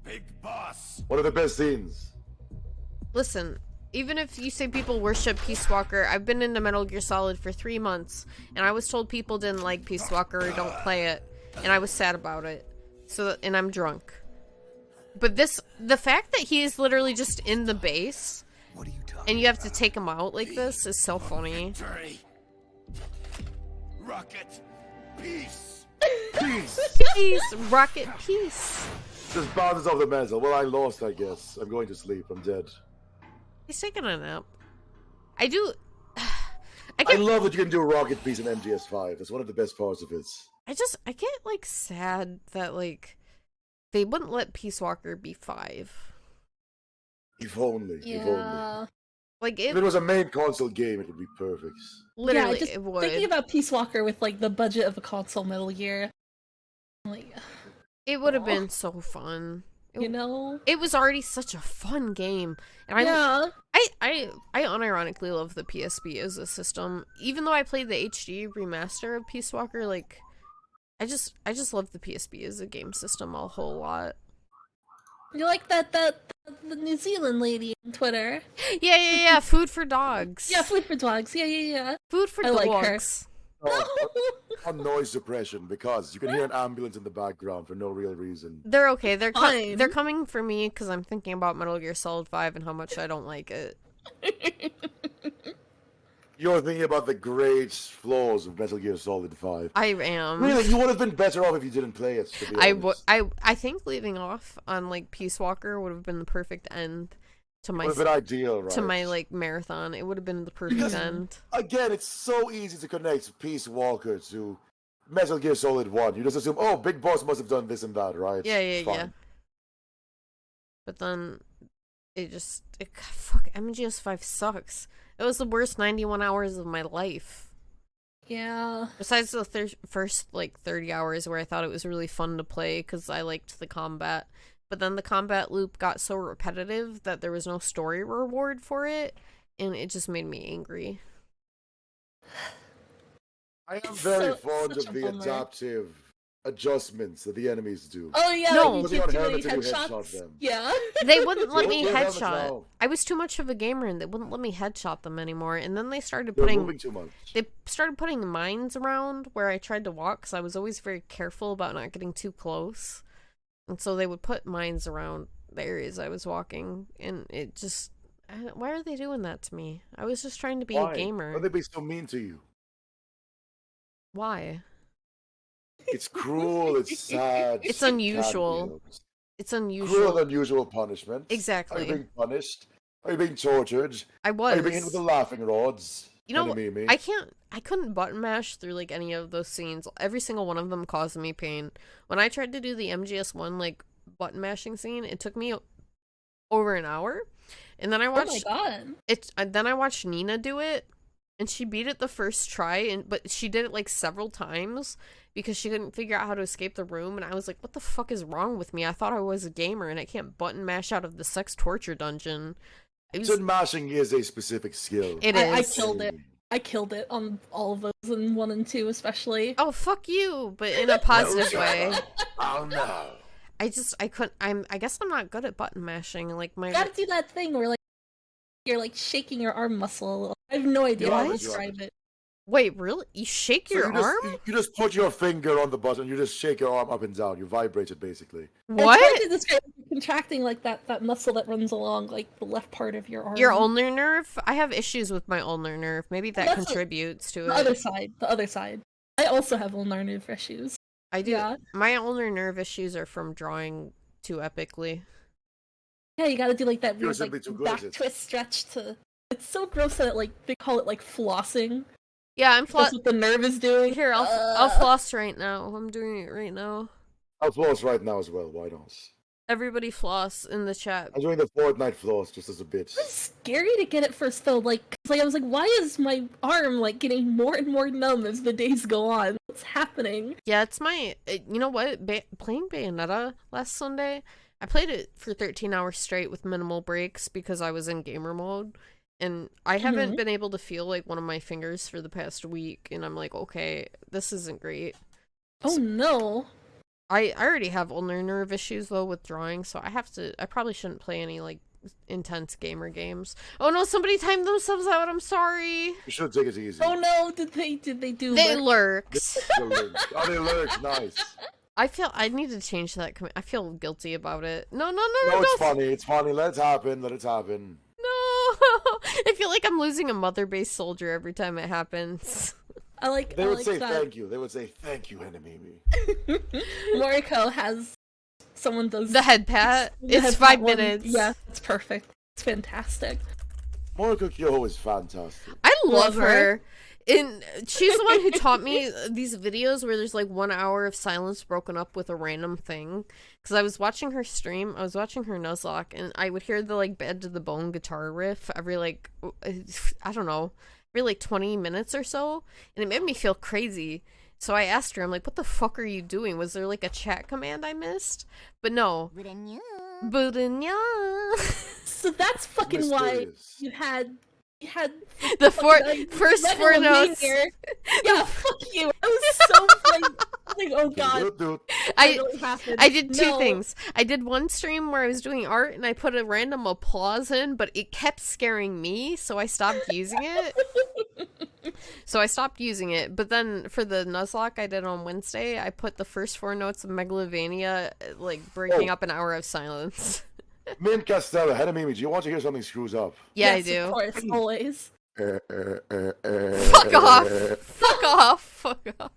Big Boss. One of the best scenes. Listen. Even if you say people worship Peace Walker, I've been into Metal Gear Solid for 3 months, and I was told people didn't like Peace Walker or don't play it, and I was sad about it. And I'm drunk. But the fact that he is literally just in the base, and you have to take him out like this is so funny. Rocket, peace. Peace. Peace. Rocket, peace. Just bounces off the mantle. Well, I lost, I guess. I'm going to sleep. I'm dead. He's taking a nap. I do. I love that you can do Rocket Peace in MGS5. That's one of the best parts of it. I get like sad that like they wouldn't let Peace Walker be 5. If only. Yeah. If only. Like if it was a main console game, it would be perfect. Literally, just it would. Thinking about Peace Walker with like the budget of a console Metal Gear, like it would have been so fun. You know, it was already such a fun game, and I unironically love the PSP as a system. Even though I played the HD remaster of Peace Walker, like I just love the PSP as a game system a whole lot. You like the New Zealand lady on Twitter? Yeah. Food for dogs. Yeah, food for dogs. Yeah. Food for dogs. Like her. On noise suppression, because you can hear an ambulance in the background for no real reason. They're okay. They're coming for me because I'm thinking about Metal Gear Solid 5 and how much I don't like it. You're thinking about the great flaws of Metal Gear Solid 5. I am. Really, you would have been better off if you didn't play it. To be honest. I think leaving off on like Peace Walker would have been the perfect end to my. Would have been ideal, right? To my like marathon, it would have been the perfect end. Again, it's so easy to connect Peace Walker to Metal Gear Solid 1. You just assume, oh, Big Boss must have done this and that, right? Yeah. But then fuck, MGS5 sucks. It was the worst 91 hours of my life. Yeah. Besides the first like 30 hours where I thought it was really fun to play because I liked the combat. But then the combat loop got so repetitive that there was no story reward for it, and it just made me angry. I am very fond of the adaptive adjustments that the enemies do. Oh yeah, no, you keep doing headshots. Them. Yeah. They wouldn't let me headshot. I was too much of a gamer, and they wouldn't let me headshot them anymore. And then they started moving too much. They started putting mines around where I tried to walk, because I was always very careful about not getting too close. And so they would put mines around the areas I was walking, and it just... Why are they doing that to me? I was just trying to be a gamer. Why are they being so mean to you? Why? It's cruel, it's sad. It's unusual. It's unusual. Cruel and unusual punishment. Exactly. Are you being punished? Are you being tortured? I was. Are you being hit with the laughing rods? You know, Henemimi? I couldn't button mash through like any of those scenes. Every single one of them caused me pain. When I tried to do the MGS1 like button mashing scene, it took me over an hour. And then I watched then I watched Nina do it, and she beat it the first try, but she did it like several times, because she couldn't figure out how to escape the room, and I was like, what the fuck is wrong with me? I thought I was a gamer and I can't button mash out of the sex torture dungeon. Button mashing is a specific skill. It is. I killed it. I killed it on all of those in 1 and 2 especially. Oh, fuck you, but in a positive way. Oh no. I couldn't, I guess I'm not good at button mashing, like my... You gotta do that thing where, like, you're, like, shaking your arm muscle a little. I have no idea how to describe it. Wait, really? You shake your arm? You just put your finger on the button, you just shake your arm up and down, you vibrate it basically. What? It's hard to describe contracting, like, that muscle that runs along, like, the left part of your arm. Your ulnar nerve? I have issues with my ulnar nerve. Maybe that contributes to it. The other side. I also have ulnar nerve issues. I do. Yeah. My ulnar nerve issues are from drawing too epically. Yeah, you gotta do, like, that You're weird, simply like, too good back at it. twist stretch to... It's so gross that, like, they call it, like, flossing. Yeah, I'm That's what the nerve is doing. Here, I'll floss right now. I'm doing it right now. I'll floss right now as well, why not? Everybody floss in the chat. I'm doing the Fortnite floss just as a bit. It's scary to get it first though, like, 'cause, like I was like, why is my arm like getting more and more numb as the days go on? What's happening? Yeah, it's my, you know what, playing Bayonetta last Sunday, I played it for 13 hours straight with minimal breaks because I was in gamer mode, and I haven't been able to feel like one of my fingers for the past week, and I'm like, okay, this isn't great. Oh no. I already have ulnar nerve issues though with drawing, so I probably shouldn't play any like intense gamer games. Oh no, somebody timed themselves out, I'm sorry. You should take it easy. Oh no, did they do They lurks. Oh, they lurks, nice. I need to change that. I feel guilty about it. No, It's funny, let it happen, let it happen. No, I feel like I'm losing a mother-based soldier every time it happens. They would say thank you. They would say thank you, Henemimi. Moriko has someone does the head pat. It's 5 minutes. Yeah, it's perfect. It's fantastic. Moriko Kyoho is fantastic. I love her. And she's the one who taught me these videos where there's like 1 hour of silence broken up with a random thing. Because I was watching her stream, I was watching her Nuzlocke, and I would hear the like Bed to the Bone guitar riff every like, I don't know, every like 20 minutes or so, and it made me feel crazy. So I asked her, I'm like, what the fuck are you doing? Was there like a chat command I missed? But no. Budenya. So that's fucking why you had the first 4 notes. Yeah, fuck you. I was so like, oh god. I did two things. I did one stream where I was doing art and I put a random applause in, but it kept scaring me, so I stopped using it. But then for the Nuzlocke I did on Wednesday, I put the first 4 notes of Megalovania, like breaking up an hour of silence. Mint Costello, Henemimi, do you want to hear something screws up? Yeah, yes, I do. Of course, always. Fuck off! Fuck off! Fuck off!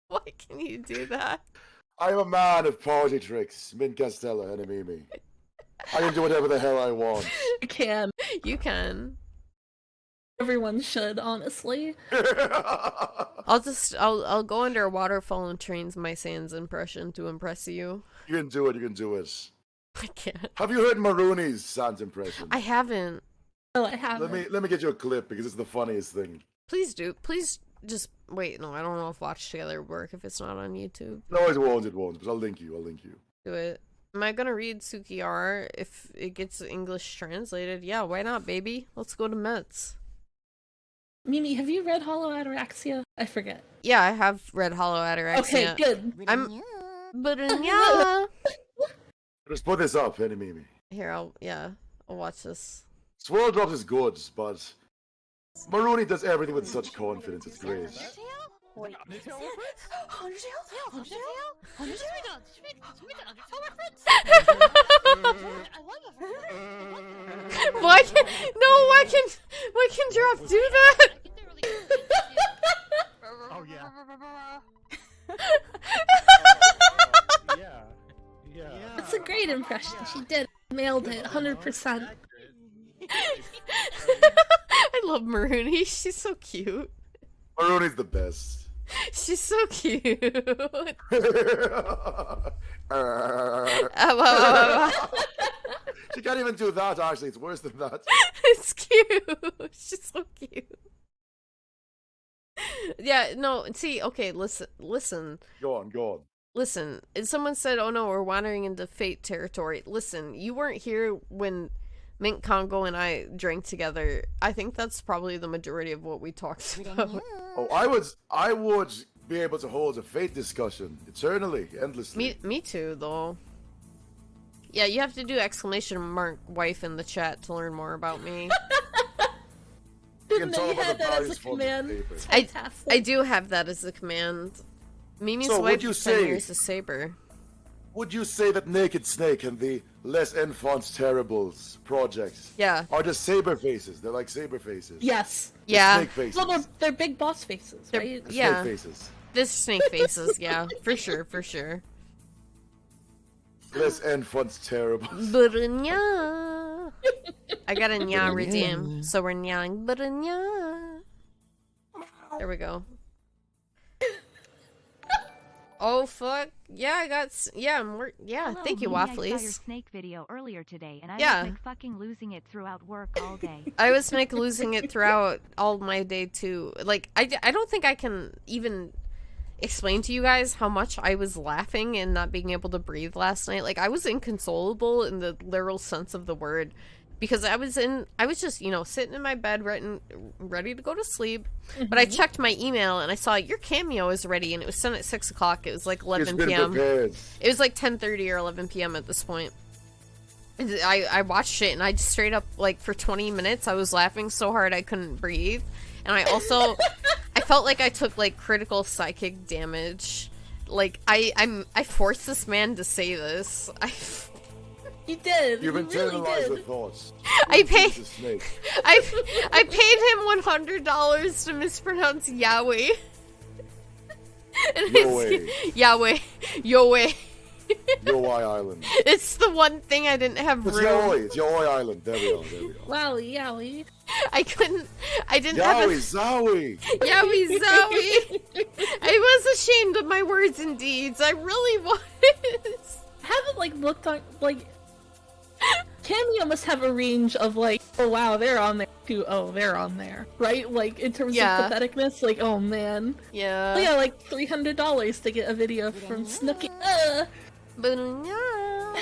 Why can you do that? I'm a man of party tricks, Mint Costello, Henemimi. I can do whatever the hell I want. You can. You can. Everyone should, honestly. I'll go under a waterfall and trains my Sans impression to impress you. You can do it, you can do it. I can't. Have you heard Marooney's Sans impression? I haven't. Oh, I haven't. Let me get you a clip because it's the funniest thing. Please do. Please just wait. No, I don't know if Watch Together would work if it's not on YouTube. No, it won't, but I'll link you. Do it. Am I gonna read Sukiyar if it gets English translated? Yeah, why not, baby? Let's go to Mets. Mimi, have you read Hollow Ataraxia? I forget. Yeah, I have read Hollow Ataraxia. Okay, good. But yeah. Just put this up, Henemimi. Here, I'll watch this. Swirl Drops is good, but Maroney does everything with such confidence. It's great. Why can Drop do that? Oh yeah. Yeah. That's a great impression. She did. Nailed it. 100%. I love Marooney. She's so cute. Maroney's the best. She's so cute. She can't even do that, actually. It's worse than that. It's cute. She's so cute. Yeah, no, see, okay, listen. Go on. Listen, and someone said, oh no, we're wandering into fate territory. Listen, you weren't here when Mint Kongou and I drank together. I think that's probably the majority of what we talked about. Oh, I would be able to hold a fate discussion eternally, endlessly. Me too, though. Yeah, you have to do exclamation mark wife in the chat to learn more about me. Didn't know you had that as a command. I do have that as a command. Mimi's So, wife would you is 10 say- years a saber. Would you say that Naked Snake and the Les Enfants Terribles projects are just saber faces? They're like saber faces. Yes. The Yeah. Snake faces. Well, they're big boss faces, right? The Yeah. Snake faces. This snake faces, yeah, for sure. Les Enfants Terribles. Brnya. I got a nya redeem, so we're nyang brnya. There we go. Oh fuck! Yeah, I got more. Yeah, Hello, thank you, Mimi. I saw your Wafflies. snake video earlier today, and I Yeah. was like fucking losing it throughout work all day. I was losing it throughout all my day too. Like I don't think I can even explain to you guys how much I was laughing and not being able to breathe last night. Like I was inconsolable in the literal sense of the word. Because I was just, sitting in my bed ready to go to sleep. But I checked my email and I saw your cameo is ready and it was sent at 6 o'clock. It was like 11 p.m. It was like 10:30 or 11 p.m. at this point. And I watched it and I just straight up, like, for 20 minutes, I was laughing so hard I couldn't breathe. And I also, I felt like I took, like, critical psychic damage. Like, I forced this man to say this. You did. You've you internalized really the thoughts. I paid Snake. I paid him $100 to mispronounce Yahweh. And Yahweh. Yahweh. Yahweh. Yahweh Island. It's the one thing I didn't have It's room. Yahweh. It's Yahweh Island. There we go. Wow, Yowie. I didn't Yahweh, have Zowie. Yahweh Zowie. I was ashamed of my words and deeds. I really was. Haven't like looked on like Cameo must have a range of like, oh wow, they're on there too. Oh, they're on there, right? Like in terms of patheticness, like oh man, yeah, like $300 to get a video from Snooki.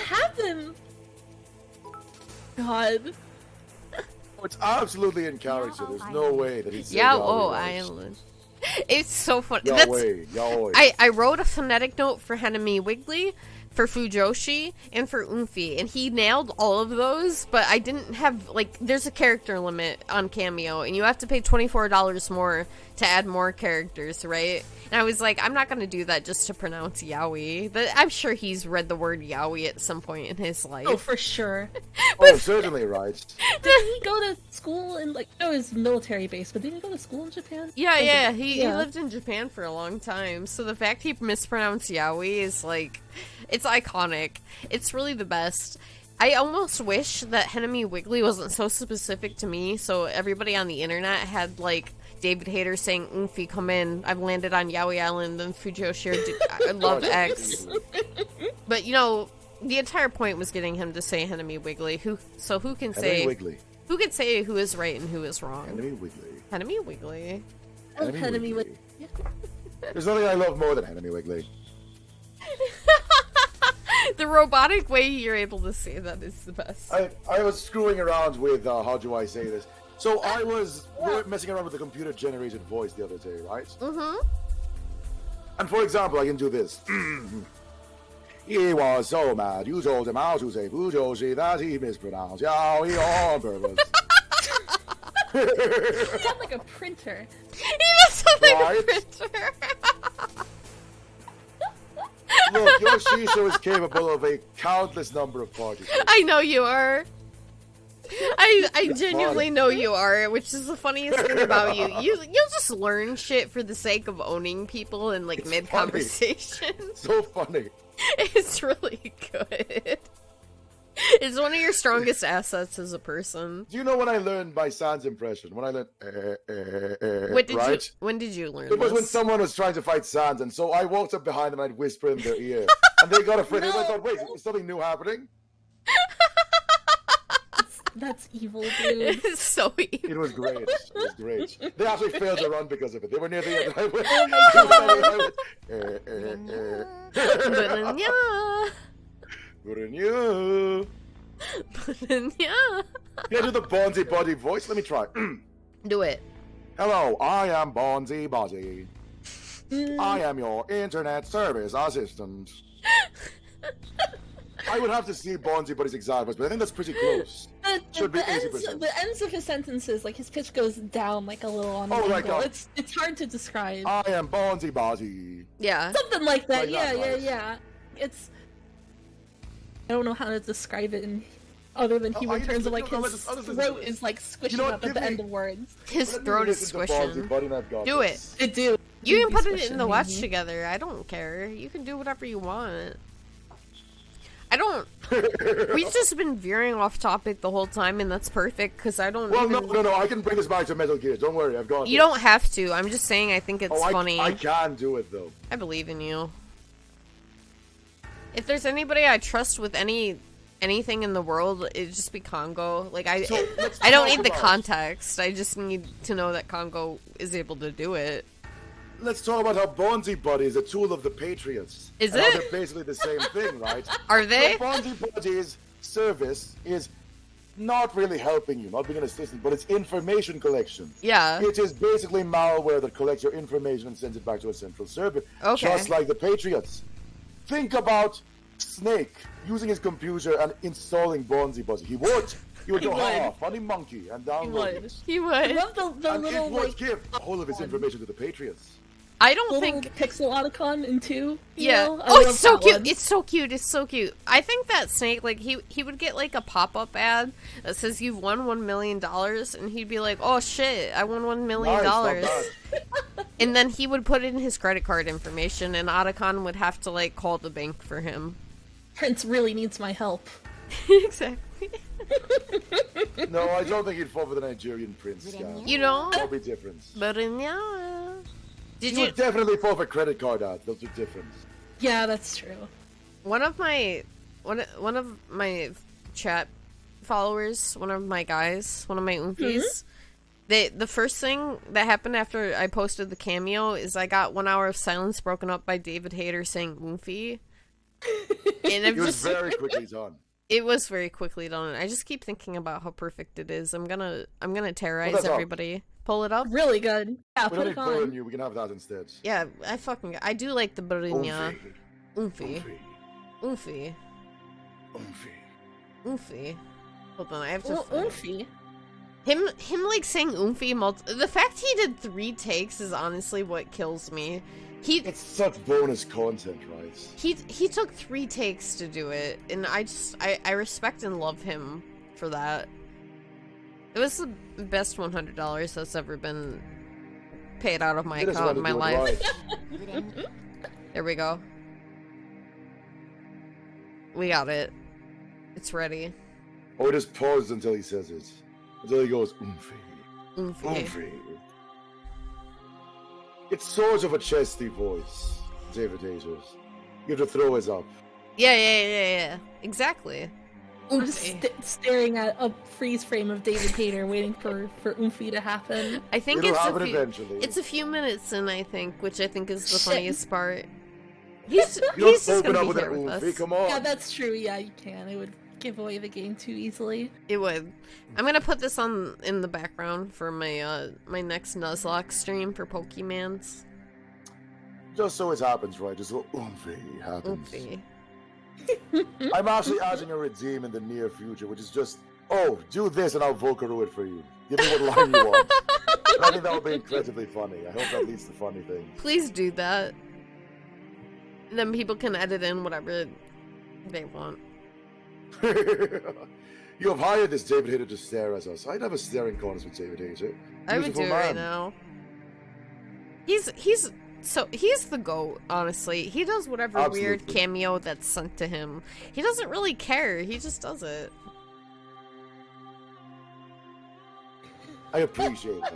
Happened. God. It's absolutely in character. There's no way that he's Yahweh Island. It's so funny. Yahweh. I wrote a phonetic note for Henemimi Wiggly, for Fujoshi, and for Unfi, and he nailed all of those, but I didn't have, like, there's a character limit on Cameo, and you have to pay $24 more to add more characters, right? And I was like, I'm not gonna do that just to pronounce Yahweh, but I'm sure he's read the word Yahweh at some point in his life. Oh, for sure. Oh, certainly, right. Did he go to school in, like, it was military base, but didn't he go to school in Japan? Yeah, he lived in Japan for a long time, so the fact he mispronounced Yahweh is, like, it's iconic. It's really the best. I almost wish that Henemimi Wiggly wasn't so specific to me, so everybody on the internet had, like, David Hayter saying, Unfi, come in, I've landed on Yahweh Island, and Fujoshi, I love X. But, the entire point was getting him to say Henemimi Wiggly. Who can say... Wiggly. Who can say who is right and who is wrong? Henemimi Wiggly. Henemimi Wiggly. I love Henemimi Wiggly. There's nothing I love more than Henemimi Wiggly. The robotic way you're able to say that is the best. I was screwing around with, how do I say this? So I was messing around with the computer-generated voice the other day, right? Mm-hmm. And for example, I can do this. He was so mad, you told him how to say Fujoshi that he mispronounced Yahweh on purpose. You sound like a printer. He does sound like a printer. Look, your Shisho is capable of a countless number of parties. I know you are. I genuinely know you are, which is the funniest thing about you. You'll just learn shit for the sake of owning people in like mid-conversation. So funny. It's really good. It's one of your strongest assets as a person. Do you know when I learned my Sans impression? When I learned when did you learn It was this? when someone was trying to fight Sans, and so I walked up behind them and I'd whisper in their ear. And they got afraid. They thought, wait, is something new happening? That's evil, dude. It's so evil. It was great. It was great. They actually failed to run because of it. They were near the end. I went, oh my god. Yeah, do the Bonzi Body voice. Let me try. Do it. Hello, I am Bonzi Body. I am your internet service assistant. I would have to see Bonzi Body's exact voice, but I think that's pretty close. Should be 80%. The ends of his sentences, like his pitch goes down like a little on the angle. It's hard to describe. I am Bonzi Body. Yeah. Something like that. Like that, Yeah. It's. I don't know how to describe it in other than human terms of like his throat is like squishing up at the end of words. His throat is squishing. Do it. Do. You can put it in the watch together. I don't care. You can do whatever you want. I don't. We've just been veering off topic the whole time, and that's perfect because I don't. Well, even... no. I can bring this back to Metal Gear. Don't worry, I've got. You don't have to. I'm just saying. I think it's funny. I can do it though. I believe in you. If there's anybody I trust with anything in the world, it'd just be Kongou. Like I don't need the context. I just need to know that Kongou is able to do it. Let's talk about how Bonzi Body is a tool of the Patriots. Is and it? How they're basically the same thing, right? Are they? So Bonzi Body's service is not really helping you, not being an assistant, but it's information collection. Yeah. It is basically malware that collects your information and sends it back to a central server. Okay. Just like the Patriots. Think about Snake using his computer and installing Bonzi Body. He would. He would go, funny monkey, and download it. He would. I love the and little it would like give all of his information to the Patriots. I don't think pixel autocon in 2. Yeah. Know? Oh, it's so cute. It's so cute. It's so cute. I think that Snake, like, he would get like a pop-up ad that says you've won $1 million, and he'd be like, oh shit, I won $1 million. Nice, and then he would put in his credit card information, and Otacon would have to like call the bank for him. Prince really needs my help. Exactly. No, I don't think he'd fall for the Nigerian prince scam. You know? That'll be different. But yeah. Did you would definitely fall for credit card ads. Those are different. Yeah, that's true. One of my chat followers, one of my guys, one of my oompies, the first thing that happened after I posted the cameo is I got 1 hour of silence broken up by David Hayter saying oomphy. And it was very quickly done. It was very quickly done. I just keep thinking about how perfect it is. I'm gonna terrorize everybody. Up. Pull it up. Really good. Yeah, we put don't it need on. you. We can have that instead. Yeah, I do like the Burinya. Oomphy. Hold on, I have to. Oomphy. Him like saying oomphy. The fact he did 3 takes is honestly what kills me. It's such bonus content, right? He took 3 takes to do it, and I respect and love him for that. It was the best $100 that's ever been paid out of my account in my life. Right. There we go. We got it. It's ready. Or just pause until he says it. Until he goes, oomphy. Oomphy. It's sort of a chesty voice, David Hayter. You have to throw his up. Yeah. Exactly. I'm just staring at a freeze frame of David Hayter, waiting for oomphy to happen. I think eventually. It's a few minutes in, I think, which I think is the funniest part. He's you just open gonna up be with here an with oomphy, us. come on. Yeah, that's true. Yeah, you can. It would give away the game too easily. It would. I'm gonna put this on in the background for my my next Nuzlocke stream for Pokemans. Just so it happens, right? Just so oomphy happens. Oomphy. I'm actually adding a redeem in the near future, which is just, do this and I'll Volcaroo it for you. Give me what line you want. I think that would be incredibly funny. I hope that leads to funny things. Please do that. And then people can edit in whatever they want. You have hired this David Hayter to stare at us. I'd have a staring contest with David Hayter. I would do it right now. He's the GOAT, honestly. He does whatever weird cameo that's sent to him. He doesn't really care. He just does it. I appreciate that.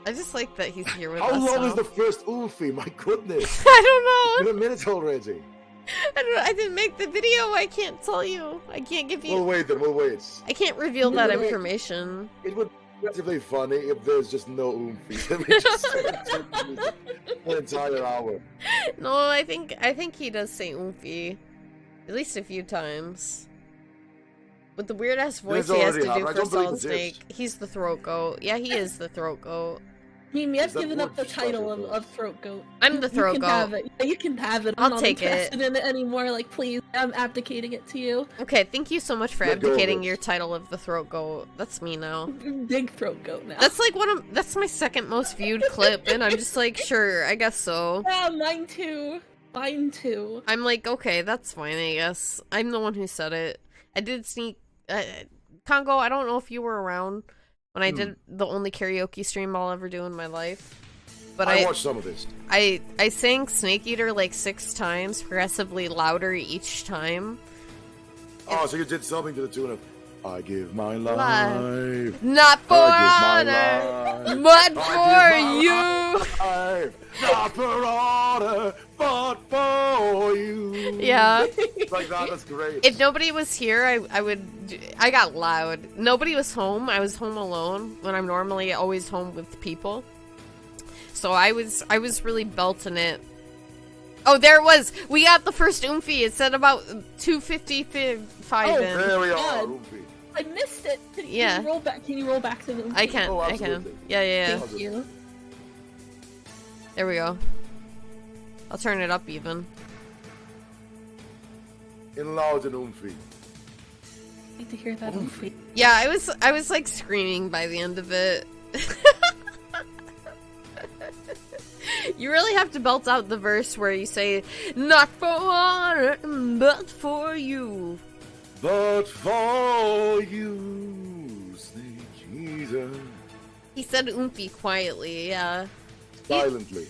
I just like that he's here with How us. long is the first oomphy? My goodness. I don't know. It's been a minute already. I didn't make the video. I can't tell you. I can't give you. We'll wait then. We'll wait. I can't reveal that information. It would be relatively funny if there's just no oomphy. We just an entire hour. No, I think he does say oomphy, at least a few times. With the weird ass voice he has to do for Solid Snake, he's the throat goat. Yeah, he is the throat goat. I mean, we have given up the title of throat goat. I'm the throat goat. Have it. Yeah, you can have it. I'm I'll not take interested it. in it anymore. Like, please, I'm abdicating it to you. Okay, thank you so much for abdicating your title of the throat goat. That's me now. Big throat goat now. That's like that's my second most viewed clip, and I'm just like, sure, I guess so. Yeah, mine too. Mine too. I'm like, okay, that's fine, I guess. I'm the one who said it. I did sneak. Kongou, I don't know if you were around when I did the only karaoke stream I'll ever do in my life. But I watched some of this. I sang Snake Eater like 6 times, progressively louder each time. Oh, so you did something to the tune of I give my life. Not for honor, but for you. Not for honor, but for you. Yeah. Like that, that's great. If nobody was here, I got loud. Nobody was home. I was home alone when I'm normally always home with people. So I was really belting it. Oh, there it was. We got the first oomphy. It said about 255 in. There we are, oomphy. I missed it. Can Yeah. you roll back? Can you roll back to the oomphy? I can. I can. Yeah. Thank you. There we go. I'll turn it up even. In loud and oomphy. I like to hear that oomphy. Yeah, I was like screaming by the end of it. You really have to belt out the verse where you say, not for honor, but for you. But for you, Snake Eater. He said oomphy quietly, yeah. Silently.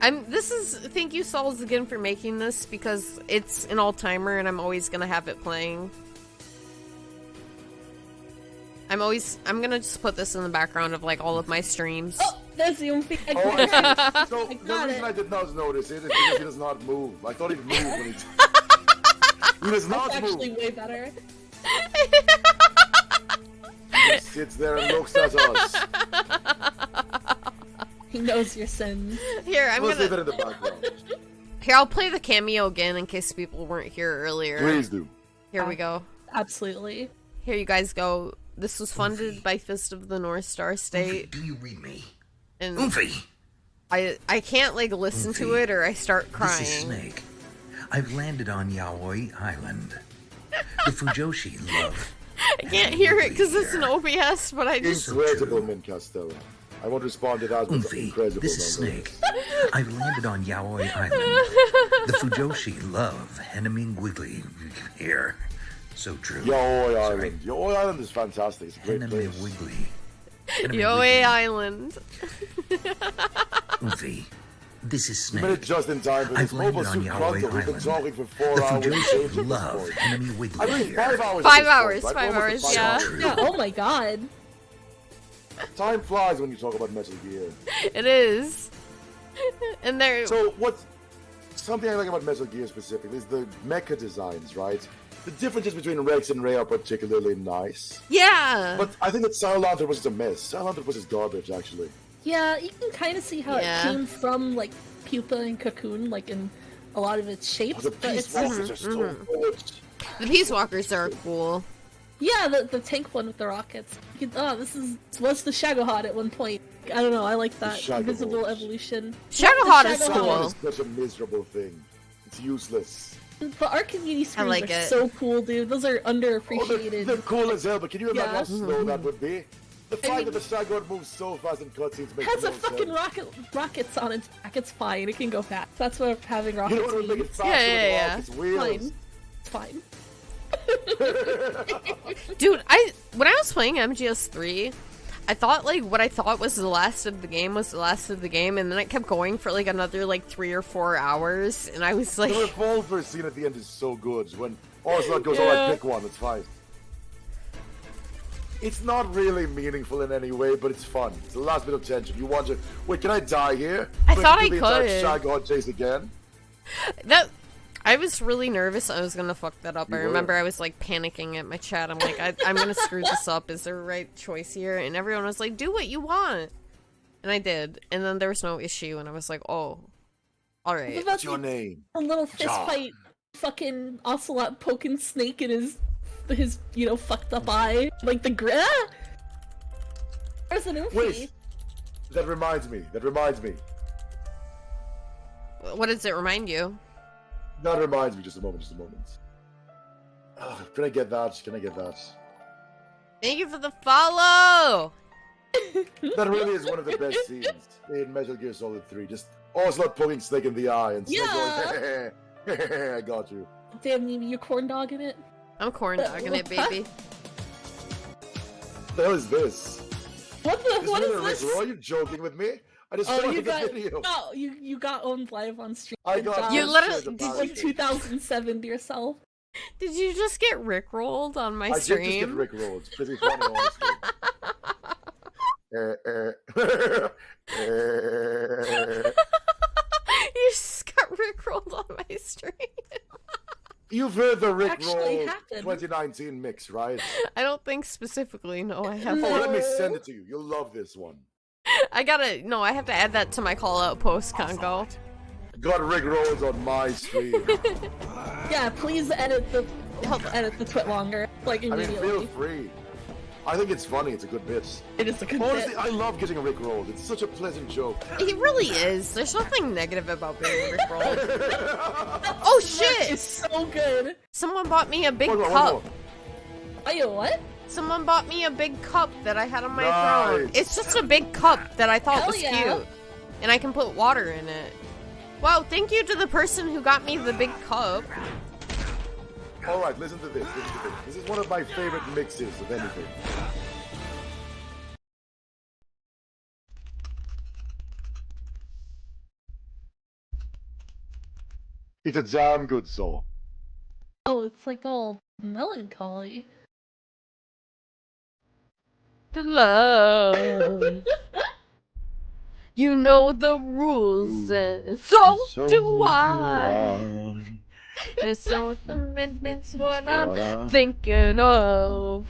Thank you, Sauls, again for making this, because it's an all-timer and I'm always gonna have it playing. I'm gonna just put this in the background of like all of my streams. Oh, there's the oomphy. So the reason I did not notice it is because he does not move. I thought he'd move when he he does not That's move. actually way better. He just sits there and looks at us. He knows your sins. Here, Let's leave it in the background. Here, I'll play the cameo again in case people weren't here earlier. Please do. Here we go. Absolutely. Here you guys go. This was funded by Fist of the North Star State. Do you read me? And Oomphy! I can't like listen to it or I start crying. This is Snake. I've landed on Yaoi Island. The Fujoshi love. I can't hear it because it's an OBS, but I just... Incredible, Min Costello. I won't respond to that. Incredible. This is Snake. I've landed on Yaoi Island. The Fujoshi love Henemimi here. So true. Yaoi Island. Yaoi Island is fantastic. It's a great place. Yaoi Island. Oomphy. This is Snake. You made it just in time for this mobile suit crunter. We've been talking for 4 hours. Fujoshi love Henemimi I mean, 5 hours. 5 hours. 5 hours. Yeah. Yeah. Oh my god. Time flies when you talk about Metal Gear. It is. And there. So something I like about Metal Gear specifically is the mecha designs, right? The differences between Rex and Ray are particularly nice. Yeah. But I think that Silent was just a mess. Silent was just garbage, actually. Yeah, you can kind of see how it came from like Pupa and Cocoon, like in a lot of its shapes. Oh, the Peace Walkers are so good. The Peace Walkers are cool. Yeah, the tank one with the rockets. Was the Shagohod at one point. I don't know, I like that invisible evolution. Shagohod is cool. Shagohod is such a miserable thing. It's useless. The Archimedes screens like are it. so cool, dude. Those are underappreciated. They're cool as hell, but can you imagine how slow that would be? The fact that the Shagohod moves so fast in cutscenes makes has no a fucking sense. rockets on its back. It's fine. It can go fast. That's what having rockets You know what would make it means. faster with wheels. It's fine. Dude, when I was playing MGS3, I thought like what I thought was the last of the game was the last of the game, and then it kept going for like another like 3 or 4 hours, and I was like, the revolver scene at the end is so good. When Ocelot goes, alright, pick one, it's fine. It's not really meaningful in any way, but it's fun. It's the last bit of tension. You want to wait? Can I die here? I thought I could. Shagohod chase again. I was really nervous I was gonna fuck that up. I remember I was like panicking at my chat. I'm like, I'm gonna screw this up. Is there a right choice here? And everyone was like, do what you want. And I did. And then there was no issue, and I was like, oh, alright. What's your name? A little fist fight, fucking Ocelot poking Snake in his you know, fucked up eye. Like the There's an Oofy. Wait! That reminds me. What does it remind you? That reminds me. Just a moment. Can I get that? Thank you for the follow! That really is one of the best scenes in Metal Gear Solid 3. Just Ocelot poking Snake in the eye and Snake going, I got you. Damn, you corn dogging it? I'm corn dogging it, baby. The hell is this? What is this? Are you joking with me? I just started the video. No, you got owned live on stream. I got you literally did like 2007 to yourself. Did you just get rickrolled on my stream? I did just get rickrolled. It's pretty funny, honestly. You just got rickrolled on my stream. You've heard the Rickroll 2019 mix, right? I don't think specifically. No, I haven't. Oh, let me send it to you. You'll love this one. I have to add that to my call out post, Kongou. Got Rickrolls on my stream. Yeah, please help edit the twit longer. Like immediately. I mean, feel free. I think it's funny. It's a good bit. It is a good Honestly, bit. I love getting Rickrolled. It's such a pleasant joke. It really is. There's nothing negative about being rickrolled. Oh shit! It's so good. Someone bought me a big cup. Oh, you what? Someone bought me a big cup that I had on my throne. It's just a big cup that I thought was cute. And I can put water in it. Wow, thank you to the person who got me the big cup. Alright, listen to this. This is one of my favorite mixes of anything. It's a damn good song. Oh, it's like all melancholy. The love. You know the rules, and so do I. And so that's what I'm thinking of.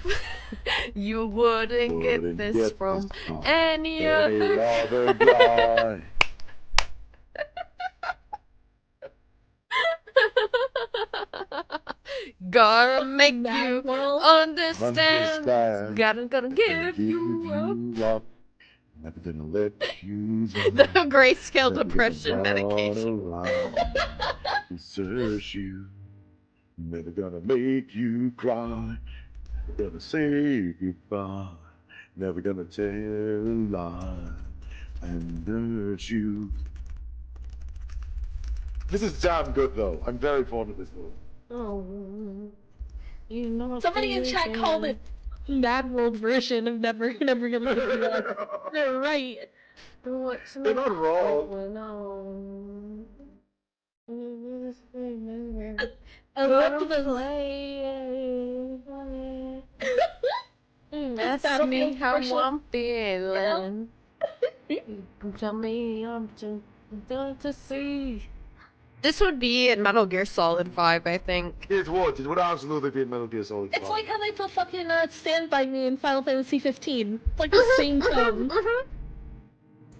You wouldn't get this from any other guy. Gotta make you understand. Gotta give you up. Never gonna let you the grayscale depression medication. Search you. Never gonna make you cry. Never gonna say goodbye. Never gonna tell a lie and hurt you. This is damn good though. I'm very fond of this one. Oh, you know. Somebody in chat called it Mad World version of Never Gonna Make You Up. They're right. They're not wrong. I love the Ask me how I'm feeling. Tell me I'm just to see. This would be in Metal Gear Solid 5, I think. It would absolutely be in Metal Gear Solid 5. It's like how they put fucking Stand By Me in Final Fantasy 15. It's like the same tone.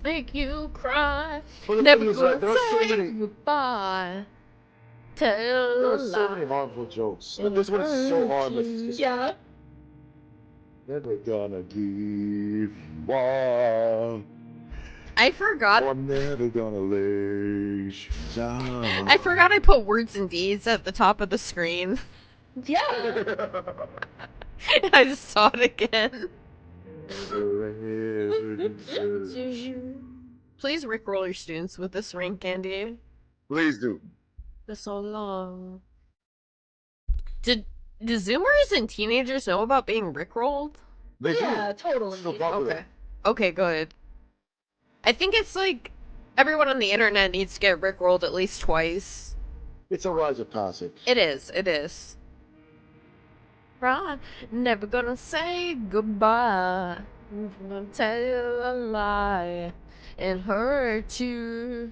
Make you cry. Well, Never gonna say so many... goodbye. Tell There are so many harmful jokes. And this one is so harmless. It's just... Yeah. Never gonna give you up. I forgot. I'm never gonna let you down. I forgot I put words and deeds at the top of the screen. Yeah. I just saw it again. Please rickroll your students with this ring candy. Please do. For so long. Do Zoomers and teenagers know about being rickrolled? They do. Totally. Okay. Okay, good. I think it's like everyone on the internet needs to get rickrolled at least twice. It's a rite of passage. It is. It is. Right. Never gonna say goodbye. Never gonna tell you a lie and hurt you.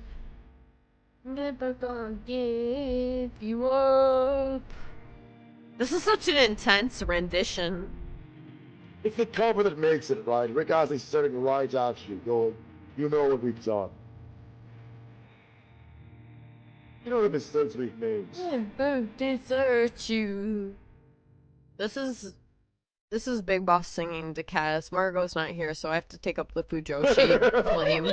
Never gonna give you up. This is such an intense rendition. It's the cover that makes it, right? Rick Astley's staring right at you, going, you know what we've done. You know what this so sweet means. Never desert you. This is Big Boss singing to Kaz. Margo's not here, so I have to take up the Fujoshi claim.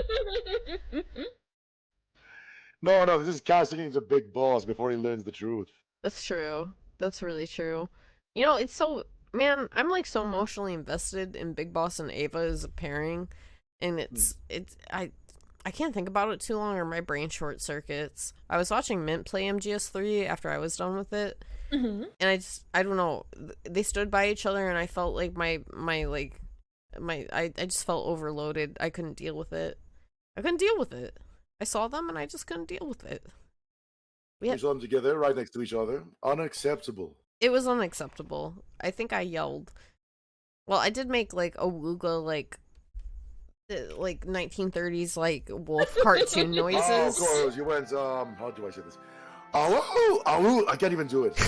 No, this is Kaz singing to Big Boss before he learns the truth. That's true. That's really true. You know, it's so... Man, I'm like so emotionally invested in Big Boss and Ava as a pairing. And I can't think about it too long or my brain short circuits. I was watching Mint play MGS3 after I was done with it. Mm-hmm. And I don't know, they stood by each other and I felt like I just felt overloaded. I couldn't deal with it. I saw them and I just couldn't deal with it. We saw them together, right next to each other. Unacceptable. It was unacceptable. I think I yelled. Well, I did make like a wooga like 1930s like wolf cartoon noises. Oh, of course, you went how do I say this? Oh, I can't even do it.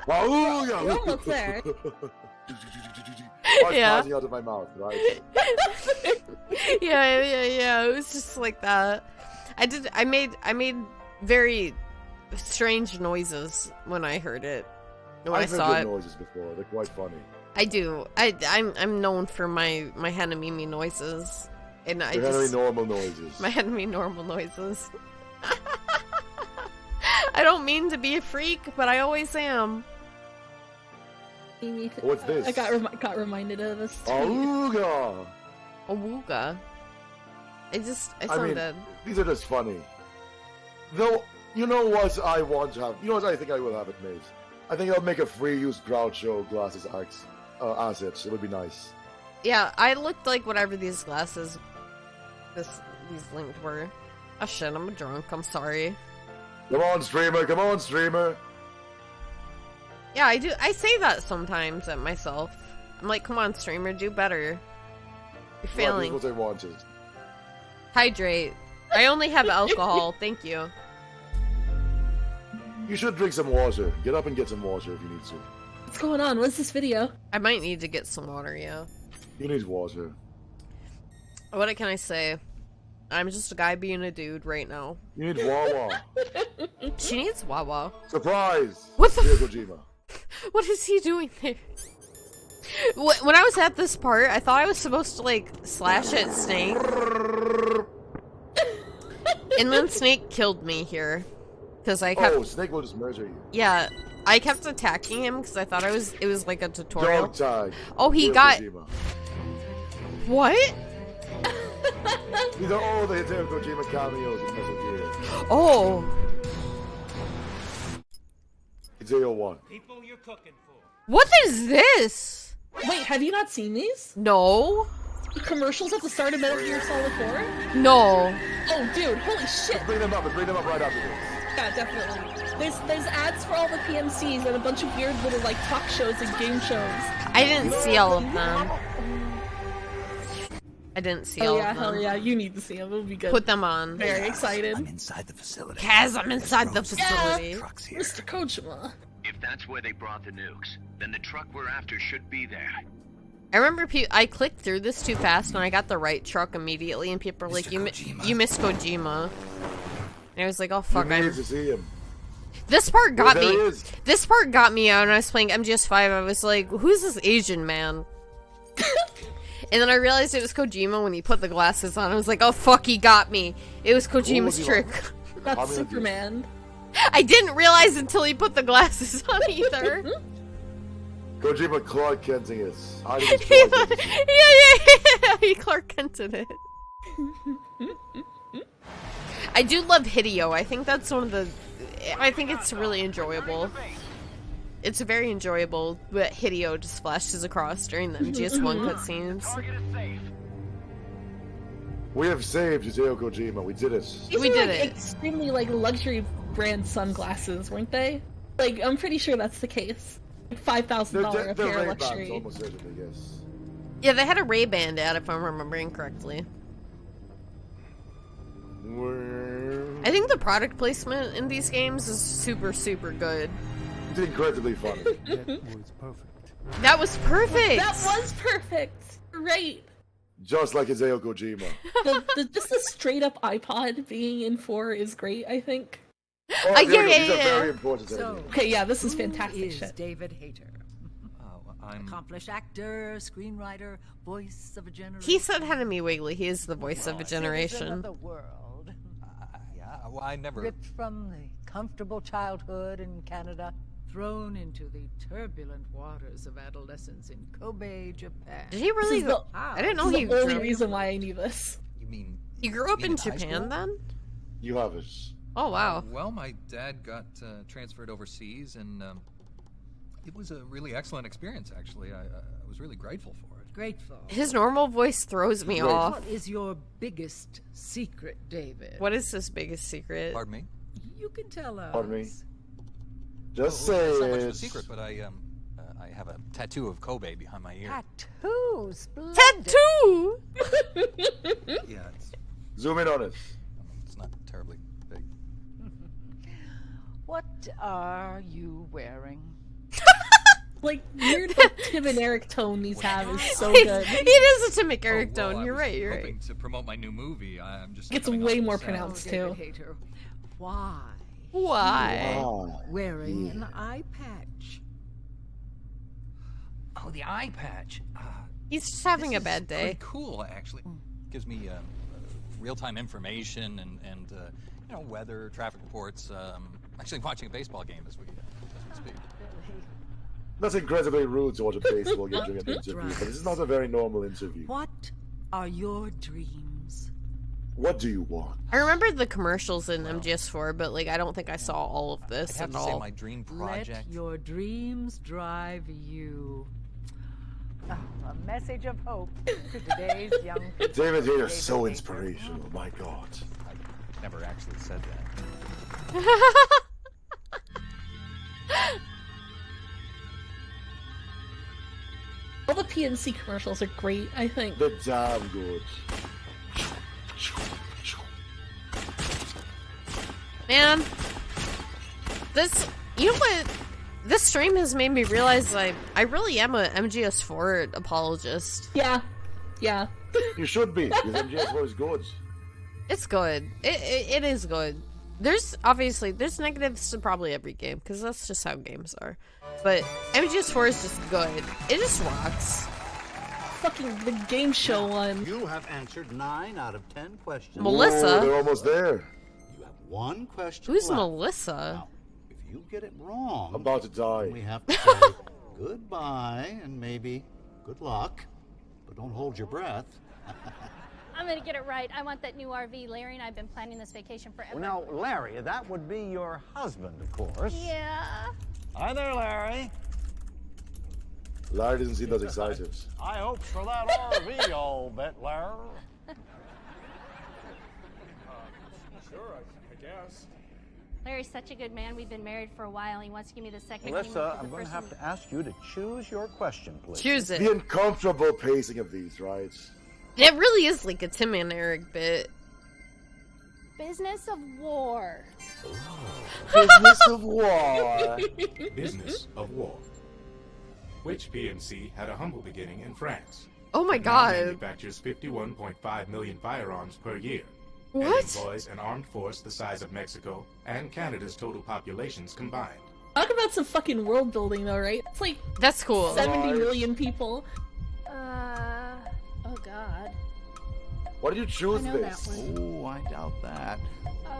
Wow, you're almost there. Yeah. Passing out of my mouth, right? yeah. It was just like that. I made very strange noises when I heard it. When I saw it. I've heard good noises before. They're quite funny. I do. I'm known for my Henemimi noises, and I They're just normal noises. my Henemimi normal noises. I don't mean to be a freak, but I always am. What's this? I got reminded of this. Awooga! Awooga. I mean, these are just funny. Though, you know what I want to have? You know what I think I will have it made? I think I'll make a free-use Groucho glasses assets. It would be nice. Yeah, I looked like whatever these these linked were. Oh shit, I'm drunk. I'm sorry. Come on, streamer. Come on, streamer. Yeah, I do. I say that sometimes at myself. I'm like, come on, streamer, do better. You're failing. What I wanted. Hydrate. I only have alcohol. Thank you. You should drink some water. Get up and get some water if you need to. What's going on? What's this video? I might need to get some water, yeah. You need water. What can I say? I'm just a guy being a dude right now. You need Wawa. She needs Wawa. Surprise! What the Kojima. What is he doing there? When I was at this part, I thought I was supposed to, like, slash at Snake. And then Snake killed me here. Because I kept... Oh, Snake will just murder you. Yeah, I kept attacking him because I thought it was like a tutorial. Dog tag. Oh, he got... Kojima. What? These are all the Hideo Kojima cameos in Metal Gear. Oh. Hideo 1. People you're cooking for. What is this? Wait, have you not seen these? No. The commercials at the start of Metal Gear Solid 4? No. Oh, dude, holy shit. Let's bring them up right after this. Yeah, definitely. There's ads for all the PMCs and a bunch of weird little like talk shows and game shows. I didn't see all of them. I didn't see all of them. Hell yeah, you need to see them. It'll be good. Put them on. Very excited. I'm inside the facility. Kaz, I'm inside the facility. Yeah, Mr. Kojima. If that's where they brought the nukes, then the truck we're after should be there. I remember I clicked through this too fast and I got the right truck immediately and people were like, you missed Kojima. And I was like, oh fuck, you need to see him. This part got me. This part got me out when I was playing MGS5. I was like, who's this Asian man? And then I realized it was Kojima when he put the glasses on. I was like, oh fuck, he got me. It was Kojima's trick. That's Superman. I didn't realize until he put the glasses on either. Kojima Clark Kenting it. Yeah, he Clark Kented it. I do love Hideo. I think that's one of the... I think it's really enjoyable. It's very enjoyable, but Hideo just flashes across during the MGS1 cutscenes. We have saved Hideo Kojima. We did it. We did it. Extremely like luxury brand sunglasses, weren't they? Like I'm pretty sure that's the case. Like $5,000 a pair of luxury. Almost certainly, yes. Yeah, they had a Ray-Ban ad if I'm remembering correctly. Where I think the product placement in these games is super, super good. It's incredibly funny. That was perfect. That was perfect! That was perfect! Right. Just like Hideo Kojima. Just the straight up iPod being in 4 is great, I think. Oh, these are very important. So, Okay, yeah, this is fantastic is shit. David Hayter. I'm Accomplished actor, screenwriter, voice of a generation. He said Henemimi Wiggly. He is the voice of a Citizen generation. of the world. yeah, well, I never. Ripped from the comfortable childhood in Canada, thrown into the turbulent waters of adolescence in Kobe, Japan. Did he really go? I didn't know he. This is the only reason why I knew this. You mean he grew up in high school? Japan then? You have it. Oh wow. Well, my dad got transferred overseas, and it was a really excellent experience. Actually, I was really grateful for it. Grateful. His normal voice throws me off. What is your biggest secret, David? What is his biggest secret? Pardon me? You can tell us. Pardon me? Just say It's not much of a it. secret, but I have a tattoo of Kobe behind my ear. Tattoo, splendid. Tattoo. Yeah, it's, Zoom in on it. it's not terribly big. What are you wearing? Like, weird how Tim and Eric tone these have is so good. It is a Tim and Eric tone. You're right. You're hoping right. to promote my new movie. I'm just. It's coming way off more the set. pronounced David too. Hayter, why? Why? Wearing an eye patch. Oh, the eye patch. He's just having a This bad is day. pretty cool, actually. Gives me real-time information and you know, weather, traffic reports. Actually, watching a baseball game as we speak. That's incredibly rude to watch a baseball game during an interview, but this is not a very normal interview. What are your dreams? What do you want? I remember the commercials in MGS4, but like I don't think I saw all of I'd this have at to say all. my dream project. Let your dreams drive you. Oh, a message of hope to today's young people. David here is so inspirational. My God. I never actually said that. All the PNC commercials are great, I think. They're damn good. Man, this, you know what? This stream has made me realize I really am a MGS4 apologist. Yeah, yeah. You should be, because MGS4 is good. It's good. It is good. There's obviously there's negatives to probably every game because that's just how games are. But MGS4 is just good. It just rocks. Fucking the game show one. You have answered 9 out of 10 questions. Melissa. Whoa, they're almost there. You have 1 question Who's left. Melissa? Now, if you get it wrong, I'm about to die. we have to say goodbye and maybe good luck, but don't hold your breath. I'm gonna get it right. I want that new RV. Larry and I have been planning this vacation forever. Well, now, Larry, that would be your husband, of course. Yeah. Hi there, Larry. Larry doesn't seem that excited. I hope for that RV, I'll bet, Larry. Sure, I guess. Larry's such a good man. We've been married for a while. He wants to give me the second Melissa, name. I'm going to have to ask you to choose your question, please. Choose it. The uncomfortable pacing of these, right? It really is like a Tim and Eric bit. Business of war. Business of war. Business of war. Which PNC had a humble beginning in France? Oh my It now god. manufactures 51.5 million firearms per year. And What? employs an armed force the size of Mexico and Canada's total populations combined. Talk about some fucking world building though, right? It's like That's cool. 70 million people. Oh god. Why did you choose I know this? that Oh, I doubt that.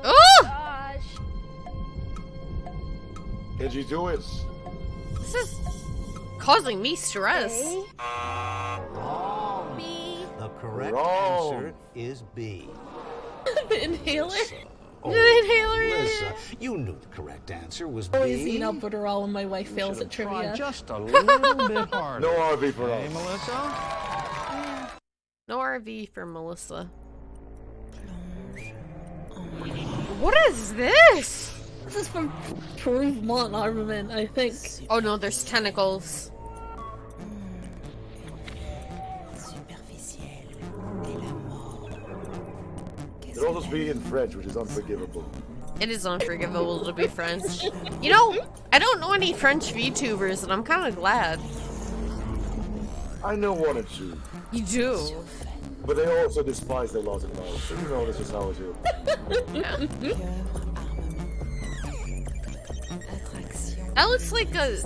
Oh! Gosh. Did you do it? This is causing me stress. Wrong. B. The correct Wrong. answer is B. The inhaler. Oh, The inhaler, yeah, Melissa, you knew the correct answer was B. Always eat albuterol when my wife fails should at have tried trivia. just a little bit harder. No RV for Hey, us. Melissa? No RV for Melissa. What is this? This is from Provement Armament, I think. Oh no, there's tentacles. It also speaks in French, which is unforgivable. It is unforgivable to be French. You know, I don't know any French VTubers, and I'm kind of glad. I know one or two. You do? But they also despise their laws and laws. So you know this is how it is. Yeah. That looks like a...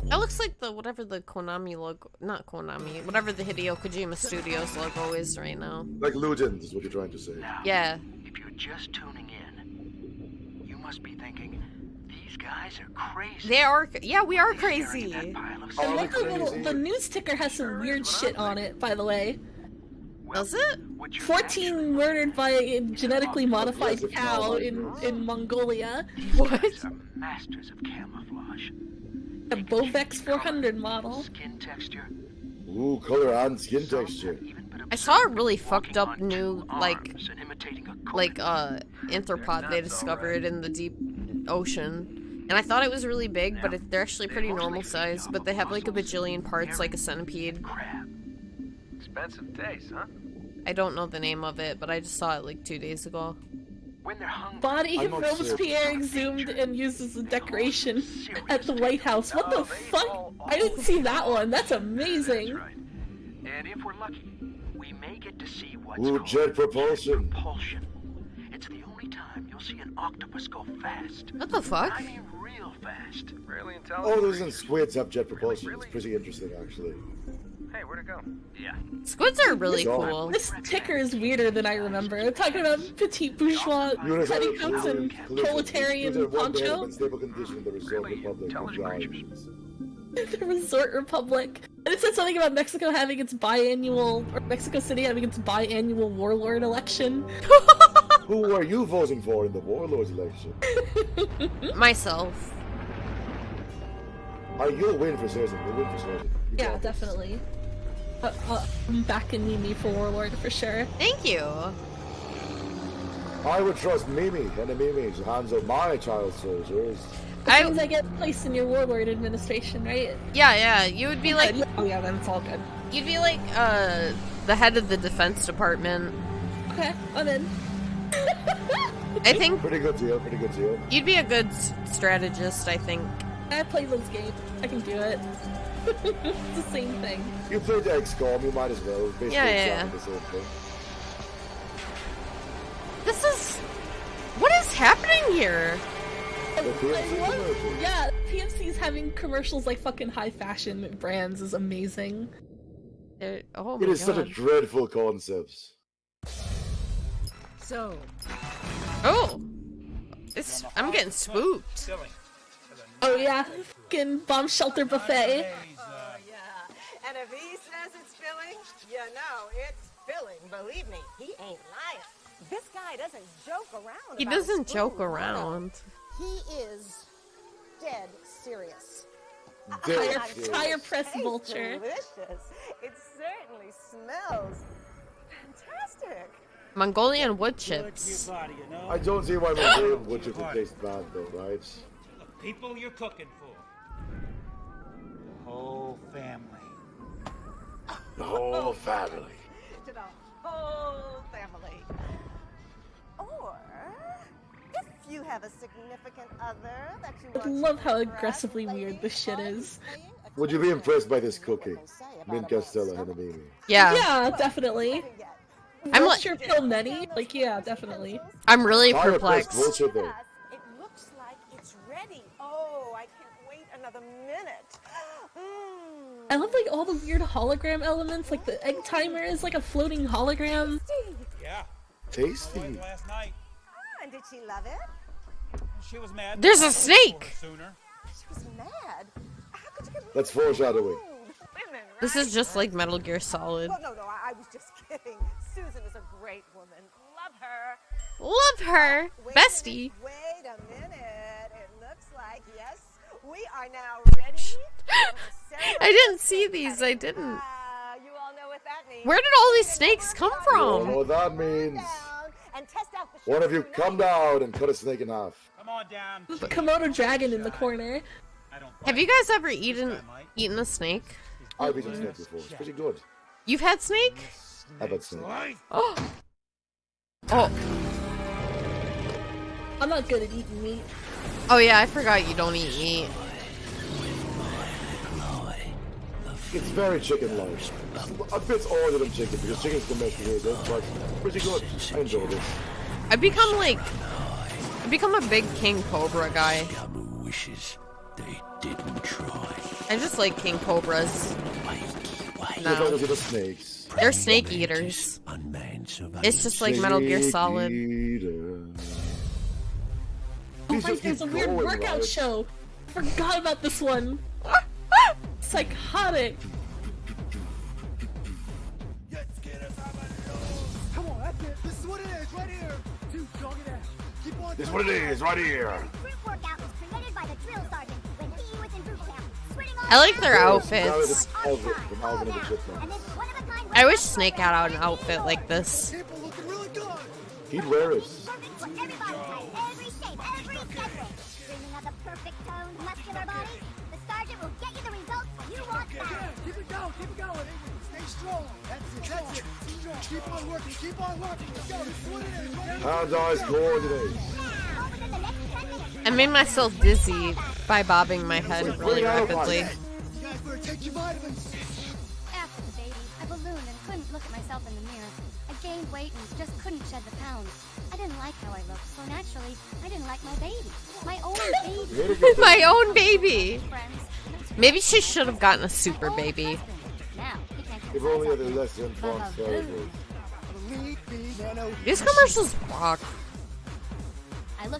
That looks like the whatever the Konami logo, not Konami, whatever the Hideo Kojima Studios logo is right now. Like Lujins is what you're trying to say. Yeah. If you're just tuning in, you must be thinking, these guys are crazy. They are, yeah, we are crazy. And look, the news ticker has some weird shit on it, by the way. Does it? 14 murdered by a genetically modified cow in Mongolia. What? Masters of camouflage. A Bovex 400 model. Skin texture. Ooh, color and skin texture. I saw a really fucked up new, like arthropod they discovered in the deep ocean. And I thought it was really big, but they're actually pretty normal size, but they have like a bajillion parts like a centipede. Expensive taste, huh? I don't know the name of it, but I just saw it like 2 days ago. Body of Robespierre exhumed and used as a decoration at the White House. What the fuck? I didn't see that one. That's amazing. And if we're lucky, we may get to see what's Ooh, called jet propulsion. It's the only time you'll see an octopus go fast. What the fuck? I mean real fast. Really intelligent. Oh, those and squids have jet propulsion. It's pretty interesting, actually. Hey, where'd it go? Yeah. Squids are really cool. This ticker is weirder than I remember. I'm talking about petite bourgeois petticoats and proletarian poncho. The Resort Republic. And it said something about Mexico having its biannual, or Mexico City having its biannual warlord election. Who are you voting for in the warlord's election? Myself. You'll win for Susan. You'll win for Susan. Yeah, definitely. I'm backing Mimi for warlord for sure. Thank you. I would trust Mimi, Henemimi's hands of my child soldiers. That means I get placed in your warlord administration, right? Yeah, you would be like... Oh yeah, then it's all good. You'd be like, the head of the defense department. Okay, I'm in. I think... Pretty good deal, pretty good deal. You'd be a good strategist, I think. I play those games. I can do it. It's the same thing. You played XCOM, you might as well. Basically Yeah. The same thing. This is... What is happening here? Yeah, PMC's having commercials like fucking high fashion brands is amazing. Oh it is such a dreadful concept. So. Oh. I'm getting spooked. Oh yeah, fucking bomb shelter buffet. And if he says it's filling, you know it's filling. Believe me, he ain't lying. This guy doesn't joke around. He doesn't joke around. He is dead serious. Tire press vulture. Delicious. It certainly smells fantastic. Mongolian wood chips. I don't see why Mongolian wood chips would taste bad though, right? People you're cooking for. Whole family. The whole family. To the whole family. Or if you have a significant other that you I love how aggressively weird this shit is. Would you be impressed by this cookie? Mint Castella Henemimi. Yeah. Yeah, definitely. I'm not sure kill many. Like, yeah, definitely. I'm really perplexed. It looks like it's ready. Oh, I can't wait another minute. I love like all the weird hologram elements. Like the egg timer is like a floating hologram. Yeah. Tasty. Last night. And did she love it? She was mad. There's a snake. She was mad. How could you get That's foreshadowing. women, This is just like Metal Gear Solid. Oh, no, I was just kidding. Susan is a great woman. Love her. Love her. Bestie. Wait a minute. It looks like, yes, we are now ready. I didn't see these. I didn't. You all know what that means. Where did all these snakes come You from? know what that means? And test out the One of you come down and cut a snake in half. Come on down. The Komodo dragon in the corner. Have you guys ever eaten a snake? I've eaten snake before. It's pretty good. You've had snake? I've had snake. Oh. I'm not good at eating meat. Oh yeah, I forgot you don't eat meat. It's very chicken-like. A bit older than chicken because chicken's domesticated, but pretty good. I enjoy this. I've become a big King Cobra guy. Wishes they didn't try. I just like King Cobras. No. The snakes. They're snake eaters. It's just like Metal Gear Solid. Oh my, there's a weird workout show. Forgot about this one. Psychotic. Come on, that's it. This is what it is, right here. Dude, jog it out. Keep on. This is what it is, right here. I like their outfits. I wish Snake had an outfit like this. He'd wear it. Keep it going, keep it going. Stay strong. That's it. Keep on working, keep on working. Let's go. This is what it is. Right? How's eyes coordinate? I made myself dizzy by bobbing my head really rapidly. You guys better take your vitamins. After the baby, I ballooned and couldn't look at myself in the mirror. I gained weight and just couldn't shed the pounds. I didn't like how I looked, so naturally, I didn't like my baby. My own baby. My own baby. Maybe she should have gotten a super baby. If only other less than fun These commercials rock.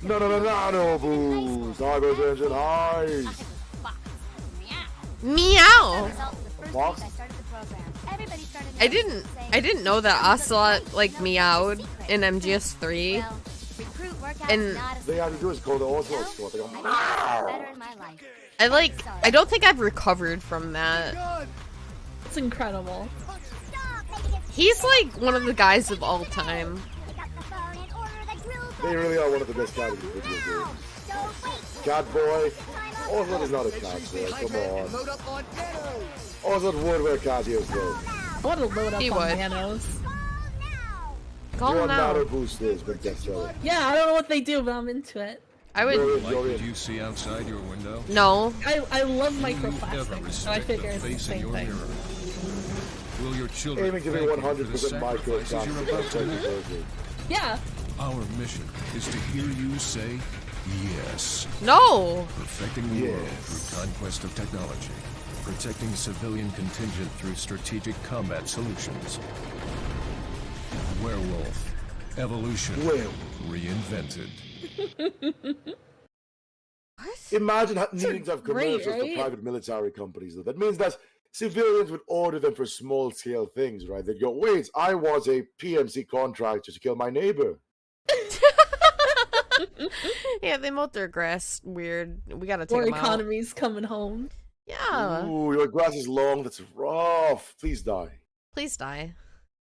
No, booze. Cyber's engine high. Meow. Fox? I didn't know that Ocelot like meowed in MGS3. And they have to do is call the Ocelot squad. They go, I don't think I've recovered from that. It's incredible. He's like one of the guys of all time. They really are one of the best cat video games. Catboy. Ocelot is not a cat boy. Come on. Ocelot would wear cat ears though. I want to load up on Nanos. Call him out. Nano boosters, but guess what? Yeah, I don't know what they do, but I'm into it. I would. Did you see outside your window? No. I love microplastics, so I figure it's the same thing. Will your children aiming to be 100% microplastics? Yeah. Our mission is to hear you say yes. No. Perfecting the world through conquest of technology. Protecting civilian contingent through strategic combat solutions. Werewolf. Evolution. Reinvented. Imagine needing to have commercials great, right? for private military companies. Though. That means that civilians would order them for small-scale things, right? They'd go, wait, I was a PMC contractor to kill my neighbor. Yeah, they mowed their grass weird. We gotta take More them out. economy's coming home. Yeah. Ooh, your grass is long. That's rough. Please die. Please die.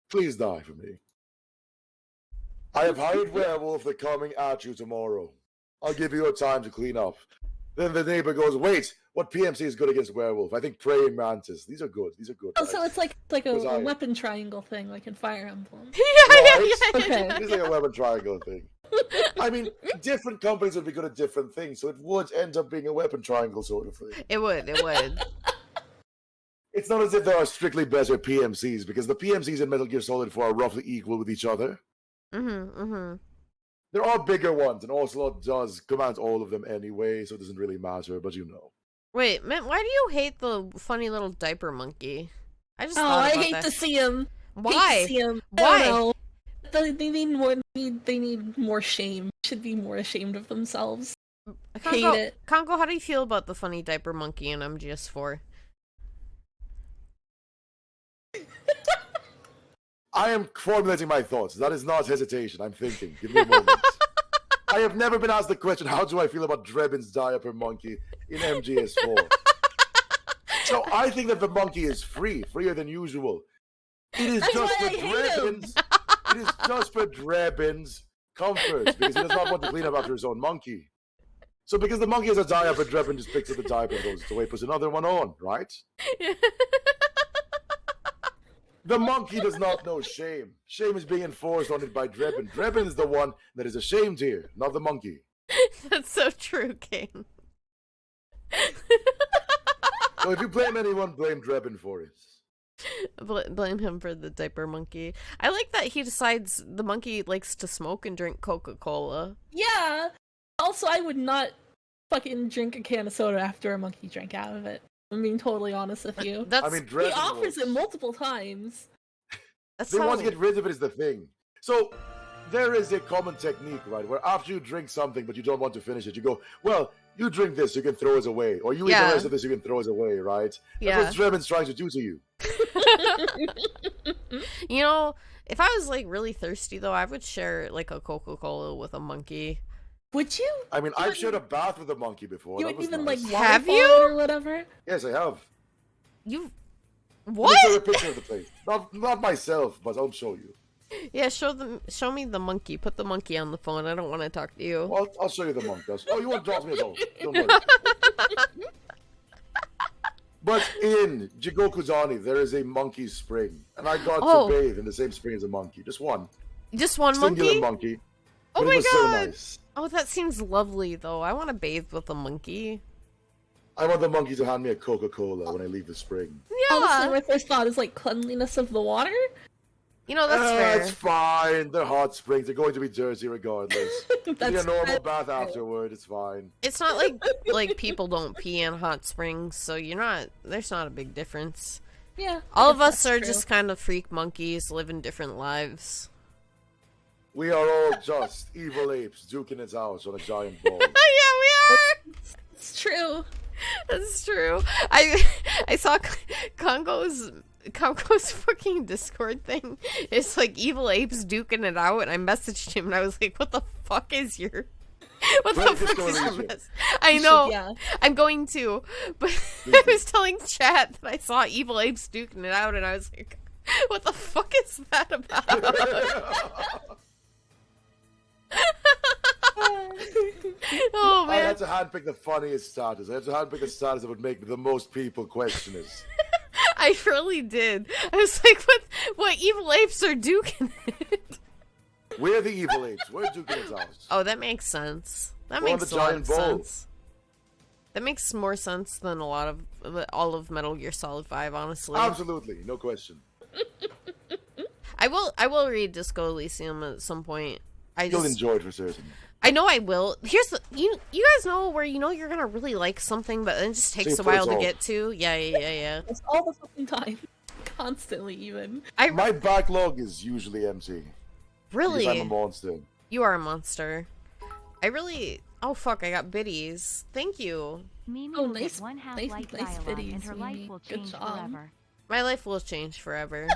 Please die for me. I have hired werewolf. They're coming at you tomorrow. I'll give you a time to clean up. Then the neighbor goes, wait, what PMC is good against werewolf? I think praying mantis. These are good. These are good. Oh, so it's like a I- weapon triangle thing, like in Fire Emblem. Okay. It's like a weapon triangle thing. I mean, different companies would be good at different things, so it would end up being a weapon triangle sort of thing. It would. It would. It's not as if there are strictly better PMCs, because the PMCs in Metal Gear Solid 4 are roughly equal with each other. There are bigger ones, and Ocelot does command all of them anyway, so it doesn't really matter, but you know. Wait, man, why do you hate the funny little diaper monkey? I just I hate to see him. Why? Hate to see him. Why? I don't know. They need more. They need more shame. Should be more ashamed of themselves. Hate it. Kongou, how do you feel about the funny diaper monkey in MGS4? I am formulating my thoughts. That is not hesitation. I'm thinking. Give me a moment. I have never been asked the question, how do I feel about Drebin's diaper monkey in MGS4? So I think that the monkey is freer than usual. It is just for Drebin's. It is just for Drebin's comfort, because he does not want to clean up after his own monkey. So because the monkey has a diaper, Drebin just picks up the diaper and goes away, puts another one on, right? The monkey does not know shame. Shame is being enforced on it by Drebin. Drebin is the one that is ashamed here, not the monkey. That's so true, King. So if you blame anyone, blame Drebin for it. Blame him for the diaper monkey. I like that he decides the monkey likes to smoke and drink Coca-Cola. Yeah. Also, I would not fucking drink a can of soda after a monkey drank out of it. I'm being totally honest with you. That's, I mean, he offers it multiple times. They want to get rid of it is the thing. So there is a common technique, right, where after you drink something but you don't want to finish it, you go, well, you drink this, you can throw it away. Or you eat the rest of this, you can throw it away, right? That's what Drebin's trying to do to you. You know, if I was like really thirsty though, I would share like a Coca-Cola with a monkey. Would you? I mean, I've shared a bath with a monkey before. You that would was even nice. like Have waterfall you? or whatever? Yes, I have. You Let what? me show you a picture of the place. Not myself, but I'll show you. Yeah, show me the monkey. Put the monkey on the phone. I don't want to talk to you. Well, I'll show you the monkey. Oh, you want to talk to me at all? Don't worry. But in Jigokuzani, there is a monkey spring, and I got to bathe in the same spring as a monkey. Just one. Just one Singular monkey? monkey. Oh But my it was god! so nice. Oh, that seems lovely though. I want to bathe with a monkey. I want the monkey to hand me a Coca-Cola when I leave the spring. Yeah. Honestly, my first thought is like cleanliness of the water. You know, that's fair. It's fine. They're hot springs. They're going to be dirty regardless. Give me a That's normal fair. bath afterward. It's fine. It's not like people don't pee in hot springs, so there's not a big difference. Yeah. All I of guess us that's are true. just kind of freak monkeys living different lives. We are all just evil apes duking it out on a giant ball. Yeah, we are. It's true. That's true. I saw Kongou's fucking Discord thing. It's like evil apes duking it out, and I messaged him and I was like, "What the fuck is your what the fuck is your mess?" I know. Yeah. I'm going to, but I was telling chat that I saw evil apes duking it out, and I was like, "What the fuck is that about?" Oh I man. had to handpick the funniest starters. I had to handpick the starters that would make the most people question it. I really did. I was like, what evil apes are duking it? We're the evil apes. We're duking it out. Oh, that makes sense. That We're on makes the a lot giant of ball. sense. That makes more sense than all of Metal Gear Solid 5, honestly. Absolutely, no question. I will read Disco Elysium at some point. You'll enjoy it for certain. I know I will. Here's the you guys know where you're gonna really like something, but then it just takes a while to get to. Yeah. It's all the fucking time, constantly even. My backlog is usually empty. Really? Because I'm a monster. You are a monster. Oh fuck! I got biddies. Thank you. Mimi Oh, will nice- get one half nice- life nice dialogue, biddies, and her life Mimi. will Good change job. forever. My life will change forever.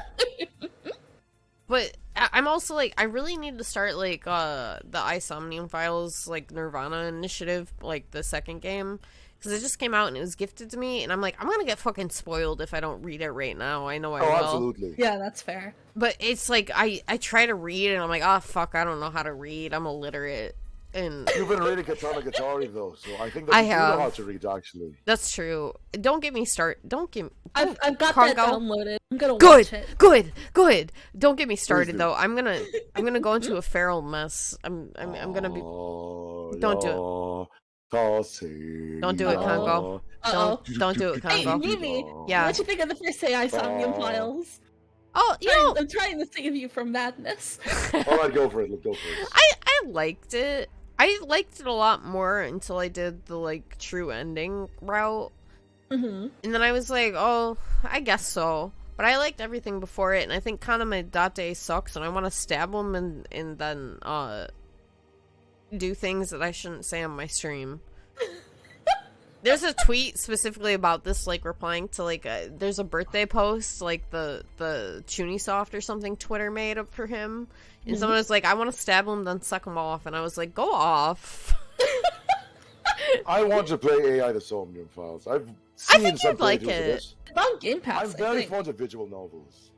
But I'm also like, I really need to start like the Isomnium Files like Nirvana initiative, like the second game, because it just came out and it was gifted to me, and I'm like, I'm gonna get fucking spoiled if I don't read it right now. I know I will. Absolutely. Yeah, that's fair. But it's like I try to read and I'm like, oh fuck, I don't know how to read. I'm illiterate. And You've been reading Katana Gatari though, so I think that I you do have. know how to read actually. That's true. Don't get me started. I've got Congo. that downloaded. I'm gonna watch it. Good. Don't get me started do. though. I'm gonna go into a feral mess. I'm gonna be. Don't do it. Don't do it, Congo. Don't do it, Hey, Congo. Mimi, Yeah. what'd you think of the first day Isomnium Files? Oh, I'm trying to save you from madness. Alright, go for it. Go for it. I liked it. I liked it a lot more until I did the like true ending route. Mm-hmm. And then I was like, oh, I guess so. But I liked everything before it, and I think Kaname Date sucks, and I want to stab him and then do things that I shouldn't say on my stream. There's a tweet specifically about this, like replying to like there's a birthday post like the Chunisoft or something Twitter made up for him, and someone was like, I want to stab him then suck him off, and I was like, go off. I want to play AI the Somnium Files. I've seen some like playthroughs of it. it. It's on Game Pass. I'm very fond of visual novels.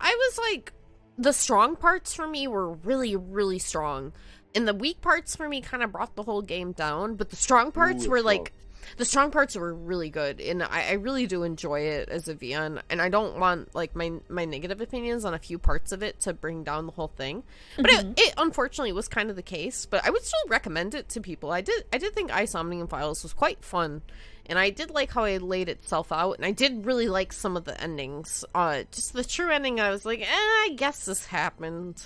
I was like, the strong parts for me were really, really strong. And the weak parts for me kind of brought the whole game down. But the strong parts Ooh, were it's like, The strong parts were really good, and I really do enjoy it as a VN, and I don't want, like, my negative opinions on a few parts of it to bring down the whole thing. But it unfortunately was kind of the case, but I would still recommend it to people. I did think Isomnium Files was quite fun, and I did like how it laid itself out, and I did really like some of the endings. Just the true ending, I was like, I guess this happened.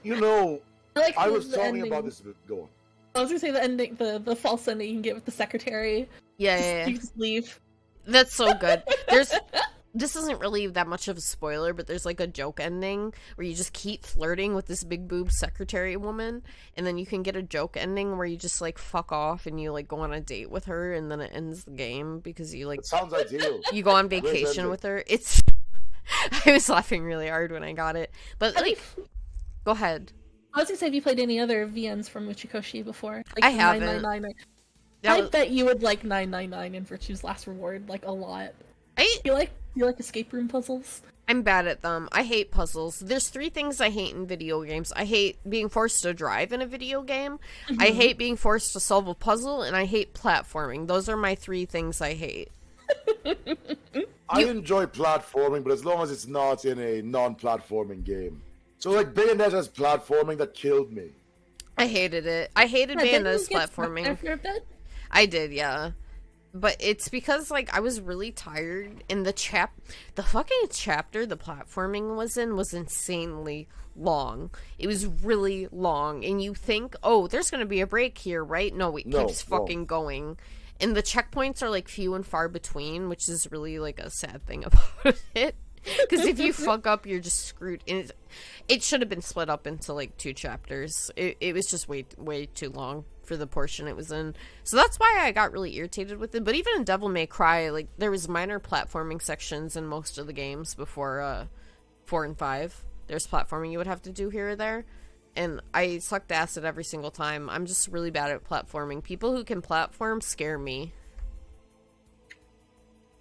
You know, like I was the talking ending. about this. Go on. I was gonna say the ending, the false ending you can get with the secretary. Yeah. You just leave. That's so good. This isn't really that much of a spoiler, but there's like a joke ending where you just keep flirting with this big boob secretary woman, and then you can get a joke ending where you just like fuck off and you like go on a date with her, and then it ends the game because you like. That sounds ideal. You go on vacation with her. It's. I was laughing really hard when I got it, but like, go ahead. I was gonna say, have you played any other VNs from Uchikoshi before? Like I haven't. 999 I bet you would like 999 and Virtue's Last Reward like a lot. You like escape room puzzles? I'm bad at them. I hate puzzles. There's 3 things I hate in video games. I hate being forced to drive in a video game. I hate being forced to solve a puzzle, and I hate platforming. Those are my 3 things I hate. I enjoy platforming, but as long as it's not in a non-platforming game. So like Bayonetta's platforming, that killed me. I hated it. I hated Bayonetta's platforming. After a bit? I did, yeah. But it's because like I was really tired, and the fucking chapter the platforming was in was insanely long. It was really long, and you think, oh, there's gonna be a break here, right? No, it keeps fucking going. And the checkpoints are like few and far between, which is really like a sad thing about it. Because if you fuck up, you're just screwed. And it should have been split up into like 2 chapters. It was just way too long for the portion it was in. So that's why I got really irritated with it. But even in Devil May Cry, like there was minor platforming sections in most of the games before 4 and 5. There's platforming you would have to do here or there. And I sucked acid every single time. I'm just really bad at platforming. People who can platform scare me.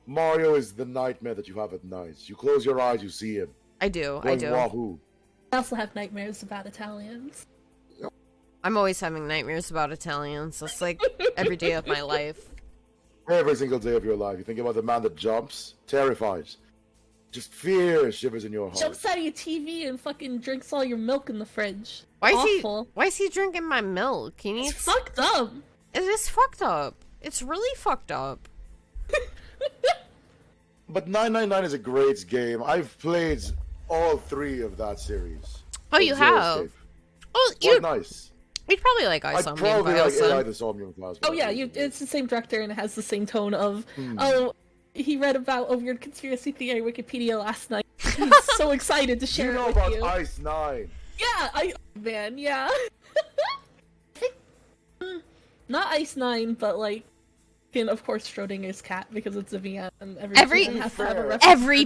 Mario is the nightmare that you have at night. You close your eyes, you see him. I do. Wahoo. I also have nightmares about Italians. I'm always having nightmares about Italians. It's like every day of my life. Every single day of your life. You think about the man that jumps, terrified. Just fear shivers in your heart. Jumps out of your TV and fucking drinks all your milk in the fridge. Why is he drinking my milk? It's fucked up. It is fucked up. It's really fucked up. But 999 is a great game. I've played all 3 of that series. Oh, you have? Oh, you're nice. You'd probably like Isomnium I'd probably Files. like Isomnium Files. Oh yeah, it's the same director and it has the same tone of, oh, he read about a weird conspiracy theory Wikipedia last night. He's so excited to share it with you. You know about Ice 9. Yeah, yeah. Not Ice 9, but like, and of course Schrodinger's cat, because it's a VN and every VN has to have a reference. Every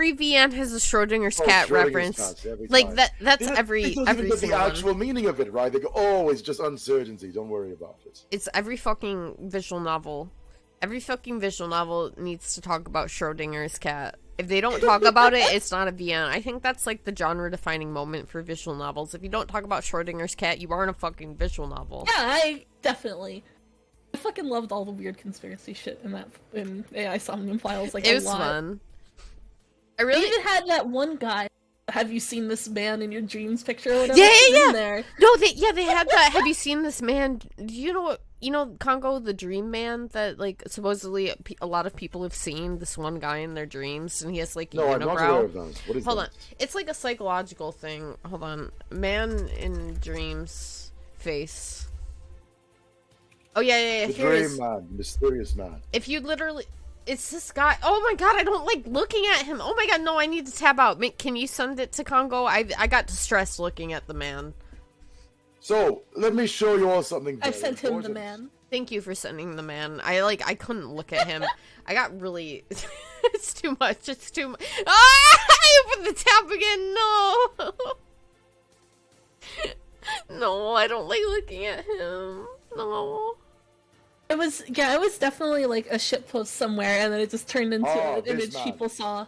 VN has a Schrodinger's cat reference. Like that's every the actual meaning of it, right? They go, oh, it's just uncertainty. Don't worry about it. It's every fucking visual novel. Every fucking visual novel needs to talk about Schrodinger's cat. If they don't talk about it, it's not a VN. I think that's like the genre-defining moment for visual novels. If you don't talk about Schrodinger's cat, you aren't a fucking visual novel. Yeah, I definitely. I fucking loved all the weird conspiracy shit in AI Somnium Files. Like, it was fun. I even had that one guy. Have you seen this man in your dreams picture or whatever? Yeah. In there. No, they had that. Have you seen this man? Do you know what? You know Kongou, the dream man that like supposedly a lot of people have seen this one guy in their dreams, and he has like a unibrow. I'm not aware of that. What is Hold that? on, it's like a psychological thing. Hold on, man in dreams face. Oh yeah. The dream man, mysterious man. If you literally, it's this guy. Oh my god, I don't like looking at him. Oh my god, no, I need to tab out. Can you send it to Kongou? I got distressed looking at the man. So, let me show you all something. I sent him the man. Thank you for sending the man. I couldn't look at him. I got really... it's too much. It's too much. Ah! I opened the tab again. No. No, I don't like looking at him. No. It was definitely like a shitpost somewhere, and then it just turned into an image man. people saw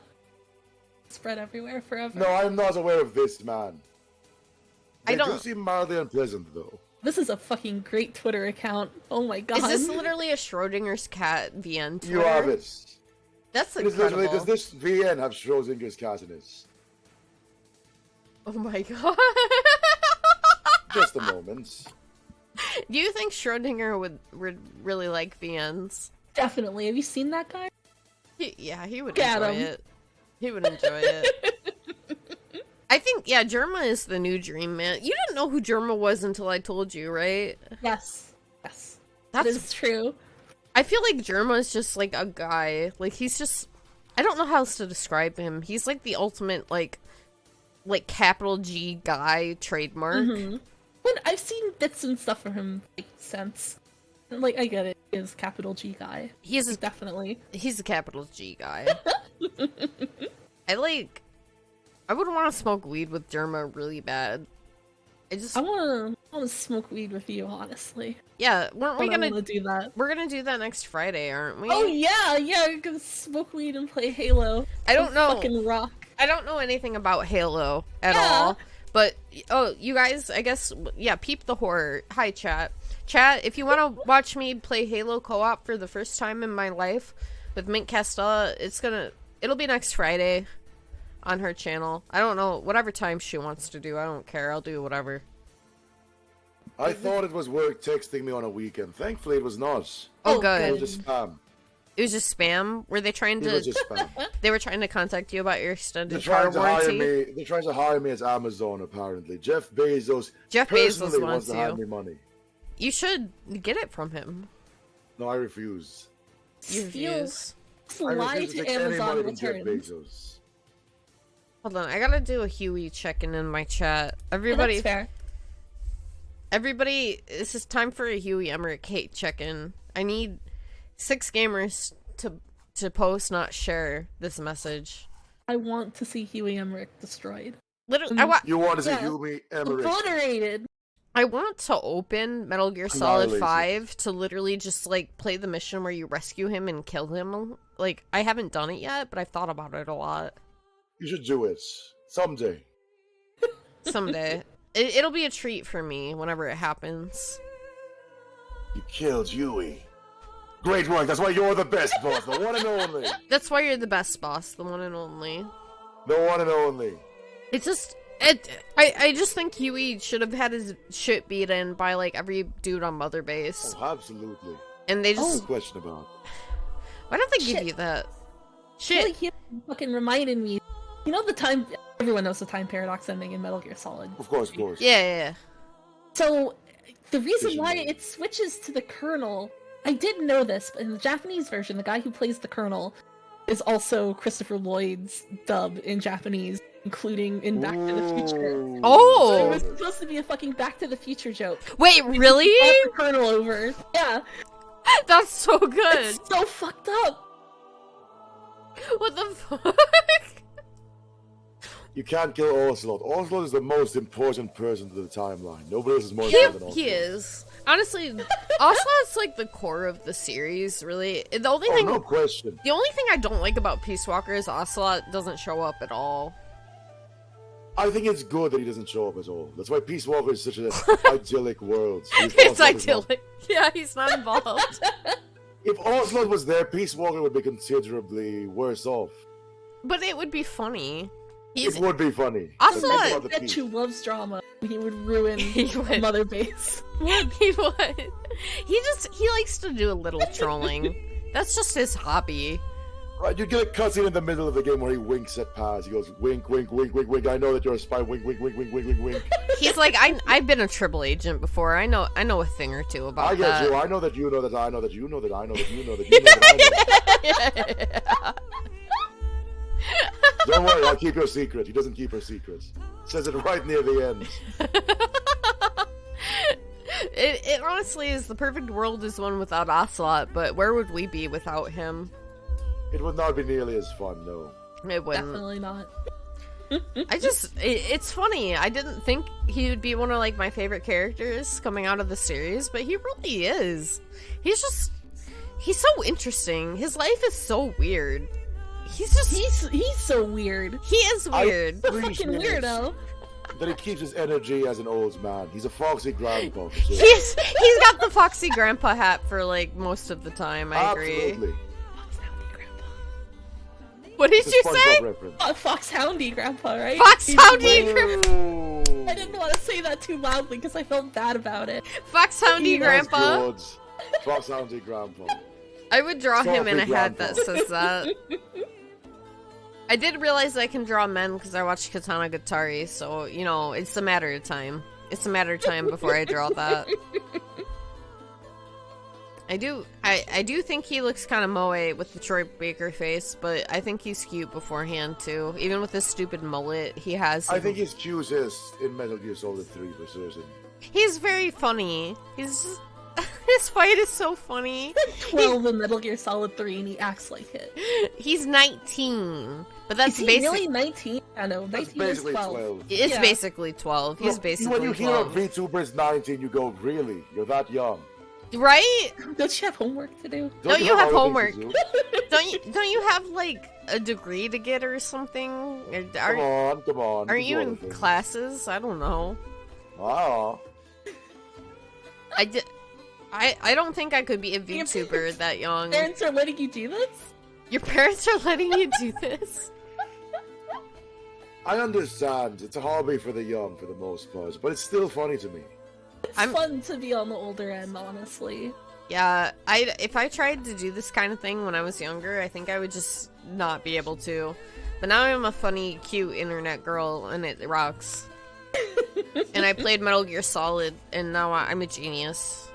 spread everywhere forever. No, I'm not aware of this man. They I don't do seem mildly unpleasant, though. This is a fucking great Twitter account. Oh my god. Is this literally a Schrodinger's cat VN Twitter? You have it. That's It is literally, incredible. does this VN have Schrodinger's cat in it? Oh my god. Just a moment. Do you think Schrodinger would really like VNs? Definitely. Have you seen that guy? Yeah, he would Get enjoy him. it. He would enjoy it. I think, yeah, Germa is the new dream man. You didn't know who Germa was until I told you, right? Yes. Yes. That is true. I feel like Germa is just like a guy. Like, he's just... I don't know how else to describe him. He's like the ultimate, like capital G guy trademark. Mm-hmm. When I've seen bits and stuff from him like, since. Like, I get it. He is capital G guy. He's definitely. He's a capital G guy. I would want to smoke weed with Germa really bad. I want to smoke weed with you, honestly. Yeah, weren't we gonna do that? We're gonna do that next Friday, aren't we? Oh yeah, we're gonna smoke weed and play Halo. I don't know. Fucking rock. I don't know anything about Halo at all. But you guys, I guess, yeah, peep the horror. Hi, chat. Chat, if you want to watch me play Halo co-op for the first time in my life with Mint Castella, it'll be next Friday on her channel. I don't know, whatever time she wants to do. I don't care. I'll do whatever. I thought it was work texting me on a weekend. Thankfully, it was not. Oh, good. It was just spam. It was just spam? Were they trying to... It was just spam. They were trying to contact you about your extended They're trying car to hire warranty? me. They're trying to hire me as Amazon, apparently. Jeff Bezos Bezos wants to hand you. me money. You should get it from him. No, I refuse. You refuse. I Lie refuse to take any Amazon money from Jeff returns. Bezos. Hold on, I gotta do a Huey check-in in my chat. Everybody, that's fair. Everybody, this is time for a Huey Emmerich hate check-in. I need 6 gamers to post, not share this message. I want to see Huey Emmerich destroyed. Literally, You want to see Huey Emmerich? Obliterated. I want to open Metal Gear Solid Annihilated. 5 to literally just, like, play the mission where you rescue him and kill him. Like, I haven't done it yet, but I've thought about it a lot. You should do it. Someday. Someday. It'll be a treat for me whenever it happens. You killed Huey. Great work. That's why you're the best boss. The one and only. That's why you're the best boss, the one and only. The one and only. It's just... I just think Huey should have had his shit beaten by, like, every dude on Mother Base. Oh, absolutely. And they just... No question about it. Why don't they give you that? Shit. Like, he fucking reminded me. You know the time... Everyone knows the time paradox ending in Metal Gear Solid. Of course, of course. Yeah. So, the reason why it switches to the Colonel... I didn't know this, but in the Japanese version, the guy who plays the Colonel is also Christopher Lloyd's dub in Japanese, including in Back to the Future. Oh! So it was supposed to be a fucking Back to the Future joke. Wait, really? The Colonel over. Yeah. That's so good. It's so fucked up. What the fuck? You can't kill Ocelot. Ocelot is the most important person to the timeline. Nobody else is more important than Ocelot. He is. Honestly, Ocelot's like the core of the series, really. The only thing, no question. The only thing I don't like about Peace Walker is Ocelot doesn't show up at all. I think it's good that he doesn't show up at all. That's why Peace Walker is such an idyllic world. It's idyllic. Yeah, he's not involved. If Ocelot was there, Peace Walker would be considerably worse off. But it would be funny. It would be funny. Ocelot, bitch who loves drama. He would ruin Mother Base. He would. He likes to do a little trolling. That's just his hobby. Right, you get a cutscene in the middle of the game where he winks at Paz. He goes, wink, wink, wink, wink, wink. I know that you're a spy. Wink, wink, wink, wink, wink, wink, wink. He's like, I've been a triple agent before. I know a thing or two about that. I get you. I know that you know that I know that you know that I know that you know that you know that I know. Don't worry, I'll keep your secret. He doesn't keep her secrets. Says it right near the end. It honestly is the perfect world is one without Ocelot, but where would we be without him? It would not be nearly as fun, no. It wouldn't. Definitely not. It's funny. I didn't think he would be one of, like, my favorite characters coming out of the series, but he really is. He's so interesting. His life is so weird. He's so weird. He is weird. He's a fucking weirdo. that he keeps his energy as an old man. He's a foxy grandpa. For sure. He's got the foxy grandpa hat for like most of the time. I agree. Absolutely. What did It's a you SpongeBob say? reference. Fox Houndy Grandpa, right? Fox Houndy Grandpa. I didn't want to say that too loudly because I felt bad about it. Fox Houndy Grandpa. Good. Fox Houndy Grandpa. I would draw him in a Sophie hat Grandpa. that says that. I did realize I can draw men because I watched Katana Gatari, so, you know, it's a matter of time. It's a matter of time before I draw that. I do think he looks kind of moe with the Troy Baker face, but I think he's cute beforehand, too. Even with this stupid mullet he has. I think he's cutest in Metal Gear Solid 3 for certain. He's very funny. He's just... His fight is so funny. 12 in Metal Gear Solid 3 and he acts like it. He's 19. But that's Is he basically... really 19? I know, 19 is 12. It's Yeah. basically 12. He's Look, basically when you hear 12. a VTuber is 19, you go, really? You're that young? Right? Don't you have homework to do? Don't you have other homework? things to do? Don't you have like a degree to get or something? Come on. Aren't do you other in things. classes? I don't know. Ah. I don't think I could be a VTuber that young. Parents are letting you do this? Your parents are letting you do this? I understand. It's a hobby for the young for the most part, but it's still funny to me. It's fun to be on the older end, honestly. Yeah, if I tried to do this kind of thing when I was younger, I think I would just not be able to. But now I'm a funny, cute internet girl, and it rocks. And I played Metal Gear Solid, and now I'm a genius.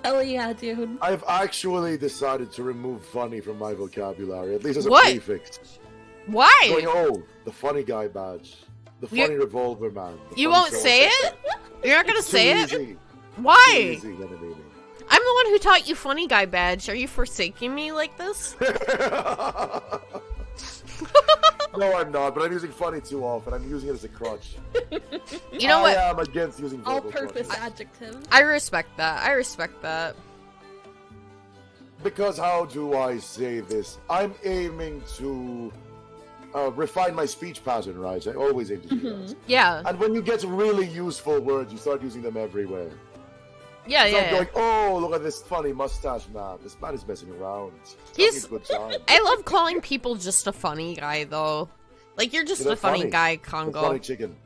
Hell yeah, dude. I've actually decided to remove funny from my vocabulary, at least as a What? prefix. Why? Going, oh, the funny guy badge. The funny revolver man. the You funny won't say soldier. it? You're not gonna It's say too it? easy. Why? Too easy, Henemimi. I'm the one who taught you funny guy badge. Are you forsaking me like this? No, I'm not, but I'm using funny too often. I'm using it as a crutch. You know what? I am against using verbal All-purpose crutches. adjective. I respect that. I respect that. Because how do I say this? I'm aiming to refine my speech pattern, right? I always aim to do that. Yeah. And when you get to really useful words, you start using them everywhere. Yeah, So I'm yeah. going, oh, look at this funny mustache man. This man is messing around. He's. Having a good time. I love calling people just a funny guy, though. Like you're just They're a funny guy, A Congo. funny chicken.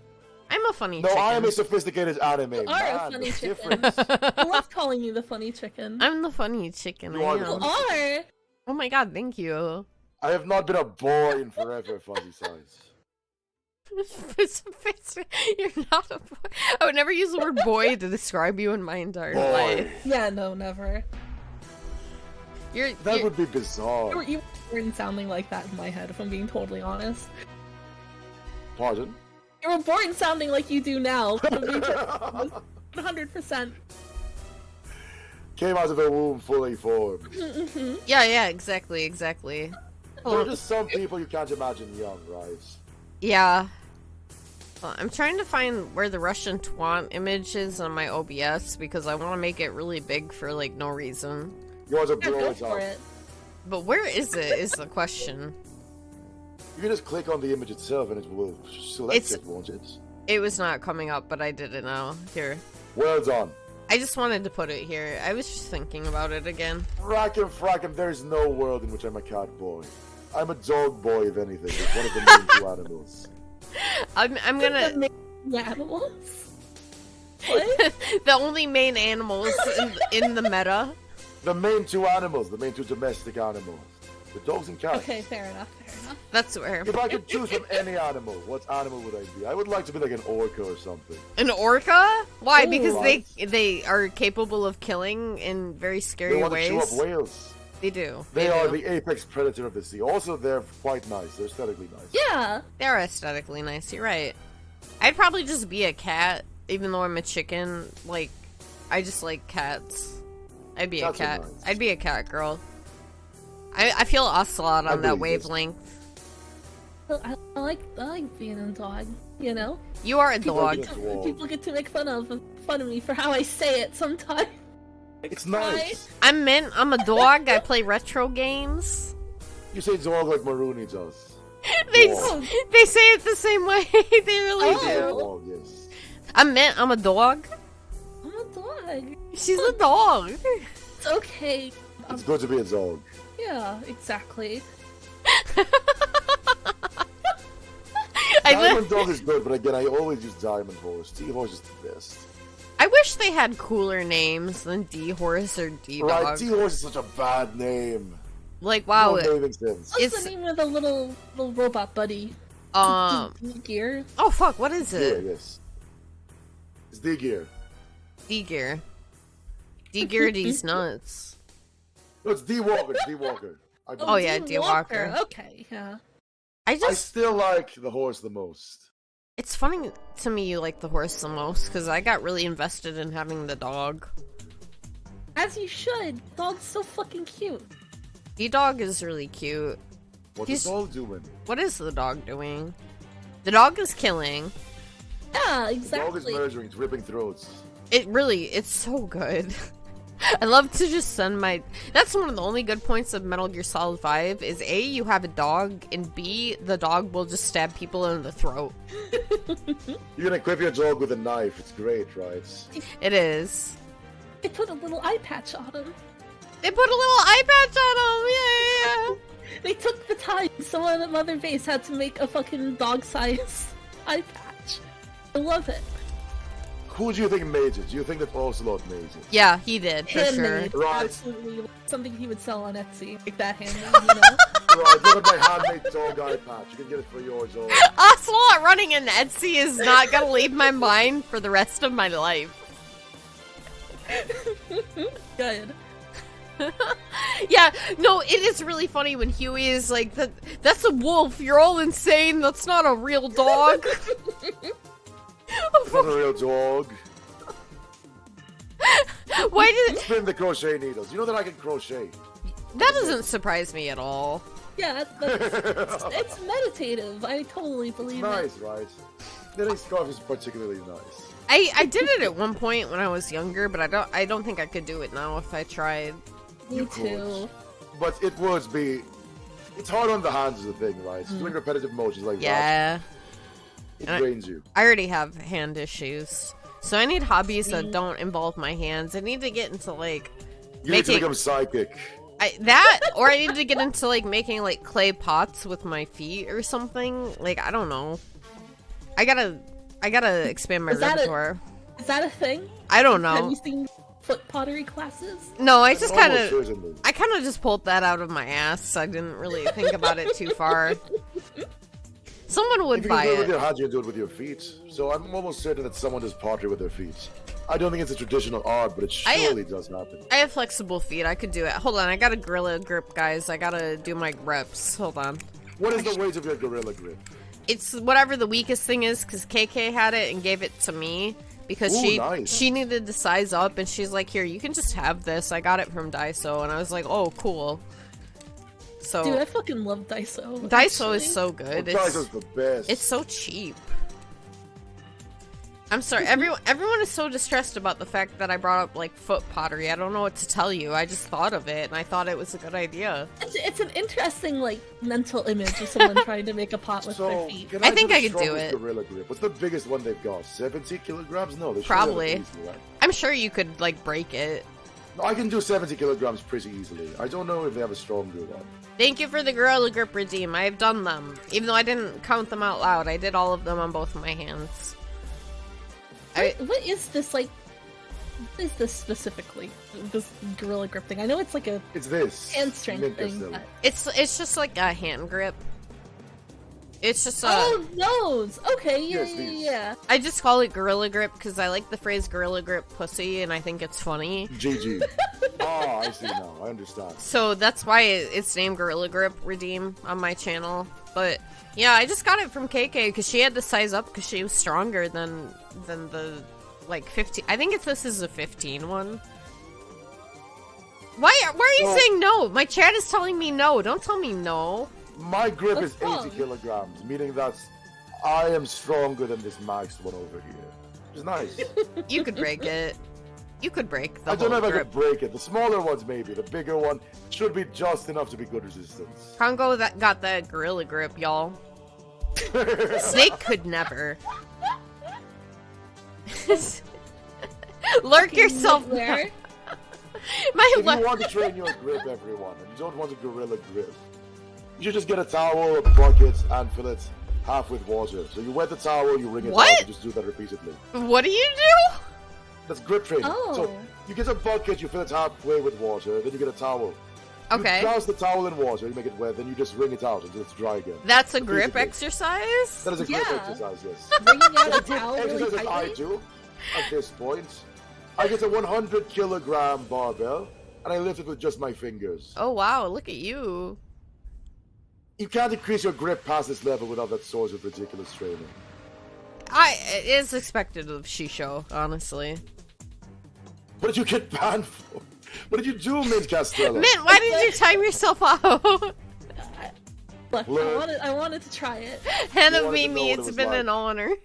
I'm a funny No, chicken. I am a sophisticated anime. You are man, a funny the chicken. difference. I love calling you the funny chicken. I'm the funny chicken. You I are am. the You are! Oh my god, thank you. I have not been a boy in forever, Fuzzy Size. You're not a boy. I would never use the word boy to describe you in my entire Boy. life. Yeah, no, never. That would be bizarre. You weren't sounding like that in my head, if I'm being totally honest. Pardon? You were born sounding like you do now. 100%. Came out of the womb fully formed. Yeah, exactly. There are just some people you can't imagine young, right? Yeah. Well, I'm trying to find where the Russian twant image is on my OBS because I want to make it really big for like no reason. You want to Yeah, blow go it for up. it. But where is it is the question. You can just click on the image itself and it will select It's- it, won't it? It was not coming up, but I did it now. Here. Well done. I just wanted to put it here. I was just thinking about it again. Frackin', there's no world in which I'm a cat boy. I'm a dog boy, if anything. It's one of the main two animals. I'm gonna. The animals? The only main animals in the meta. The main two animals, the main two domestic animals. The dogs and cats. Okay, fair enough. That's where. If I could choose from any animal, what animal would I be? I would like to be like an orca or something. An orca? Why? Ooh. Because they are capable of killing in very scary They want ways. to chew up whales. They do. They are do. the apex predator of the sea. Also, they're quite nice. They're aesthetically nice. Yeah. They're aesthetically nice. You're right. I'd probably just be a cat, even though I'm a chicken. Like, I just like cats. I'd be Cats a are cat. nice. I'd be a cat girl. I feel ocelot on I that believe this. wavelength. I like being a dog, you know? You are a People dog. get to- People get to make fun of me for how I say it sometimes. It's nice. I'm a dog. I play retro games. You say dog like Marooney does. They Dog. they say it the same way. They really do. Dog, yes. I'm a dog. I'm a dog. She's a dog. It's okay. It's good to be a dog. Yeah, exactly. Diamond dog is good, but again, I always use diamond horse. D-horse is the best. I wish they had cooler names than D-horse or D-dog. Right, D-horse is such a bad name. Like, wow. No naming sense. What's the name of the little robot buddy? Gear. Oh fuck! What is it? Yeah, yes. It's D-gear. D-gear. D-gear. These nuts. No, it's D-walker. It's D-walker. Oh yeah, D-walker. Okay, yeah. I still like the horse the most. It's funny to me you like the horse the most because I got really invested in having the dog. As you should. Dog's so fucking cute. D-dog is really cute. What's the dog doing? What is the dog doing? The dog is killing. Yeah, The exactly. dog is murdering. It's ripping throats. It's so good. I love to just send my... That's one of the only good points of Metal Gear Solid 5 is A, you have a dog, and B, the dog will just stab people in the throat. You can equip your dog with a knife. It's great, right? It is. They put a little eye patch on him. They put a little eye patch on him! Yeah! They took the time. Someone at Mother Base had to make a fucking dog-size eye patch. I love it. Who do you think made it? Do you think that Ocelot made it? Yeah, he did, for Handmade, sure. Right. absolutely. Something he would sell on Etsy. Like that handmade, you know? Right, look at my handmade dog eye patch. You can get it for yours. Or... Ocelot running an Etsy is not gonna leave my mind for the rest of my life. Good. Yeah, no, it is really funny when Huey is like, that's a wolf, you're all insane, that's not a real dog. It's not a real dog. Why did Spin the crochet needles. You know that I can crochet. That doesn't surprise me at all. Yeah, it's meditative. I totally believe Nice, it. right? Knitting scarf is particularly nice. I did it at one point when I was younger, but I don't think I could do it now if I tried. Me too. But it would be... It's hard on the hands is the thing, right? Doing repetitive motions like Yeah. that. It And drains you. I already have hand issues. So I need hobbies that don't involve my hands. I need to get into like You need to become psychic. Or I need to get into like making like clay pots with my feet or something. Like I don't know. I gotta expand my repertoire. Is that a thing? I don't know. Have you seen foot pottery classes? No, I just kind of certainly. I kind of just pulled that out of my ass. I didn't really think about it too far. Someone would If you buy can do it it. with your hands, you can do it with your feet. So I'm almost certain that someone does pottery with their feet. I don't think it's a traditional art, but it surely does happen. I have flexible feet. I could do it. Hold on, I got a gorilla grip, guys. I gotta do my reps. Hold on. What is the weight of your gorilla grip? It's whatever the weakest thing is, because KK had it and gave it to me. Because Ooh, she nice. she needed to size up, and she's like, here, you can just have this. I got it from Daiso, and I was like, oh, cool. So, Dude, I fucking love Daiso. Daiso actually. is so good. Daiso's the best. It's so cheap. I'm sorry, everyone is so distressed about the fact that I brought up like foot pottery. I don't know what to tell you. I just thought of it and I thought it was a good idea. It's an interesting like mental image of someone trying to make a pot with their feet. Can I think the I could do strongest it. Gorilla grip? What's the biggest one they've got? 70 kilograms? No, they should Probably. have it easily, right? I'm sure you could like break it. No, I can do 70 kilograms pretty easily. I don't know if they have a stronger one. Thank you for the Gorilla Grip redeem. I have done them. Even though I didn't count them out loud, I did all of them on both of my hands. What is this like? What is this specifically? This Gorilla Grip thing? I know it's like a It's this. hand strength Mint thing. Costello. But... It's just like a hand grip. It's just a... Oh, those! Okay, yeah, Yes, yeah, these. yeah. I just call it Gorilla Grip because I like the phrase Gorilla Grip pussy and I think it's funny. GG. Oh, I see now. I understand. So that's why it's named Gorilla Grip Redeem on my channel. But yeah, I just got it from KK because she had to size up because she was stronger than the like 15. I think this is a 15 one. Why are you saying no? My chat is telling me no. Don't tell me no. My grip is What's 80 wrong? kilograms, meaning that I am stronger than this max one over here. Which is nice. You could break it. You could break the I don't know whole if I grip. could break it. The smaller ones maybe. The bigger one should be just enough to be good resistance. Kongou that got that gorilla grip, y'all. Snake could never. Lurk yourself there. If you want to train your grip, everyone, and you don't want a gorilla grip, you should just get a towel, a bucket, and fill it half with water. So you wet the towel, you wring it out, and just do that repeatedly. What do you do? That's grip training. Oh. So you get a bucket, you fill it halfway with water, then you get a towel. Okay. You douse the towel in water, you make it wet, then you just wring it out until it's dry again. That's a grip Repeatedly. exercise? That is a grip exercise, yes. Wringing out So a the grip towel really exercise that I tightly? do at this point, I get a 100-kilogram barbell, and I lift it with just my fingers. Oh wow, look at you. You can't increase your grip past this level without that sort of ridiculous training. It is expected of Shisho, honestly. What did you get banned for? What did you do, Mint Castello? Mint, why did you time yourself out? Look, I wanted to try it. Henemimi, it's been an honor.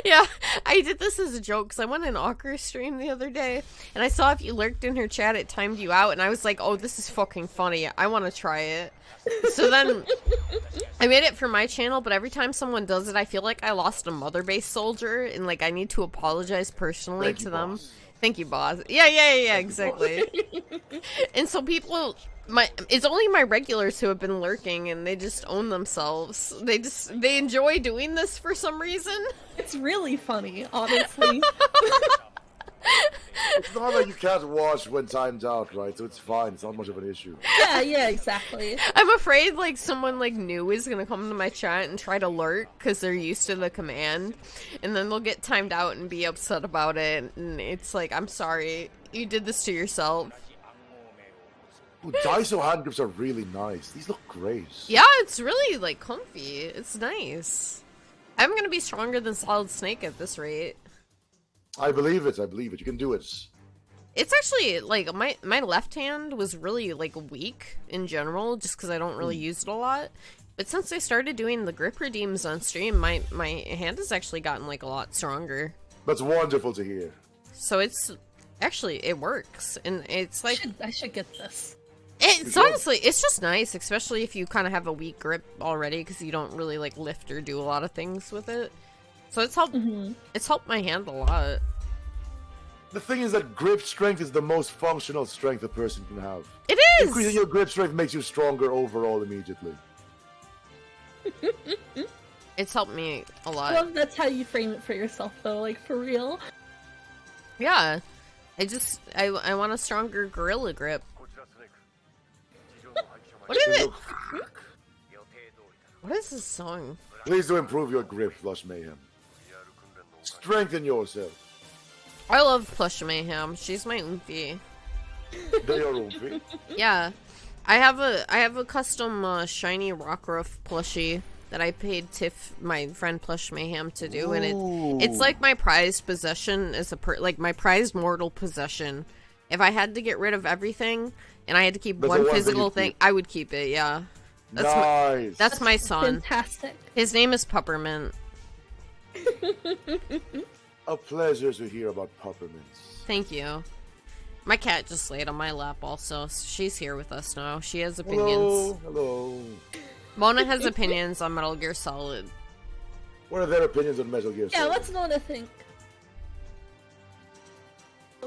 Yeah, I did this as a joke because I went in Awker's stream the other day, and I saw if you lurked in her chat, it timed you out, and I was like, oh, this is fucking funny. I want to try it. So then I made it for my channel, but every time someone does it, I feel like I lost a mother base soldier, and like I need to apologize personally to them. Boss. Thank you, boss. Yeah, exactly. And so people, it's only my regulars who have been lurking, and they just own themselves. They enjoy doing this for some reason. It's really funny, honestly. It's not like you can't watch when time's out, right? So it's fine. It's not much of an issue. Yeah, exactly. I'm afraid like someone like new is gonna come to my chat and try to lurk because they're used to the command, and then they'll get timed out and be upset about it. And it's like, I'm sorry, you did this to yourself. Ooh, Daiso hand grips are really nice. These look great. Yeah, it's really like comfy. It's nice. I'm gonna be stronger than Solid Snake at this rate. I believe it. I believe it. You can do it. It's actually like my left hand was really like weak in general, just because I don't really use it a lot. But since I started doing the grip redeems on stream, my hand has actually gotten like a lot stronger. That's wonderful to hear. So it's actually, it works, and it's like I should get this. It's honestly, it's just nice, especially if you kind of have a weak grip already, because you don't really like lift or do a lot of things with it. So it's helped. It's helped my hand a lot. The thing is that grip strength is the most functional strength a person can have. It is! Increasing your grip strength makes you stronger overall immediately. It's helped me a lot. I love that's how you frame it for yourself, though, like, for real. Yeah. I want a stronger gorilla grip. What is it? What is this song? Please do improve your grip, Flush Mayhem. Strengthen yourself. I love Plush Mayhem. She's my oomphy. They are oomphy. Yeah. I have a custom shiny Rockruff plushie that I paid Tiff, my friend Plush Mayhem, to do, and it's like my prized possession as like my prized mortal possession. If I had to get rid of everything and I had to keep one physical thing, I would keep it. Yeah. Nice. That's my son. Fantastic. His name is Peppermint. A pleasure to hear about peppermints. Thank you. My cat just laid on my lap also. She's here with us now. She has opinions. Hello. Mona has opinions on Metal Gear Solid. What are their opinions on Metal Gear Solid? Yeah, what's Mona think?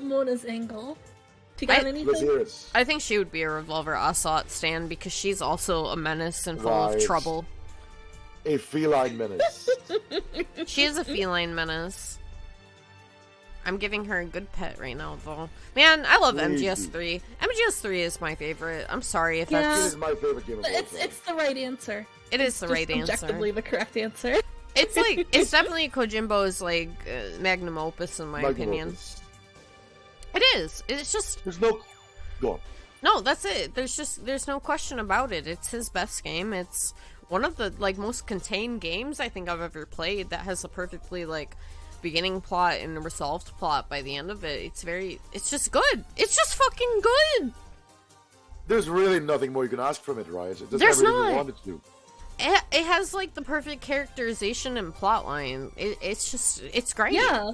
Mona's angle. Do you got anything? Let's hear it. I think she would be a Revolver Assault stan because she's also a menace and full of trouble. A feline menace. She is a feline menace. I'm giving her a good pet right now, though. Man, I love MGS3. MGS3 is my favorite. I'm sorry if that's... It is my favorite game of all time. It's the right answer. It is the right answer. Objectively the correct answer. It's like, it's definitely Kojimbo's, like, magnum opus, in my opinion. It is. It's just... There's no... Go on. No, that's it. There's no question about it. It's his best game. It's one of the, like, most contained games I think I've ever played that has a perfectly, like, beginning plot and a resolved plot by the end of it. It's just good. It's just fucking good. There's really nothing more you can ask from it, right? It does There's everything not. you want it to. It has, like, the perfect characterization and plotline. It's great. Yeah.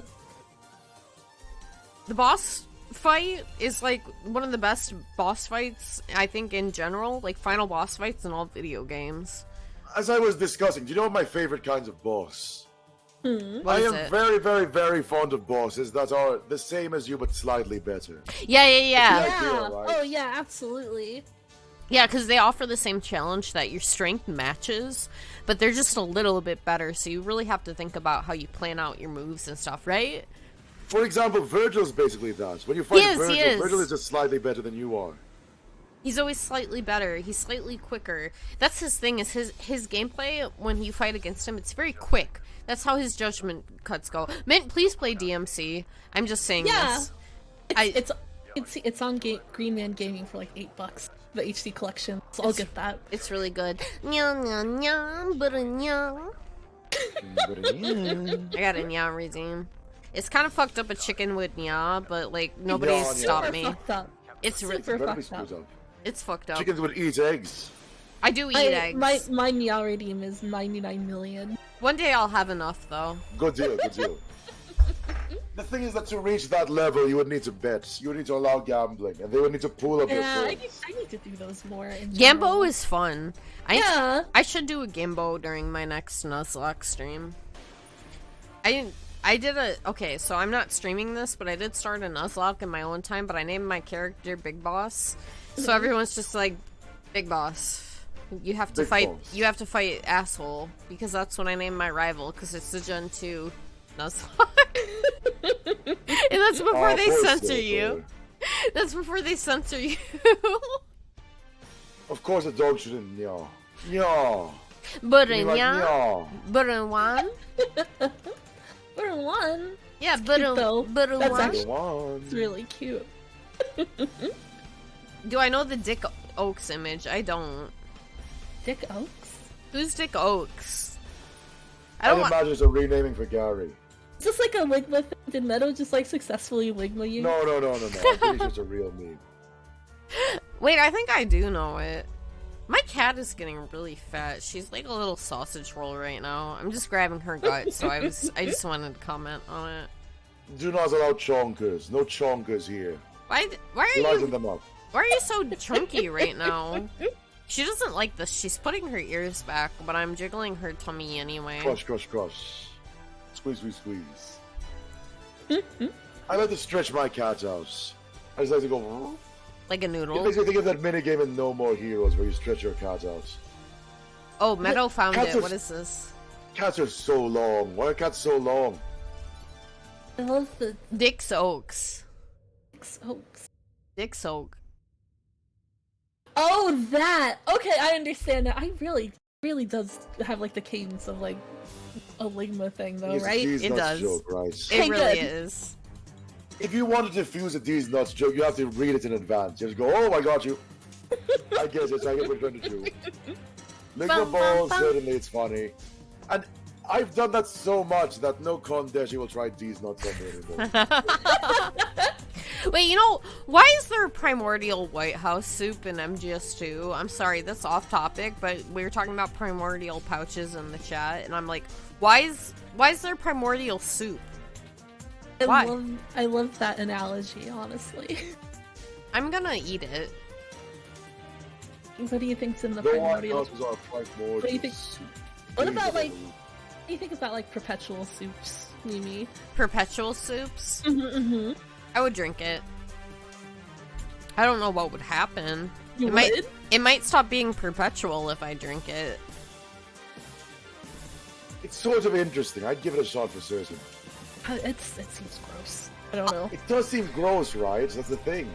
The boss fight is like one of the best boss fights, I think, in general. Like final boss fights in all video games. As I was discussing, do you know what my favorite kinds of boss? What I is am it? very, very, very fond of bosses that are the same as you but slightly better. Yeah. Idea, right? Oh yeah, absolutely. Yeah, because they offer the same challenge that your strength matches, but they're just a little bit better, so you really have to think about how you plan out your moves and stuff, right? For example, Virgil's basically that. When you fight He is. Virgil is just slightly better than you are. He's always slightly better. He's slightly quicker. That's his thing, is his gameplay, when you fight against him, it's very quick. That's how his judgment cuts go. Mint, please play DMC. I'm just saying this. It's on Green Man Gaming for like $8. The HD collection. So I'll get that. It's really good. Nyam, nyam, nyam, but a nyam. I got a nya redeem. It's kind of fucked up a chicken with nya, but like nobody's stopped me. It's really fucked up. It's fucked up. Chickens would eat eggs. I do eat eggs. My nya redeem is 99 million. One day I'll have enough though. Good deal, good deal. The thing is that to reach that level, you would need to bet. You would need to allow gambling, and they would need to pool up your points. I need to do those more. In Gambo general. is fun. I should do a Gambo during my next Nuzlocke stream. Okay, so I'm not streaming this, but I did start a Nuzlocke in my own time, but I named my character Big Boss. So everyone's just like, Big Boss. You have to fight. You have to fight asshole, because that's what I named my rival, because it's the Gen 2 Nuzlocke. And that's before they censor you. That's before they censor you. Of course, a dog shouldn't yaw. Yaw. Buranya. Buran. Buran. Yeah, Buran. It's really cute. Do I know the Dick Oaks image? I don't. Dick Oaks? Who's Dick Oaks? I imagine it's a renaming for Gary. Is this like a Ligma thing? Did Meadow just like successfully Ligma you? No. I'm pretty sure it's a real meme. Wait, I think I do know it. My cat is getting really fat. She's like a little sausage roll right now. I'm just grabbing her gut, so I just wanted to comment on it. Do not allow chonkers. No chonkers here. Why are Lighten you? them up. Why are you so chunky right now? She doesn't like this. She's putting her ears back, but I'm jiggling her tummy anyway. Crush. Squeeze. I like to stretch my cat out. I just like to go... Like a noodle? It makes me think of that minigame in No More Heroes where you stretch your cat out. Oh, Meadow found cats it. Are... What is this? Cats are so long. Why are cats so long? I love the... Dick's Oaks. Dick's Oak. Dick's Oak. Oh, that! Okay, I understand that. I really does have like the cadence of like a Ligma thing though, right? It does. Joke, right? It really is. If you want to defuse a D's nuts joke, you have to read it in advance. You just go, oh, I got you. I get it. I get what you're trying to do. Lick the balls, certainly it's funny. And I've done that so much that no Kondeshi will try D's nuts on me anymore. Wait, you know, why is there primordial White House soup in MGS2? I'm sorry, that's off topic, but we were talking about primordial pouches in the chat, and I'm like, why is there primordial soup? Why? I love that analogy, honestly. I'm gonna eat it. What do you think's in the primordial? What do you think? What about like? What do you think about like perpetual soups, Mimi? Perpetual soups? Mm-hmm. I would drink it. I don't know what would happen. It might stop being perpetual if I drink it. It's sort of interesting. I'd give it a shot for certain. It seems gross. I don't know. It does seem gross, right? That's the thing.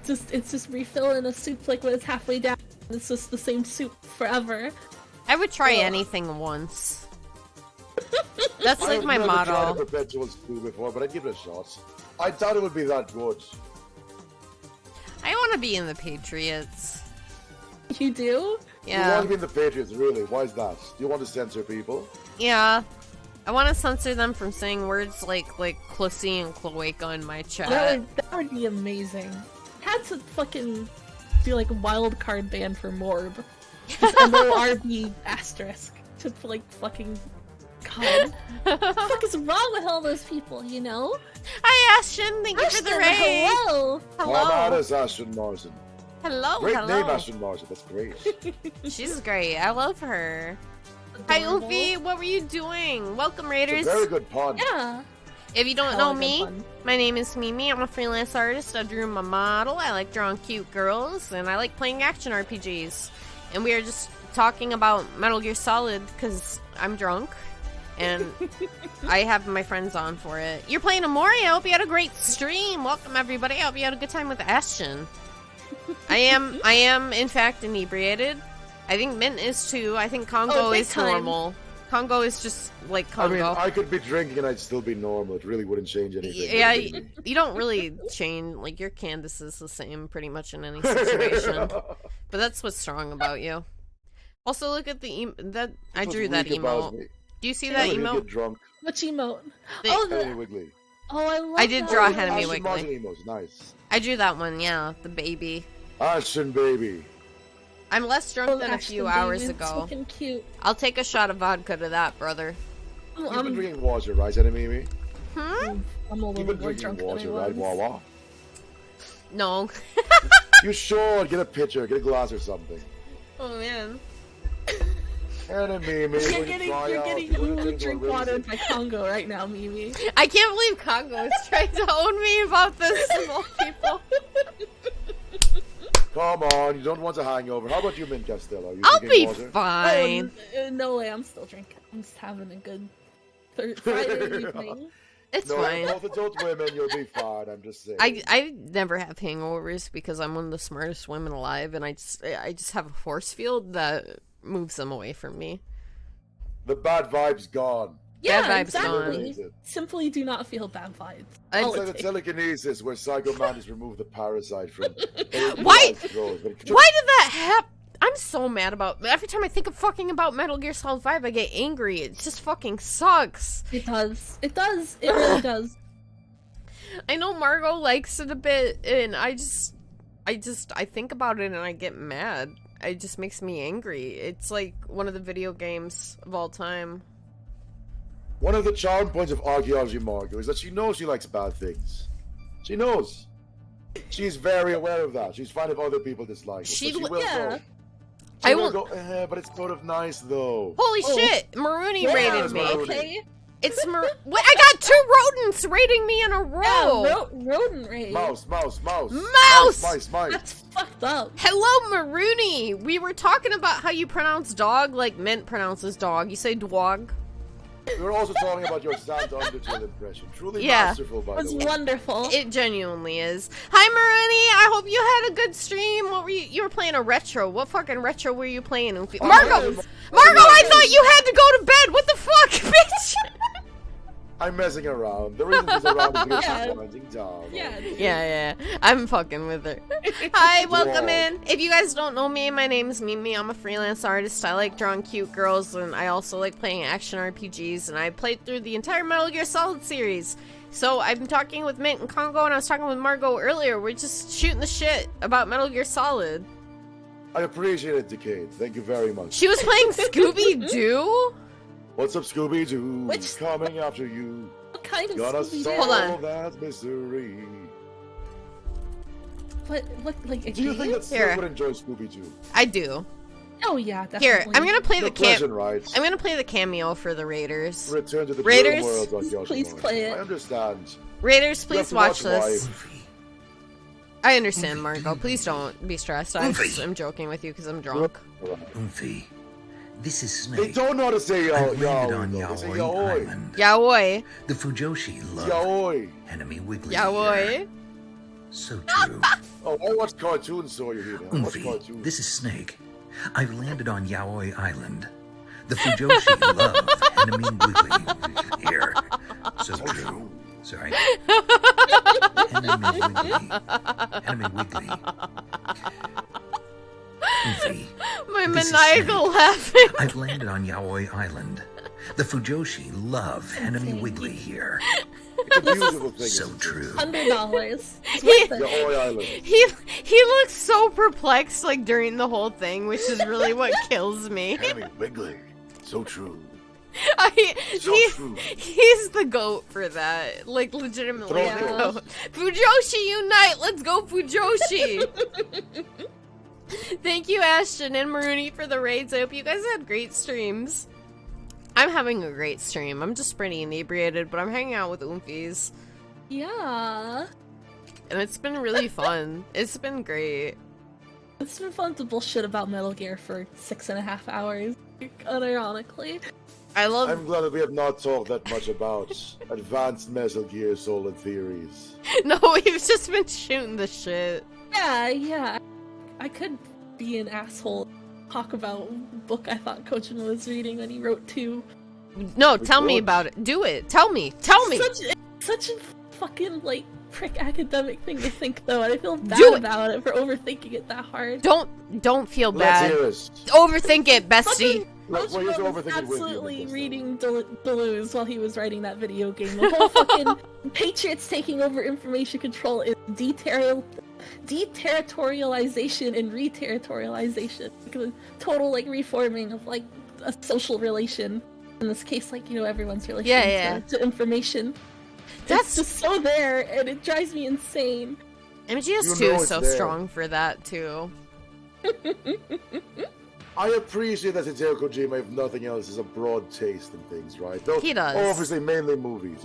It's just refilling a soup like when it's halfway down. It's just the same soup forever. I would try anything once. That's like my motto. I've never tried a perpetual soup before, but I'd give it a shot. I thought it would be that good. I want to be in the Patriots. You do? Yeah. You want to be in the Patriots, really? Why is that? Do you want to censor people? Yeah. I want to censor them from saying words like Closie and Cloaca in my chat. That would be amazing. Had to fucking do like a wild card ban for Morb. Just MORB asterisk to like fucking God. What the fuck is wrong with all those people, you know? Hi, Ashton. Thank you for the raid. Hello. Hello. Ashton Martin. Hello, Great hello. name, Ashton Martin. That's great. She's great. I love her. Hi, Ulfi. What were you doing? Welcome, Raiders. It's a very good pun. Yeah. If you don't know me, my name is Mimi. I'm a freelance artist. I drew my model. I like drawing cute girls, and I like playing action RPGs. And we are just talking about Metal Gear Solid because I'm drunk, and I have my friends on for it. You're playing Amori. I hope you had a great stream. Welcome, everybody. I hope you had a good time with Ashton. I am in fact inebriated. I think Mint is too. I think Kongou is normal. Kongou is just like Kongou. I mean, I could be drinking and I'd still be normal. It really wouldn't change anything. Yeah, you don't really change. Like, your Candace is the same pretty much in any situation. But that's what's strong about you. Also, look at the I drew that emote. Do you see that emote? Get drunk. Which emote? Henemy Wiggly. Oh, I love I did that. draw Henemimi Ashton Martin Wiggly. emotes, nice. I drew that one, yeah, the baby. Ashton baby. I'm less drunk than a few hours It's ago. fucking cute. I'll take a shot of vodka to that, brother. You've been drinking water, right, Henemimi? Hmm? I'm a You've little been more drinking drunk than I water, right, was. Wawa? No. You should get a pitcher, get a glass or something. Oh man. Henemimi, You're getting you drink water by Congo right now, Mimi. I can't believe Kongou is trying to own me about this small people. Come on, you don't want a hangover. How about you, Mint Castillo? You I'll drinking be water? fine. Oh, no way, I'm still drinking. I'm just having a good Friday evening. It's no, fine. Both adult women, you'll be fine. I'm just saying. I never have hangovers because I'm one of the smartest women alive, and I just have a force field that moves them away from me. The bad vibes gone. Yeah, Bad vibes exactly. gone. Simply do not feel bad vibes. It's like the telekinesis where Psycho Man has removed the parasite from. Why did that happen? I'm so mad about every time I think of fucking about Metal Gear Solid 5, I get angry. It just fucking sucks. It does. It does. It really does. I know Margo likes it a bit, and I think about it and I get mad. It just makes me angry. It's like one of the video games of all time. One of the charm points of Archaeology Margo is that she knows she likes bad things. She knows. She's very aware of that. She's fine if other people dislike it. She will go. She will go, but it's sort of nice though. Holy shit! Marooney rated me. Okay. It's Wait, I got 2 rodents rating me in a row. Yeah, rodent raid. Mouse. Mouse! Mice. That's fucked up. Hello, Marooney. We were talking about how you pronounce dog like Mint pronounces dog. You say dwog. We were also talking about your Santa Undertale impression. Truly masterful, by the way. It was wonderful. It genuinely is. Hi, Marooney. I hope you had a good stream. What were you were playing a retro. What fucking retro were you playing? Margo, I thought you had to go to bed. What the fuck, bitch? I'm messing around. The reason she's around is because she's commenting down. Yeah. I'm fucking with her. Hi, welcome in. If you guys don't know me, my name is Mimi. I'm a freelance artist. I like drawing cute girls, and I also like playing action RPGs, and I played through the entire Metal Gear Solid series. So I've been talking with Mint and Kongou, and I was talking with Margo earlier. We're just shooting the shit about Metal Gear Solid. I appreciate it, Decade. Thank you very much. She was playing Scooby-Doo? What's up, Scooby-Doo? Coming after you. What kind of Gonna Scooby-Doo? solve that mystery. What, like a Do you think game? that Snake would enjoy Scooby-Doo? I do. Oh yeah, definitely. Here, I'm gonna play the I'm gonna play the cameo for the Raiders. Return to the Raiders, real world, please play it. I understand. Raiders, You have please to watch watch this. live. I understand, Margo. Please don't be stressed. I'm joking with you because I'm drunk. Umphy, this is They Snake. don't know how to say I've landed yaoi. on They say Yaoi yaoi. Island. Yaoi. The Fujoshi love Yaoi. Henemimi Wiggly. Yaoi. So true. Oh, I watch cartoons, so you hear. I watch Umphy, cartoons. this is Snake. I've landed on Yaoi Island. The Fujoshi love Henemimi Wiggly here. So true. Sorry. Henemimi Wiggly. Henemimi Wiggly. Umphy, My this is maniacal Snake. laughing. I've landed on Yaoi Island. The Fujoshi love Henemimi Wiggly here. It's a beautiful thing. So true. $100. Yaoi Island. He looks so perplexed like during the whole thing, which is really what kills me. Henemimi Wiggly. So true. He's the GOAT for that. Like, legitimately the GOAT. Fujoshi unite! Let's go, Fujoshi! Thank you, Ashton and Maruni, for the raids. I hope you guys had great streams. I'm having a great stream. I'm just pretty inebriated, but I'm hanging out with Oomfies. Yeah. And it's been really fun. It's been great. It's been fun to bullshit about Metal Gear for 6.5 hours, unironically. I'm glad that we have not talked that much about advanced Metal Gear Solid theories. No, we've just been shooting the shit. Yeah. I could be an asshole, talk about a book I thought Kojima was reading when he wrote 2. No, tell me about it. Do it. Tell me. Tell me. Such a fucking, like, prick academic thing to think, though, and I feel bad about it for overthinking it that hard. Don't feel bad. Let's hear it. Overthink it, bestie. Kojima was absolutely reading Deleuze while he was writing that video game. The whole fucking Patriots taking over information control is deterritorialization and reterritorialization. Like a total, like, reforming of, like, a social relation. In this case, like, you know, everyone's relation to information. It's just so there, and it drives me insane. MGS2 is so strong for that, too. I appreciate that Hideo Kojima, if nothing else, has a broad taste in things, right? Though, he does. Obviously, mainly movies.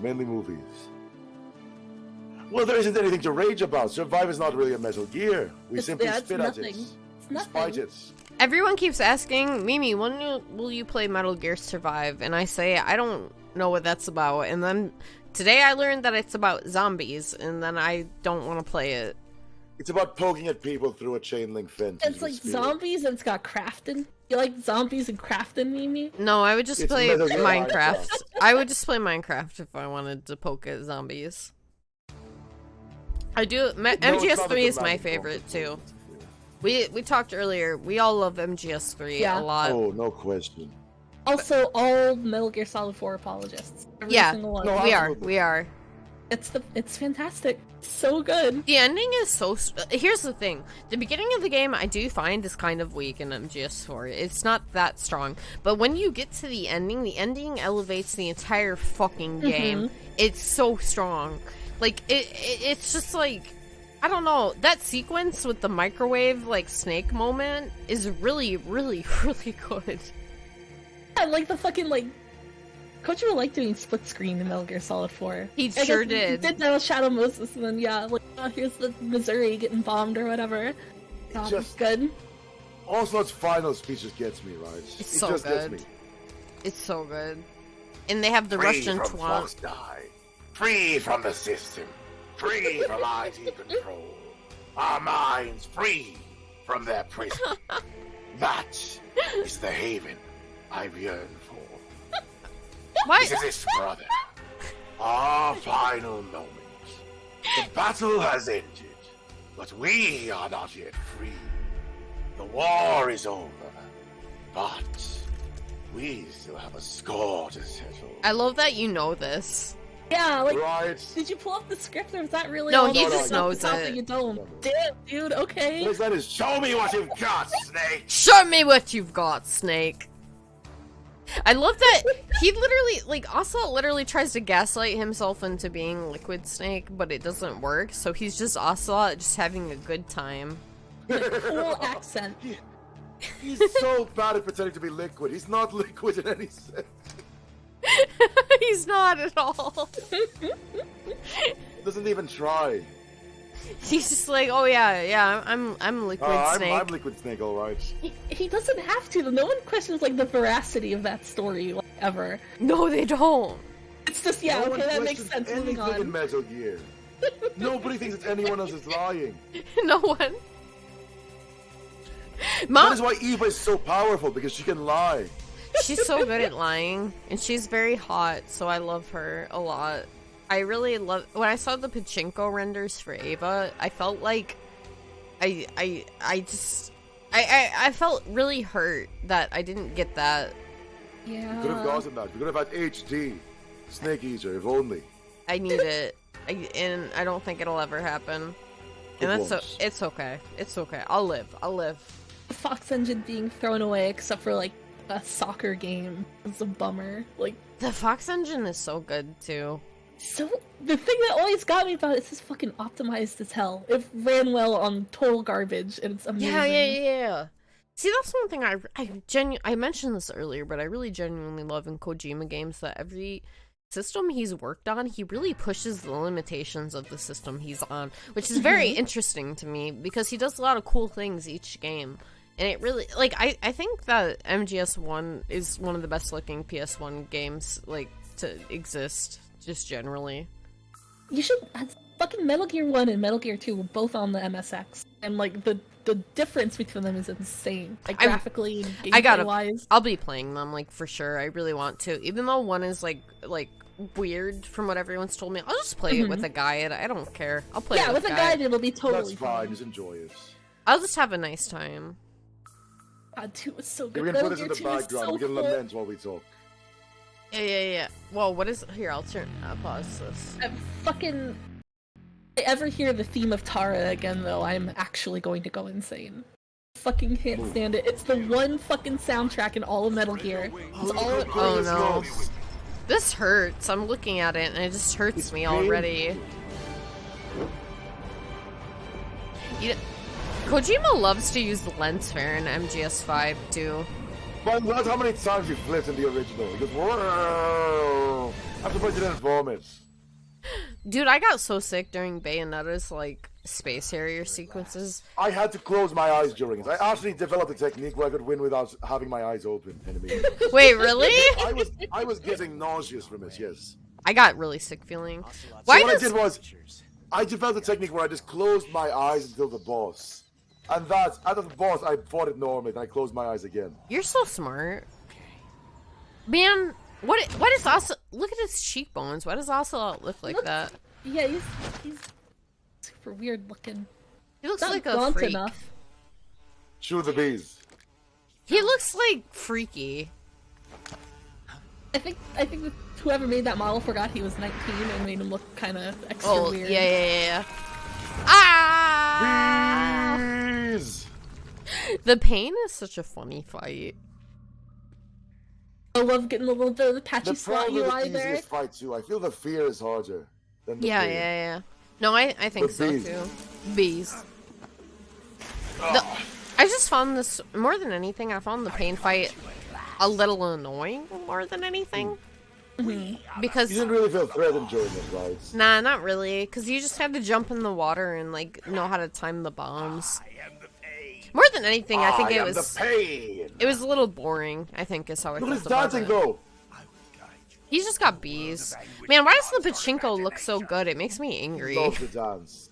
Well, there isn't anything to rage about. Survive is not really a Metal Gear. We simply spit at it. Despite it. Everyone keeps asking, Mimi, when will you play Metal Gear Survive? And I say, I don't know what that's about. And then today I learned that it's about zombies, and then I don't want to play it. It's about poking at people through a chain link fence. It's like zombies and it's got crafting. You like zombies and crafting, Mimi? No, I would just play Minecraft. I would just play Minecraft if I wanted to poke at zombies. I do. MGS3 is my favorite too. We talked earlier. We all love MGS3 a lot. Oh, no question. Also, all Metal Gear Solid 4 apologists. Every single one. No, we are. It's fantastic. So good. The ending is so. Here's the thing: the beginning of the game I do find is kind of weak in MGS4. It's not that strong, but when you get to the ending elevates the entire fucking game. It's so strong. Like it's just like, I don't know, that sequence with the microwave like snake moment is really, really, really good. I like the fucking like. Kojima liked doing split screen in Metal Gear Solid 4. He sure did. He did that with Shadow Moses, and then like, oh, here's the Missouri getting bombed or whatever. Just good. Ocelot's final speech just gets me, right? It's so good. Gets me. It's so good. And they have the Russian twat. Free from the system. Free from IT control. Our minds free from their prison. That is the haven I've yearned for. What? This is it, brother. Our final moment. The battle has ended, but we are not yet free. The war is over, but we still have a score to settle. I love that you know this. Yeah, like, right. Did you pull up the script, or is that really? No, he just knows it. You don't. Damn, dude. Okay. What that is? Show me what you've got, Snake. Show me what you've got, Snake. I love that he literally, like, Ocelot literally tries to gaslight himself into being Liquid Snake, but it doesn't work, so he's just Ocelot just having a good time. Cool accent. He's so bad at pretending to be Liquid. He's not Liquid in any sense. He's not at all. Doesn't even try. He's just like, oh yeah, I'm Liquid Snake. I'm Liquid Snake, all right. He doesn't have to. No one questions like the veracity of that story like, ever. No, they don't. It's just okay, that makes sense. Moving on. In Metal Gear. Nobody thinks that anyone else is lying. No one. That is why Eva is so powerful, because she can lie. She's so good at lying, and she's very hot, so I love her a lot. I really love when I saw the pachinko renders for Ava. I felt like I felt really hurt that I didn't get that. Yeah. Could have gotten that. We could have had HD Snake Eater, if only. I need it, and I don't think it'll ever happen. And that's it's okay. It's okay. I'll live. The Fox engine being thrown away, except for like a soccer game. It's a bummer. Like, the Fox engine is so good too. So the thing that always got me about it is it's fucking optimized as hell. It ran well on total garbage, and it's amazing. Yeah. See, that's one thing I mentioned this earlier, but I really genuinely love in Kojima games that every system he's worked on, he really pushes the limitations of the system he's on, which is very interesting to me because he does a lot of cool things each game. And it really, like, I think that MGS1 is one of the best looking PS1 games, like, to exist, just generally. You should, fucking Metal Gear 1 and Metal Gear 2 were both on the MSX, and, like, the difference between them is insane. Like, graphically and gameplay-wise. I'll be playing them, like, for sure. I really want to. Even though one is, like weird from what everyone's told me, I'll just play it with a guide. I don't care. I'll play it with a guide. It'll be totally That's fine. Just enjoy it. I'll just have a nice time. God, 2 was so good. We can put this in the background. We can lament while we talk. Yeah. Well, what is... Here, I'll pause this. If I ever hear the theme of Tara again, though, I'm actually going to go insane. Fucking can't stand it. It's the one fucking soundtrack in all of Metal Gear. It's all... Oh, no. This hurts. I'm looking at it, and it just hurts me already. Kojima loves to use the lens flare in MGS5 too. But that's how many times you flipped in the original. He goes, whoa! I'm surprised you didn't vomit. Dude, I got so sick during Bayonetta's, like, Space Harrier sequences. I had to close my eyes during it. I actually developed a technique where I could win without having my eyes open. Wait, really? I was getting nauseous from it, yes. I got really sick feeling. What I did was, I developed a technique where I just closed my eyes until the boss. And that, out of the boss, I fought it normally, and I closed my eyes again. You're so smart. Man, what is Ocelot? Look at his cheekbones. Why does Ocelot look like that? Yeah, he's super weird looking. He looks like a freak. Enough. Chew the bees. He looks like freaky. I think that whoever made that model forgot he was 19 and made him look kind of extra weird. Yeah. Ah! Bees! The pain is such a funny fight. I love getting a little bit of the patchy slot UI there. Easiest fight too. I feel the fear is harder than the pain. Yeah. No, I think so too. Bees. I just found this, more than anything, I found the pain fight a little annoying more than anything. Because you didn't really feel threatened during this, right? Nah, not really, because you just had to jump in the water and, like, know how to time the bombs. More than anything, I think it was a little boring, I think, is how I felt about it. Look at his dancing go! He's just got bees. Man, why does the pachinko look so good? It makes me angry. Love the dance.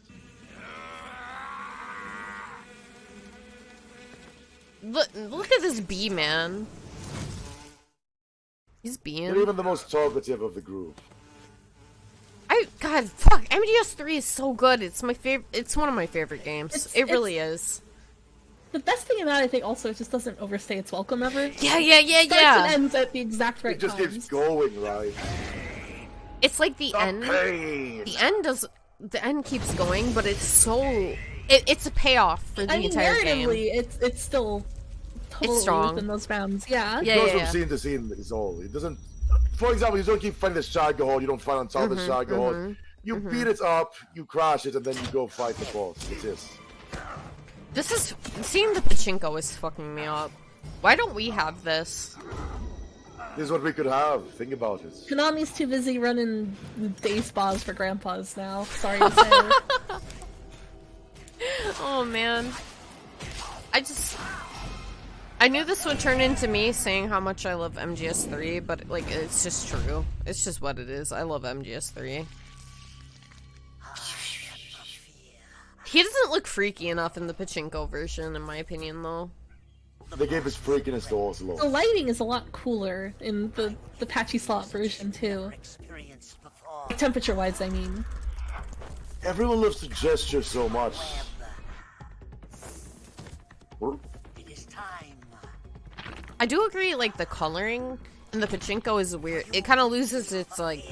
Look at this bee, man. He's being... You're even the most talkative of the group. God, fuck, MGS3 is so good. It's my favorite. It's one of my favorite games. It really is. The best thing about it, I think, also, it just doesn't overstay its welcome ever. Yeah. Starts and ends at the exact right It just times. keeps going, right? It's like the end. Pain. The end keeps going, but it's so... It's a payoff for the entire game. Narratively, it's still totally strong within those bounds. Yeah. It goes from scene to scene is all. It doesn't... For example, you don't keep fighting the Shaga Hole, you don't fight on top of the Shaga Hole. You beat it up, you crash it, and then you go fight the boss. It's this. Seeing the pachinko is fucking me up. Why don't we have this? This is what we could have. Think about it. Konami's too busy running day spas for grandpas now. Sorry to say. Oh man. I knew this would turn into me saying how much I love MGS3, but like it's just true. It's just what it is. I love MGS3. He doesn't look freaky enough in the pachinko version, in my opinion, though. They gave his freakiness to Ocelot. The lighting is a lot cooler in the patchy slot version too. Temperature-wise, I mean. Everyone loves to gesture so much. I do agree, like, the coloring in the pachinko is weird. It kind of loses its, like,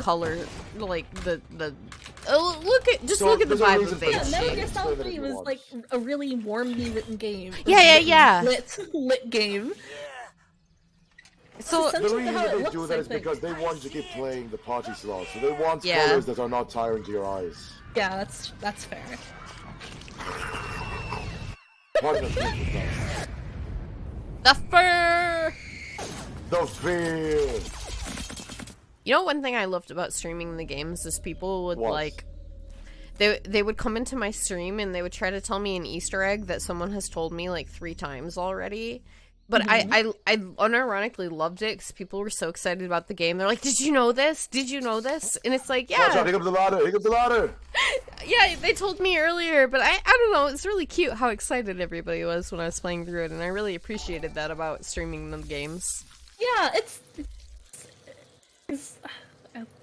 color, like, look at the vibe of Yeah, Metal Gear Solid 3 was, like, a really warmly written game. Yeah. Lit game. So the reason that they do that is because they want you to keep playing the party slots. So they want colors that are not tiring to your eyes. Yeah, that's fair. The fur. The fear. You know, one thing I loved about streaming the games is people would like, they would come into my stream and they would try to tell me an Easter egg that someone has told me like 3 times already. But I unironically loved it because people were so excited about the game. They're like, "Did you know this? Did you know this?" And it's like, yeah. Watch out, pick up the ladder. Pick up the ladder. Yeah, they told me earlier, but I don't know. It's really cute how excited everybody was when I was playing through it, and I really appreciated that about streaming the games. Yeah, it's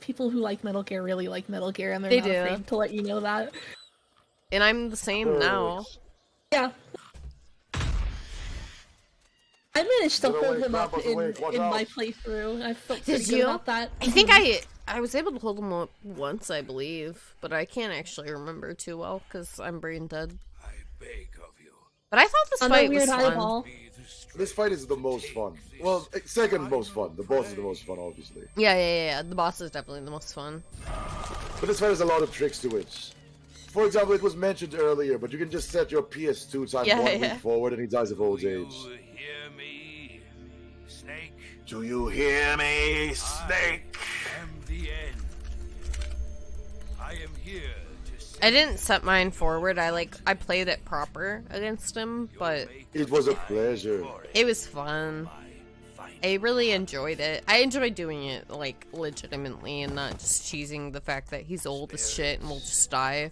people who like Metal Gear really like Metal Gear, and they're not afraid to let you know that. And I'm the same now. Yeah. I managed to hold him up in my playthrough. I felt pretty good about that. I think I was able to hold him up once, I believe, but I can't actually remember too well because I'm brain dead. But I thought this fight was fun. This fight is the most fun. Well, second most fun. The boss is the most fun, obviously. Yeah. The boss is definitely the most fun. But this fight has a lot of tricks to it. For example, it was mentioned earlier, but you can just set your PS2 time 1 week forward and he dies of old age. Do you hear me, Snake? I am here to I didn't set mine forward. I played it proper against him, but it was a pleasure. It was fun. I really enjoyed it. I enjoyed doing it like legitimately and not just cheesing the fact that he's old as shit and will just die.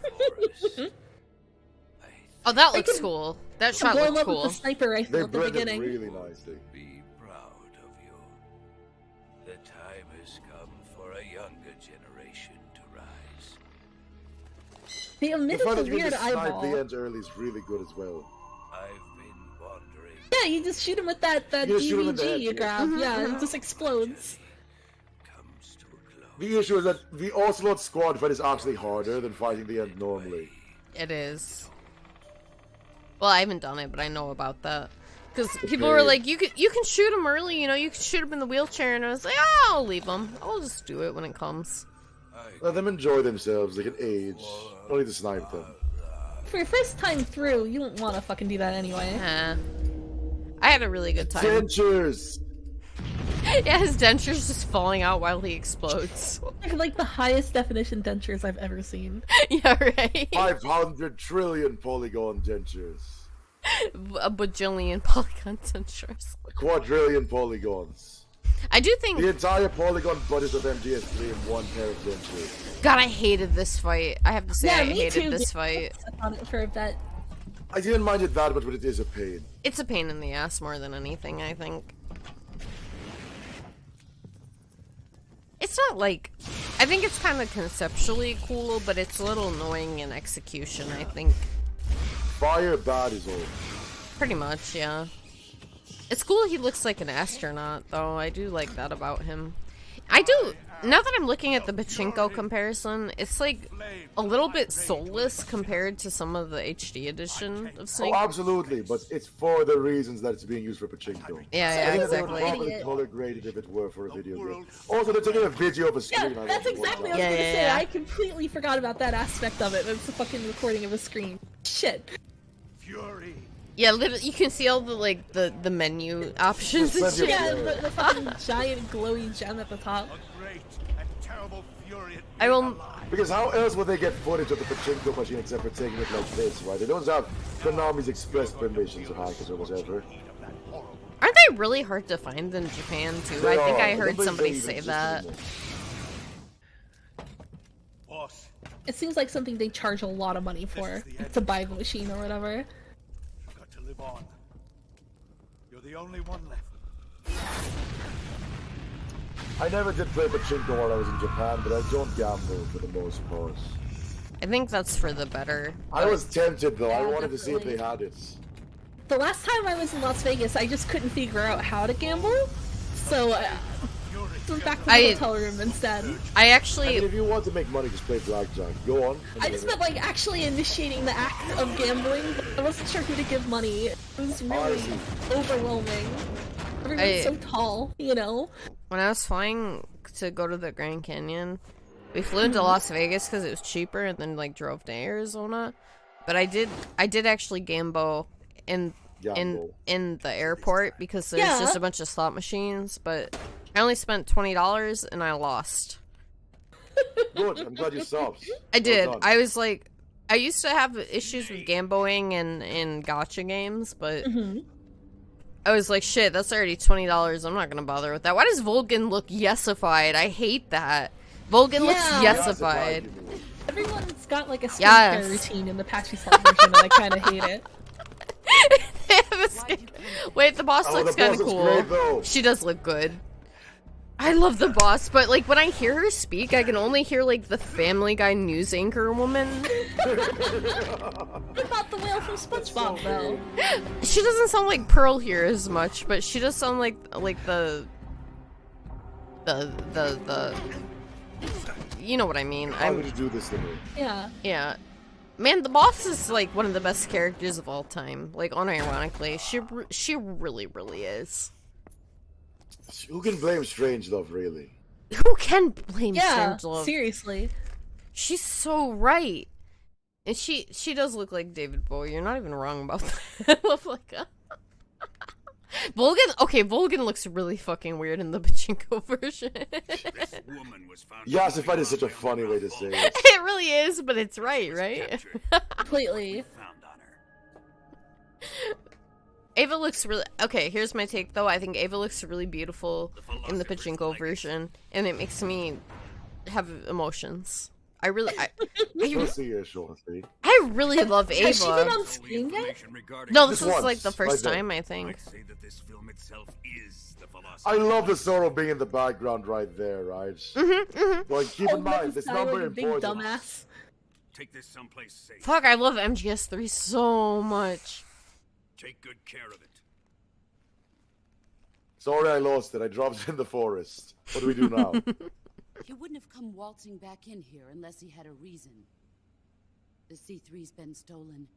Oh, that looks cool. That shot looks cool. With the sniper rifle at the beginning. Really nicely. be proud of you. The time has come for a younger generation to rise. They omitted the weird eyeball. The end early is really good as well. I've been wandering. Yeah, you just shoot him with that EVG you grab. Yeah, it just explodes. The issue is that the Ocelot squad fight is actually harder than fighting the end normally. It is. Well, I haven't done it, but I know about that. Because people were like, you can shoot him early, you know, you can shoot him in the wheelchair, and I was like, oh, I'll leave him. I'll just do it when it comes. Let them enjoy themselves, they can age. Don't need to snipe them. For your first time through, you don't want to fucking do that anyway. I had a really good time. Dentures! Yeah, his denture's just falling out while he explodes. Like the highest definition dentures I've ever seen. Yeah, right? 500 trillion polygon dentures. A bajillion polygon dentures. A quadrillion polygons. I do think the entire polygon budget of MGS3 in one pair of dentures. God, I hated this fight. I have to say, yeah, I hated too. this fight. On it for a bit. I didn't mind it that much, but it is a pain. It's a pain in the ass more than anything, I think. It's not like... I think it's kind of conceptually cool, but it's a little annoying in execution, I think. Fire bad is all. Pretty much, yeah. It's cool he looks like an astronaut, though. I do like that about him. I do... Now that I'm looking at the Pachinko comparison, it's like a little bit soulless compared to some of the HD edition of Snake. Oh, absolutely, but it's for the reasons that it's being used for Pachinko. Yeah, exactly. They would probably color graded if it were for a video game. Also, they're taking a video of a screen. Yeah, that's exactly what I was gonna say. I completely forgot about that aspect of it. It's a fucking recording of a screen. Shit. Fury. Yeah, literally, you can see all the like the menu options and shit. Yeah, the fucking giant glowy gem at the top. I will. Because how else would they get footage of the Pachinko machine except for taking it like this, right? They don't have Konami's express permissions or hackers or whatever. Aren't they really hard to find in Japan too? I think I heard somebody say that. It seems like something they charge a lot of money for to buy the machine or whatever. You've got to live on. You're the only one left. I never did play Pachinko while I was in Japan, but I don't gamble for the most part. I think that's for the better. I was tempted though. I wanted to see if they had it. The last time I was in Las Vegas, I just couldn't figure out how to gamble, so went back to the hotel room instead. I actually... I mean, if you want to make money, just play blackjack. Go on. I just meant like actually initiating the act of gambling, but I wasn't sure who to give money. It was really overwhelming. Everyone's so tall, you know? When I was flying to go to the Grand Canyon, we flew into Las Vegas because it was cheaper, and then like drove to Arizona. But I did actually gamble in the airport because there's just a bunch of slot machines. But I only spent $20 and I lost. Good. I'm glad you stopped. I did. Well I was like, I used to have issues with gambling and gacha games, but I was like, shit, that's already $20. I'm not gonna bother with that. Why does Volgan look yesified? I hate that. Volgan looks yesified. Everyone's got like a skincare routine in the Patchy Slot version, and I kind of hate it. Wait, the boss looks kind of cool. She does look good. I love the boss, but like when I hear her speak, I can only hear like the Family Guy news anchor woman. What about the whale from SpongeBob though? She doesn't sound like Pearl here as much, but she does sound like the you know what I mean. How would you do this to me? Yeah. Yeah. Man, the boss is like one of the best characters of all time. Like unironically, she really is. Who can blame Strangelove, really? Who can blame Strangelove? Seriously. She's so right. And she does look like David Bowie. You're not even wrong about that. Like, Volgan looks really fucking weird in the pachinko version. Yasified is such a funny way to say it. It really is, but it's right? Completely. Ava looks really... Okay, here's my take, though. I think Ava looks really beautiful in the pachinko version, and it makes me have emotions. I really love Ava. Has she been on screen yet? No, this was like the first time, I think. I love the sorrow being in the background right there, right? Like, keep in mind, this number important. Dumbass. Take this someplace safe. Fuck, I love MGS3 so much. Take good care of it. Sorry I lost it. I dropped it in the forest. What do we do now? He wouldn't have come waltzing back in here unless he had a reason. The C3's been stolen.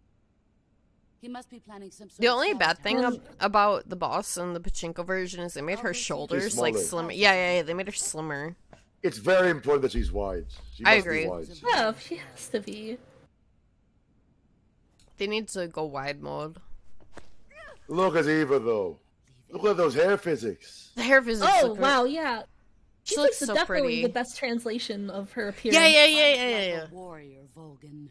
He must be planning some sort The of only bad thing sabotage. about the boss in the pachinko version is they made her shoulders like slimmer. Yeah, they made her slimmer. It's very important that she's wide. She I must be agree. wide. Yeah, she has to be. They need to go wide mode. Look at Eva, though. Look at those hair physics. The hair physics. Oh, wow, yeah. She She's looks like so definitely pretty. the best translation of her appearance. Yeah. Warrior, Volgan.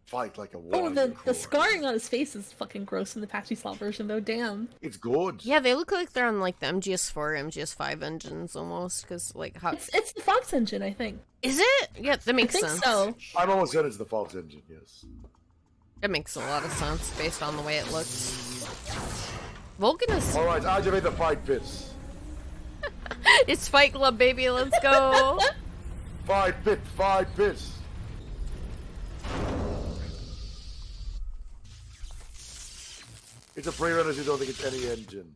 Fight like a warrior. Oh, the scarring on his face is fucking gross in the Patchy Slot version, though. Damn. It's good. Yeah, they look like they're on like the MGS4, MGS5 engines almost, because like how It's the Fox engine, I think. is it? Yeah, that makes I think sense. so. I'm almost certain it's the Fox engine, yes. It makes a lot of sense based on the way it looks. Volgan is. Alright, activate the fight pits. It's Fight Club, baby. Let's go. Fight pits. It's a pre-run as you don't think it's any engine.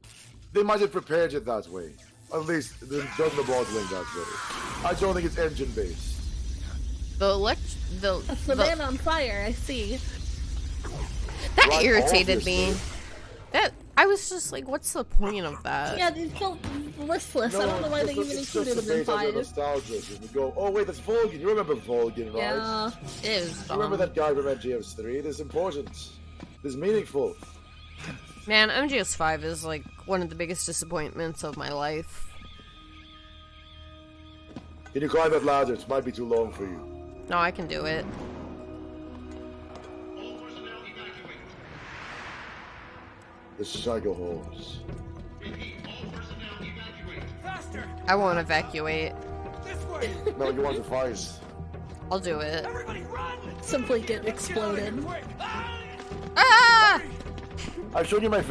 They might have prepared it that way. At least, they've done the modeling that way. I don't think it's engine-based. That's the man on fire, I see. That Right, irritated obviously. me. I was just like, what's the point of that? Yeah, they felt listless. I don't know why they even it's included just him in a phase of 5. nostalgia. And we go, oh wait, that's Volgan. You remember Volgan, right? Yeah. It is You remember that guy from MGS3? This is important. This is meaningful. Man, MGS5 is like one of the biggest disappointments of my life. Can you climb that ladder? It might be too long for you. No, I can do it. The Psycho Holes. I won't evacuate. No, you want to fight. I'll do it. Simply get exploded. Ah! I've shown you one of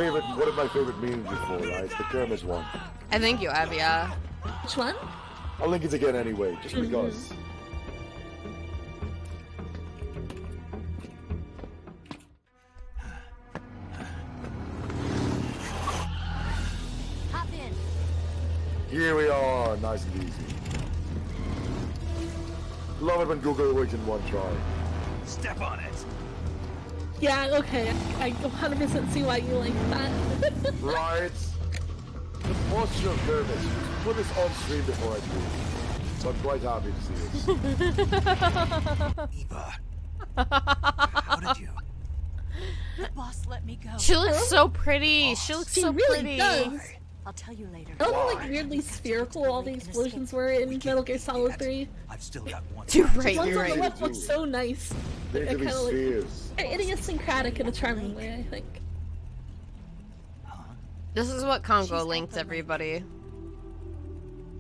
my favorite memes before, right? It's the Kermis one. I think you have, yeah. Which one? I'll link it again anyway, just because. Hop in. Here we are, nice and easy. Love it when Google works in one try. Step on it. Yeah, okay. I 100% see why you like that. Right? The posture of nervous. Put this on stream before I do. So I'm quite happy to see this. Eva, how did you? The boss let me go. She looks so pretty. She looks so really pretty. does. I'll tell you later. I love how like weirdly spherical all the explosions were in Metal Gear Solid 3. I've still got one. You're right. Ones You're on the right. left look so nice. They They're could be kind of like spheres. idiosyncratic in a charming way, I think. This is what Kongou linked, everybody.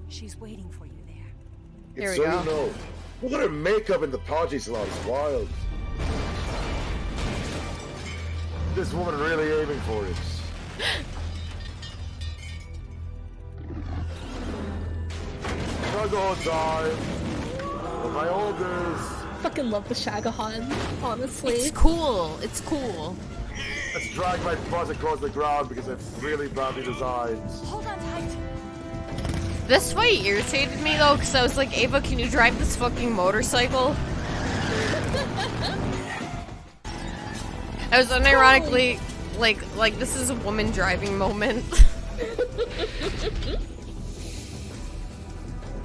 She's waiting for you there. Here we So go. you know. Look at her makeup in the party slot. It's wild. This woman really aiming for it. Struggle time. For my orders. Fucking love the Shagahan, honestly. It's cool. It's cool. Let's drag my buzz across the ground because it's really badly designed. Hold on tight. This fight irritated me though, because I was like, Ava, can you drive this fucking motorcycle? I was unironically like this is a woman driving moment.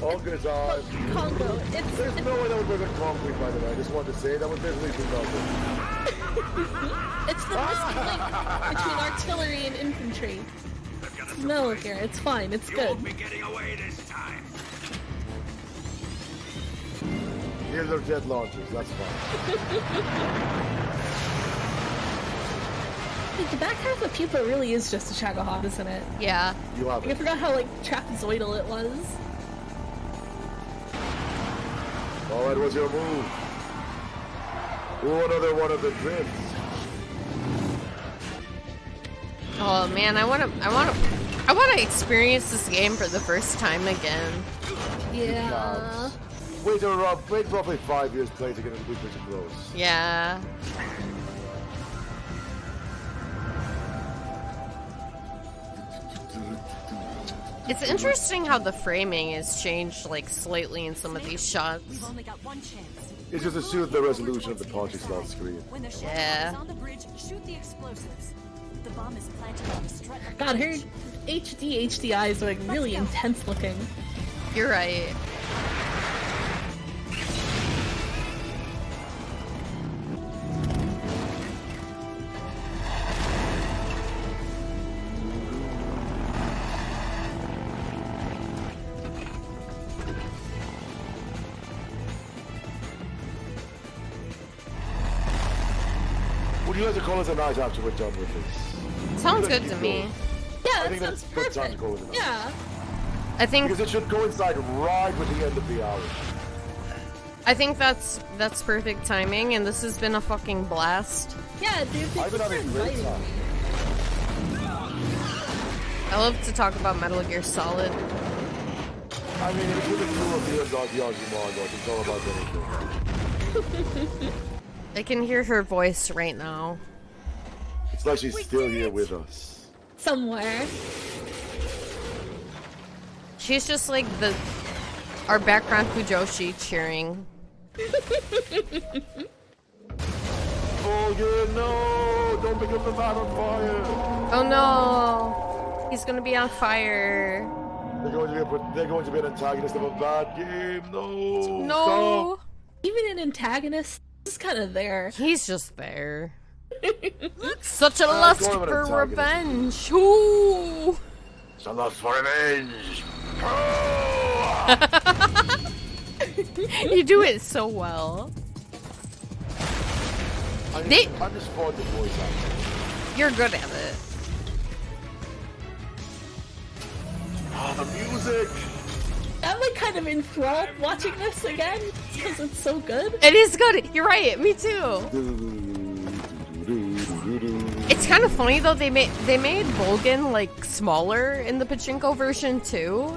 All good time. Kongou, There's no way that would work on concrete, by the way. I just wanted to say that was literally too nothing. It's the missing link between artillery and infantry. It's Metal Gear, it's fine, it's good. Here's our jet launchers, that's fine. The back half of Pupa really is just a Shagahan, isn't it? Yeah. You have I forgot how like trapezoidal it was. Alright, what's your move? Ooh, another one of the drifts. Oh man, I wanna experience this game for the first time again. Yeah. Wait roughly 5 years play to get into Weakness and Gross. Yeah. It's interesting how the framing is changed like slightly in some of these shots. We've only got one chance. It's just to suit the resolution of the party slot screen. When the Yeah. is on the bridge, shoot the explosives. The bomb is planted on the strut of the God, her bridge. HD HDIs are like really intense looking. You're right. Would you like to call us a night after we're done with this? Sounds Let's good to keep me. going. Yeah, I that think sounds that's a good time to perfect. call it a night. Yeah. I think Because it should coincide right with the end of the hour. that's perfect timing, and this has been a fucking blast. Yeah, dude, I've been having a great time. I love to talk about Metal Gear Solid. I mean, if you the two of you and Yaji Margo, it's all about anything. I can hear her voice right now. It's like she's still here with us. Somewhere. She's just like our background Fujoshi cheering. Oh yeah, no! Don't pick up the man on fire! Oh no! He's gonna be on fire. They're going to be an antagonist of a bad game. No! No! Stop. Even an antagonist is kind of there. He's just there. Such a lust call him an for antagonist. revenge. Ooh! It's a lust for revenge! You do it so well. I'm just fond of voice acting. You're good at it. Oh, the music! I'm like kind of enthralled watching this again because it's so good. It is good. You're right. Me too. It's kind of funny though. They made Volgin like smaller in the pachinko version too.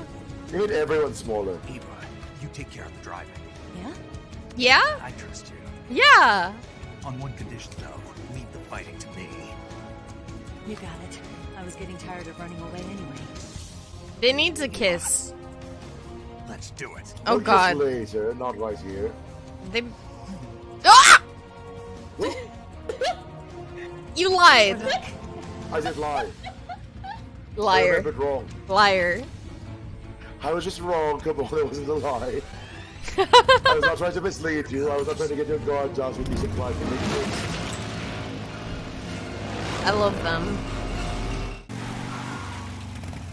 You made everyone smaller. Eva, you take care of the driving. Yeah. I trust you. Yeah. On one condition, though, leave the fighting to me. You got it. I was getting tired of running away anyway. They need to kiss. Let's do it. Oh We'll God. kiss later, not right here. They. Ah! You lied. I did lie. Liar. I remembered wrong. Liar. I was just wrong. Come on, it wasn't a lie. I was not trying to mislead you. I was not trying to get your guard down with decent life for liquids. I love them.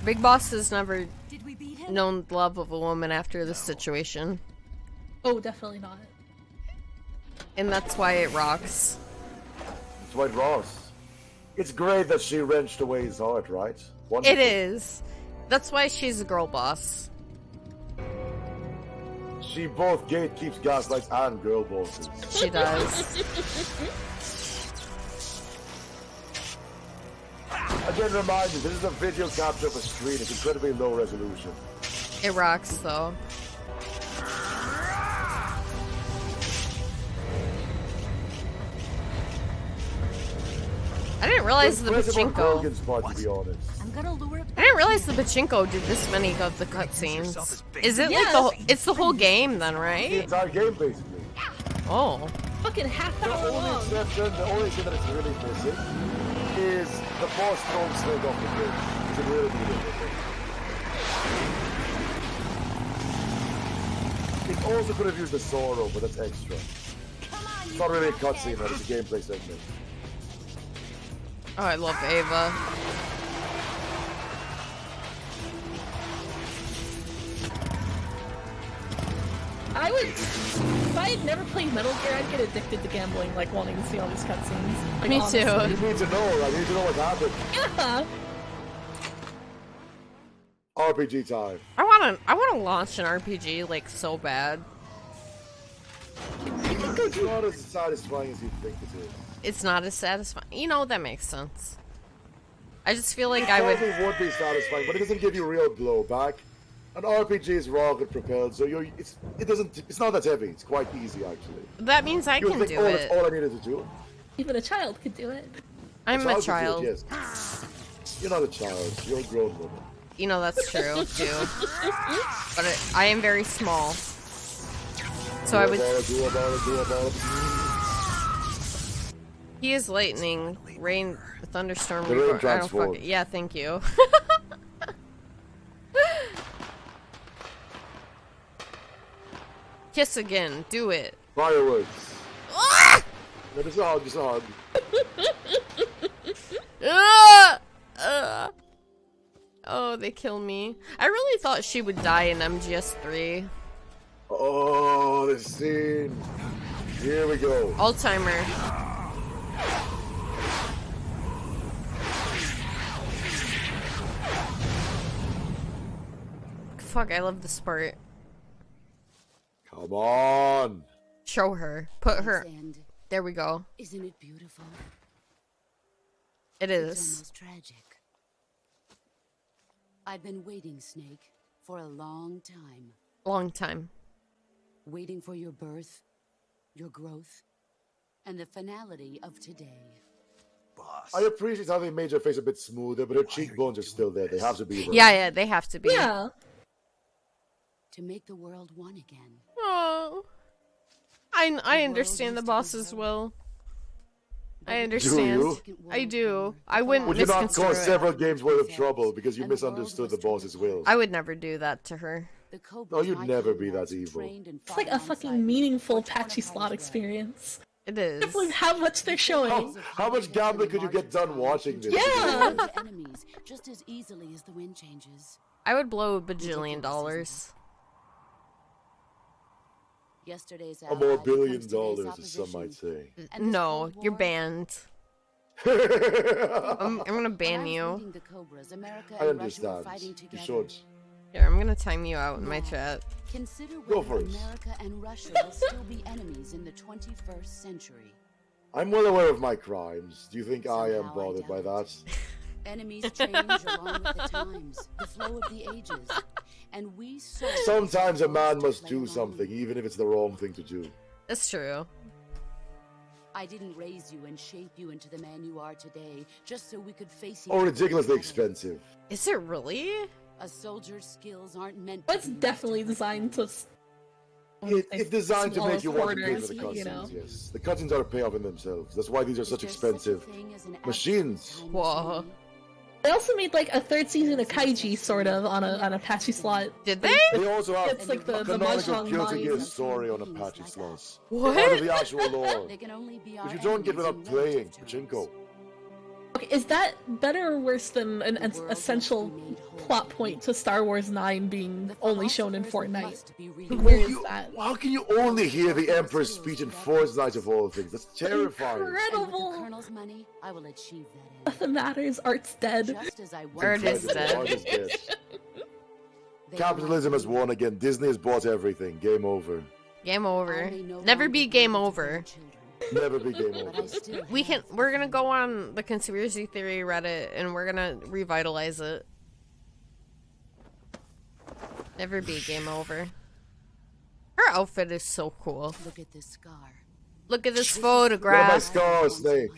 Big Boss has never known the love of a woman after this situation. Oh, definitely not. And that's why it rocks. That's why it rocks. It's great that she wrenched away his heart, right? Wonderful. It is. That's why she's a girl boss. She both gatekeeps, gaslights, and girl bosses. She does. Again, remind you, this is a video capture of a screen. It's incredibly low resolution. It rocks, though. I didn't realize the pachinko. Part, to be honest. I didn't realize the pachinko did this many of the cutscenes. Is it like the whole, it's the whole game then, right? The entire game, basically. Oh. Fucking half hour The only long. exception, the only thing that it's really missing is the boss throwing Snake off the bridge. It's a really beautiful thing. It also could have used the Sorrow, but that's extra. It's not really a cutscene, but it's a gameplay segment. Oh, I love Ava. I would, if I had never played Metal Gear, I'd get addicted to gambling, like wanting to see all these cutscenes. Like, Me honestly. too. You need to know, right? You need to know what happened. Yeah. RPG time. I wanna launch an RPG like so bad. It's not as satisfying as you think it is. It's not as satisfying. You know, that makes sense. I just feel like I would. It would be satisfying, but it doesn't give you real blowback. An RPG is rocket propelled, so it's not that heavy. It's quite easy actually. That means I can do it. That's all I needed to do. Even a child could do it. I'm a child. Yes. You're not a child. You're a grown woman. You know that's true too. But I am very small. So I would. He is lightning, rain, thunderstorm. The rain I don't transform. Yeah, thank you. Kiss again. Do it. Fireworks. Ah! No, just a hug. Just a hug. Oh, they kill me. I really thought she would die in MGS3. Oh, this scene. Here we go. Alzheimer. Fuck, I love this part. Come on. Show her. Put her. There we go. Isn't it beautiful? It is. It's almost tragic. I've been waiting, Snake, for a long time. Long time. Waiting for your birth, your growth, and the finality of today. I appreciate how they made her face a bit smoother, but her cheekbones are still there. They have to be there. Yeah, they have to be. Yeah. To make the world one again. Oh. I understand the boss's will. I understand. Do you? I do. I wouldn't Would you not misconstrue cause it. several games worth of trouble because you misunderstood the boss's will? I would never do that to her. No, you'd never be that evil. It's like a fucking meaningful patchy slot experience. It is. Like how much they're showing. How much gambling could you get done watching this? Yeah. Enemies just as easily as the wind changes. I would blow $1 bajillion. Yesterday's Or more $1 billion, as some might say. No, you're banned. I'm gonna ban you. I understand. You should. Here, I'm gonna time you out in my chat. Consider Go for whether it. America and Russia will still be enemies in the 21st century. I'm well aware of my crimes. Do you think I am bothered by that? Enemies change along with the times, the flow of the ages, and we solve. Sometimes a man must do something, even if it's the wrong thing to do. That's true. I didn't raise you and shape you into the man you are today, just so we could face each Or other. ridiculously expensive. Is it really? A soldier's skills aren't meant It's definitely designed to. It's designed to make you want to pay quarters, for the cutscenes, you know? yes. The cutscenes are a payoff in themselves. That's why these are such expensive machines. Whoa. They also made like a 3rd season of Kaiji, sort of, on a Apache slot. Did they? They also have It's like the canonical Mahjong Guilty Gear Mind. story on Apache slots. What? Part of the actual lore. They can only be our Which you don't get enemies without in playing relative terms. Pachinko. Okay, is that better or worse than an essential plot point to Star Wars 9 being only shown in Fortnite? Where is that? How can you only hear the Emperor's speech in Fortnite of all things? That's terrifying. Incredible! Colonel's money, I will achieve that. Nothing matters, art's dead. Just as I Art is dead. Art is dead. Capitalism has won again. Disney has bought everything. Game over. Game over. Never be game over. Never be game over. We're gonna go on the conspiracy theory Reddit and we're gonna revitalize it. Never be game over. Her outfit is so cool. Look at this scar. Look at this Look at my photograph. scar, Snake.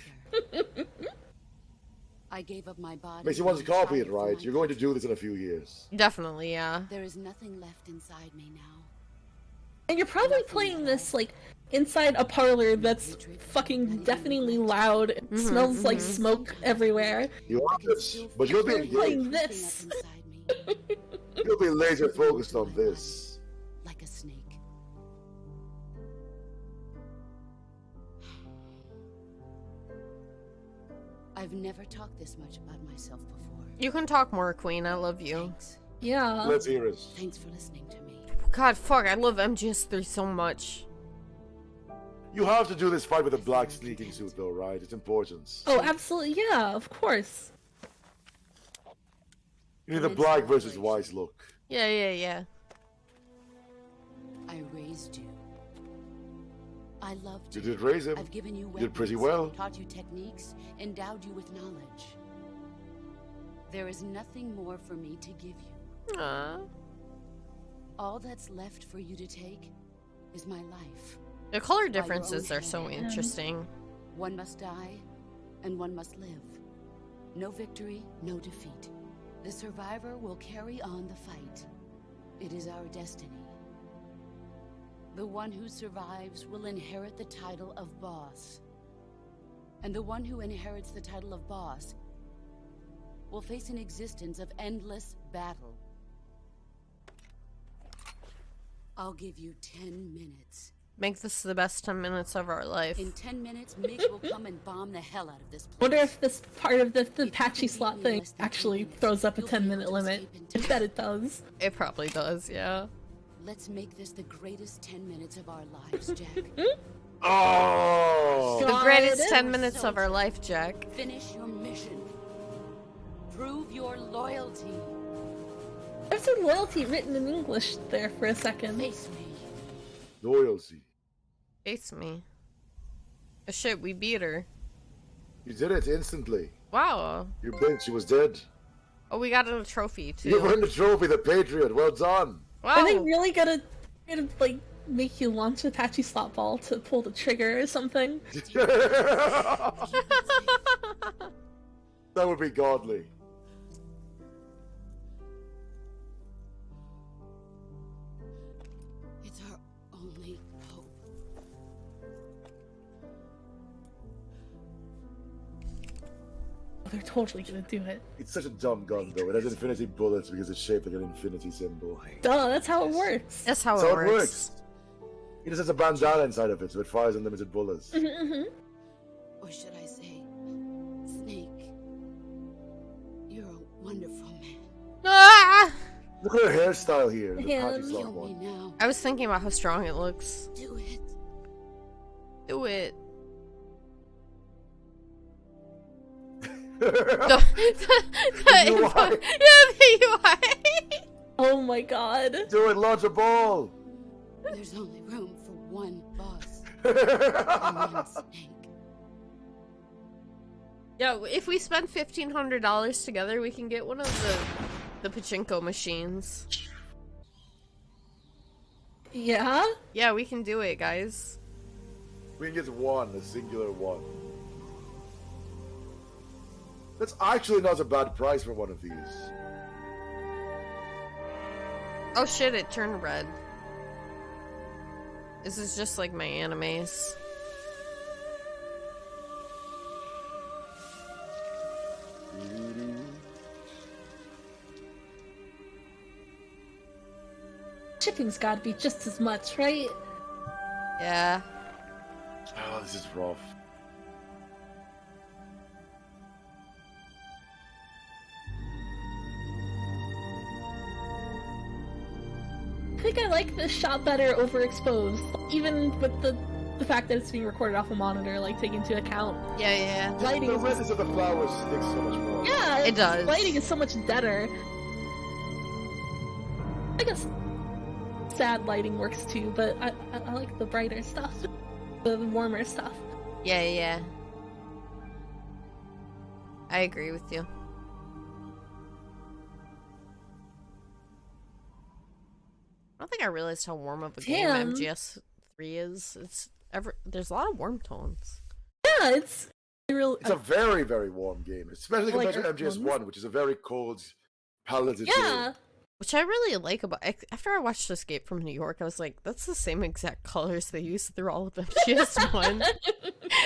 I gave up my body. Makes you want to copy it, right? You're going to do this in a few years. Definitely, yeah. There is nothing left inside me now. And you're probably playing this, like, inside a parlor that's fucking deafeningly loud. It smells like smoke everywhere. You want this, but you'll be You're playing engaged. this. You'll be laser focused on this. Like a snake. I've never talked this much about myself before. You can talk more, Queen. I love you. Thanks. Yeah. Let's hear it. Thanks for listening to me. God, fuck, I love MGS3 so much. You have to do this fight with a black sneaking suit, though, right? It's important. Oh, absolutely, yeah, of course. You need the black versus white look. Yeah, yeah, yeah. I raised you. I loved You you. did raise him. I've given you You weapons, did pretty well. taught you techniques, endowed you with knowledge. There is nothing more for me to give you. Aww. All that's left for you to take is my life. The color By your differences own are so hand. interesting. One must die, and one must live. No victory, no defeat. The survivor will carry on the fight. It is our destiny. The one who survives will inherit the title of boss. And the one who inherits the title of boss will face an existence of endless battle. I'll give you 10 minutes. Make this the best 10 minutes of our life. In 10 minutes, Mig will come and bomb the hell out of this place. Wonder if this part of the Apache slot thing actually throws up a 10-minute limit. I bet it does. It probably does, yeah. Let's make this the greatest 10 minutes of our lives, Jack. Oh! The greatest 10 minutes of our life, Jack. Finish your mission. Prove your loyalty. There's a loyalty written in English there for a second. Face me. Loyalty. Face me. Oh shit, we beat her. You did it instantly. Wow. You blinked, she was dead. Oh, we got a trophy, too. You won the trophy, the Patriot. Well done. Wow. Are they really gonna like make you launch Apache slot ball to pull the trigger or something? That would be godly. It's our only hope. They're totally gonna do it. It's such a dumb gun, though. It has infinity bullets because it's shaped like an infinity symbol. Duh, that's how it works. That's how That's it how it works. works. It just has a bandana inside of it, so it fires unlimited bullets. Or should I say, Snake? You're a wonderful man. Ah! Look at her hairstyle here. The Yeah. Patty slot Kill me one. now. I was thinking about how strong it looks. Do it. Do it. The Yeah, the UI. Oh my god. Do it, launch a ball. There's only room for one boss. I mean, Snake. Yeah, if we spend $1,500 together, we can get one of the pachinko machines. Yeah? Yeah, we can do it, guys. We can get one, a singular one. That's actually not a bad price for one of these. Oh shit, it turned red. This is just like my animes. shipping's gotta be just as much, right? Yeah. Oh, this is rough. I think I like this shot better overexposed, even with the fact that it's being recorded off a monitor, like taking into account. Yeah. Lighting The is redness of the flowers sticks so much more. yeah, It does. Lighting is so much better. I guess sad lighting works too, but I like the brighter stuff, the warmer stuff. Yeah. I agree with you. I don't think I realized how warm of a game Damn. MGS3 is. There's a lot of warm tones. Yeah, it's real. It's a very, very warm game, especially compared to MGS1, which is a very cold, paleted game. Which I really like about... After I watched Escape from New York, I was like, that's the same exact colors they used through all of MGS1.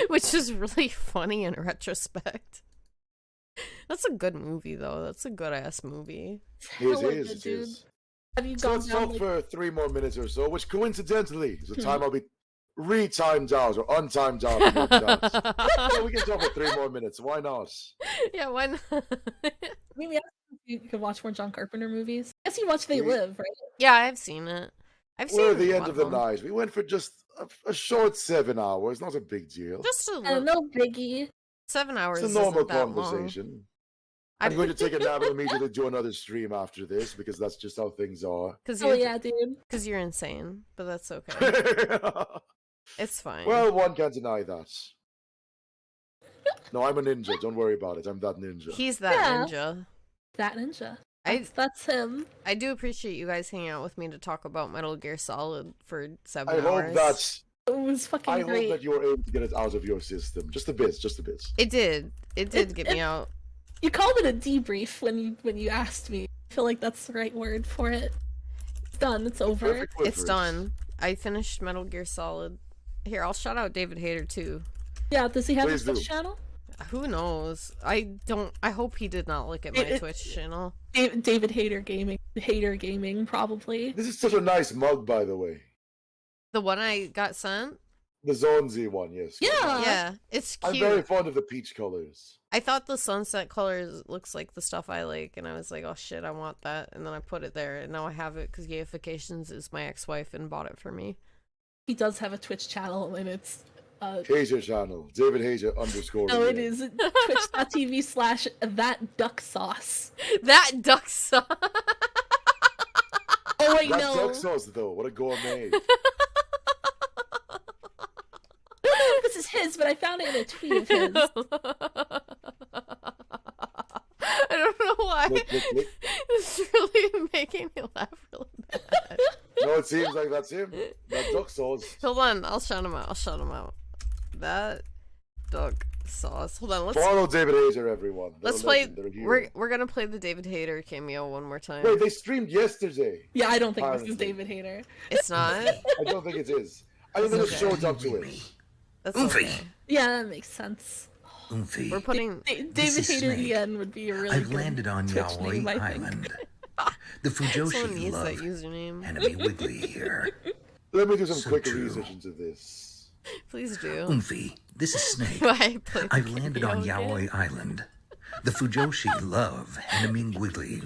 Which is really funny in retrospect. That's a good movie, though. That's a good-ass movie. It is. Have you So gone let's down, talk for 3 more minutes or so, which coincidentally is the time I'll be re-timed out or untimed out. So we can talk for 3 more minutes. Why not? Yeah, why not? Maybe you could watch more John Carpenter movies. I guess you watch They Live, right? Yeah, I've seen it. We're at the end of the night. We went for just a short 7 hours. Not a big deal. Just a little. No biggie. 7 hours. It's a normal isn't that conversation. Long. I'm going to take a nap and immediately do another stream after this because that's just how things are. Yeah, dude. Because you're insane, but that's okay. It's fine. Well, one can't deny that. No, I'm a ninja. Don't worry about it. I'm that ninja. He's that ninja. That ninja. That's him. I do appreciate you guys hanging out with me to talk about Metal Gear Solid for 7 I hours. hope that's... It was fucking I great. hope that you were able to get it out of your system. Just a bit. It did. It did get me out. You called it a debrief when you asked me. I feel like that's the right word for it. It's done. It's over. It's done. I finished Metal Gear Solid. Here, I'll shout out David Hayter too. Yeah, does he have a Twitch channel? Who knows? I hope he did not look at my Twitch channel. David Hayter Gaming, probably. This is such a nice mug, by the way. The one I got sent? The Zonzi one, yes. Yeah, it's cute. I'm very fond of the peach colors. I thought the sunset colors looks like the stuff I like, and I was like, oh shit, I want that. And then I put it there, and now I have it because Gayifications is my ex-wife and bought it for me. He does have a Twitch channel, and it's... Hazer channel. David Hazer _ No, it is twitch.tv/thatducksauce. That duck sauce. Oh wait, that no. duck sauce, though. What a gourmet. I don't know if this is his, but I found it in a tweet of his. I don't know why. Look. It's really making me laugh really bad. No, it seems like that's him. That duck sauce. Hold on, I'll shout him out. That duck sauce. Hold on, let's follow David Hazer, everyone. Let's play. We're gonna play the David Hayter cameo one more time. Wait, they streamed yesterday. Yeah, I don't think this is David Hayter. It's not. I don't think it is. I think it showed up to it. That's okay. Yeah, that makes sense. We're putting David Hayter EN would be a really I've good landed on Twitch Yaoi name, I think. Island. The Someone Fujoshi needs love that username. Henemimi Wiggly here. Let me do some So quick true. research into this. Please do. This is Snake. Why play the I've landed on video Yaoi game? Island. The Fujoshi love Henemimi Wiggly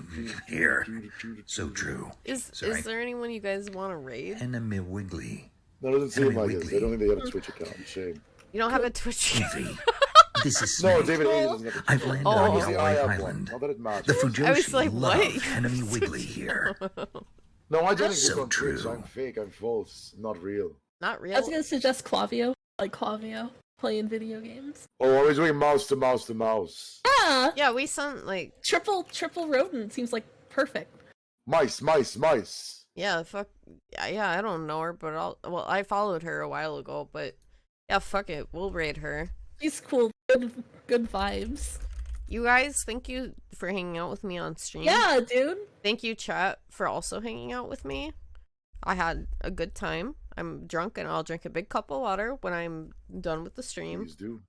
here. So true. Is Sorry. there anyone you guys want to raid? Henemimi Wiggly. No, it doesn't seem Henemimi like it. Wiggly. I don't think they have a Twitch account. Shame. You don't have a Twitch channel. This is No, Snake. David Hazer doesn't have a I've Twitch landed account. on Obviously, I Yaoi have one. Island. Not that it matters. The Fujoshi I was like, love what? Henemimi Wiggly here. No, I don't exist So on Twitch. true. I'm fake. I'm false. Not real. Not real. I was gonna suggest Clavio, playing video games. Oh, are we doing mouse to mouse to mouse? Yeah, we sent like triple rodent seems like perfect. Mice. yeah, fuck yeah. I don't know her, but I followed her a while ago, but yeah, fuck it, we'll raid her. She's cool. Good vibes. You guys, thank you for hanging out with me on stream. Yeah, dude. Thank you, chat, for also hanging out with me. I had a good time. I'm drunk, and I'll drink a big cup of water when I'm done with the stream. Please do.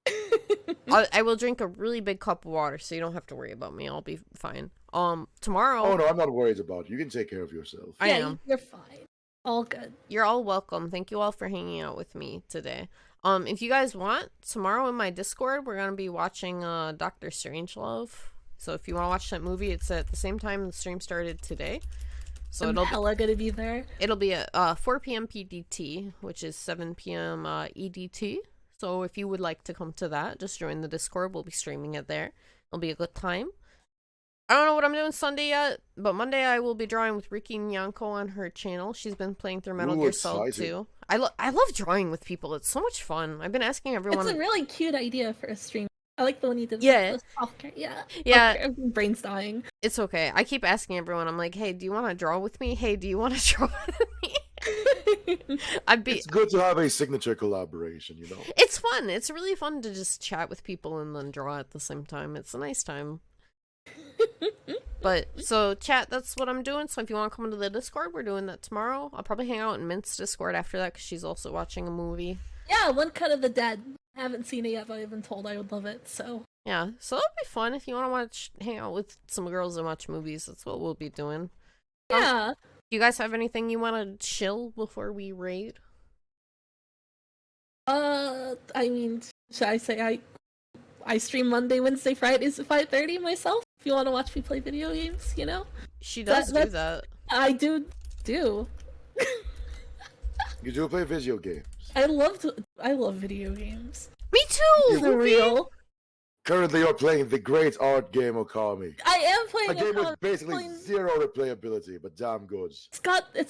I will drink a really big cup of water, so you don't have to worry about me. I'll be fine. Tomorrow. Oh no, I'm not worried about you. You can take care of yourself. I am. You're fine. All good. You're all welcome. Thank you all for hanging out with me today. If you guys want, tomorrow in my Discord, we're gonna be watching Doctor Strangelove. So if you want to watch that movie, it's at the same time the stream started today. So I'm hella gonna be there. It'll be at 4 p.m. PDT, which is 7 p.m. EDT. So if you would like to come to that, just join the Discord. We'll be streaming it there. It'll be a good time. I don't know what I'm doing Sunday yet, but Monday I will be drawing with Ricky Nyanko on her channel. She's been playing through Metal Gear Solid 2. I love drawing with people. It's so much fun. I've been asking everyone. It's a really cute idea for a stream. I like the one you did. Yeah. With healthcare. Yeah. Yeah. Brain's dying. It's okay. I keep asking everyone. I'm like, hey, do you want to draw with me? Hey, do you want to draw with me? It's good to have a signature collaboration, you know? It's fun. It's really fun to just chat with people and then draw at the same time. It's a nice time. But, so, chat, that's what I'm doing. So if you want to come into the Discord, we're doing that tomorrow. I'll probably hang out in Mint's Discord after that because she's also watching a movie. Yeah, One Cut of the Dead. I haven't seen it yet, but I've been told I would love it, so. Yeah, so it'll be fun. If you want to hang out with some girls and watch movies, that's what we'll be doing. Yeah. Do you guys have anything you want to chill before we raid? I mean, should I say I stream Monday, Wednesday, Fridays at 5:30 myself? If you want to watch me play video games, you know? She does do that. I do. You do play video games. I love video games. Me too! For real. Currently, you're playing the great art game Okami. I am playing a game with Okami. basically zero replayability, but damn good. It's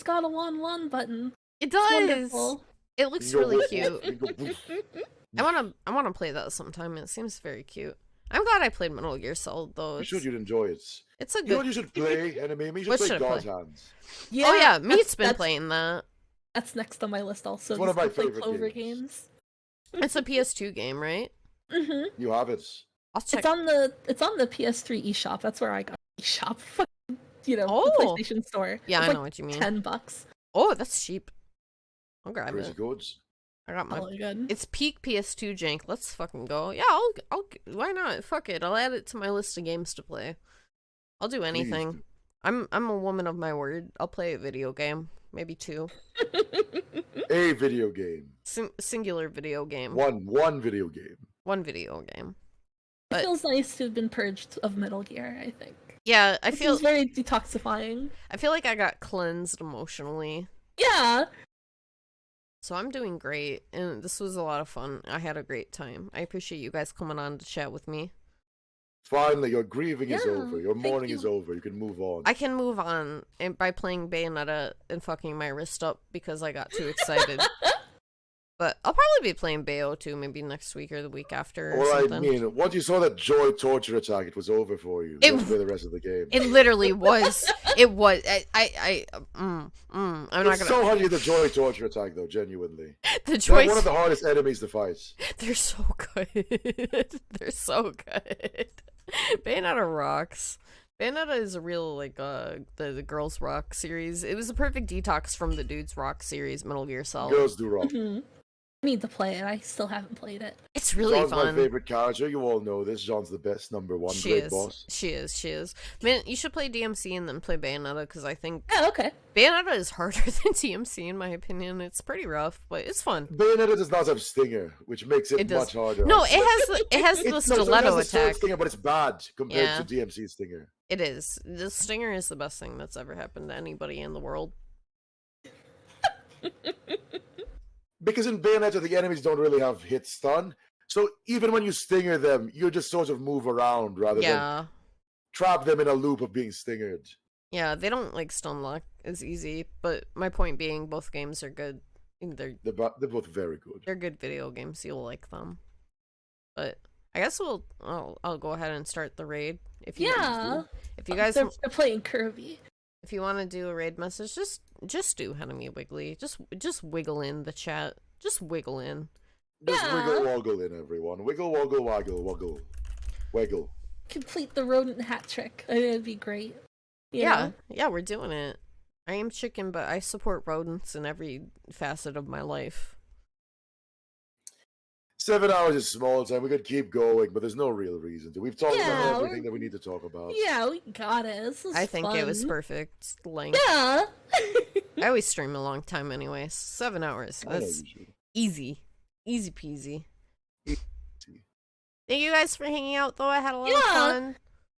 got a 1-1 button. It does. It's wonderful. It looks really cute. I wanna play that sometime. It seems very cute. I'm glad I played Metal Gear Solid though. You should. You'd enjoy it. It's a good. You know what you should play, Henemimi? You should play God's Hands. Yeah, oh yeah, Meat's been playing that. That's next on my list also. It's one of my play favorite Clover games. It's a PS2 game, right? Mhm. You have it. I'll check. It's on the PS3 eShop. That's where I got eShop. You know, Oh. the PlayStation Store. Yeah, It's I like know what you mean. $10. Oh, that's cheap. I'll grab Crazy it. goods. I got my. Oh, good. It's peak PS2 jank. Let's fucking go. Yeah, I'll. Why not? Fuck it. I'll add it to my list of games to play. I'll do anything. I'm a woman of my word. I'll play a video game, maybe 2. A video game. Singular video game. One video game. One video game. It feels nice to have been purged of Metal Gear, I think. Yeah, I feel it's very detoxifying. I feel like I got cleansed emotionally. Yeah. So I'm doing great, and this was a lot of fun. I had a great time. I appreciate you guys coming on to chat with me. Finally, your grieving is over. Your mourning is over. You can move on. I can move on by playing Bayonetta and fucking my wrist up because I got too excited. But I'll probably be playing Bayo too, maybe next week or the week after. Or Well, something. I mean, once you saw that joy torture attack, it was over for you. You have to play the rest of the game. It literally was. It was. I'm not It's gonna. so hard to get the joy torture attack, though. Genuinely, The joy. They're one of the hardest enemies to fight. They're so good. They're so good. Bayonetta rocks. Bayonetta is a real, like, the Girls Rock series. It was a perfect detox from the Dudes Rock series, Metal Gear Solid. Girls do rock. I need to play it. I still haven't played it. It's really John's fun. my favorite character. You all know this. John's the best, number one. She Great is. boss. She is. Man, you should play DMC and then play Bayonetta, because I think... Yeah, okay. Bayonetta is harder than DMC, in my opinion. It's pretty rough, but it's fun. Bayonetta does not have Stinger, which makes it does. much harder. No, it has the stiletto it has the sword attack. Stinger, but it's bad compared Yeah. to DMC Stinger. It is. The Stinger is the best thing that's ever happened to anybody in the world. Because in Bayonetta, the enemies don't really have hit stun. So even when you stinger them, you just sort of move around rather than trap them in a loop of being stingered. Yeah, they don't, like, stun lock as easy, but my point being, both games are good. They're both very good. They're good video games. You'll like them. But I guess I'll go ahead and start the raid. If you guys they're playing Kirby. If you want to do a raid message, just do Henemimi Wiggly. Just wiggle in the chat. Just wiggle in. Just wiggle woggle in, everyone. Wiggle woggle waggle woggle. Wiggle. Complete the rodent hat trick. It'd be great. You know? Yeah, we're doing it. I am chicken, but I support rodents in every facet of my life. 7 hours is small time. We could keep going, but there's no real reason to. We've talked about everything that we need to talk about. Yeah, we got it. This was I think fun. it was perfect length. Yeah. I always stream a long time anyway. 7 hours. That's easy. Easy peasy. Thank you guys for hanging out, though. I had a lot of fun.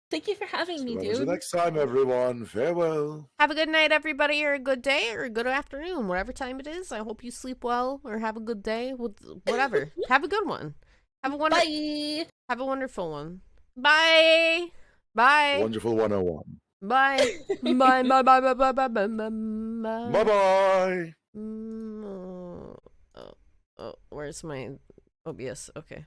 Thank you for having me, Until dude. next time, everyone. Farewell. Have a good night, everybody, or a good day, or a good afternoon, whatever time it is. I hope you sleep well, or have a good day. Whatever. Have a good one. Have a Bye. Have a wonderful one. Bye. Bye. Wonderful 101. Bye. Bye. Bye. Bye. Bye. Bye. Bye. Bye. Bye. Bye-bye. Oh, where's my OBS? Okay.